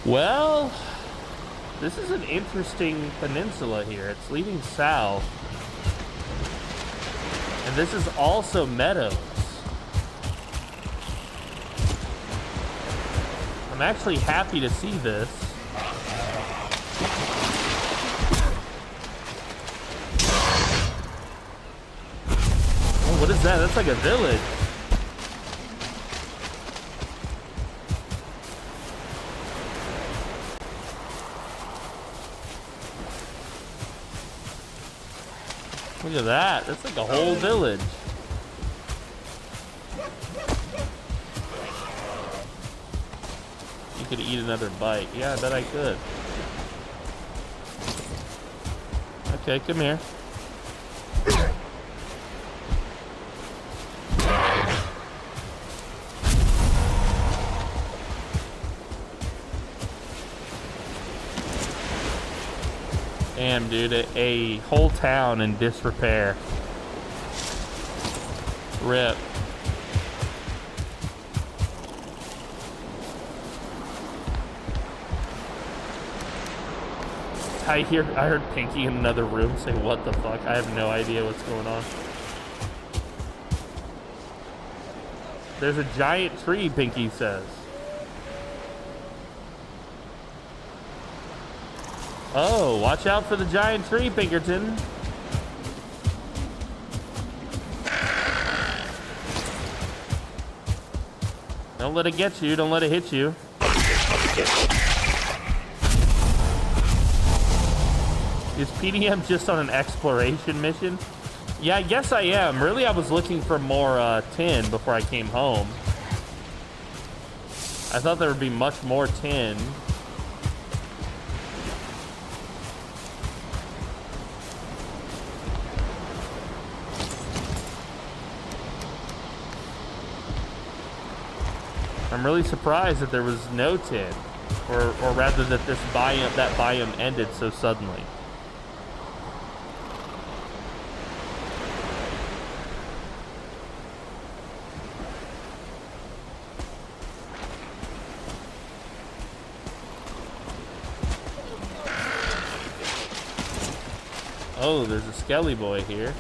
A: Well, this is an interesting peninsula here. It's leading south. And this is also meadows. I'm actually happy to see this. Oh, what is that? That's like a village. Look at that. That's like a whole village. You could eat another bite. Yeah, I bet I could. Okay, come here. Damn, dude, a whole town in disrepair. Rip. I heard Pinky in another room say, "What the fuck?" I have no idea what's going on. There's a giant tree, Pinky says. Oh, watch out for the giant tree, Pinkerton. Don't let it get you. Don't let it hit you. Is PDM just on an exploration mission? Yeah, I guess I am. Really, I was looking for more tin before I came home. I thought there would be much more tin. I'm really surprised that there was no tin, or rather that this biome, that biome ended so suddenly. Oh, there's a skelly boy here.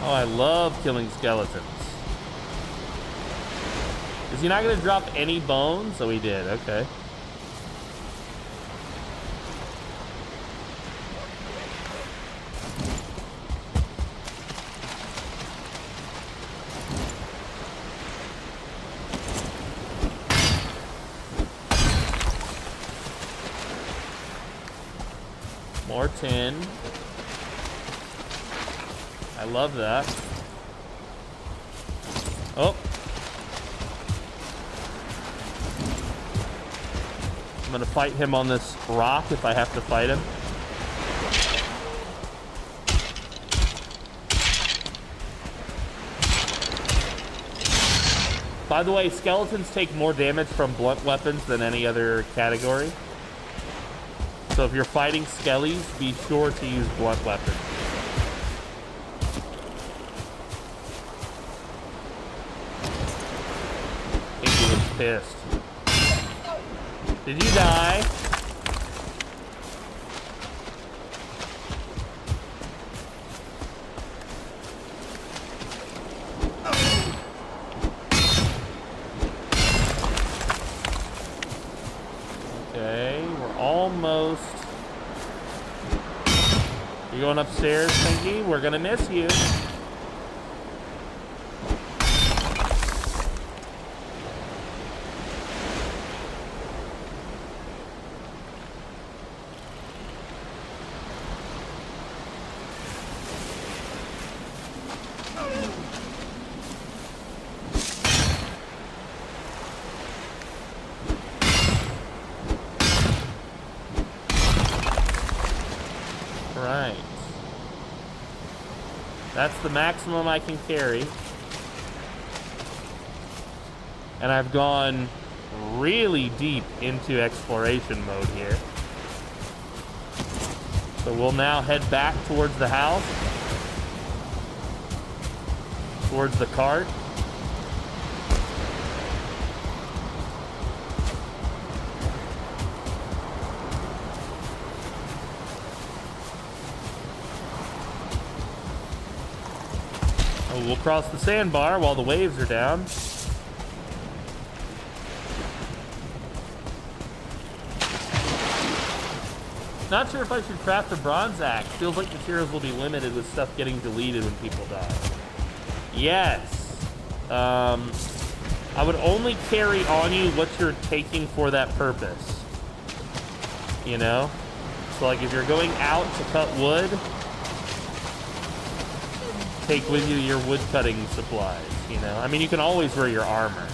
A: Oh, I love killing skeletons. Is he not gonna drop any bones? Oh, he did, okay. More tin. I love that. Oh. I'm gonna fight him on this rock if I have to fight him. By the way, skeletons take more damage from blunt weapons than any other category. So if you're fighting skellies, be sure to use blunt weapons. I think he was pissed. Did you die? Okay, we're almost... You going upstairs, Pinky? We're gonna miss you. Right. That's the maximum I can carry. And I've gone really deep into exploration mode here. So we'll now head back towards the house. Towards the cart. We'll cross the sandbar while the waves are down. Not sure if I should craft a bronze axe. Feels like materials will be limited with stuff getting deleted when people die. Yes. I would only carry on you what you're taking for that purpose. You know? So like if you're going out to cut wood, take with you your wood cutting supplies, you know? I mean, you can always wear your armor.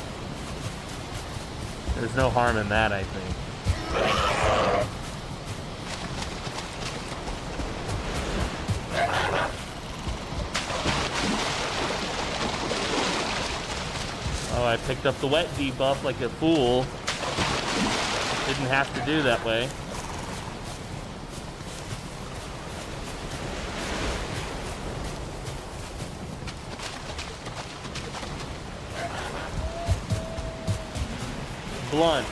A: There's no harm in that, I think. Oh, I picked up the wet debuff like a fool. Didn't have to do that way. Blunt.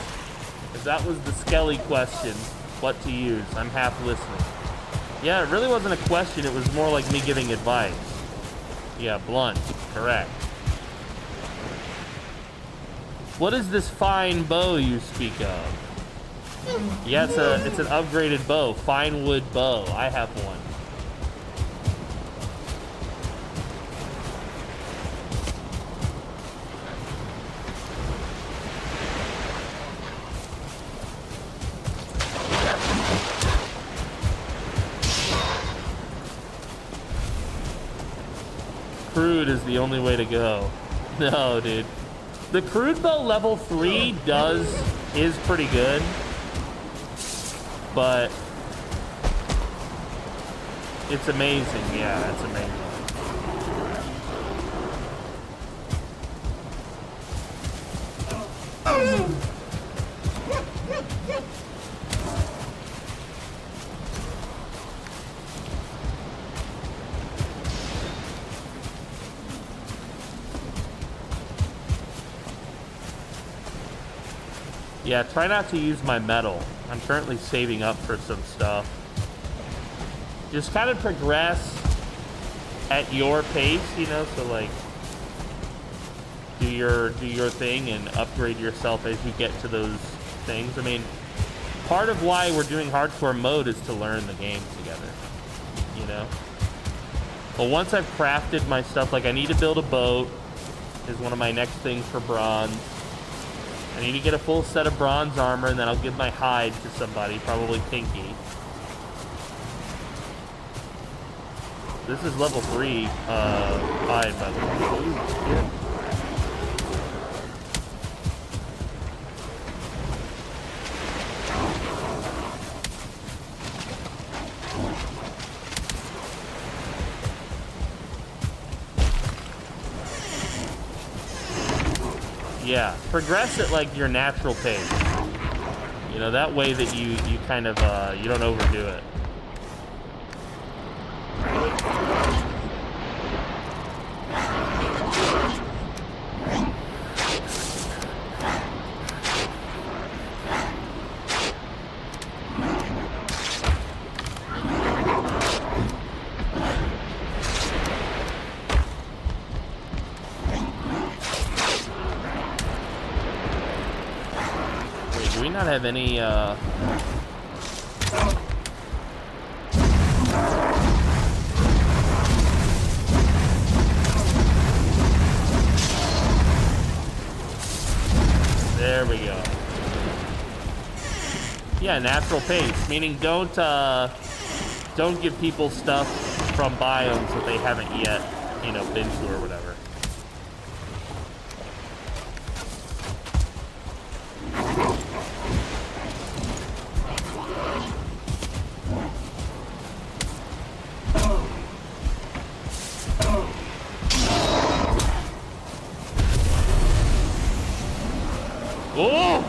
A: If that was the Skelly question, what to use? I'm half listening. Yeah, it really wasn't a question. It was more like me giving advice. Yeah, blunt. Correct. What is this fine bow you speak of? Yeah, it's an upgraded bow. Fine wood bow. I have one. Crude is the only way to go. No, dude. The crude bow level 3 is pretty good. But it's amazing. Yeah, it's amazing. Yeah, try not to use my metal. I'm currently saving up for some stuff. Just kind of progress at your pace, you know, so like do your thing and upgrade yourself as you get to those things. I mean, part of why we're doing hardcore mode is to learn the game together, you know? But once I've crafted my stuff, like I need to build a boat is one of my next things for bronze. I need to get a full set of bronze armor, and then I'll give my hide to somebody, probably Pinky. This is level 3 hide, by the way. Ooh, shit. Yeah, progress at like your natural pace. You know, that way that you kind of you don't overdo it. Not have any there we go. Yeah, natural pace, meaning don't give people stuff from biomes that they haven't yet, you know, been to or whatever. Oh!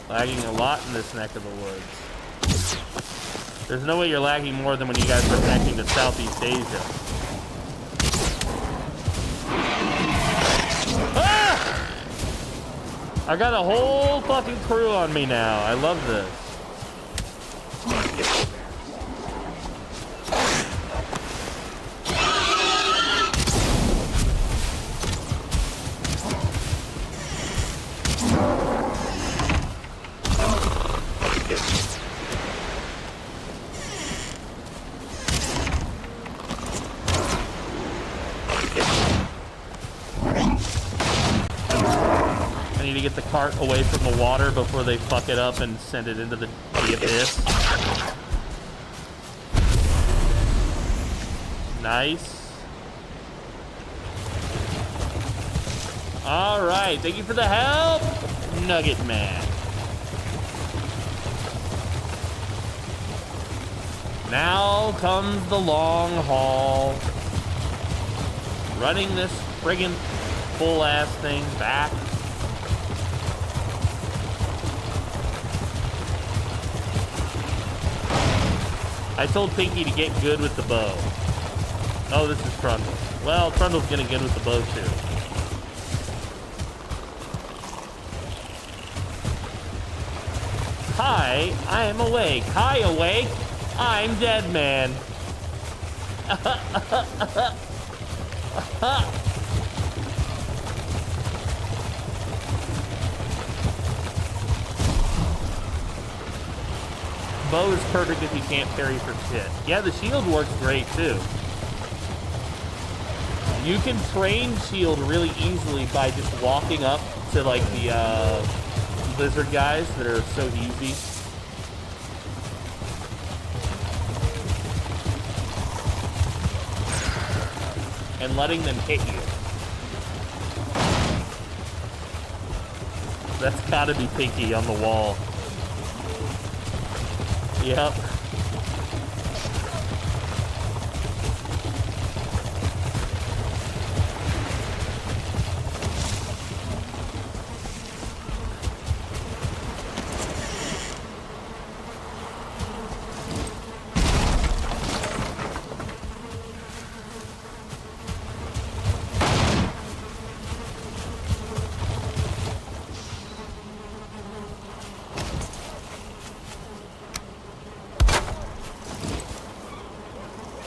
A: Lagging a lot in this neck of the woods. There's no way you're lagging more than when you guys were connecting to Southeast Asia. Ah! I got a whole fucking crew on me now. I love this. Get the cart away from the water before they fuck it up and send it into the abyss. Nice. All right, thank you for the help, Nugget Man. Now comes the long haul. Running this friggin' full-ass thing back. I told Pinky to get good with the bow. Oh, this is Trundle. Well, Trundle's getting good with the bow, too. Hi, I am awake. Hi, awake. I'm Dead Man. Bow is perfect if you can't parry for shit. Yeah, the shield works great too. You can train shield really easily by just walking up to like the lizard guys that are so easy. And letting them hit you. That's gotta be Pinky on the wall. Yep.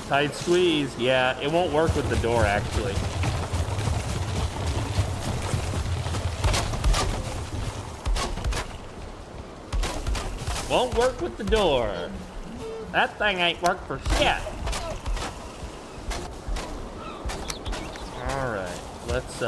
A: Tight squeeze. Yeah, it won't work with the door, actually. Won't work with the door. That thing ain't work for shit. Alright, let's,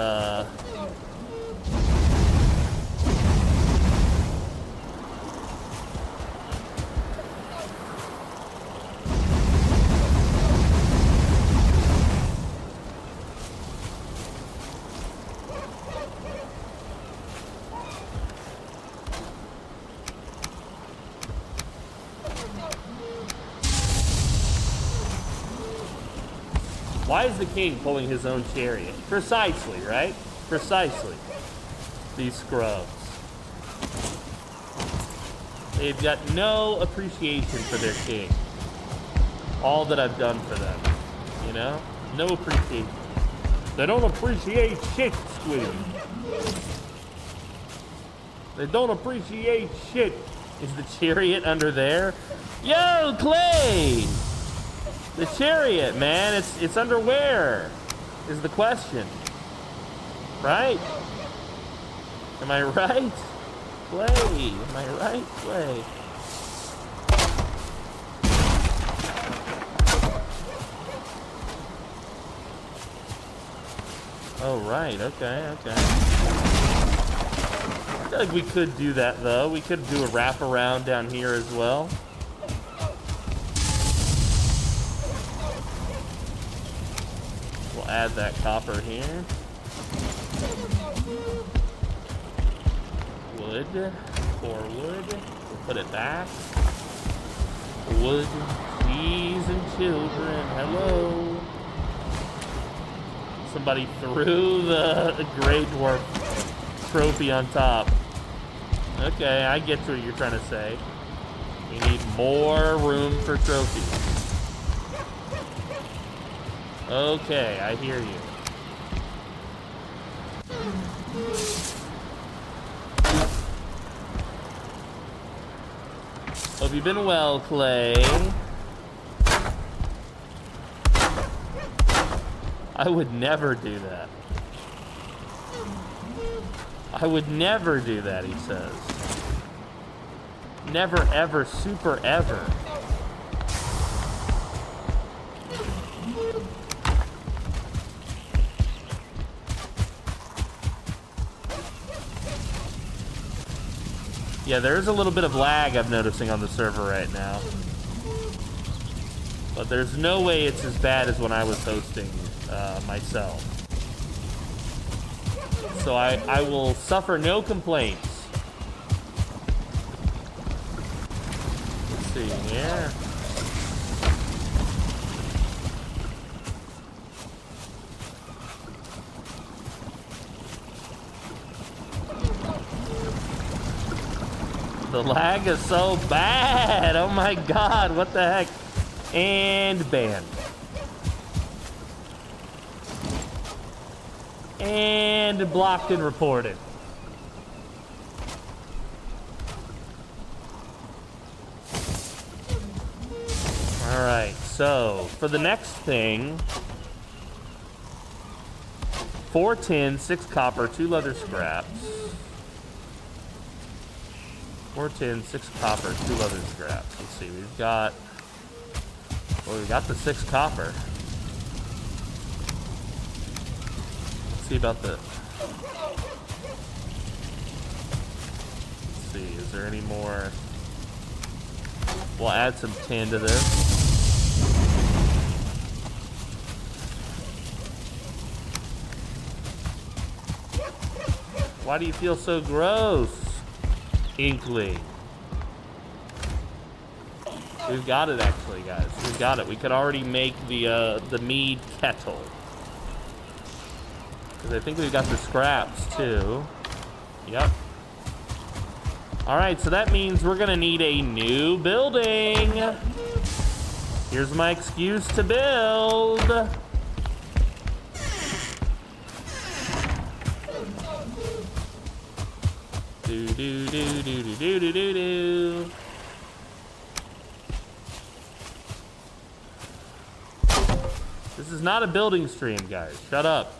A: why is the king pulling his own chariot? Precisely, right? Precisely. These scrubs. They've got no appreciation for their king. All that I've done for them. You know? No appreciation. They don't appreciate shit, Squid. They don't appreciate shit. Is the chariot under there? Yo, Clay! The chariot, man, it's under where? Is the question. Right? Am I right? Clay, am I right, Clay? Oh, right, okay. I feel like we could do that, though. We could do a wraparound down here as well. Add that copper here. Wood. 4 wood. We'll put it back. Wood, cheese, and children. Hello. Somebody threw the Grey Dwarf trophy on top. Okay, I get what you're trying to say. We need more room for trophies. Okay, I hear you. Hope you've been well, Clay. I would never do that. I would never do that, he says. Never, ever, super, ever. Yeah, there's a little bit of lag I'm noticing on the server right now. But there's no way it's as bad as when I was hosting myself. So I will suffer no complaints. Let's see here. The lag is so bad. Oh my god, what the heck? And banned. And blocked and reported. Alright, so for the next thing, 4 tin, 6 copper, 2 leather scraps. 4 tin, 6 copper, 2 leather scraps. Let's see, we've got the 6 copper. Let's see about the... Let's see, is there any more? We'll add some tin to this. Why do you feel so gross, Inkling? We've got it, actually, guys. We've got it. We could already make the mead kettle. Because I think we've got the scraps, too. Yep. All right, so that means we're going to need a new building. Here's my excuse to build. Do do do do do do do do do. This is not a building stream, guys. Shut up.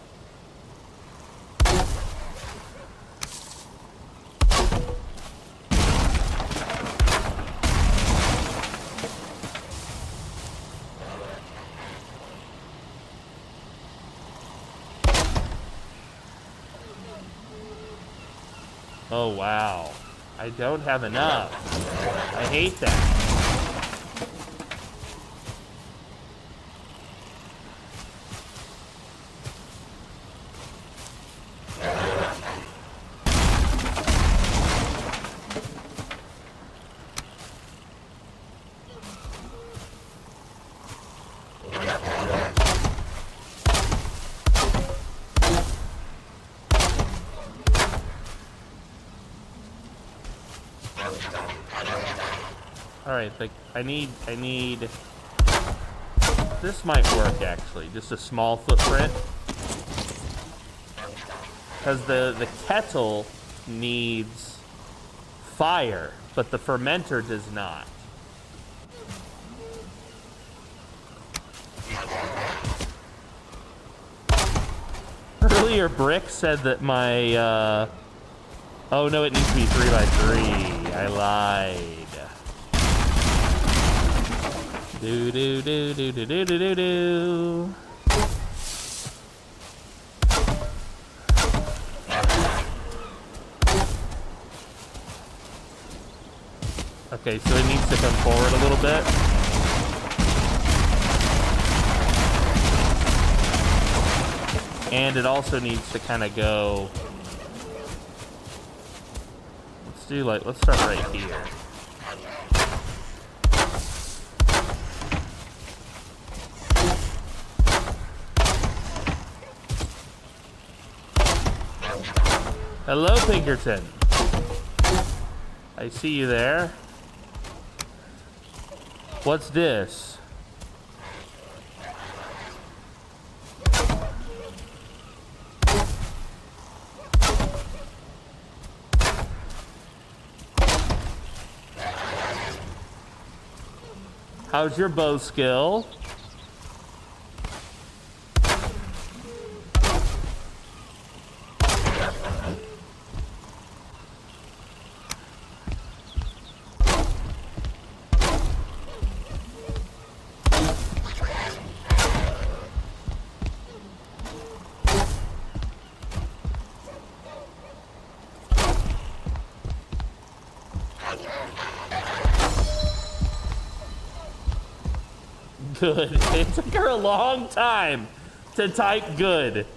A: Oh, wow. I don't have enough. I hate that. Alright, I need... This might work, actually. Just a small footprint. Because the kettle needs fire, but the fermenter does not. Earlier, Brick said that my... Oh, no, it needs to be 3x3. I lied. Do do do do do do do do do. Okay, so it needs to come forward a little bit. And it also needs to kind of go. Let's start right here. Hello, Pinkerton. I see you there. What's this? How's your bow skill? Good. It took her a long time to type good.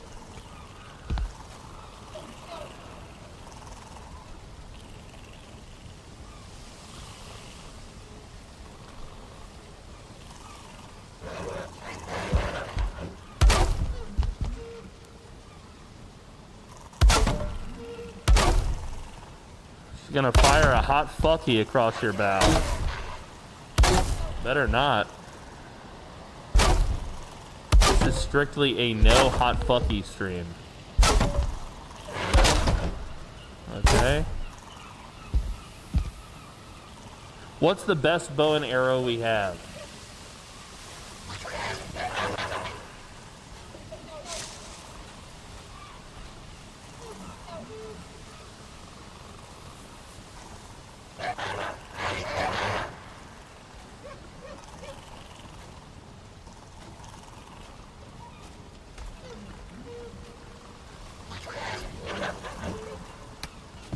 A: She's gonna fire a hot fucky across your bow. Better not. This is strictly a no hot fucky stream. Okay. What's the best bow and arrow we have?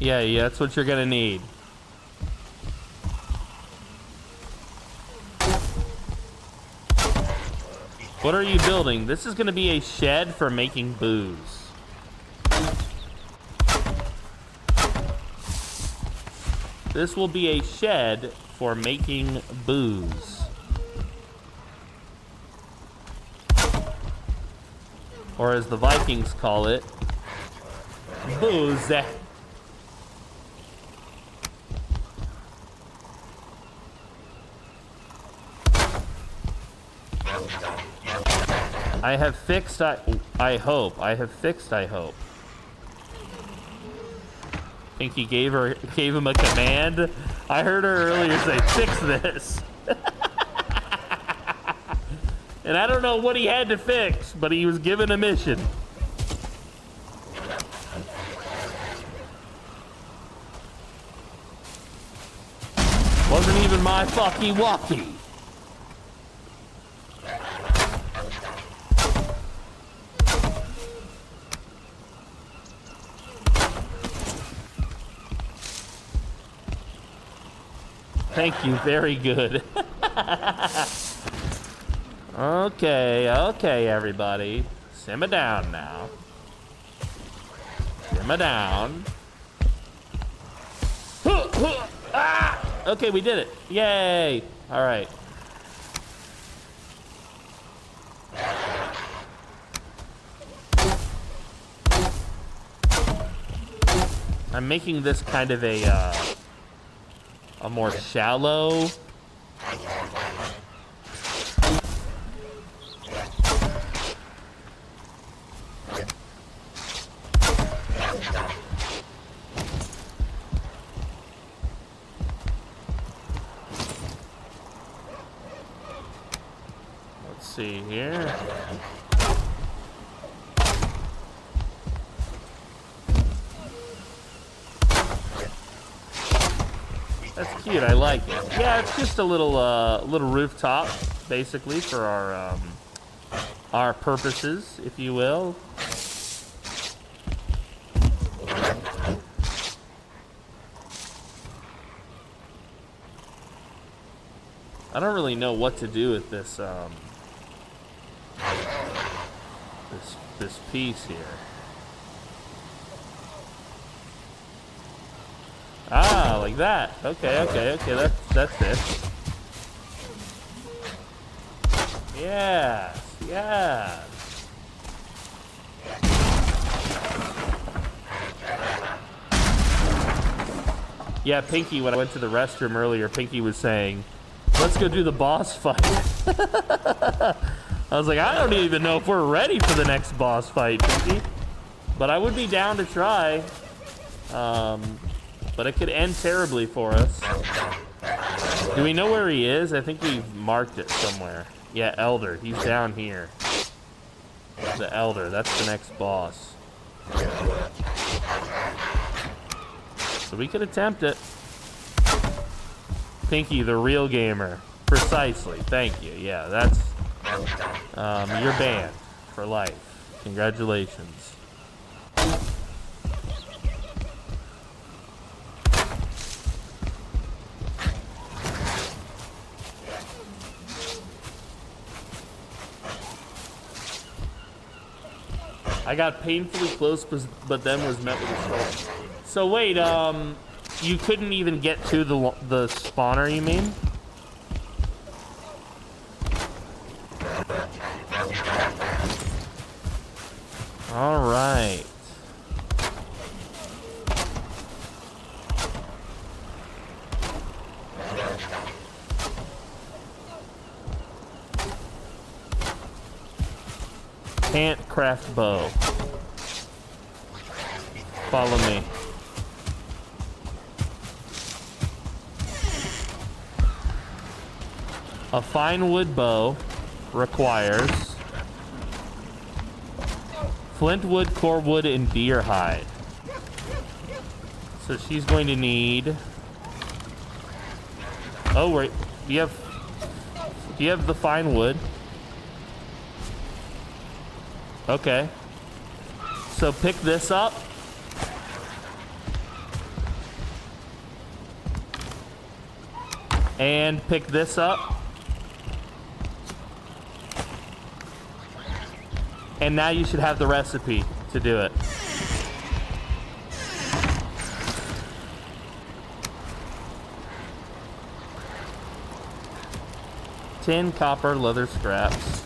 A: Yeah, that's what you're gonna need. What are you building? This is gonna be a shed for making booze. This will be a shed for making booze. Or as the Vikings call it, booze. I have fixed, I hope. I have fixed, I hope. Pinky gave him a command. I heard her earlier say, fix this. And I don't know what he had to fix, but he was given a mission. Wasn't even my fucky walkie. Thank you, very good. Okay, everybody. Simmer down now. Simmer down. Ah! Okay, we did it. Yay! All right. I'm making this kind of a more shallow. Let's see here. That's cute. I like it. Yeah, it's just a little rooftop, basically, for our purposes, if you will. I don't really know what to do with this this piece here. Ah, like that. Okay, that's it. Yes. Yeah, Pinky, when I went to the restroom earlier, Pinky was saying, let's go do the boss fight. I was like, I don't even know if we're ready for the next boss fight, Pinky. But I would be down to try. But it could end terribly for us. Do we know where he is? I think we've marked it somewhere. Yeah, Elder. He's down here. The Elder. That's the next boss. So we could attempt it. Pinky, the real gamer. Precisely. Thank you. Yeah, that's... you're banned for life. Congratulations. I got painfully close, but then was met with a storm. So wait, you couldn't even get to the spawner, you mean? All right. Can't craft bow. Follow me. A fine wood bow requires flint wood, core wood, and deer hide. So she's going to need... Oh, wait. Do you have the fine wood? Okay. So pick this up. And pick this up. And now you should have the recipe to do it. Tin, copper, leather scraps.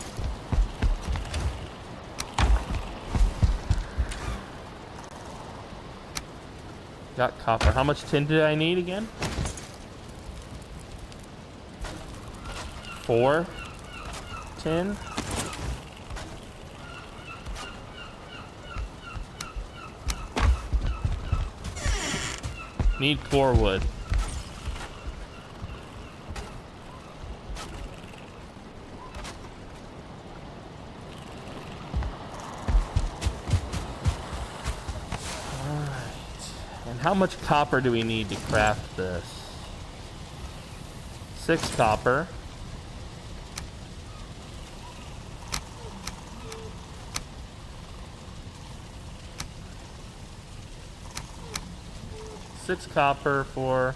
A: Got copper. How much tin did I need again? 4 tin. Need core wood. Alright. And how much copper do we need to craft this? 6 copper. Six copper for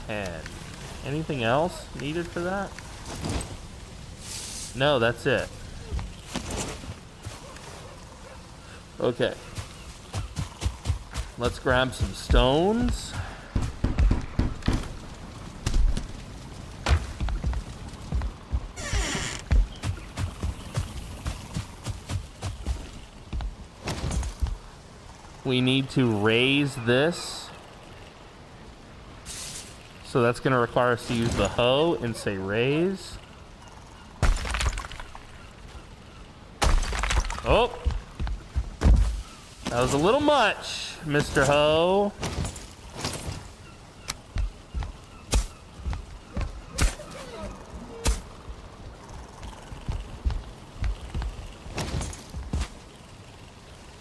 A: 10. Anything else needed for that? No, that's it. Okay. Let's grab some stones. We need to raise this. So that's going to require us to use the hoe and say raise. Oh. That was a little much, Mr. Hoe.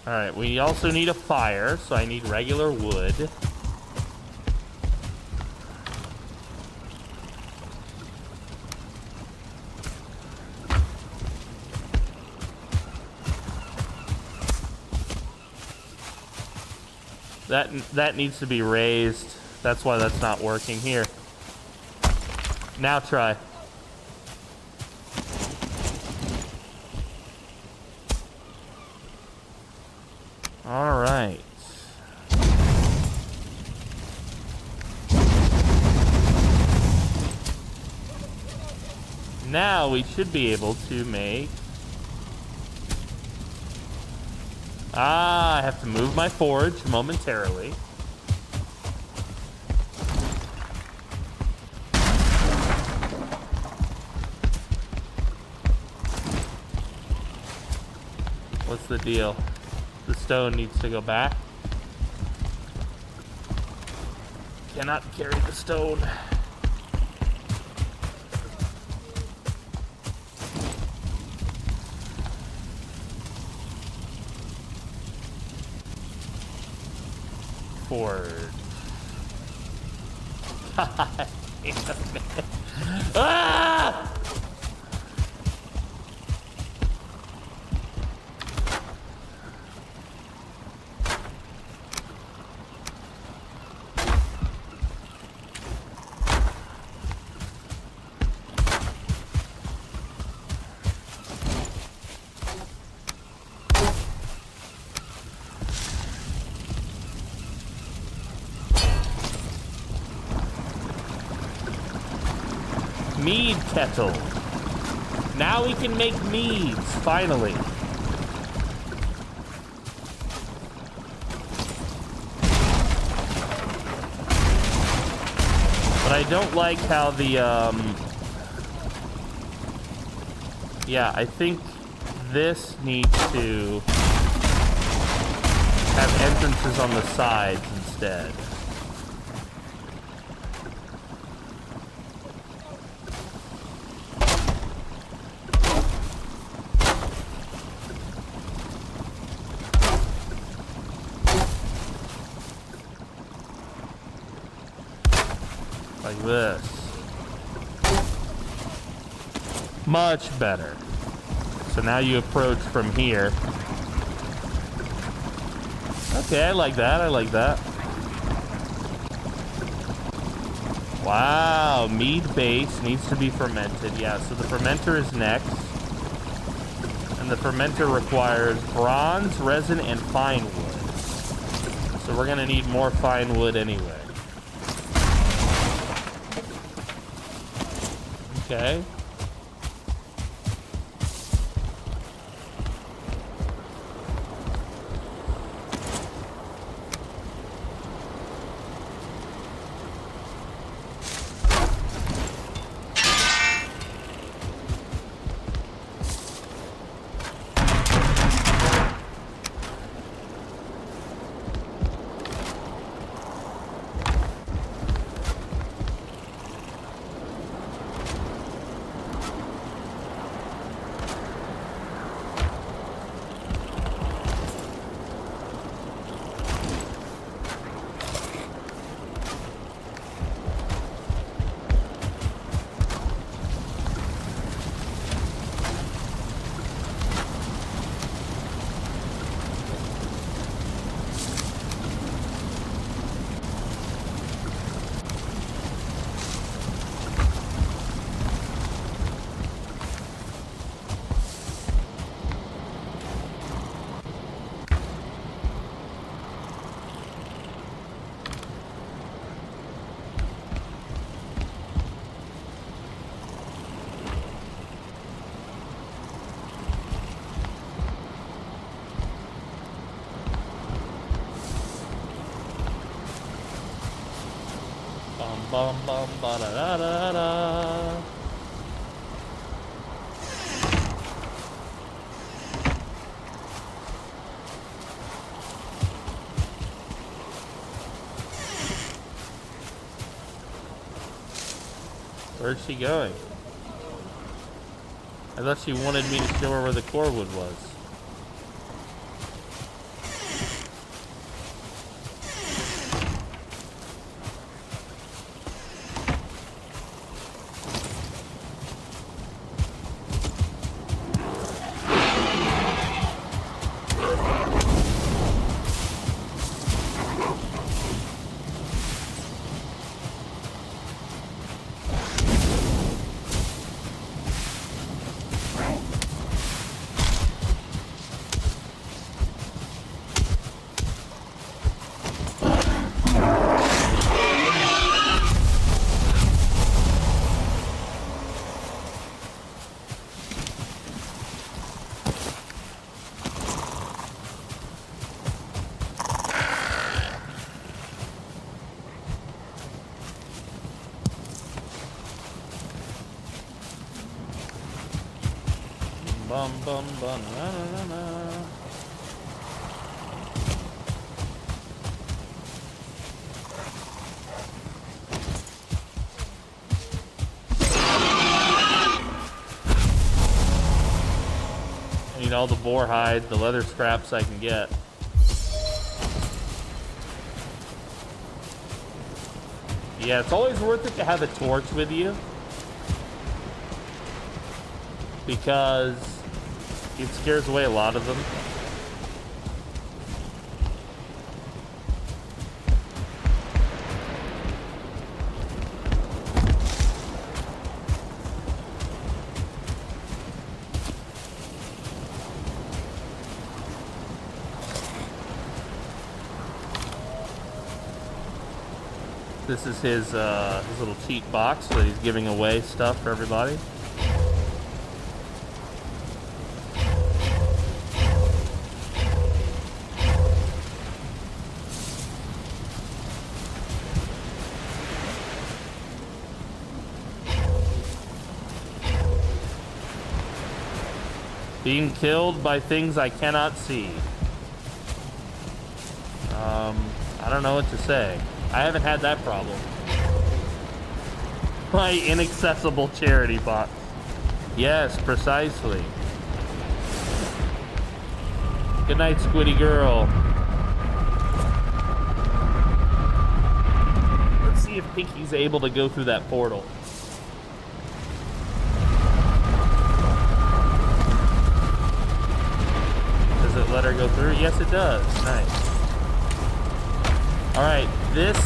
A: All right, we also need a fire, so I need regular wood. That needs to be raised. That's why that's not working here. Now try. All right. Now we should be able to make... I have to move my forge momentarily. What's the deal? The stone needs to go back. Cannot carry the stone. Forward. God damn it. Ah! Mead kettle. Now we can make meads, finally. But I don't like how the, yeah, I think this needs to have entrances on the sides instead. Like this. Much better. So now you approach from here. Okay, I like that. I like that. Wow, mead base needs to be fermented. Yeah, so the fermenter is next. And the fermenter requires bronze, resin, and fine wood. So we're gonna need more fine wood anyway. Okay. Bum bum ba da da da da. Where's she going? I thought she wanted me to show her where the core wood was. Bum bum bum na na na na. I need all the boar hide, the leather scraps I can get. Yeah, it's always worth it to have a torch with you, because it scares away a lot of them. This is his little cheat box that he's giving away stuff for everybody. Being killed by things I cannot see. I don't know what to say. I haven't had that problem. My inaccessible charity box. Yes, precisely. Good night, Squiddy girl. Let's see if Pinky's able to go through that portal. Does it let her go through? Yes, it does. Nice. Alright, this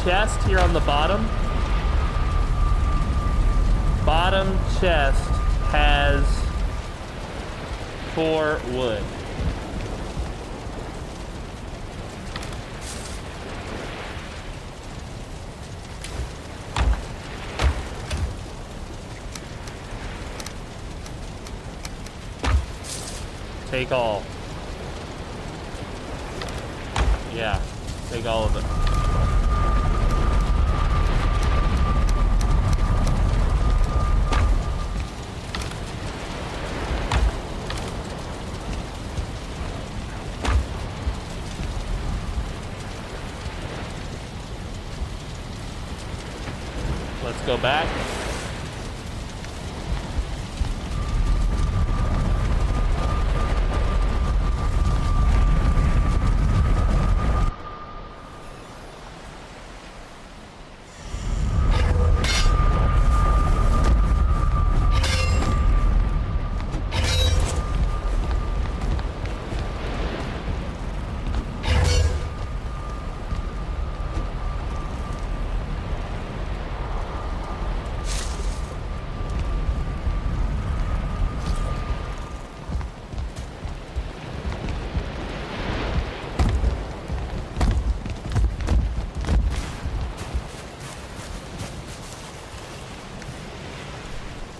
A: chest here on the bottom Bottom chest has 4 wood. Take all. Yeah, take all of it. Let's go back.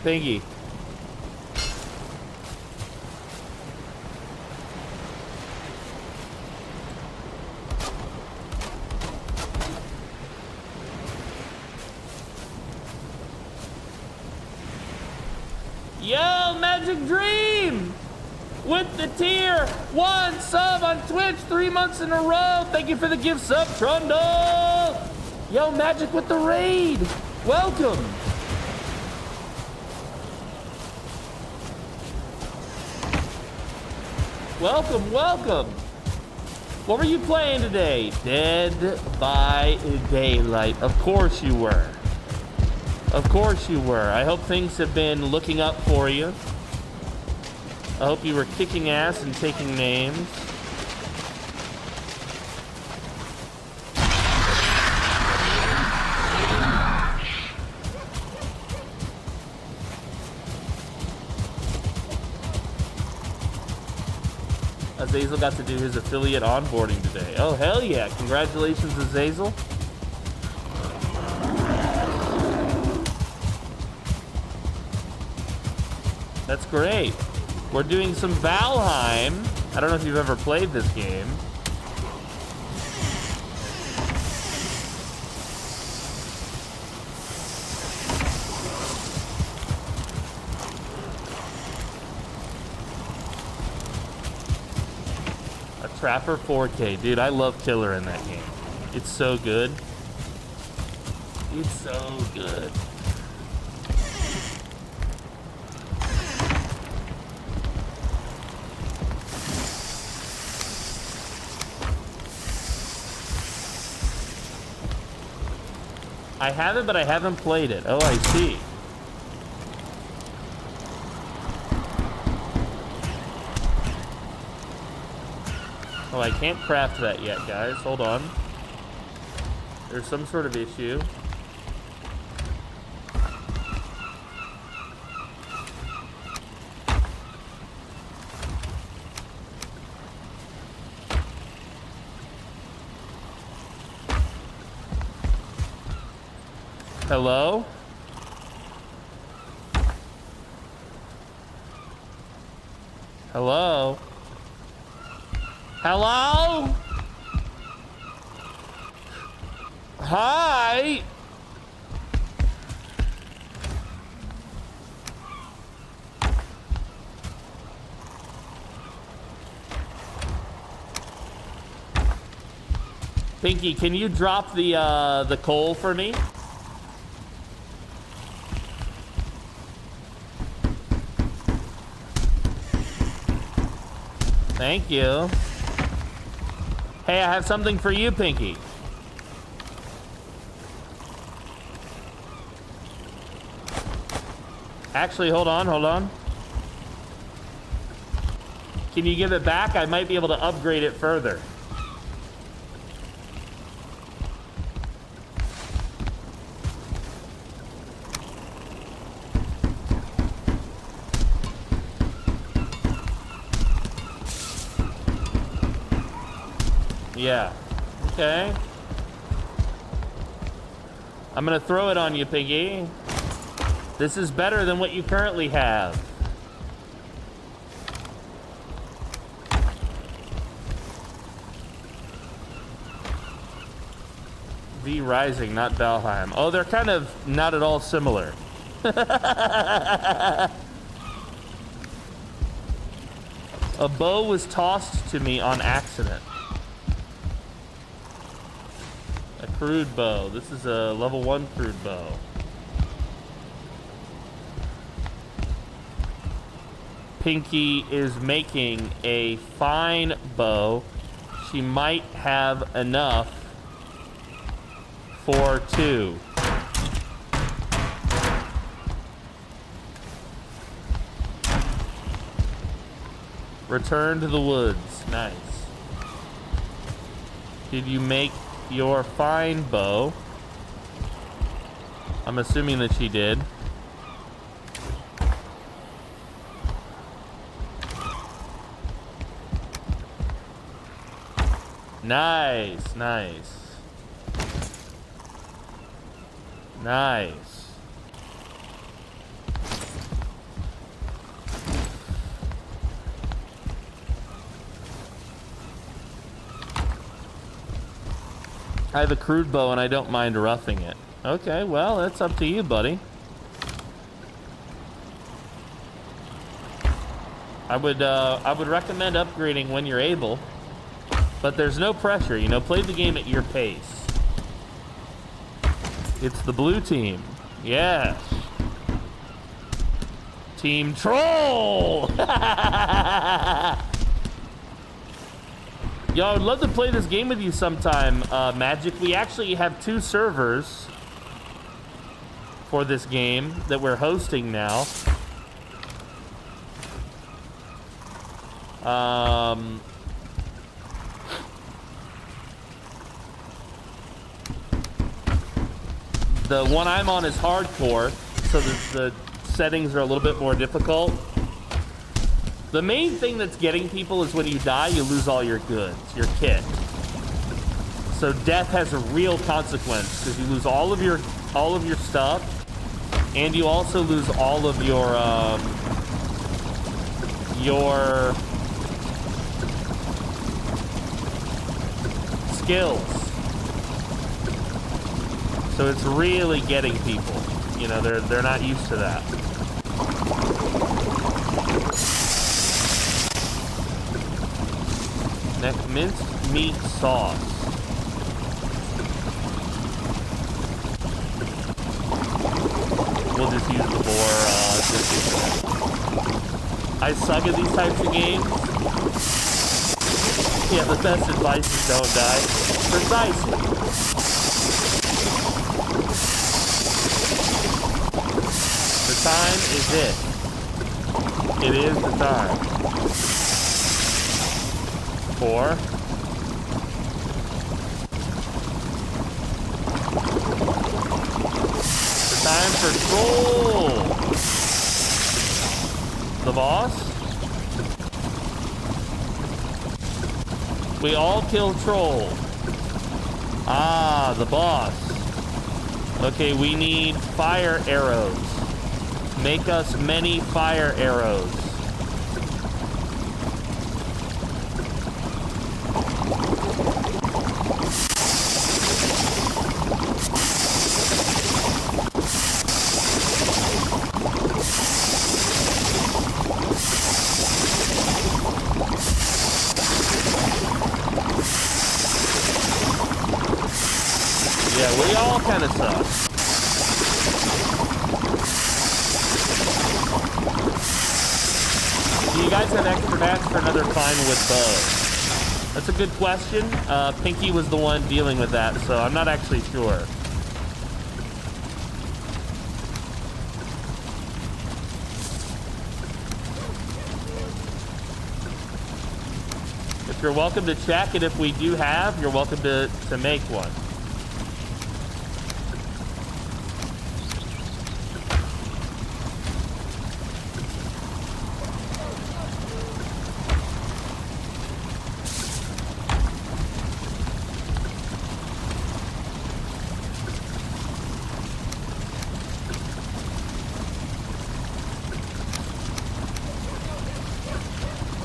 A: Thingy. Yo, Magic Dream! With the tier 1 sub on Twitch 3 months in a row. Thank you for the gift sub, Trundle! Yo, Magic with the raid. Welcome. Welcome, welcome. What were you playing today? Dead by Daylight. Of course you were. Of course you were. I hope things have been looking up for you. I hope you were kicking ass and taking names. Azazel got to do his affiliate onboarding today. Oh, hell yeah. Congratulations, Azazel. That's great. We're doing some Valheim. I don't know if you've ever played this game. Trapper 4K. Dude, I love Killer in that game. It's so good. It's so good. I have it, but I haven't played it. Oh, I see. Oh, I can't craft that yet, guys. Hold on. There's some sort of issue. Hello? Hello? Hello? Hi? Pinky, can you drop the coal for me? Thank you. Hey, I have something for you, Pinky. Actually, hold on. Can you give it back? I might be able to upgrade it further. Yeah. Okay. I'm gonna throw it on you, Piggy. This is better than what you currently have. V Rising, not Valheim. Oh, they're kind of not at all similar. A bow was tossed to me on accident. A crude bow. This is a level 1 crude bow. Pinky is making a fine bow. She might have enough for 2. Return to the woods. Nice. Did you make your fine bow? I'm assuming that she did. Nice, nice. Nice. I have a crude bow and I don't mind roughing it. Okay, well, that's up to you, buddy. I would recommend upgrading when you're able, but there's no pressure, you know, play the game at your pace. It's the blue team. Yes. Team Troll! Yo, I'd love to play this game with you sometime, Magic. We actually have 2 servers for this game that we're hosting now. The one I'm on is hardcore, so the settings are a little bit more difficult. The main thing that's getting people is when you die, you lose all your goods, your kit. So death has a real consequence because you lose all of your stuff, and you also lose all of your skills. So it's really getting people. You know, they're not used to that. Next, minced meat sauce. We'll just use the boar. I suck at these types of games. Yeah, the best advice is don't die. Precisely. The time is it. It is the time. 4. The time for Troll. The boss. We all kill Troll. Ah, the boss. Okay, we need fire arrows. Make us many fire arrows. Yeah, we all kind of suck. Do you guys have extra mats for another fine wood bow? That's a good question. Pinky was the one dealing with that, so I'm not actually sure. If you're welcome to check, and if we do have, you're welcome to make one.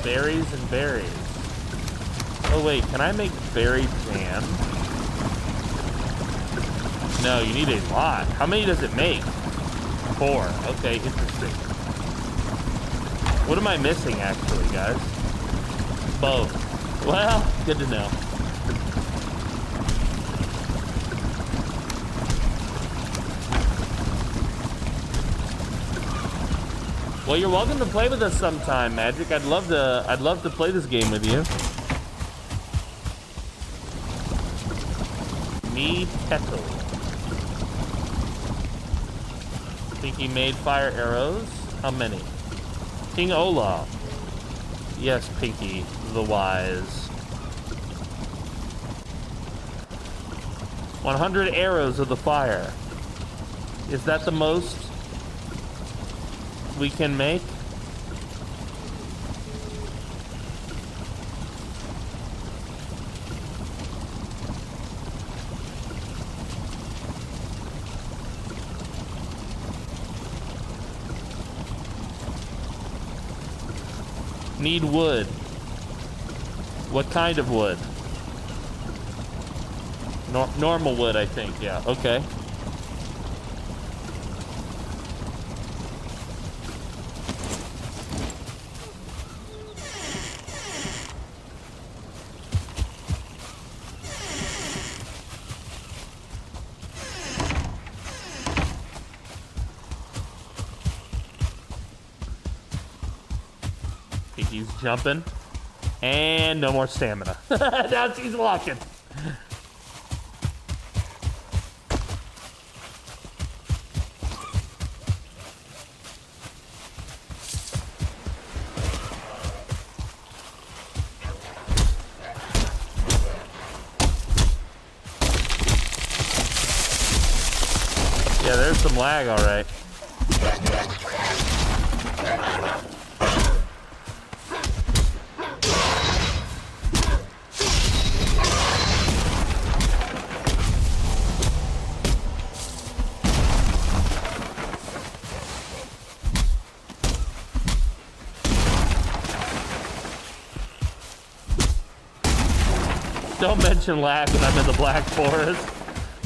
A: Berries and berries. Oh wait, can I make berry jam? No, you need a lot. How many does it make? 4. Okay, interesting. What am I missing actually, guys? Both. Well, good to know. Well, you're welcome to play with us sometime, Magic. I'd love to play this game with you. Me Petal. Think he made fire arrows? How many? King Olaf. Yes, Pinky the Wise. 100 arrows of the fire. Is that the most we can make? Need wood. What kind of wood? Normal wood, I think. Yeah, okay. He's jumping. And no more stamina. Now she's walking. Yeah, there's some lag, all right. Don't mention lag when I'm in the Black Forest.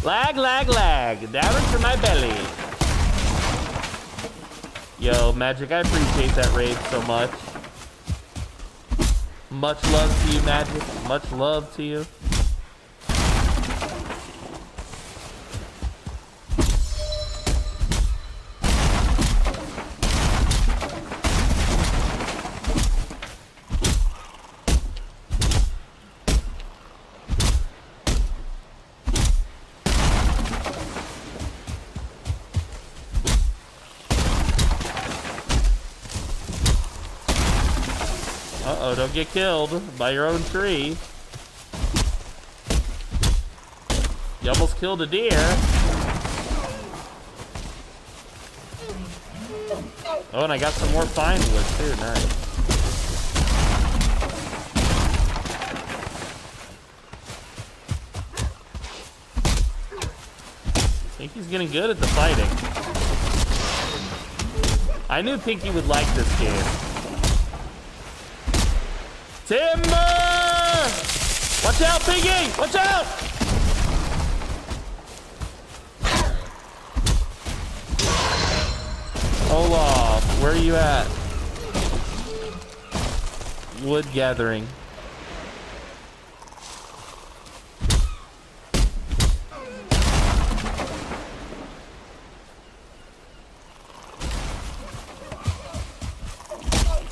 A: Lag, lag, lag. Down into my belly. Yo, Magic, I appreciate that raid so much. Much love to you, Magic. Much love to you. Uh-oh, don't get killed by your own tree. You almost killed a deer. Oh, and I got some more fine wood too, nice. Pinky's getting good at the fighting. I knew Pinky would like this game. Timber! Watch out, Pinky! Watch out! Olaf, where are you at? Wood gathering.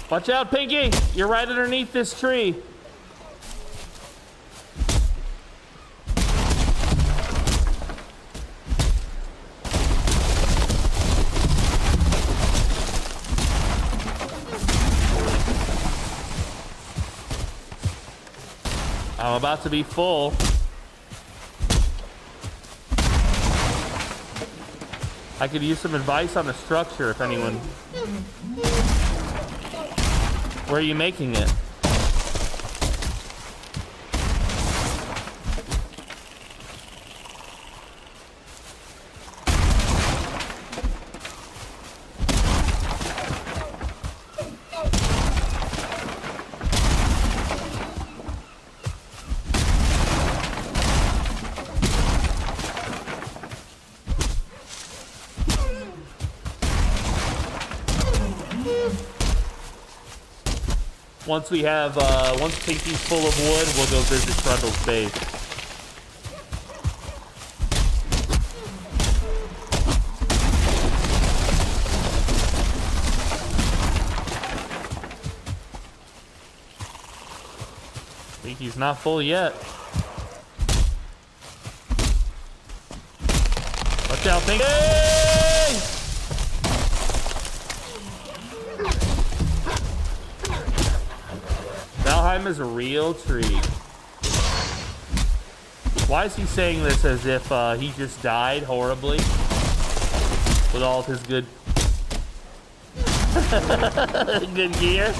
A: Watch out, Pinky! You're right underneath this tree. I'm about to be full. I could use some advice on the structure if anyone... Where are you making it? Once we have, once Pinky's full of wood, we'll go visit Trundle's base. Pinky's not full yet. Watch out, Pinky! Valheim is a real treat. Why is he saying this as if he just died horribly? With all of his good... good gear?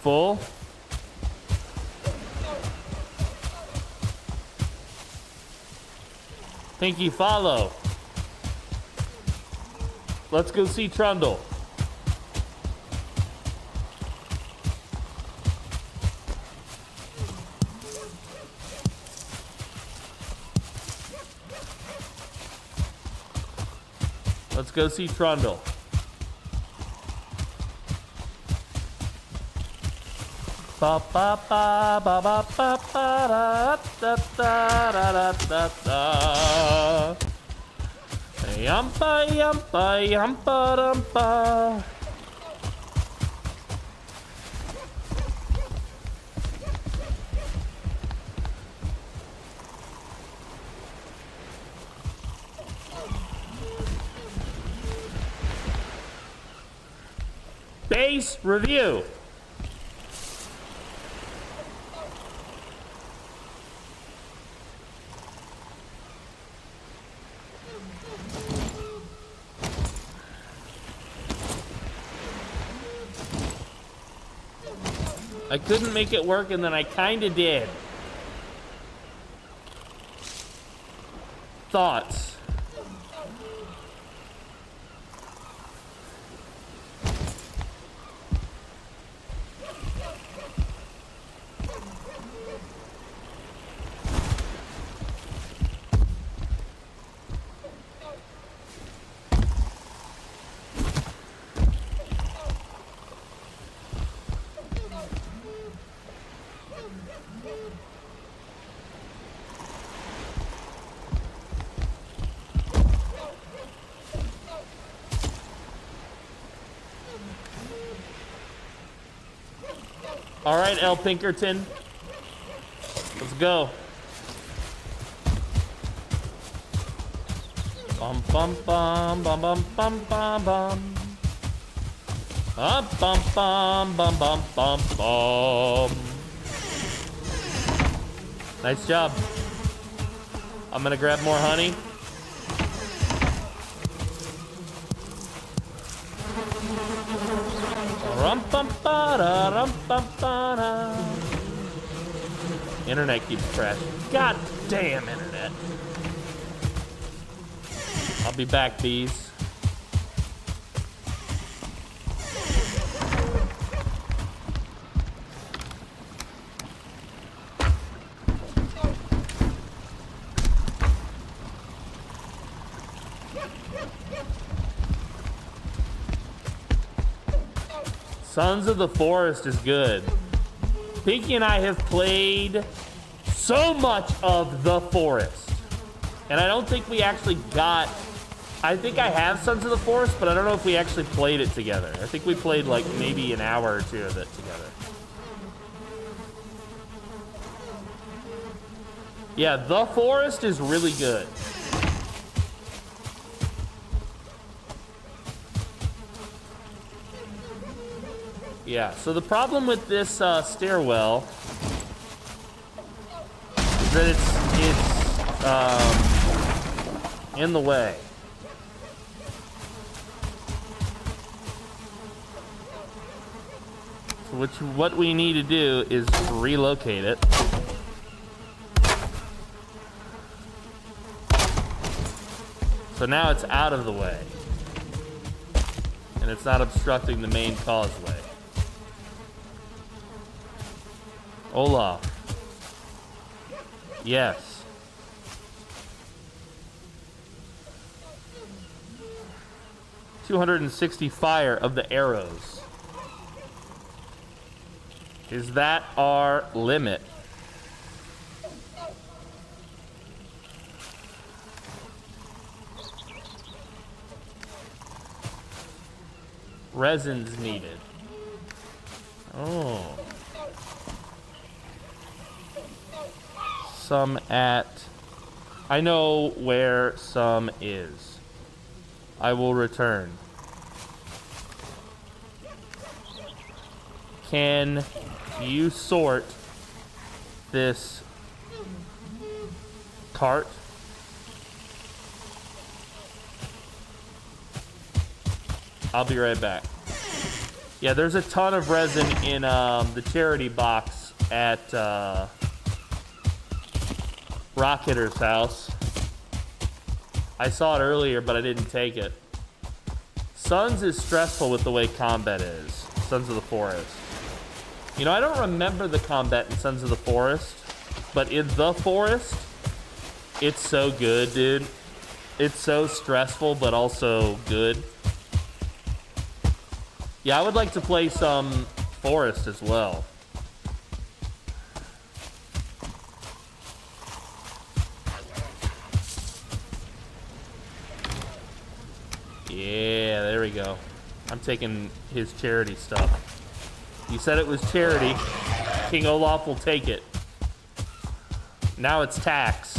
A: Full? Pinky, follow. Let's go see Trundle. Let's go see Trundle. Ba ba ba ba ba ba ba da da da da da da. Yampa yampa yampa dumpa. Base review. I couldn't make it work, and then I kinda did. Thoughts? All right, L. Pinkerton. Let's go. Bum bum bum bum bum bum bum bum. Bum bum bum bum bum bum bum. Nice job. I'm gonna grab more honey. Internet keeps crashing. God damn internet. I'll be back, bees. Sons of the Forest is good. Pinky and I have played so much of the Forest. And I don't think we actually got... I think I have Sons of the Forest, but I don't know if we actually played it together. I think we played like maybe an hour or two of it together. Yeah, the Forest is really good. Yeah, so the problem with this stairwell is that it's in the way. So what we need to do is relocate it. So now it's out of the way. And it's not obstructing the main causeway. Olaf. Yes. $260 fire of the arrows. Is that our limit? Resins needed. Oh. Some at... I know where some is. I will return. Can you sort this cart? I'll be right back. Yeah, there's a ton of resin in the charity box at Rock Hitter's house. I saw it earlier, but I didn't take it. Sons is stressful with the way combat is. Sons of the Forest. You know, I don't remember the combat in Sons of the Forest, but in the Forest, it's so good, dude. It's so stressful, but also good. Yeah, I would like to play some Forest as well. Yeah, there we go. I'm taking his charity stuff. You said it was charity. King Olaf will take it. Now it's tax.